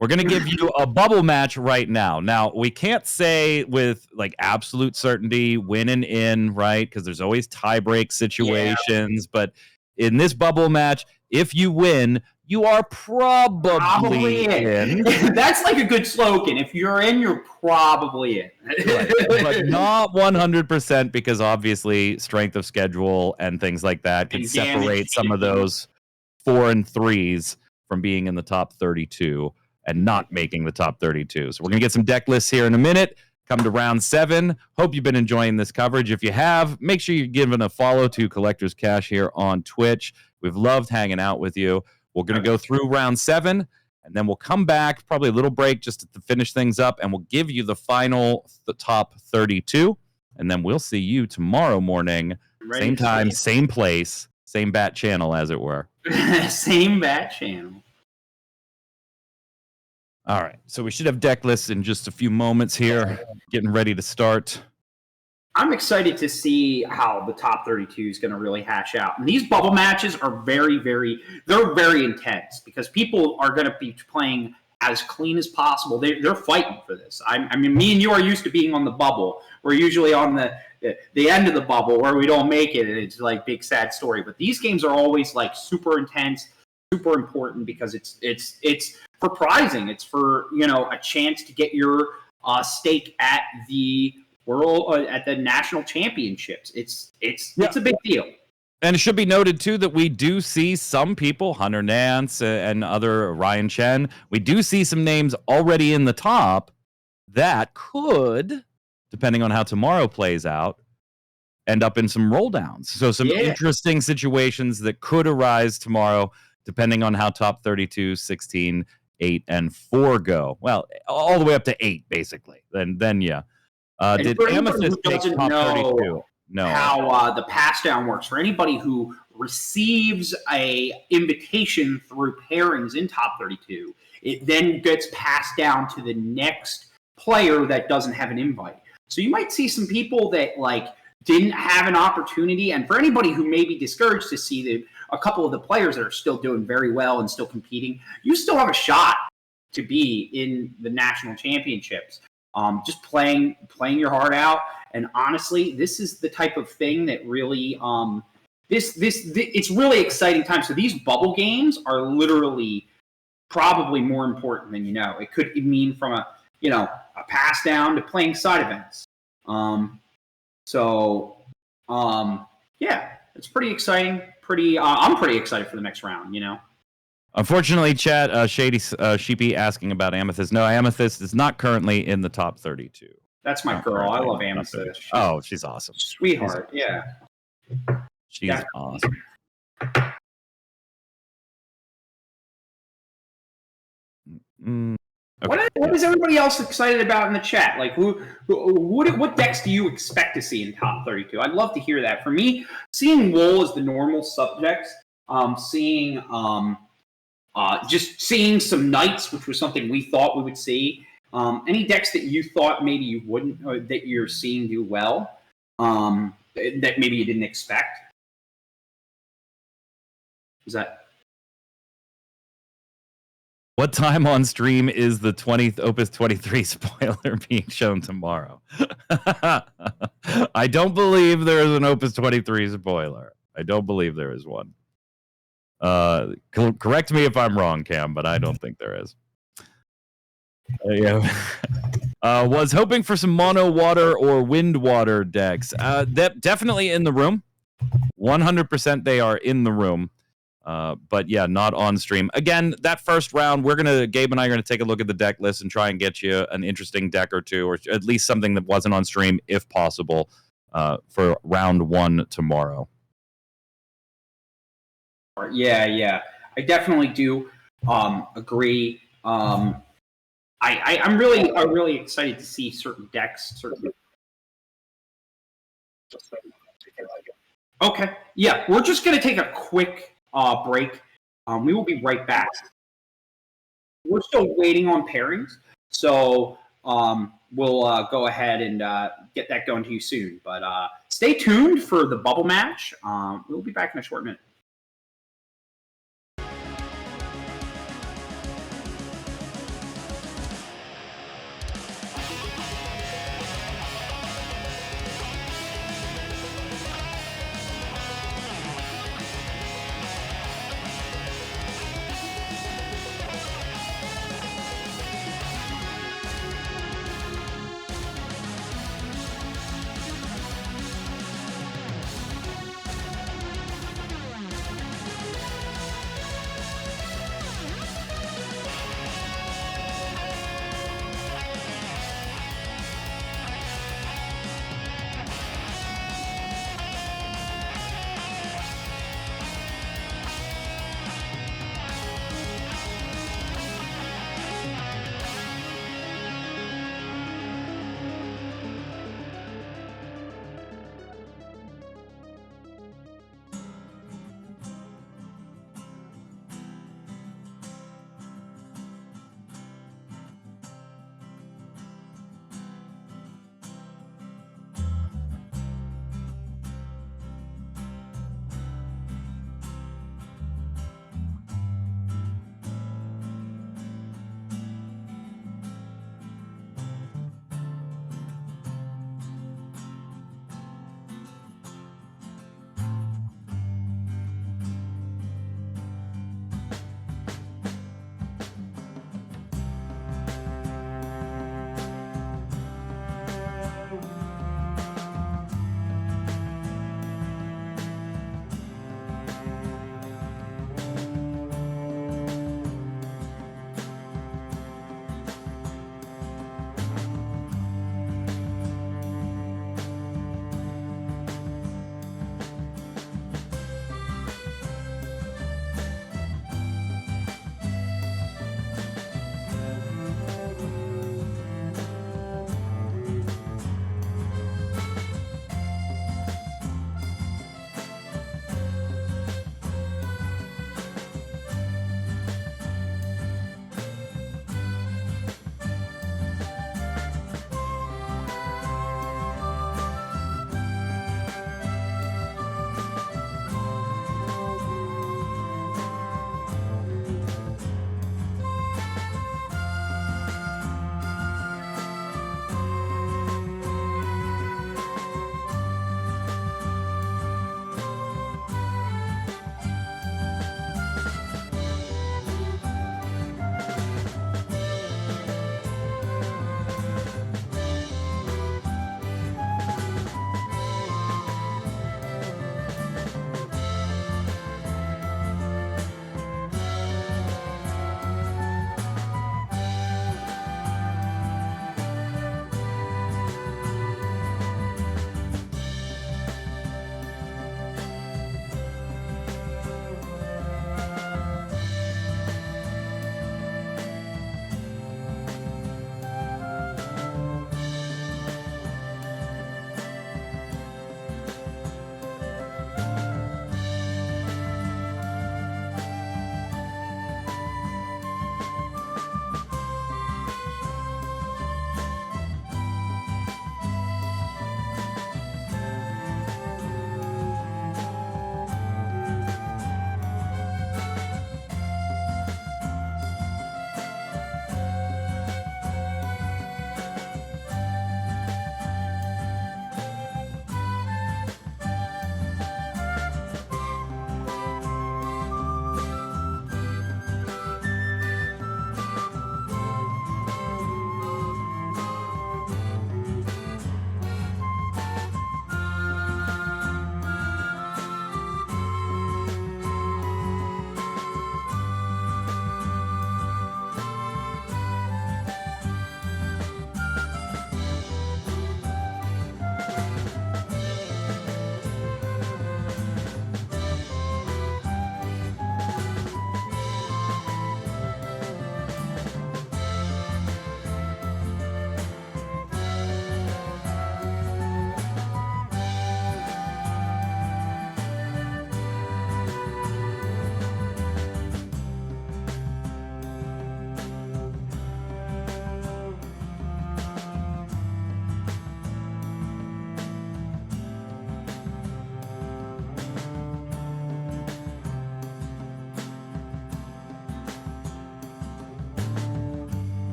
We're going to give you a bubble match right now. Now, we can't say with like absolute certainty win and in, right? Because there's always tie-break situations. But in this bubble match, if you win, you are probably in. That's like a good slogan. If you're in, you're probably in. Right. But not 100% because obviously strength of schedule and things like that can separate some of those 4 and 3s from being in the top 32 and not making the top 32. So we're going to get some deck lists here in a minute. Come to round 7. Hope you've been enjoying this coverage. If you have, make sure you're giving a follow to Collector's Cash here on Twitch. We've loved hanging out with you. We're going to go through round 7, and then we'll come back, probably a little break just to finish things up, and we'll give you the top 32, and then we'll see you tomorrow morning. Same time, same place, same bat channel, as it were. Same bat channel. All right, so we should have deck lists in just a few moments here, getting ready to start. I'm excited to see how the top 32 is going to really hash out. And these bubble matches are very, they're very intense because people are going to be playing as clean as possible. They're fighting for this. I mean, me and you are used to being on the bubble. We're usually on the end of the bubble where we don't make it, and it's like big sad story. But these games are always like super intense, super important because it's for prizing. It's for a chance to get your stake at the world at the national championships. It's a big deal. And it should be noted, too, that we do see some people, Hunter Nance and other Ryan Chen, we do see some names already in the top that could, depending on how tomorrow plays out, end up in some roll downs. So some interesting situations that could arise tomorrow, depending on how top 32, 16, 8, and 4 go. Well, all the way up to 8, basically. Then yeah. Did Amethyst take top 32? No. How the pass down works for anybody who receives a invitation through pairings in top 32, it then gets passed down to the next player that doesn't have an invite. So you might see some people that didn't have an opportunity, and for anybody who may be discouraged to see a couple of the players that are still doing very well and still competing, you still have a shot to be in the national championships. Just playing your heart out. And honestly, this is the type of thing that really it's really exciting time. So these bubble games are literally probably more important than you know. It could mean from a pass down to playing side events. Yeah, it's pretty exciting. I'm pretty excited for the next round. Unfortunately, chat, Shady Sheepy asking about Amethyst. No, Amethyst is not currently in the top 32. That's my girl. I love Amethyst. She's awesome. Sweetheart, yeah. She's awesome. Okay. What is everybody else excited about in the chat? Like, what decks do you expect to see in top 32? I'd love to hear that. For me, seeing Wool as the normal subjects, just seeing some Knights, which was something we thought we would see. Any decks that you thought maybe you wouldn't, or that you're seeing do well, that maybe you didn't expect? Is that... What time on stream is the 20th Opus 23 spoiler being shown tomorrow? I don't believe there is an Opus 23 spoiler. I don't believe there is one. Correct me if I'm wrong, Cam, but I don't think there is. Was hoping for some mono water or wind water decks. Definitely in the room. 100% they are in the room. But yeah, not on stream. Again, that first round, Gabe and I are gonna take a look at the deck list and try and get you an interesting deck or two, or at least something that wasn't on stream, if possible, for round 1 tomorrow. Yeah, I definitely do agree. I'm really excited to see certain decks. Okay, yeah, we're just gonna take a quick break. We will be right back. We're still waiting on pairings, so we'll go ahead and get that going to you soon. But stay tuned for the bubble match. We'll be back in a short minute.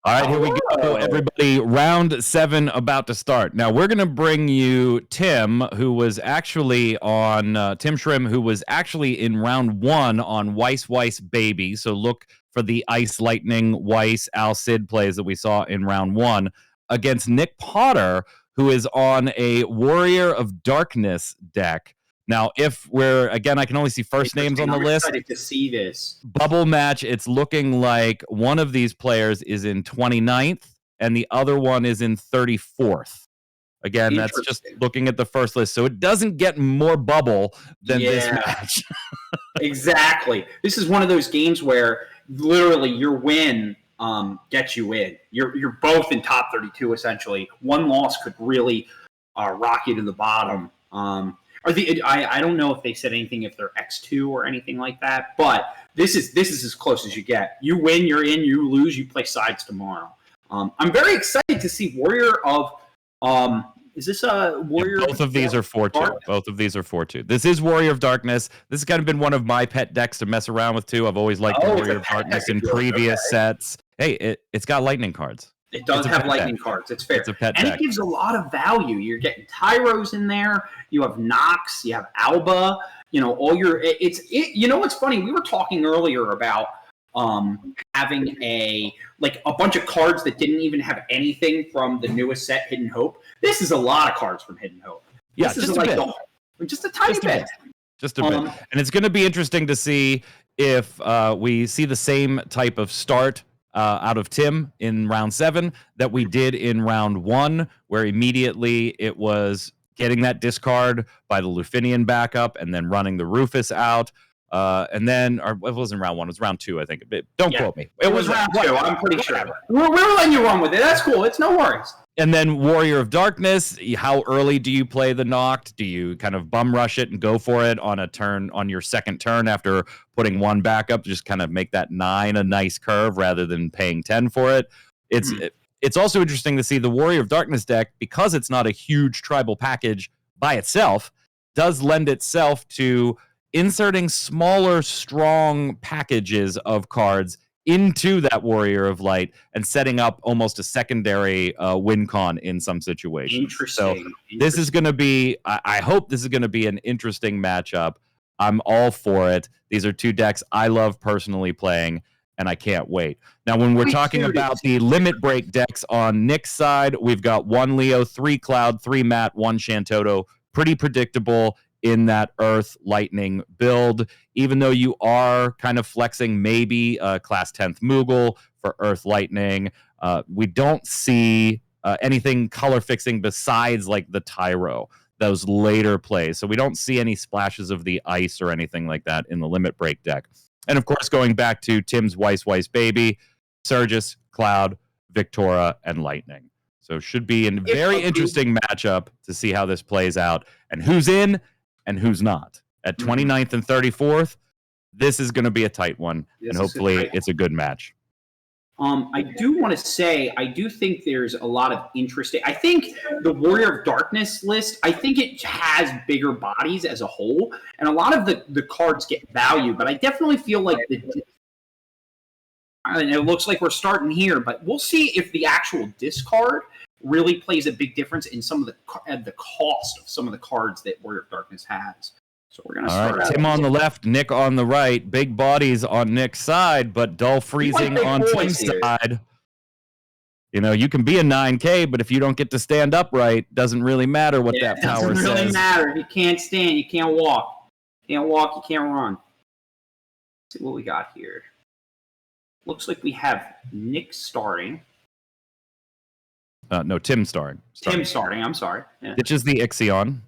All right, here we go, everybody. Round 7 about to start. Now, we're going to bring you Tim, who was actually on Tim Shrim, who was actually in round 1 on Weiss Baby. So look for the Ice Lightning Weiss Al Cid plays that we saw in round 1 against Nick Potter, who is on a Warrior of Darkness deck. Now, if we're, again, I can only see first names on the list. I'm excited to see this. Bubble match, it's looking like one of these players is in 29th and the other one is in 34th. Again, that's just looking at the first list. So it doesn't get more bubble than this match. Exactly. This is one of those games where literally your win gets you in. You're both in top 32, essentially. One loss could really rock you to the bottom. I don't know if they said anything if they're X2 or anything like that, but this is as close as you get. You win, you're in. You lose, you play sides tomorrow. I'm very excited to see Warrior of. Is this a Warrior? Both of these are 4-2. Both of these are 4-2. This is Warrior of Darkness. This has kind of been one of my pet decks to mess around with too. I've always liked Warrior of Darkness in previous sets. Hey, it's got lightning cards. It does have lightning cards. It's fair. It's a pet and deck. It gives a lot of value. You're getting Tyros in there. You have Nox. You have Alba. You know, all your you know what's funny? We were talking earlier about having a bunch of cards that didn't even have anything from the newest set, Hidden Hope. This is a lot of cards from Hidden Hope. Yeah, just a bit. Just a tiny bit. Just a bit. And it's going to be interesting to see if we see the same type of start out of Tim in round 7 that we did in round 1, where immediately it was getting that discard by the Lufinian backup and then running the Rufus out. And then, or it wasn't round 1, it was round 2, I think. Don't quote me. It was round 2, I'm pretty sure. We're letting you run with it. That's cool. It's no worries. And then Warrior of Darkness, how early do you play the Noct? Do you kind of bum rush it and go for it on a turn, on your second turn after putting 1 back up, just kind of make that 9 a nice curve rather than paying 10 for it? It's also interesting to see the Warrior of Darkness deck, because it's not a huge tribal package by itself, does lend itself to inserting smaller, strong packages of cards into that Warrior of Light and setting up almost a secondary win con in some situations. Interesting. So this is going to be, I hope this is going to be an interesting matchup. I'm all for it. These are 2 decks I love personally playing, and I can't wait. Now, when we're talking about the limit break decks on Nick's side, we've got 1 Leo, 3 Cloud, 3 Matt, 1 Shantoto. Pretty predictable in that Earth Lightning build, even though you are kind of flexing maybe class 10th Moogle for Earth Lightning. We don't see anything color fixing besides like the Tyro, those later plays. So we don't see any splashes of the ice or anything like that in the limit break deck. And of course, going back to Tim's Weiss Baby, Surgus, Cloud, Victora, and Lightning. So should be a very interesting matchup to see how this plays out and who's in and who's not. At 29th and 34th, this is going to be a tight one, and hopefully it's a good match. I do want to say, I do think there's a lot of interesting. I think the Warrior of Darkness list, I think it has bigger bodies as a whole, and a lot of the cards get value, but I definitely feel like it looks like we're starting here, but we'll see if the actual discard really plays a big difference in some of the cost of some of the cards that Warrior of Darkness has. So we're gonna start out. Tim on the left, Nick on the right. Big bodies on Nick's side, but dull freezing on Tim's side. You know, you can be a 9K, but if you don't get to stand upright, doesn't really matter what that power says. It doesn't really matter. You can't stand, you can't walk. You can't walk, you can't run. Let's see what we got here. Looks like we have Nick starting. No, Tim starting. Tim starting, I'm sorry. Yeah. Which is the Ixion.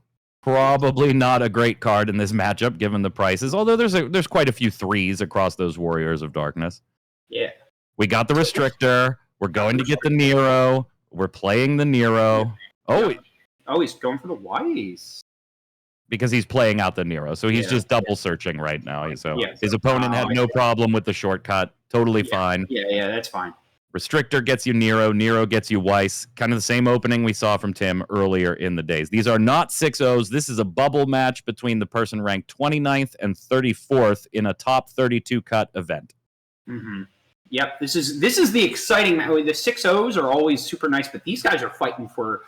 Probably not a great card in this matchup, given the prices. Although there's quite a few 3s across those Warriors of Darkness. Yeah. We got the Restrictor. We're going to get the Nero. We're playing the Nero. Oh, he's going for the Weiss. Because he's playing out the Nero. So he's just double searching right now. So his opponent had no problem with the shortcut. Totally fine. Yeah, that's fine. Restrictor gets you Nero. Nero gets you Weiss. Kind of the same opening we saw from Tim earlier in the days. These are not 6-0s. This is a bubble match between the person ranked 29th and 34th in a top 32 cut event. Mm-hmm. Yep, this is the exciting. The 6-0s are always super nice, but these guys are fighting for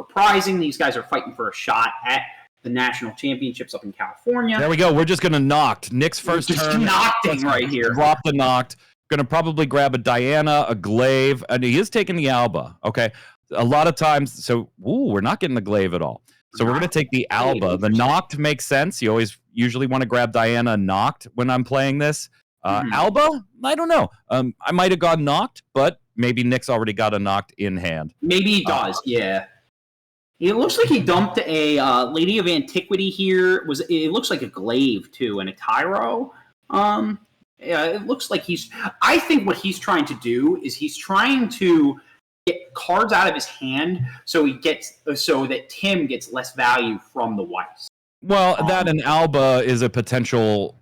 prizing. These guys are fighting for a shot at the national championships up in California. There we go. We're just gonna knocked Nick's first turn. Nocting right here. Drop the knocked. Gonna probably grab a Diana, a glaive, and he is taking the Alba. Okay, a lot of times. So, we're not getting the glaive at all. So we're gonna take the Alba. The knocked makes sense. You usually want to grab Diana knocked when I'm playing this. Alba, I don't know. I might have gone knocked, but maybe Nick's already got a knocked in hand. Maybe he does. Yeah. It looks like he dumped a Lady of Antiquity here. It looks like a glaive too, and a Tyro. Yeah, it looks like I think what he's trying to do is he's trying to get cards out of his hand so that Tim gets less value from the Weiss. Well, that and Alba is a potential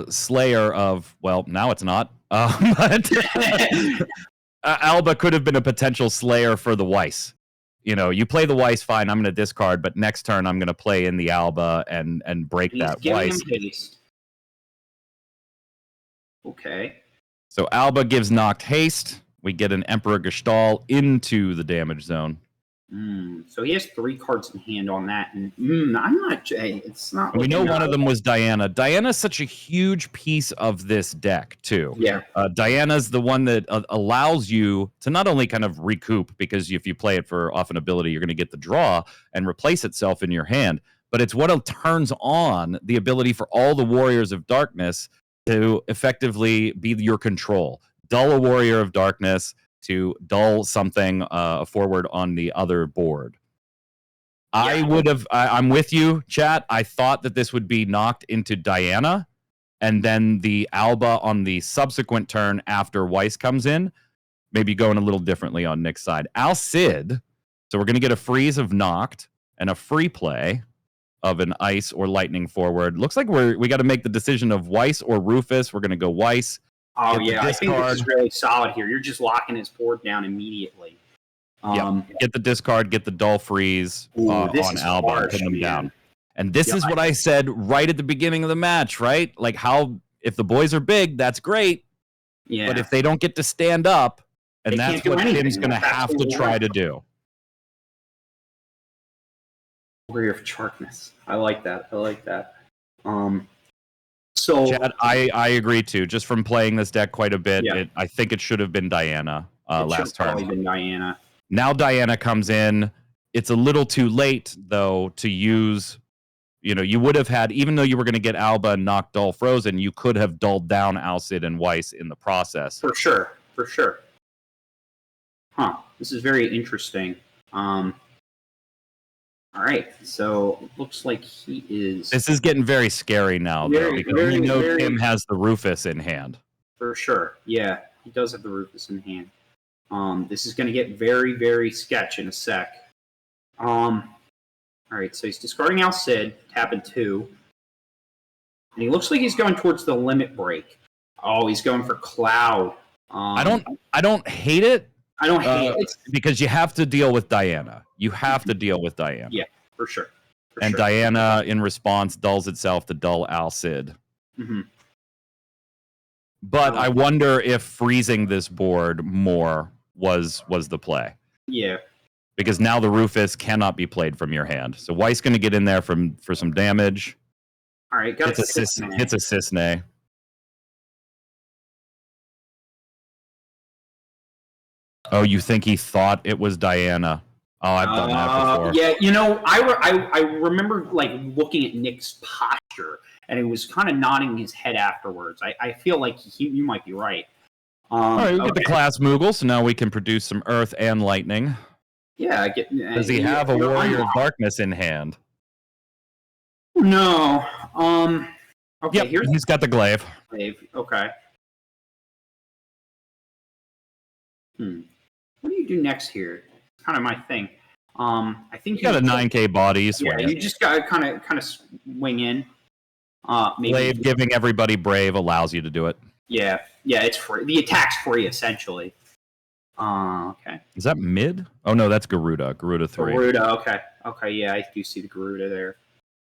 slayer of. Well, now it's not. But Alba could have been a potential slayer for the Weiss. You play the Weiss, fine. I'm going to discard, but next turn I'm going to play in the Alba and break that Weiss. Okay. So Alba gives knocked haste. We get an Emperor Gestalt into the damage zone. So he has 3 cards in hand on that, and I'm not. It's not. We know one of them was Diana. Diana's such a huge piece of this deck too. Yeah. Diana's the one that allows you to not only kind of recoup, because if you play it for off an ability, you're going to get the draw and replace itself in your hand. But it's what turns on the ability for all the Warriors of Darkness to effectively be your control. Dull a Warrior of Darkness to dull something forward on the other board. Yeah. I'm with you, chat. I thought that this would be knocked into Diana, and then the Alba on the subsequent turn after Weiss comes in. Maybe going a little differently on Nick's side. Al Cid, so we're going to get a freeze of knocked and a free play of an ice or lightning forward. Looks like we got to make the decision of Weiss or Rufus. We're going to go Weiss. Oh, yeah, I think this is really solid here. You're just locking his board down immediately. Get the discard, get the dull freeze on Alba and pin them down. And this is what I said right at the beginning of the match, right? Like if the boys are big, that's great. Yeah. But if they don't get to stand up, and that's what Tim's going to have to try to do. Warrior of Sharpness. I like that. So, Chad, I agree too. Just from playing this deck quite a bit, I think it should have been Diana last turn. Probably been Diana. Now Diana comes in. It's a little too late though to use. You would have had, even though you were going to get Alba and knock dull frozen, you could have dulled down Alcid and Weiss in the process. For sure. Huh. This is very interesting. All right, so it looks like he is. This is getting very scary now, though, because we know Tim has the Rufus in hand. For sure, yeah, he does have the Rufus in hand. This is going to get very, very sketch in a sec. All right, so he's discarding Al Cid, tapping 2, and he looks like he's going towards the limit break. Oh, he's going for Cloud. I don't hate it. I don't hate it because you have to deal with Diana. You have to deal with Diana. Yeah, for sure. Diana, in response, dulls itself to dull Al Cid. Mm-hmm. But I wonder if freezing this board more was the play. Yeah. Because now the Rufus cannot be played from your hand. So Weiss going to get in there for some damage. All right, got it's a Cisne. Oh, you think he thought it was Diana? Oh, I've done that before. Yeah, I remember looking at Nick's posture, and he was kind of nodding his head afterwards. I feel like you might be right. All right, we get the class Moogle, so now we can produce some Earth and Lightning. Yeah, I get. Does he have a Warrior of Darkness in hand? No. Okay, yep, he's got the glaive. Okay. What do you do next here? It's kind of my thing. I think you got a 9K body. Yeah, you just got to kind of swing in. Maybe glaive giving everybody brave allows you to do it. Yeah, it's free. The attack's free essentially. Okay. Is that mid? Oh no, that's Garuda. Garuda 3. Garuda. Okay. Yeah, I do see the Garuda there.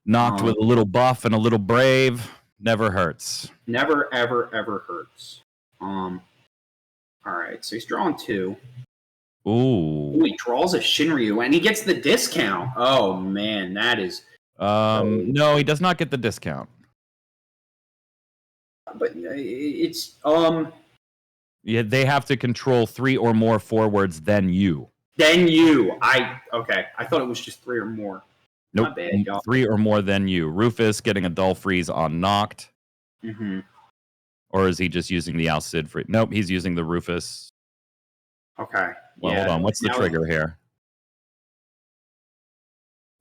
Knocked with a little buff and a little brave. Never hurts. Never ever hurts. All right, so he's drawing 2. Ooh. Ooh, he draws a Shinryu, and he gets the discount. Oh, man, that is... No, he does not get the discount. But it's... Yeah, they have to control 3 or more forwards than you. Then you. Okay, I thought it was just 3 or more. Nope. Not bad, y'all. 3 or more than you. Rufus getting a dull freeze on knocked. Mm-hmm. Or is he just using the Al Cid freeze? Nope, he's using the Rufus. Okay. Well, yeah, hold on. What's the now- trigger here?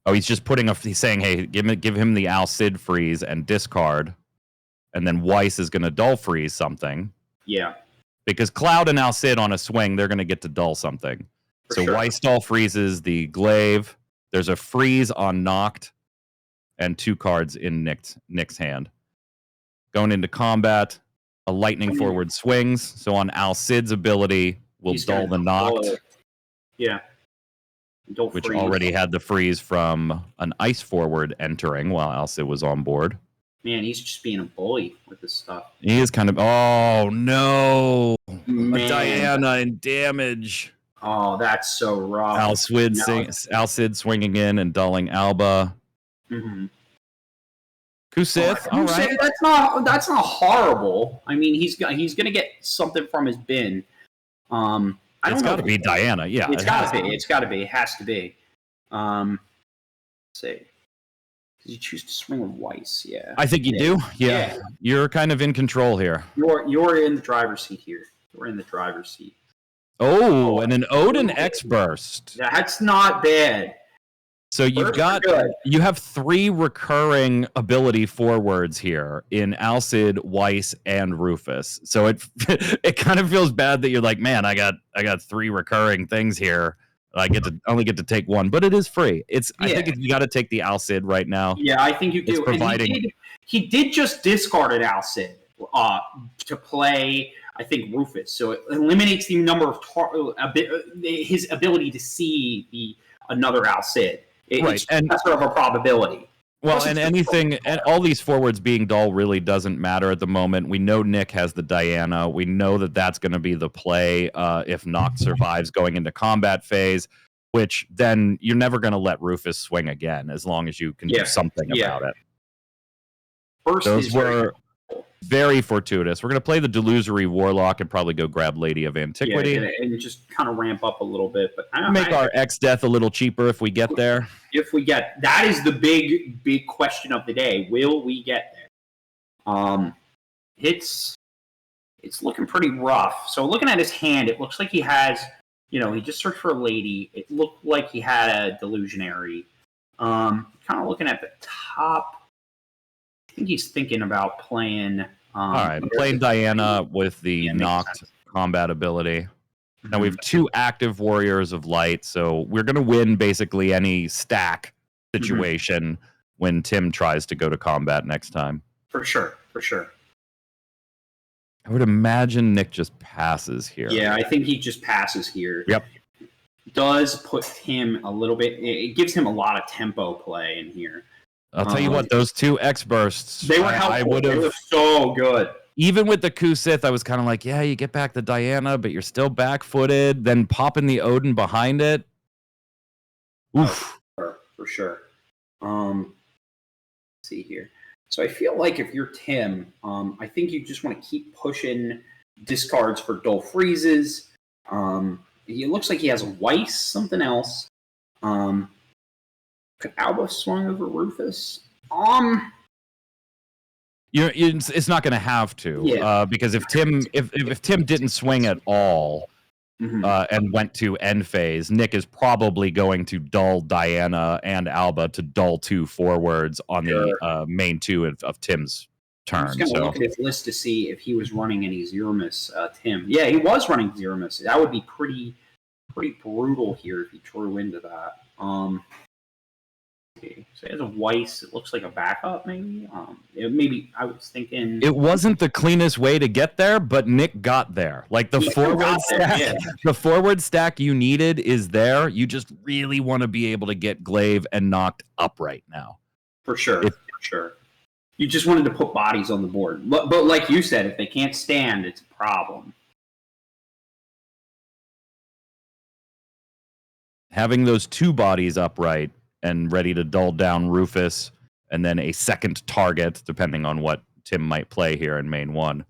Oh, he's just he's saying, hey, give him the Al Cid freeze and discard. And then Weiss is going to dull freeze something. Yeah. Because Cloud and Al Cid on a swing, they're going to get to dull something. So sure. Weiss dull freezes the glaive. There's a freeze on knocked. And 2 cards in Nick's hand. Going into combat, a lightning forward swings. So on Al Cid's ability, we'll dull the knocked. Yeah. Which already had the freeze from an ice forward entering while Al Cid was on board. Man, he's just being a bully with this stuff. He is kind of... Oh, no. Man. A Diana in damage. Oh, that's so rough. Al Cid swinging in and dulling Alba. Mm-hmm. Kusith, all right. That's not horrible. I mean, he's gonna get something from his bin. It's got to be Diana. Yeah, it's got to be. It's got to be. It has to be. Let's see. Did you choose to swing with Weiss? Yeah. I think you do. Yeah. You're kind of in control here. You're in the driver's seat here. You're in the driver's seat. Oh, and an Odin X burst. That's not bad. So you have 3 recurring ability forwards here in Al Cid, Weiss, and Rufus. So it kind of feels bad that you're like, man, I got 3 recurring things here. I only get to take 1, but it is free. I think you got to take the Al Cid right now. Yeah, I think you do. Providing he did just discard an Al Cid to play, I think, Rufus. So it eliminates the number of his ability to see another Al Cid. It's lesser of a probability. Well, and all these forwards being dull really doesn't matter at the moment. We know Nick has the Diana. We know that that's going to be the play if Noct survives going into combat phase, which then you're never going to let Rufus swing again as long as you can do something about it. Those were very fortuitous. We're going to play the Delusory Warlock and probably go grab Lady of Antiquity. Yeah, and just kind of ramp up a little bit. But make our X-Death a little cheaper if we get there. That is the big question of the day. Will we get there? It's looking pretty rough. So looking at his hand, it looks like he has, he just searched for a lady. It looked like he had a Delusionary. Kind of looking at the top. I think he's thinking about playing. All right, playing Diana with the knocked combat ability. Now we have 2 active Warriors of Light, so we're going to win basically any stack situation when Tim tries to go to combat next time. For sure. I would imagine Nick just passes here. Yeah, I think he just passes here. Yep. Does put him a little bit. It gives him a lot of tempo play in here. I'll tell you what, those 2 X bursts. They were helpful. They were so good. Even with the Kusith, I was kind of like, yeah, you get back the Diana, but you're still back-footed. Then popping the Odin behind it. Oof. For sure. Let's see here. So I feel like if you're Tim, I think you just want to keep pushing discards for dull freezes. It looks like he has Weiss, something else. Could Alba swung over Rufus? It's not going to have to, because if Tim didn't swing at all and went to end phase, Nick is probably going to dull Diana and Alba to dull 2 forwards on the main 2 of Tim's turn. I'm just going to look at his list to see if he was running any Zeromus, Tim. Yeah, he was running Zeromus. That would be pretty brutal here if he drew into that. So he has a Weiss. It looks like a backup, maybe. Maybe I was thinking it wasn't the cleanest way to get there, but Nick got there. Like the forward stack you needed is there. You just really want to be able to get Glaive and Knocked up right now. For sure. You just wanted to put bodies on the board, but like you said, if they can't stand, it's a problem. having those two bodies upright and ready to dull down Rufus, and then a second target, depending on what Tim might play here in main one.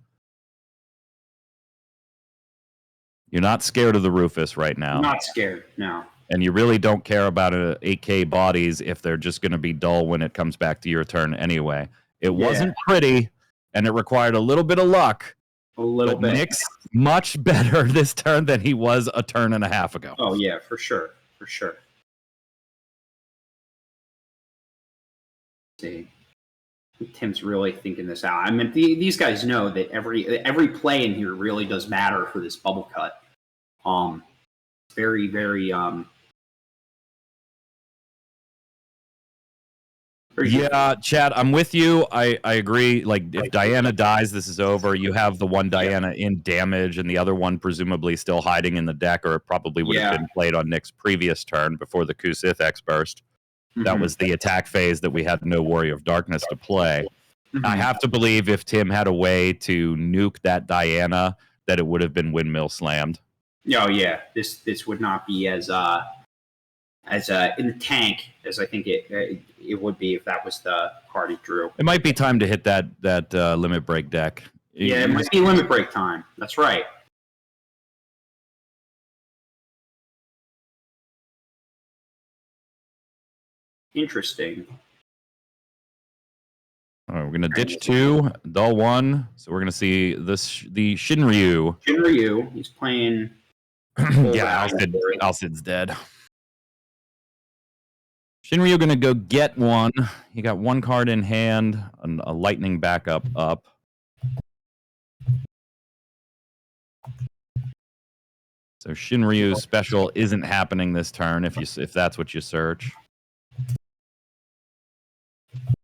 You're not scared of the Rufus right now. I'm not scared, no. And you really don't care about 8K bodies if they're just going to be dull when it comes back to your turn anyway. It wasn't pretty, and it required a little bit of luck. A little bit. Nick's much better this turn than he was a turn and a half ago. Oh, yeah, for sure. For sure. Let's see. Tim's really thinking this out. I mean, these guys know that every play in here really does matter for this bubble cut. Very, very yeah, Chad, I'm with you. I agree. Like, if Diana dies, this is over. You have the one Diana in damage, and the other one presumably still hiding in the deck, or it probably would have been played on Nick's previous turn before the Kusith X burst. That was the attack phase that we had no Warrior of Darkness to play. I have to believe if Tim had a way to nuke that Diana, that it would have been windmill slammed. Oh yeah, this would not be as in the tank as I think it would be if that was the card he drew. It might be time to hit that limit break deck. Yeah, it might be limit break time. That's right. Interesting. All right, we're gonna ditch 2, dull 1. So we're gonna see the Shinryu. Shinryu, he's playing. Yeah, Alcid's dead. Shinryu gonna go get 1. He got 1 card in hand, and a lightning backup up. So Shinryu's special isn't happening this turn if that's what you search.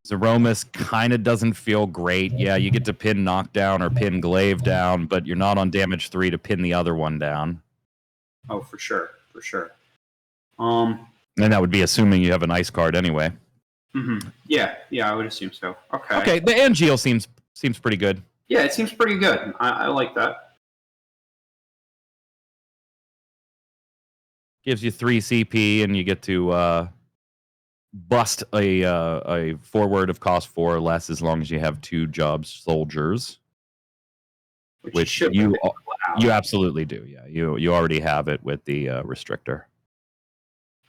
Zeromus kind of doesn't feel great. Yeah, you get to pin Knockdown or pin Glaive down, but you're not on damage 3 to pin the other one down. Oh, for sure, for sure. And that would be assuming you have an ice card anyway. Yeah, I would assume so. Okay. Okay, the Angeal seems pretty good. Yeah, it seems pretty good. I like that. Gives you 3 CP, and you get to bust a forward of cost 4 or less as long as you have 2 job soldiers. Which you absolutely do. Yeah, you already have it with the restrictor.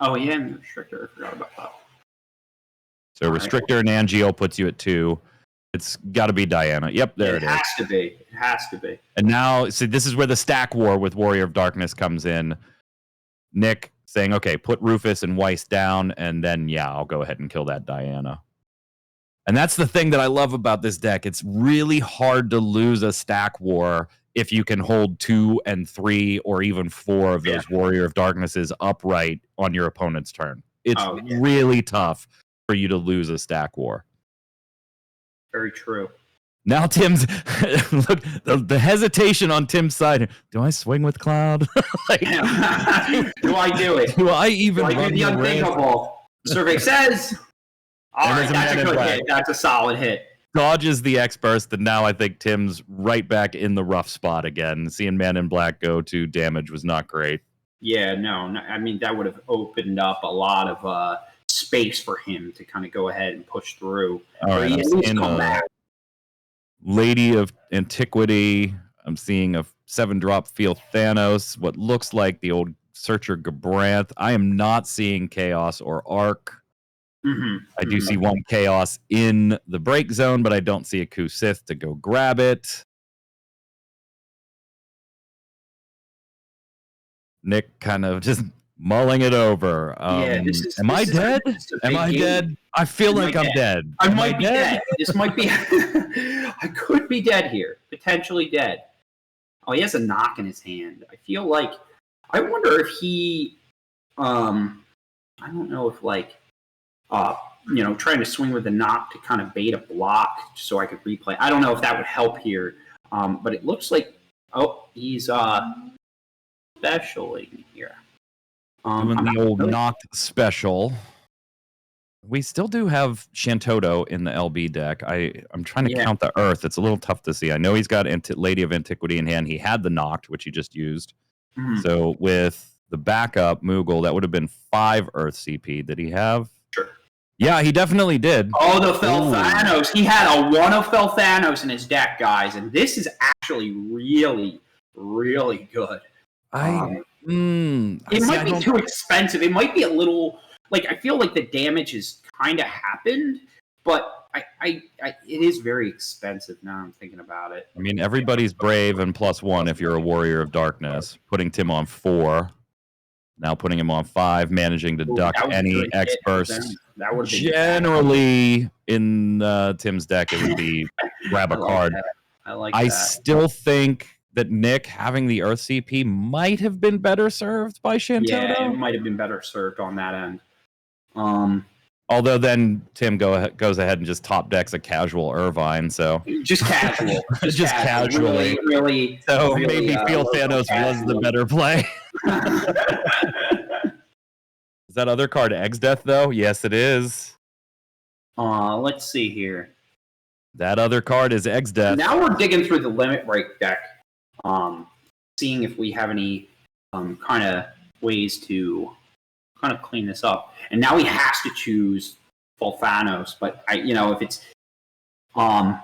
Oh yeah, and the restrictor. I forgot about that. So restrictor and Angeal puts you at 2. It's got to be Diana. Yep, there it is. It has to be. It has to be. And now, see, this is where the stack war with Warrior of Darkness comes in. Nick saying, okay, put Rufus and Weiss down, and then, yeah, I'll go ahead and kill that Diana. And that's the thing that I love about this deck. It's really hard to lose a stack war if you can hold 2 and 3 or even 4 of those Warrior of Darknesses upright on your opponent's turn. It's really tough for you to lose a stack war. Very true. Now Tim's look the hesitation on Tim's side. Do I swing with Cloud? Do I do it? Do I even do I do the unthinkable? Survey says. All right, that's a good hit. That's a solid hit. Dodges the X burst, and now I think Tim's right back in the rough spot again. Seeing Man in Black go to damage was not great. Yeah, no. I mean, that would have opened up a lot of space for him to kind of go ahead and push through. All right, I'm seeing a Lady of Antiquity. I'm seeing a 7-drop Feel Thanos. What looks like the old Searcher Gabranth. I am not seeing Chaos or Arc. I do see 1 Chaos in the break zone, but I don't see a Kusith to go grab it. Nick kind of just mulling it over. Am I dead? Am I dead? I feel like I'm dead. I might be dead. This might be... I could be dead here. Potentially dead. Oh, he has a knock in his hand. I feel like... I wonder if he... I don't know if, like... trying to swing with the knock to kind of bait a block so I could replay. I don't know if that would help here. But it looks like... Oh, he's specialing here. Doing the old knocked special. We still do have Shantoto in the LB deck. I'm trying to count the Earth. It's a little tough to see. I know he's got Lady of Antiquity in hand. He had the knocked, which he just used. So with the backup Moogle, that would have been 5 Earth CP. Did he have? Sure. Yeah, he definitely did. Oh, the Felthanos. He had a 1 of Felthanos in his deck, guys, and this is actually really, really good. It might be too expensive. It might be a little like, I feel like the damage has kind of happened, but it is very expensive now I'm thinking about it. I mean, everybody's brave and +1 if you're a Warrior of Darkness. Putting Tim on 4. Now putting him on 5, managing to duck any X burst. That would generally in Tim's deck, it would be grab a card. I like that. I still think that Nick having the Earth CP might have been better served by Shantoto. Yeah, it might have been better served on that end. Although then Tim goes ahead and just top decks a casual Irvine, so just casual, just casually, really. So maybe feel Thanos was the better play. Is that other card Egg's Death though? Yes, it is. Let's see here. That other card is Egg's Death. Now we're digging through the Limit Break deck, seeing if we have any kind of ways to kind of clean this up. And now he has to choose Volthanos, but if it's 5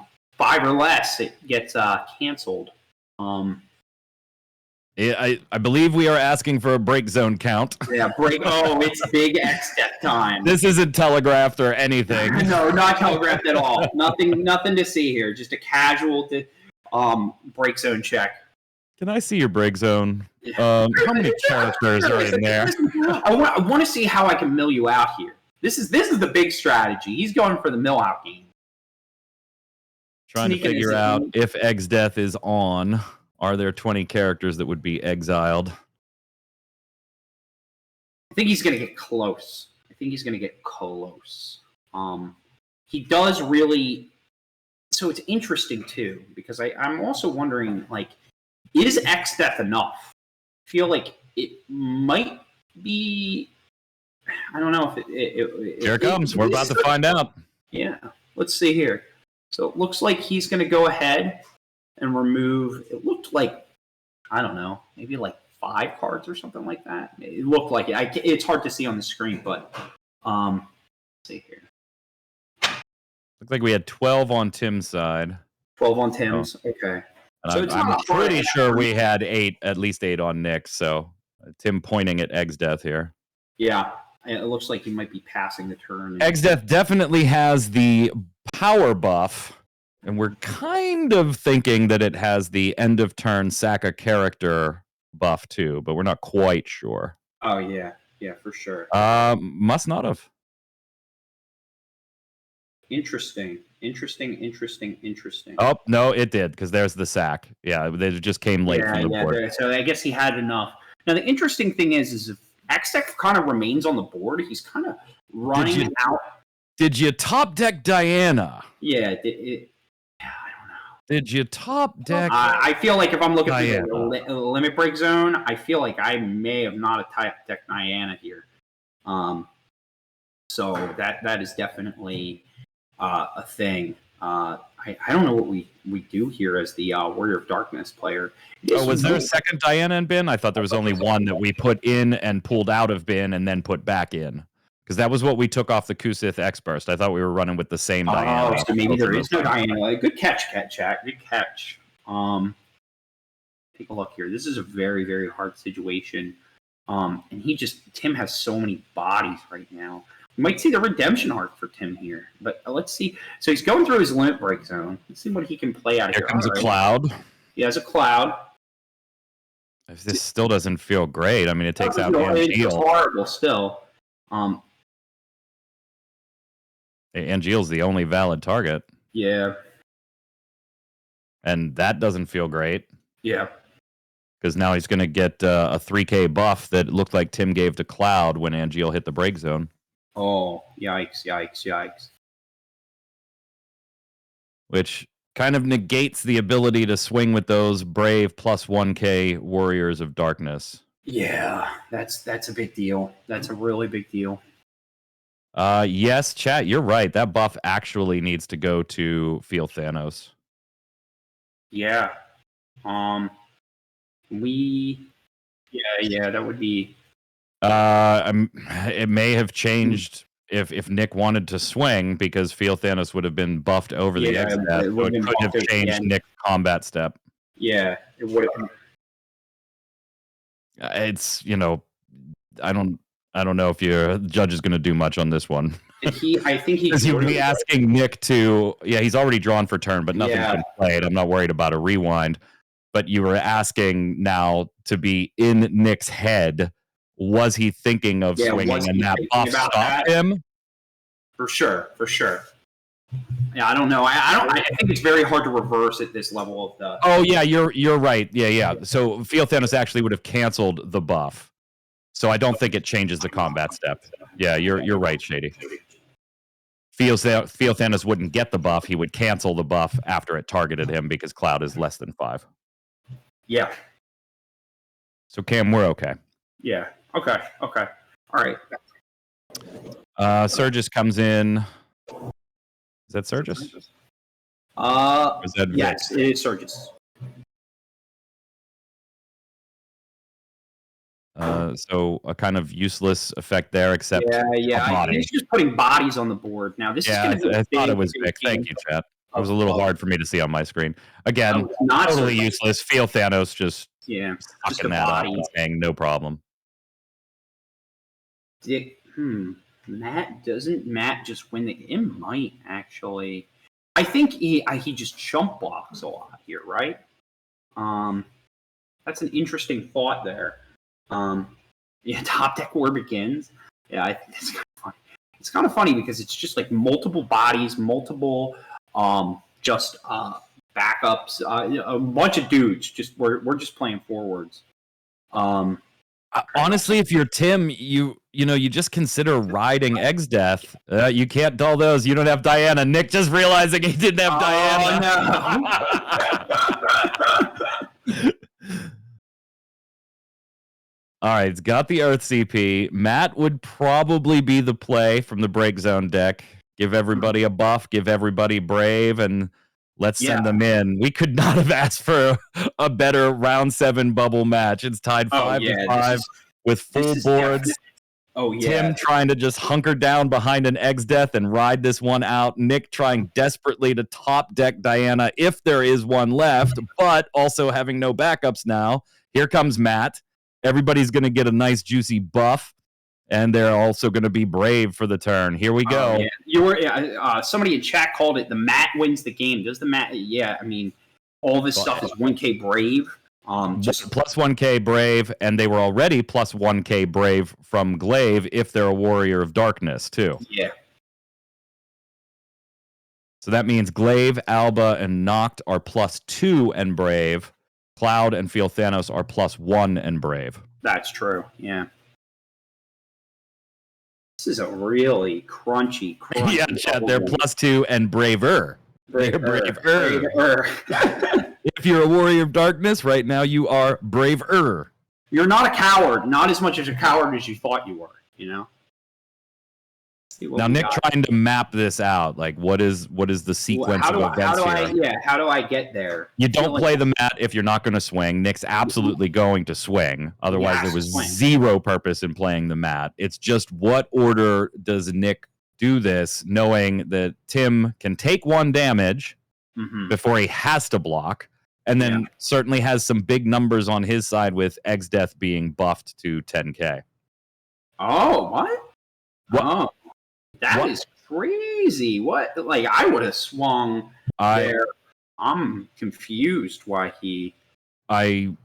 or less, it gets canceled. I believe we are asking for a break zone count. Yeah, break. Oh, it's big X death time. This isn't telegraphed or anything. No, not telegraphed at all. Nothing to see here. Just a casual break zone check. Can I see your break zone? How many characters are in there? I want to see how I can mill you out here. This is the big strategy. He's going for the mill out game. Trying to figure out if Egg's Death is on. Are there 20 characters that would be exiled? I think he's going to get close. He does really. So it's interesting too, because I'm also wondering, like, is X Death enough? I feel like it might be. I don't know if it here it comes. We're about to find out. Yeah, let's see here. So it looks like he's going to go ahead and remove. It looked like, I don't know, maybe like 5 cards or something like that. It looked like it. It's hard to see on the screen, but let's see here. Looks like we had 12 on Tim's side. 12 on Tim's. Okay. So I'm pretty sure we had at least 8 on Nick. So Tim pointing at Egg's Death here. Yeah, it looks like he might be passing the turn. Egg's Death definitely has the power buff, and we're kind of thinking that it has the end of turn sack a character buff too, but we're not quite sure. Oh yeah, for sure. Must not have. Interesting. Oh, no, it did, because there's the sack. Yeah, they just came late from the board. So I guess he had enough. Now, the interesting thing is if X-Deck kind of remains on the board, he's kind of running out. Did you top deck Diana? Yeah, I don't know. Did you top deck I feel like if I'm looking for the Limit Break Zone, I feel like I may have not top deck Diana here. So that is definitely a thing. I don't know what we do here as the Warrior of Darkness player. Was there a second Diana in bin? I thought there was only one that we put in and pulled out of bin and then put back in. Because that was what we took off the Kusith X-Burst. I thought we were running with the same Diana. So maybe there is no Diana. Good catch, Chat. Good catch. Take a look here. This is a very, very hard situation. And Tim has so many bodies right now. You might see the redemption arc for Tim here, but let's see. So he's going through his Limit Break Zone. Let's see what he can play out of here. Here comes a cloud. He has a cloud. If this still doesn't feel great, I mean, it takes out Angeal. It's horrible still. Angeal's the only valid target. Yeah. And that doesn't feel great. Yeah. Because now he's going to get a 3K buff that looked like Tim gave to Cloud when Angeal hit the break zone. Oh, yikes. Which kind of negates the ability to swing with those brave plus 1K Warriors of Darkness. Yeah, that's a big deal. That's a really big deal. Yes, chat, you're right. That buff actually needs to go to Feel Thanos. Yeah. We Yeah, that would be. It may have changed if Nick wanted to swing because Feel Thanos would have been buffed over the Yeah, X it death, so would it have been could have buffed at the changed end. Nick's combat step. Yeah, it would have been. It's I don't know if your judge is going to do much on this one. I think he. Because you would be asking Nick to, he's already drawn for turn, but nothing's Yeah. been played. I'm not worried about a rewind. But you were asking now to be in Nick's head. Was he thinking of swinging and that buff stopped him? For sure. Yeah, I don't know. I think it's very hard to reverse at this level of the. Oh yeah, you're right. Yeah. So Feel Thanos actually would have canceled the buff. So I don't think it changes the combat step. Yeah, you're right, Shady. Feel Thanos wouldn't get the buff. He would cancel the buff after it targeted him because Cloud is less than 5. Yeah. So Cam, we're okay. Yeah. Okay. All right. Surges comes in. Is that Surges? Is that yes, it is Surges. So a kind of useless effect there, except yeah. He's just putting bodies on the board now. This is going to be. I thought it was Vic. Thank you, chat. It was a little hard for me to see on my screen. Again, not totally useless. Feel Thanos just sucking that up and saying no problem. Matt just win the? It might actually. I think he just jump blocks a lot here, right? That's an interesting thought there. Top deck war begins. Yeah, I think it's kind of funny. It's kind of funny because it's just like multiple bodies, multiple backups, a bunch of dudes. Just we're just playing forwards. Honestly, if you're Tim, you just consider riding Egg's death. You can't dull those. You don't have Diana. Nick just realizing he didn't have Diana. No. All right, it's got the Earth CP. Matt would probably be the play from the Break Zone deck. Give everybody a buff, give everybody Brave, and let's send them in. We could not have asked for a better round 7 bubble match. It's tied 5-5 with full boards. Tim trying to just hunker down behind an Egg's death and ride this one out. Nick trying desperately to top deck Diana if there is one left, but also having no backups now. Here comes Matt. Everybody's going to get a nice juicy buff, and they're also going to be Brave for the turn. Here we go. You were somebody in chat called it the Matt wins the game. Does the Matt? Yeah, I mean, all this stuff is 1K Brave. Just plus 1K Brave, and they were already plus 1K Brave from Glaive if they're a Warrior of Darkness too. Yeah. So that means Glaive, Alba, and Noct are plus 2 and Brave. Cloud and Feel Thanos are plus 1 and Brave. That's true. Yeah. This is a really crunchy. Yeah, chat. They're plus 2 and Braver. Braver. If you're a Warrior of Darkness, right now you are Braver. You're not a coward. Not as much as a coward as you thought you were. Now Nick trying to map this out. Like, what is the sequence of events here? How do I get there? You don't play the mat if you're not going to swing. Nick's absolutely going to swing. Otherwise, there was zero purpose in playing the mat. It's just what order does Nick do this, knowing that Tim can take 1 damage before he has to block, and then certainly has some big numbers on his side with Egg's death being buffed to 10K. Oh, what? Oh. That is crazy. What? Like, I would have swung there. I'm confused why he... I'm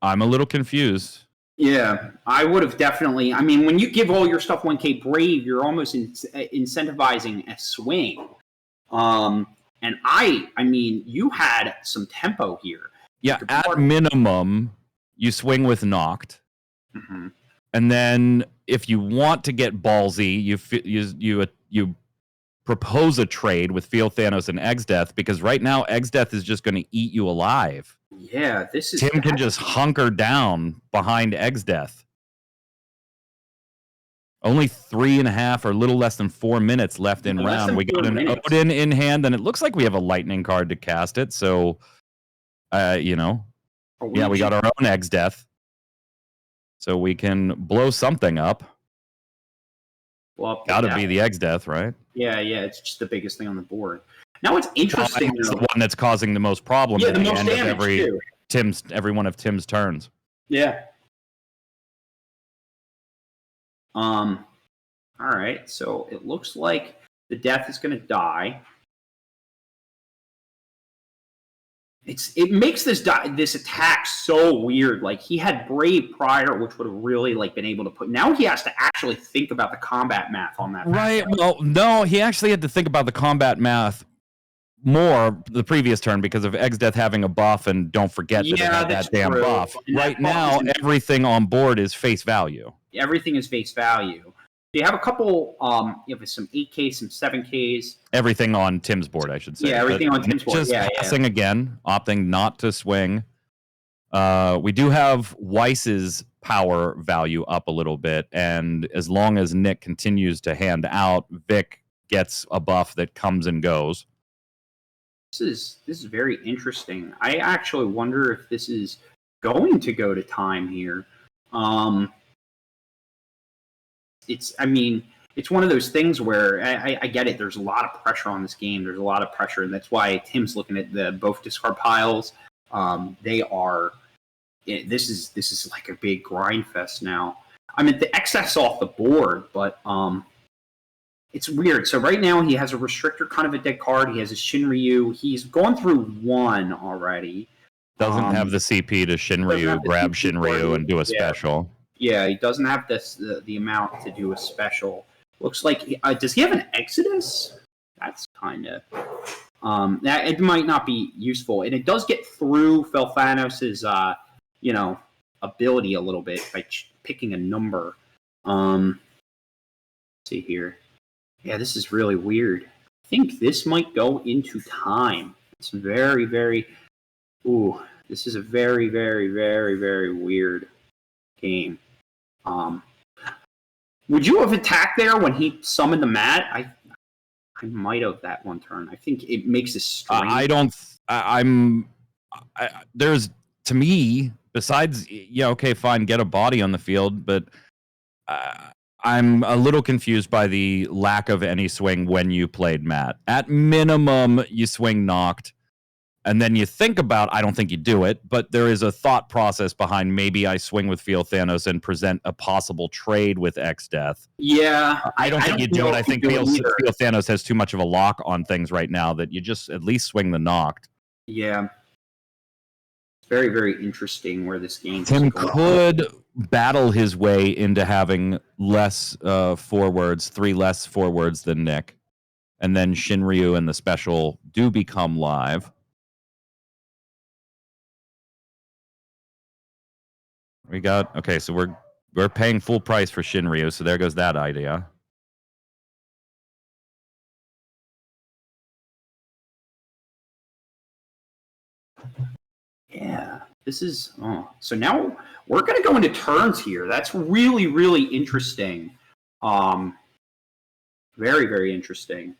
a little confused. Yeah, I would have definitely... I mean, when you give all your stuff 1K Brave, you're almost incentivizing a swing. And I mean, you had some tempo here. Yeah, at minimum, you swing with Noct. Mm-hmm. And then if you want to get ballsy, you propose a trade with Feel Thanos and Egg's death, because right now Egg's death is just going to eat you alive. Yeah, this is... Tim can just hunker down behind Egg's death. Only 3.5 or a little less than 4 minutes left in round. We got an Odin in hand, and it looks like we have a lightning card to cast it. So, we got our own Egg's death. so we can blow something up. Well, Gotta be the Egg's Death, right? Yeah, it's just the biggest thing on the board. Now it's interesting. It's the one that's causing the most problem at the the most end of damage too. every one of Tim's turns. Yeah. All right, so it looks like the death is going to die. It makes this attack so weird. Like, he had Brave prior, which would have really been able to put. Now he has to actually think about the combat math on that. Right. Well, no, he actually had to think about the combat math more the previous turn because of Egg's Death having a buff, and don't forget that it had that damn buff. And right now, everything on board is face value. Everything is face value. You have a couple, you have some 8Ks, some 7Ks. Everything on Tim's board, I should say. Yeah, everything on Tim's board. Just passing again, opting not to swing. We do have Weiss's power value up a little bit, and as long as Nick continues to hand out, Vic gets a buff that comes and goes. This is very interesting. I actually wonder if this is going to go to time here. It's one of those things where I get it. There's a lot of pressure on this game. There's a lot of pressure, and that's why Tim's looking at both discard piles. They are. This is like a big grind fest now. I mean, the excess off the board, but it's weird. So right now he has a restrictor, kind of a dead card. He has a Shinryu. He's gone through one already. Doesn't have the CP to Shinryu, grab Shinryu and do a special. Yeah, he doesn't have the amount to do a special. Looks like does he have an Exodus? That's kind of that it might not be useful, and it does get through Felthanos's ability a little bit by picking a number. Let's see here. Yeah, this is really weird. I think this might go into time. It's very, very. Ooh, this is a very, very, very, very weird game. Would you have attacked there when he summoned the mat? I might have that one turn. I think it makes this strange. I don't. There's, to me, besides, okay, fine, get a body on the field, but I'm a little confused by the lack of any swing when you played Matt. At minimum, you swing knocked, and then you think about, I don't think you do it, but there is a thought process behind maybe I swing with Felthanos and present a possible trade with Egg's Death. Yeah. I don't think you do it. I think Felthanos has too much of a lock on things right now that you just at least swing the knocked. Yeah. It's very, very interesting where this game Tim could battle his way into having less forwards, 3 less forwards than Nick. And then Shinryu and the special do become live. We got, okay, so we're paying full price for Shinryu, so there goes that idea. Yeah, this is, so now we're going to go into turns here. That's really, really interesting. Very, very interesting.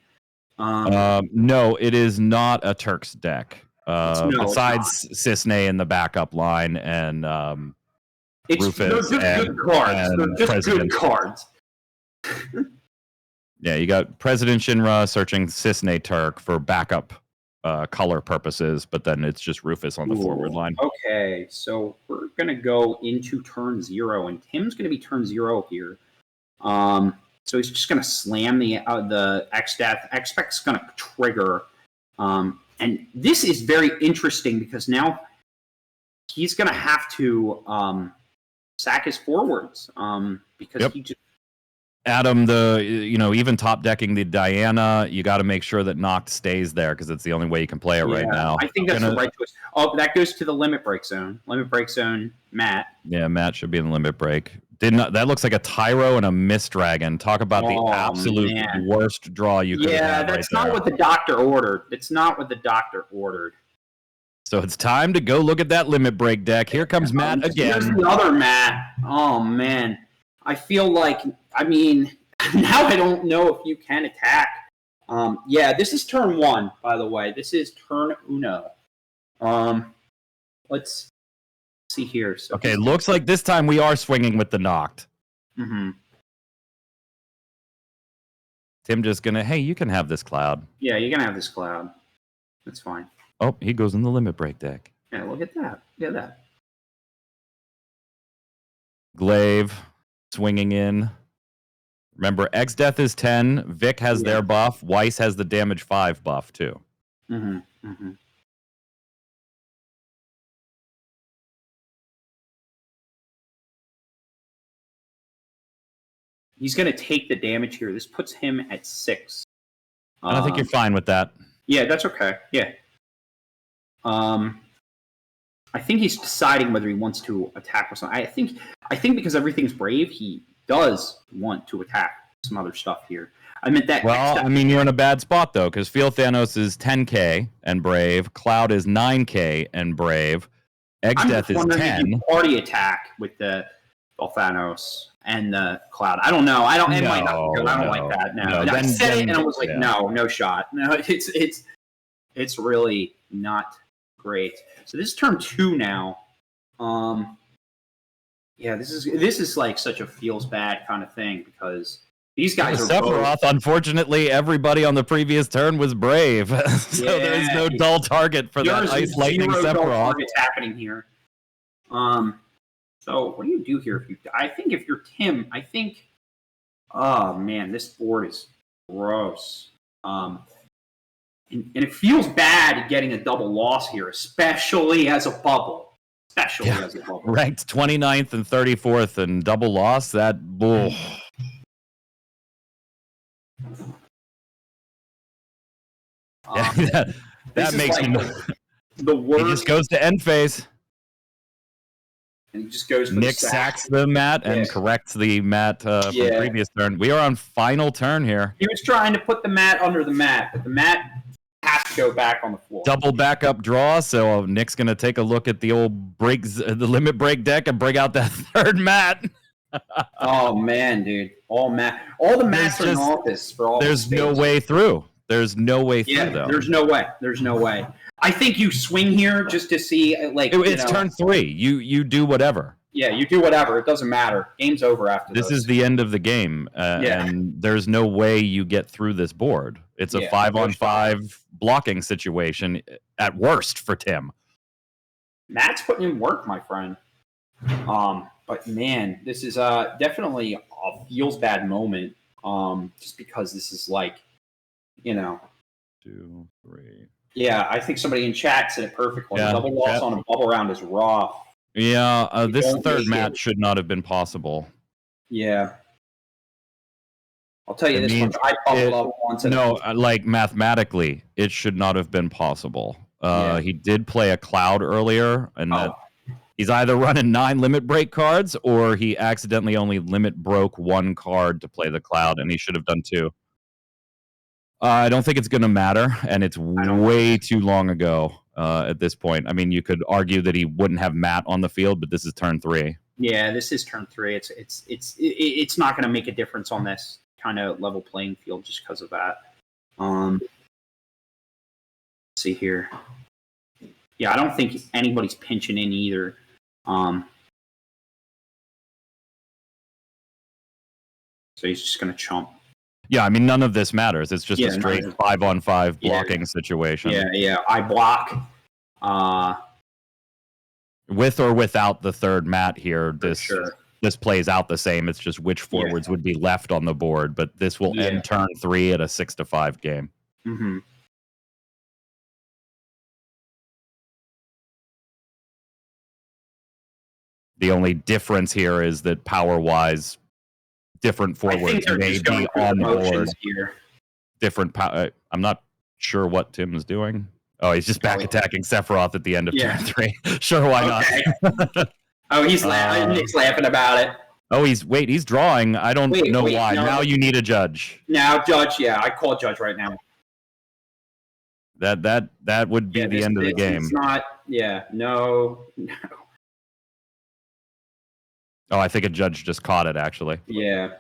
No, it is not a Turks deck. Besides Cisne in the backup line and Rufus they're just good cards. They're just good cards. Yeah, you got President Shinra searching Cisne Turk for backup color purposes, but then it's just Rufus on the forward line. Okay, so we're going to go into turn 0, and Tim's going to be turn 0 here. So he's just going to slam the X-Death. X-Spec's going to trigger. And this is very interesting because now he's going to have to sack his forwards because he just. Adam, even top decking the Diana, you got to make sure that Noct stays there because it's the only way you can play it right now. I think that's the right choice. Oh, that goes to the limit break zone. Limit break zone, Matt. Yeah, Matt should be in the limit break. That looks like a Tyro and a Mist Dragon. Talk about the absolute worst draw you could have had. Yeah, that's not what the doctor ordered. It's not what the doctor ordered. So it's time to go look at that limit break deck. Here comes Matt again. Here's the other Matt. Oh, man. I feel like, now I don't know if you can attack. This is turn 1, by the way. This is turn uno. Let's see here. So Okay, looks like this time we are swinging with the knocked. Mm-hmm. Tim just gonna, hey, you can have this cloud. Yeah, you're gonna have this cloud. That's fine. Oh, he goes in the limit break deck. Yeah, look at that. Look at that. Glaive swinging in. Remember, X Death is 10. Vic has their buff. Weiss has the damage 5 buff too. Mm-hmm. Mm-hmm. He's going to take the damage here. This puts him at 6. And I think you're fine with that. Yeah, that's okay. Yeah. I think he's deciding whether he wants to attack or something. I think because everything's brave, he does want to attack some other stuff here. I meant that. Well, I mean, you're in a bad spot though, because Field Thanos is 10k and brave. Cloud is 9k and brave. X Death is 10. If you party attack with the Thanos and the Cloud. I don't know. It might not be good. I don't like that. No. I said it and I was like, no shot. No, it's really not great. So this is turn 2 now. Yeah, this is like such a feels bad kind of thing because these guys are Sephiroth. Unfortunately, everybody on the previous turn was brave, so there is no dull target for that Ice Lightning Sephiroth. It's happening here. So what do you do here? I think if you're Tim, oh man, this board is gross. And it feels bad getting a double loss here, especially as a bubble. As a bubble. Ranked 29th and 34th and double loss. That bull. That makes him the worst. He just goes to end phase. And he just goes for Nick sacks the mat and corrects the mat from previous turn. We are on final turn here. He was trying to put the mat under the mat, but the mat has to go back on the floor. Double backup draw, so Nick's going to take a look at the old the limit break deck and bring out that third mat. Oh, man, dude. All the mats are in office for all There's no way through. There's no way through, though. There's no way. There's no way. I think you swing here just to see, it's turn 3. You do whatever. Yeah, you do whatever. It doesn't matter. Game's over after this. This is the end of the game, and there's no way you get through this board. It's a 5-on-5 blocking situation at worst for Tim. Matt's putting in work, my friend. But man, this is definitely a feels bad moment. Just because this is 2, 3. Yeah, I think somebody in chat said it perfectly. Yeah, double loss on a bubble round is raw. Yeah, this third match should not have been possible. Yeah. I'll tell you this much. I bubbled up once. No, mathematically, it should not have been possible. He did play a Cloud earlier, and he's either running 9 limit break cards, or he accidentally only limit broke 1 card to play the Cloud, and he should have done 2. I don't think it's going to matter, and it's way too long ago at this point. I mean, you could argue that he wouldn't have Matt on the field, but this is turn 3. Yeah, this is turn 3. It's not going to make a difference on this kind of level playing field just because of that. Let's see here. Yeah, I don't think anybody's pinching in either. So he's just going to chump. Yeah, I mean, none of this matters. It's just a straight 5-on-5 blocking situation. Yeah. I block. With or without the third mat here, this plays out the same. It's just which forwards would be left on the board, but this will end turn 3 at a 6-5 game. Mm-hmm. The only difference here is that power-wise, different forwards may be on the board. Here. Different power. I'm not sure what Tim is doing. Oh, he's just back attacking Sephiroth at the end of turn 3. Sure, why not? Oh, he's laughing. Nick's laughing about it. Oh, he's drawing. I don't know why. No. Now you need a judge. Now judge, I call judge right now. That would be the end of the game. It's not. No. Oh, I think a judge just caught it, actually. Yeah.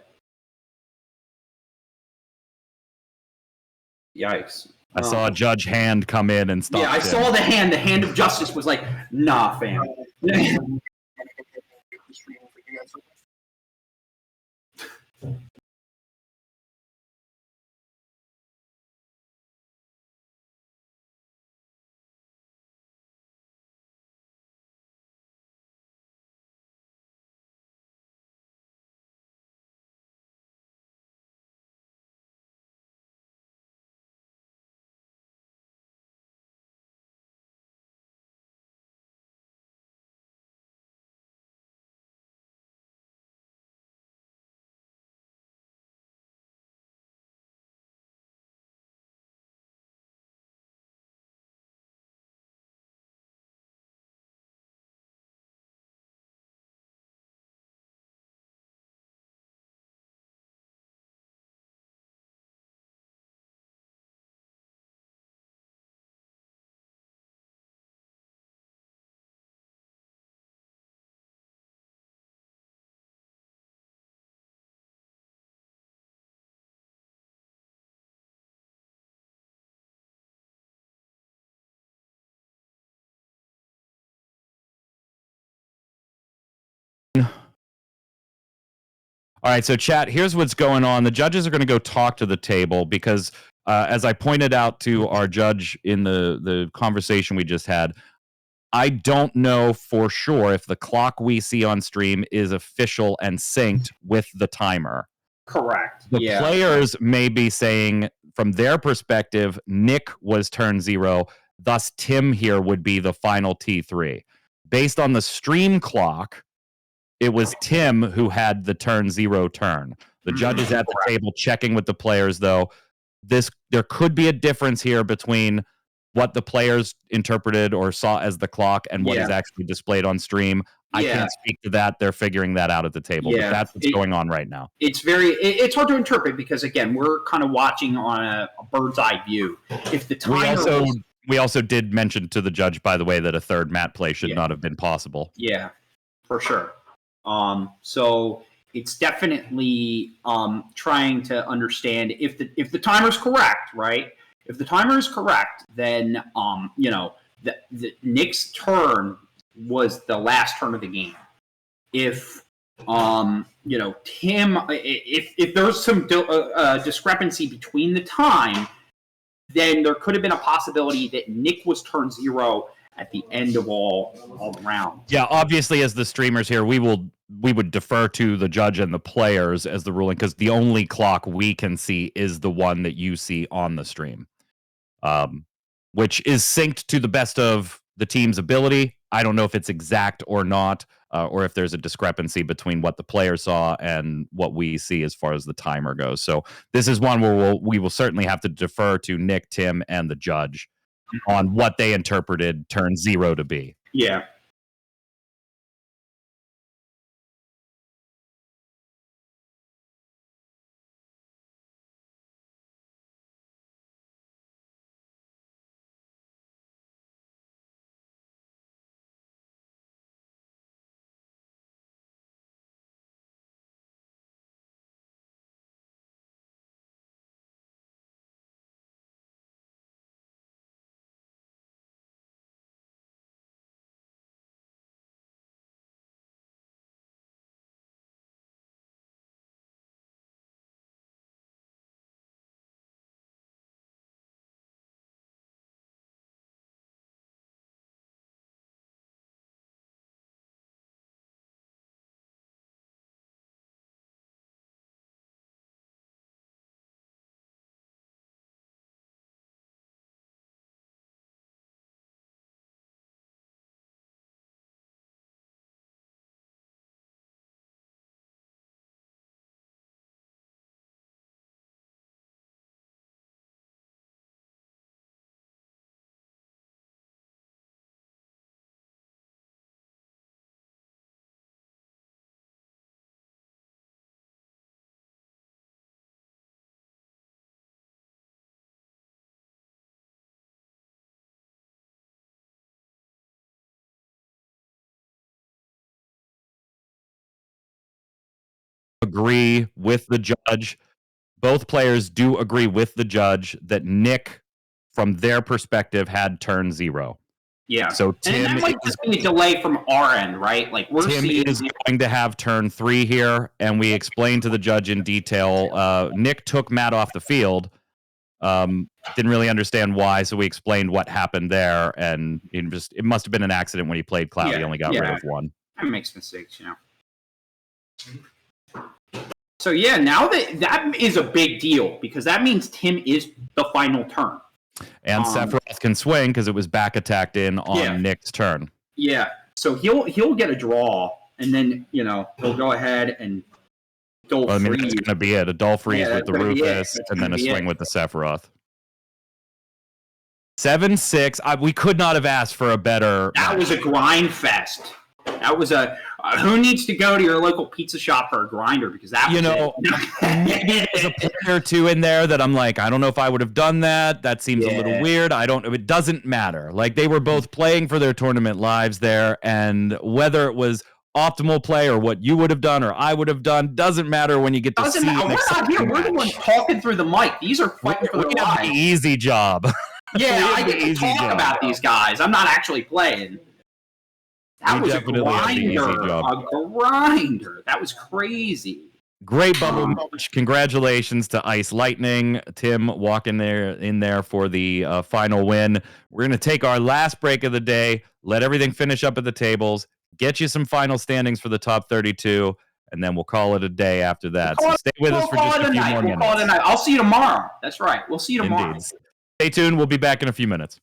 Yikes. I saw a judge hand come in and stop. Yeah, I saw the hand. The hand of justice was like, nah, fam. All right, so chat, here's what's going on. The judges are going to go talk to the table because, as I pointed out to our judge in the conversation we just had, I don't know for sure if the clock we see on stream is official and synced with the timer. Correct. The Yeah. players may be saying, from their perspective, Nick was turn 0, thus Tim here would be the final T3. Based on the stream clock, it was Tim who had the turn 0 turn. The judge is at the table checking with the players, though. There could be a difference here between what the players interpreted or saw as the clock and what is actually displayed on stream. I can't speak to that. They're figuring that out at the table. But that's what's going on right now. It's hard to interpret because, again, we're kind of watching on a bird's eye view. If the timer we also did mention to the judge, by the way, that a third mat play should not have been possible. Yeah, for sure. So it's definitely trying to understand if the timer's correct, right? If the timer is correct, then the Nick's turn was the last turn of the game. If Tim, if there's some discrepancy between the time, then there could have been a possibility that Nick was turn 0 at the end of all the rounds. Yeah, obviously, as the streamers here, we would defer to the judge and the players as the ruling, because the only clock we can see is the one that you see on the stream, which is synced to the best of the team's ability. I don't know if it's exact or not, or if there's a discrepancy between what the player saw and what we see as far as the timer goes. So this is one where we will certainly have to defer to Nick, Tim, and the judge on what they interpreted turn 0 to be. Yeah. Agree with the judge. Both players do agree with the judge that Nick from their perspective, had turn 0. Yeah. So and that might just be a delay from our end, right? Like Tim is going to have turn 3 here, and we explained to the judge in detail. Nick took Matt off the field. Didn't really understand why, so we explained what happened there, and it must have been an accident when he played Cloud. He only got rid of 1. He makes mistakes, So yeah, now that is a big deal because that means Tim is the final turn. And Sephiroth can swing because it was back attacked in on Nick's turn. Yeah, so he'll get a draw, and then he'll go ahead and dull freeze. I mean, that's going to be it. A dull freeze with the Rufus, and then a swing with the Sephiroth. 7-6. We could not have asked for a better. That was a grind fest. That was a who needs to go to your local pizza shop for a grinder because that maybe there's a player or two in there that I'm like, I don't know if I would have done that. That seems a little weird. I don't know. It doesn't matter. Like they were both playing for their tournament lives there, and whether it was optimal play or what you would have done or I would have done doesn't matter when you get to see. We're not here. We're the ones talking through the mic. These are fighting for their lives. The easy job. Yeah, I get to talk about these guys. I'm not actually playing. That was a grinder. That was crazy. Great bubble match. Congratulations to Ice Lightning. Tim walking in there for the final win. We're going to take our last break of the day, let everything finish up at the tables, get you some final standings for the top 32, and then we'll call it a day after that. So stay with us for just a few more minutes. Call it a night. I'll see you tomorrow. That's right. We'll see you tomorrow. Indeed. Stay tuned. We'll be back in a few minutes.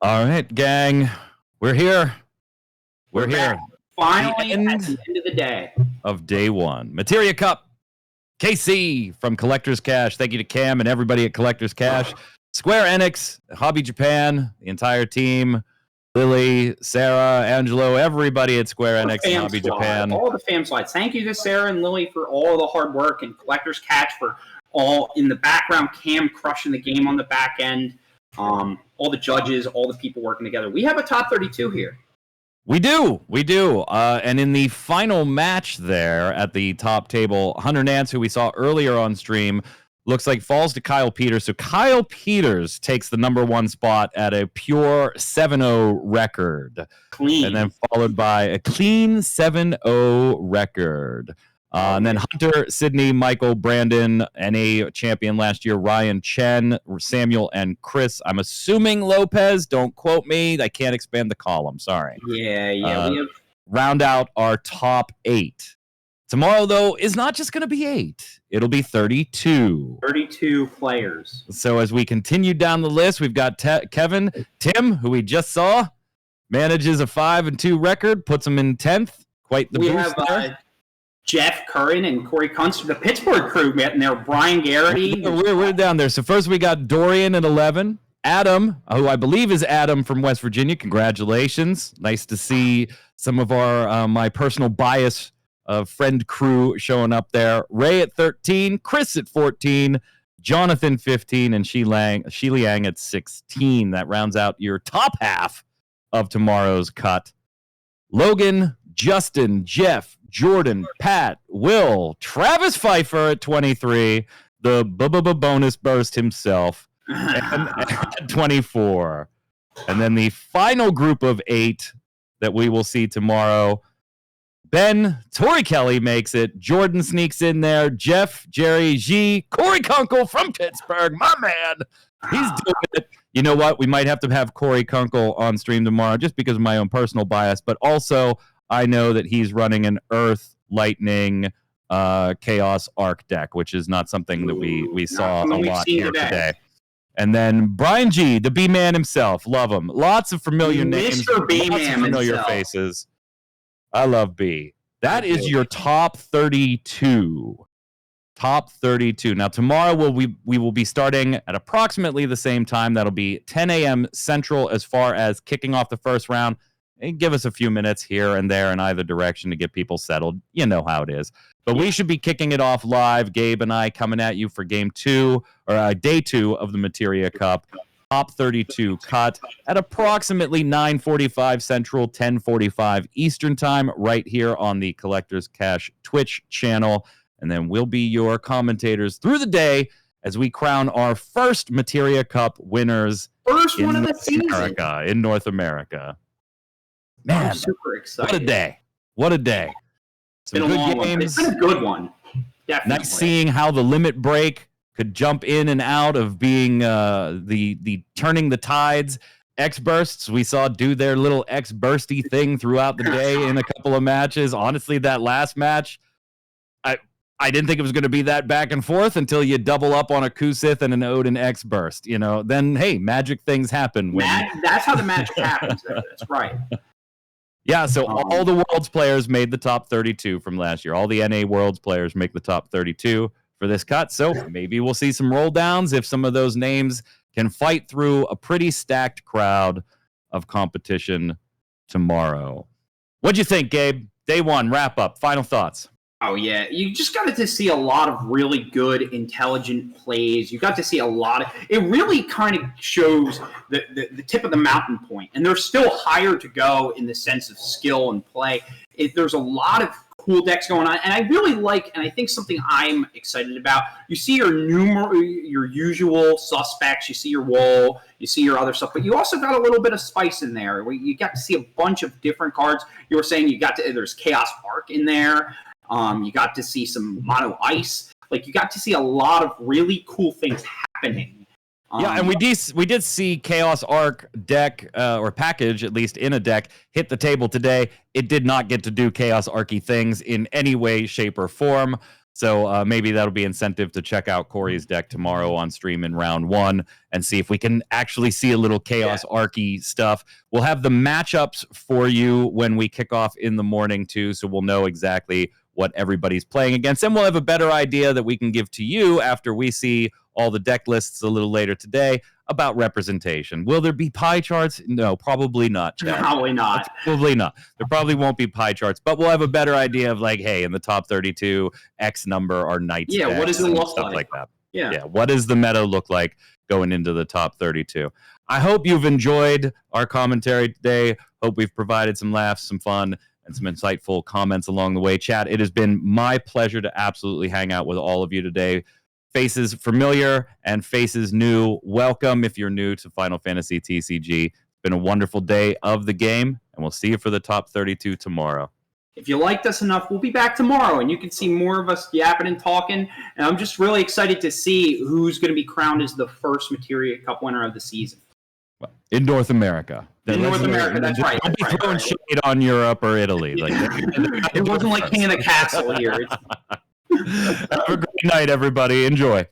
All right, gang. We're here. We're here. back. Finally, The at end the end of the day. of day one. Materia Cup. KC from Collector's Cash. Thank you to Cam and everybody at Collector's Cash. Square Enix, Hobby Japan, the entire team. Lily, Sarah, Angelo, everybody at Square Enix and Hobby Japan. All the fam slides. Thank you to Sarah and Lily for all the hard work, and Collector's Catch for all in the background. Cam crushing the game on the back end. All the judges, all the people working together. We have a top 32 here. We do. And in the final match there at the top table, Hunter Nance, who we saw earlier on stream, looks like falls to Kyle Peters. So Kyle Peters takes the number one spot at a pure 7-0 record. Clean. And then followed by a clean 7-0 record. And then Hunter, Sydney, Michael, Brandon, NA champion last year, Ryan Chen, Samuel, and Chris. I'm assuming Lopez. Don't quote me. I can't expand the column. Sorry. Yeah. We have Round out our top 8. Tomorrow, though, is not just going to be 8. It'll be 32. 32 players. So as we continue down the list, we've got Kevin, Tim, who we just saw, manages a 5-2 record, puts him in 10th. Quite the We boost have there. Jeff Curran and Corey Kunst, the Pittsburgh crew, and there. Brian Garrity. We're down there. So first we got Dorian at 11. Adam, who I believe is Adam from West Virginia. Congratulations. Nice to see some of our my personal bias friend crew showing up there. Ray at 13. Chris at 14. Jonathan 15. And Shi Liang at 16. That rounds out your top half of tomorrow's cut. Logan, Justin, Jeff, Jordan, Pat, Will, Travis Pfeiffer at 23, the bonus burst himself at 24. And then the final group of 8 that we will see tomorrow. Ben, Tori Kelly makes it. Jordan sneaks in there. Jeff, Jerry, G, Corey Kunkel from Pittsburgh. My man. He's doing it. You know what? We might have to have Corey Kunkel on stream tomorrow just because of my own personal bias, but also I know that he's running an Earth, Lightning, Chaos Arc deck, which is not something that we saw a lot here today. And then Brian G, the B-Man himself. Love him. Lots of familiar names. Mr. B-Man lots of familiar himself. faces. I love B. That is your top 32. Top 32. Now, tomorrow we will be starting at approximately the same time. That'll be 10 a.m. Central as far as kicking off the first round. And give us a few minutes here and there in either direction to get people settled. You know how it is. But we should be kicking it off live. Gabe and I coming at you for game 2 or day 2 of the Materia Cup. Top 32 cut at approximately 9:45 Central, 10:45 Eastern time, right here on the Collector's Cash Twitch channel. And then we'll be your commentators through the day as we crown our first Materia Cup winners First one in of the North season. America. In North America. Man, I'm super excited. what a day. What a day. It's been Some a good long one. games. It's been a good one. Definitely. Nice seeing how the limit break could jump in and out of being the turning the tides. X bursts we saw do their little X bursty thing throughout the day in a couple of matches. Honestly, that last match, I didn't think it was going to be that back and forth until you double up on a Kusith and an Odin X burst. You know, then hey, magic things happen. That's how the magic happens. That's right. Yeah, so all the Worlds players made the top 32 from last year. All the NA Worlds players make the top 32 for this cut. So maybe we'll see some roll downs if some of those names can fight through a pretty stacked crowd of competition tomorrow. What'd you think, Gabe? Day 1, wrap up, final thoughts. Oh, yeah. You just got to see a lot of really good, intelligent plays. You got to see a lot of – it really kind of shows the tip of the mountain point. And there's still higher to go in the sense of skill and play. There's a lot of cool decks going on. And I really like – and I think something I'm excited about, you see your usual suspects. You see your Wool. You see your other stuff. But you also got a little bit of spice in there. Where you got to see a bunch of different cards. You were saying there's Chaos Arc in there. You got to see some mono ice. Like, you got to see a lot of really cool things happening. Yeah, and we did see Chaos Arc deck, or package, at least in a deck, hit the table today. It did not get to do Chaos Arc-y things in any way, shape, or form. So maybe that'll be incentive to check out Corey's deck tomorrow on stream in round 1 and see if we can actually see a little Chaos Archy stuff. We'll have the matchups for you when we kick off in the morning too, so we'll know exactly what everybody's playing against, and we'll have a better idea that we can give to you after we see all the deck lists a little later today about representation. Will there be pie charts? No, probably not, Chad. Probably not. Probably not. There probably won't be pie charts, but we'll have a better idea of like, hey, in the top 32, X number are knights. Yeah, what does it look stuff like that. Yeah. What does the meta look like going into the top 32? I hope you've enjoyed our commentary today. Hope we've provided some laughs, some fun, and some insightful comments along the way. Chat, it has been my pleasure to absolutely hang out with all of you today. Faces familiar and faces new, welcome if you're new to Final Fantasy TCG. It's been a wonderful day of the game, and we'll see you for the top 32 tomorrow. If you liked us enough, we'll be back tomorrow, and you can see more of us yapping and talking. And I'm just really excited to see who's going to be crowned as the first Materia Cup winner of the season. In North America. In North America, that's right. Don't be throwing shade on Europe or Italy. Like, it wasn't like King of the Castle here. Have a great night, everybody. Enjoy.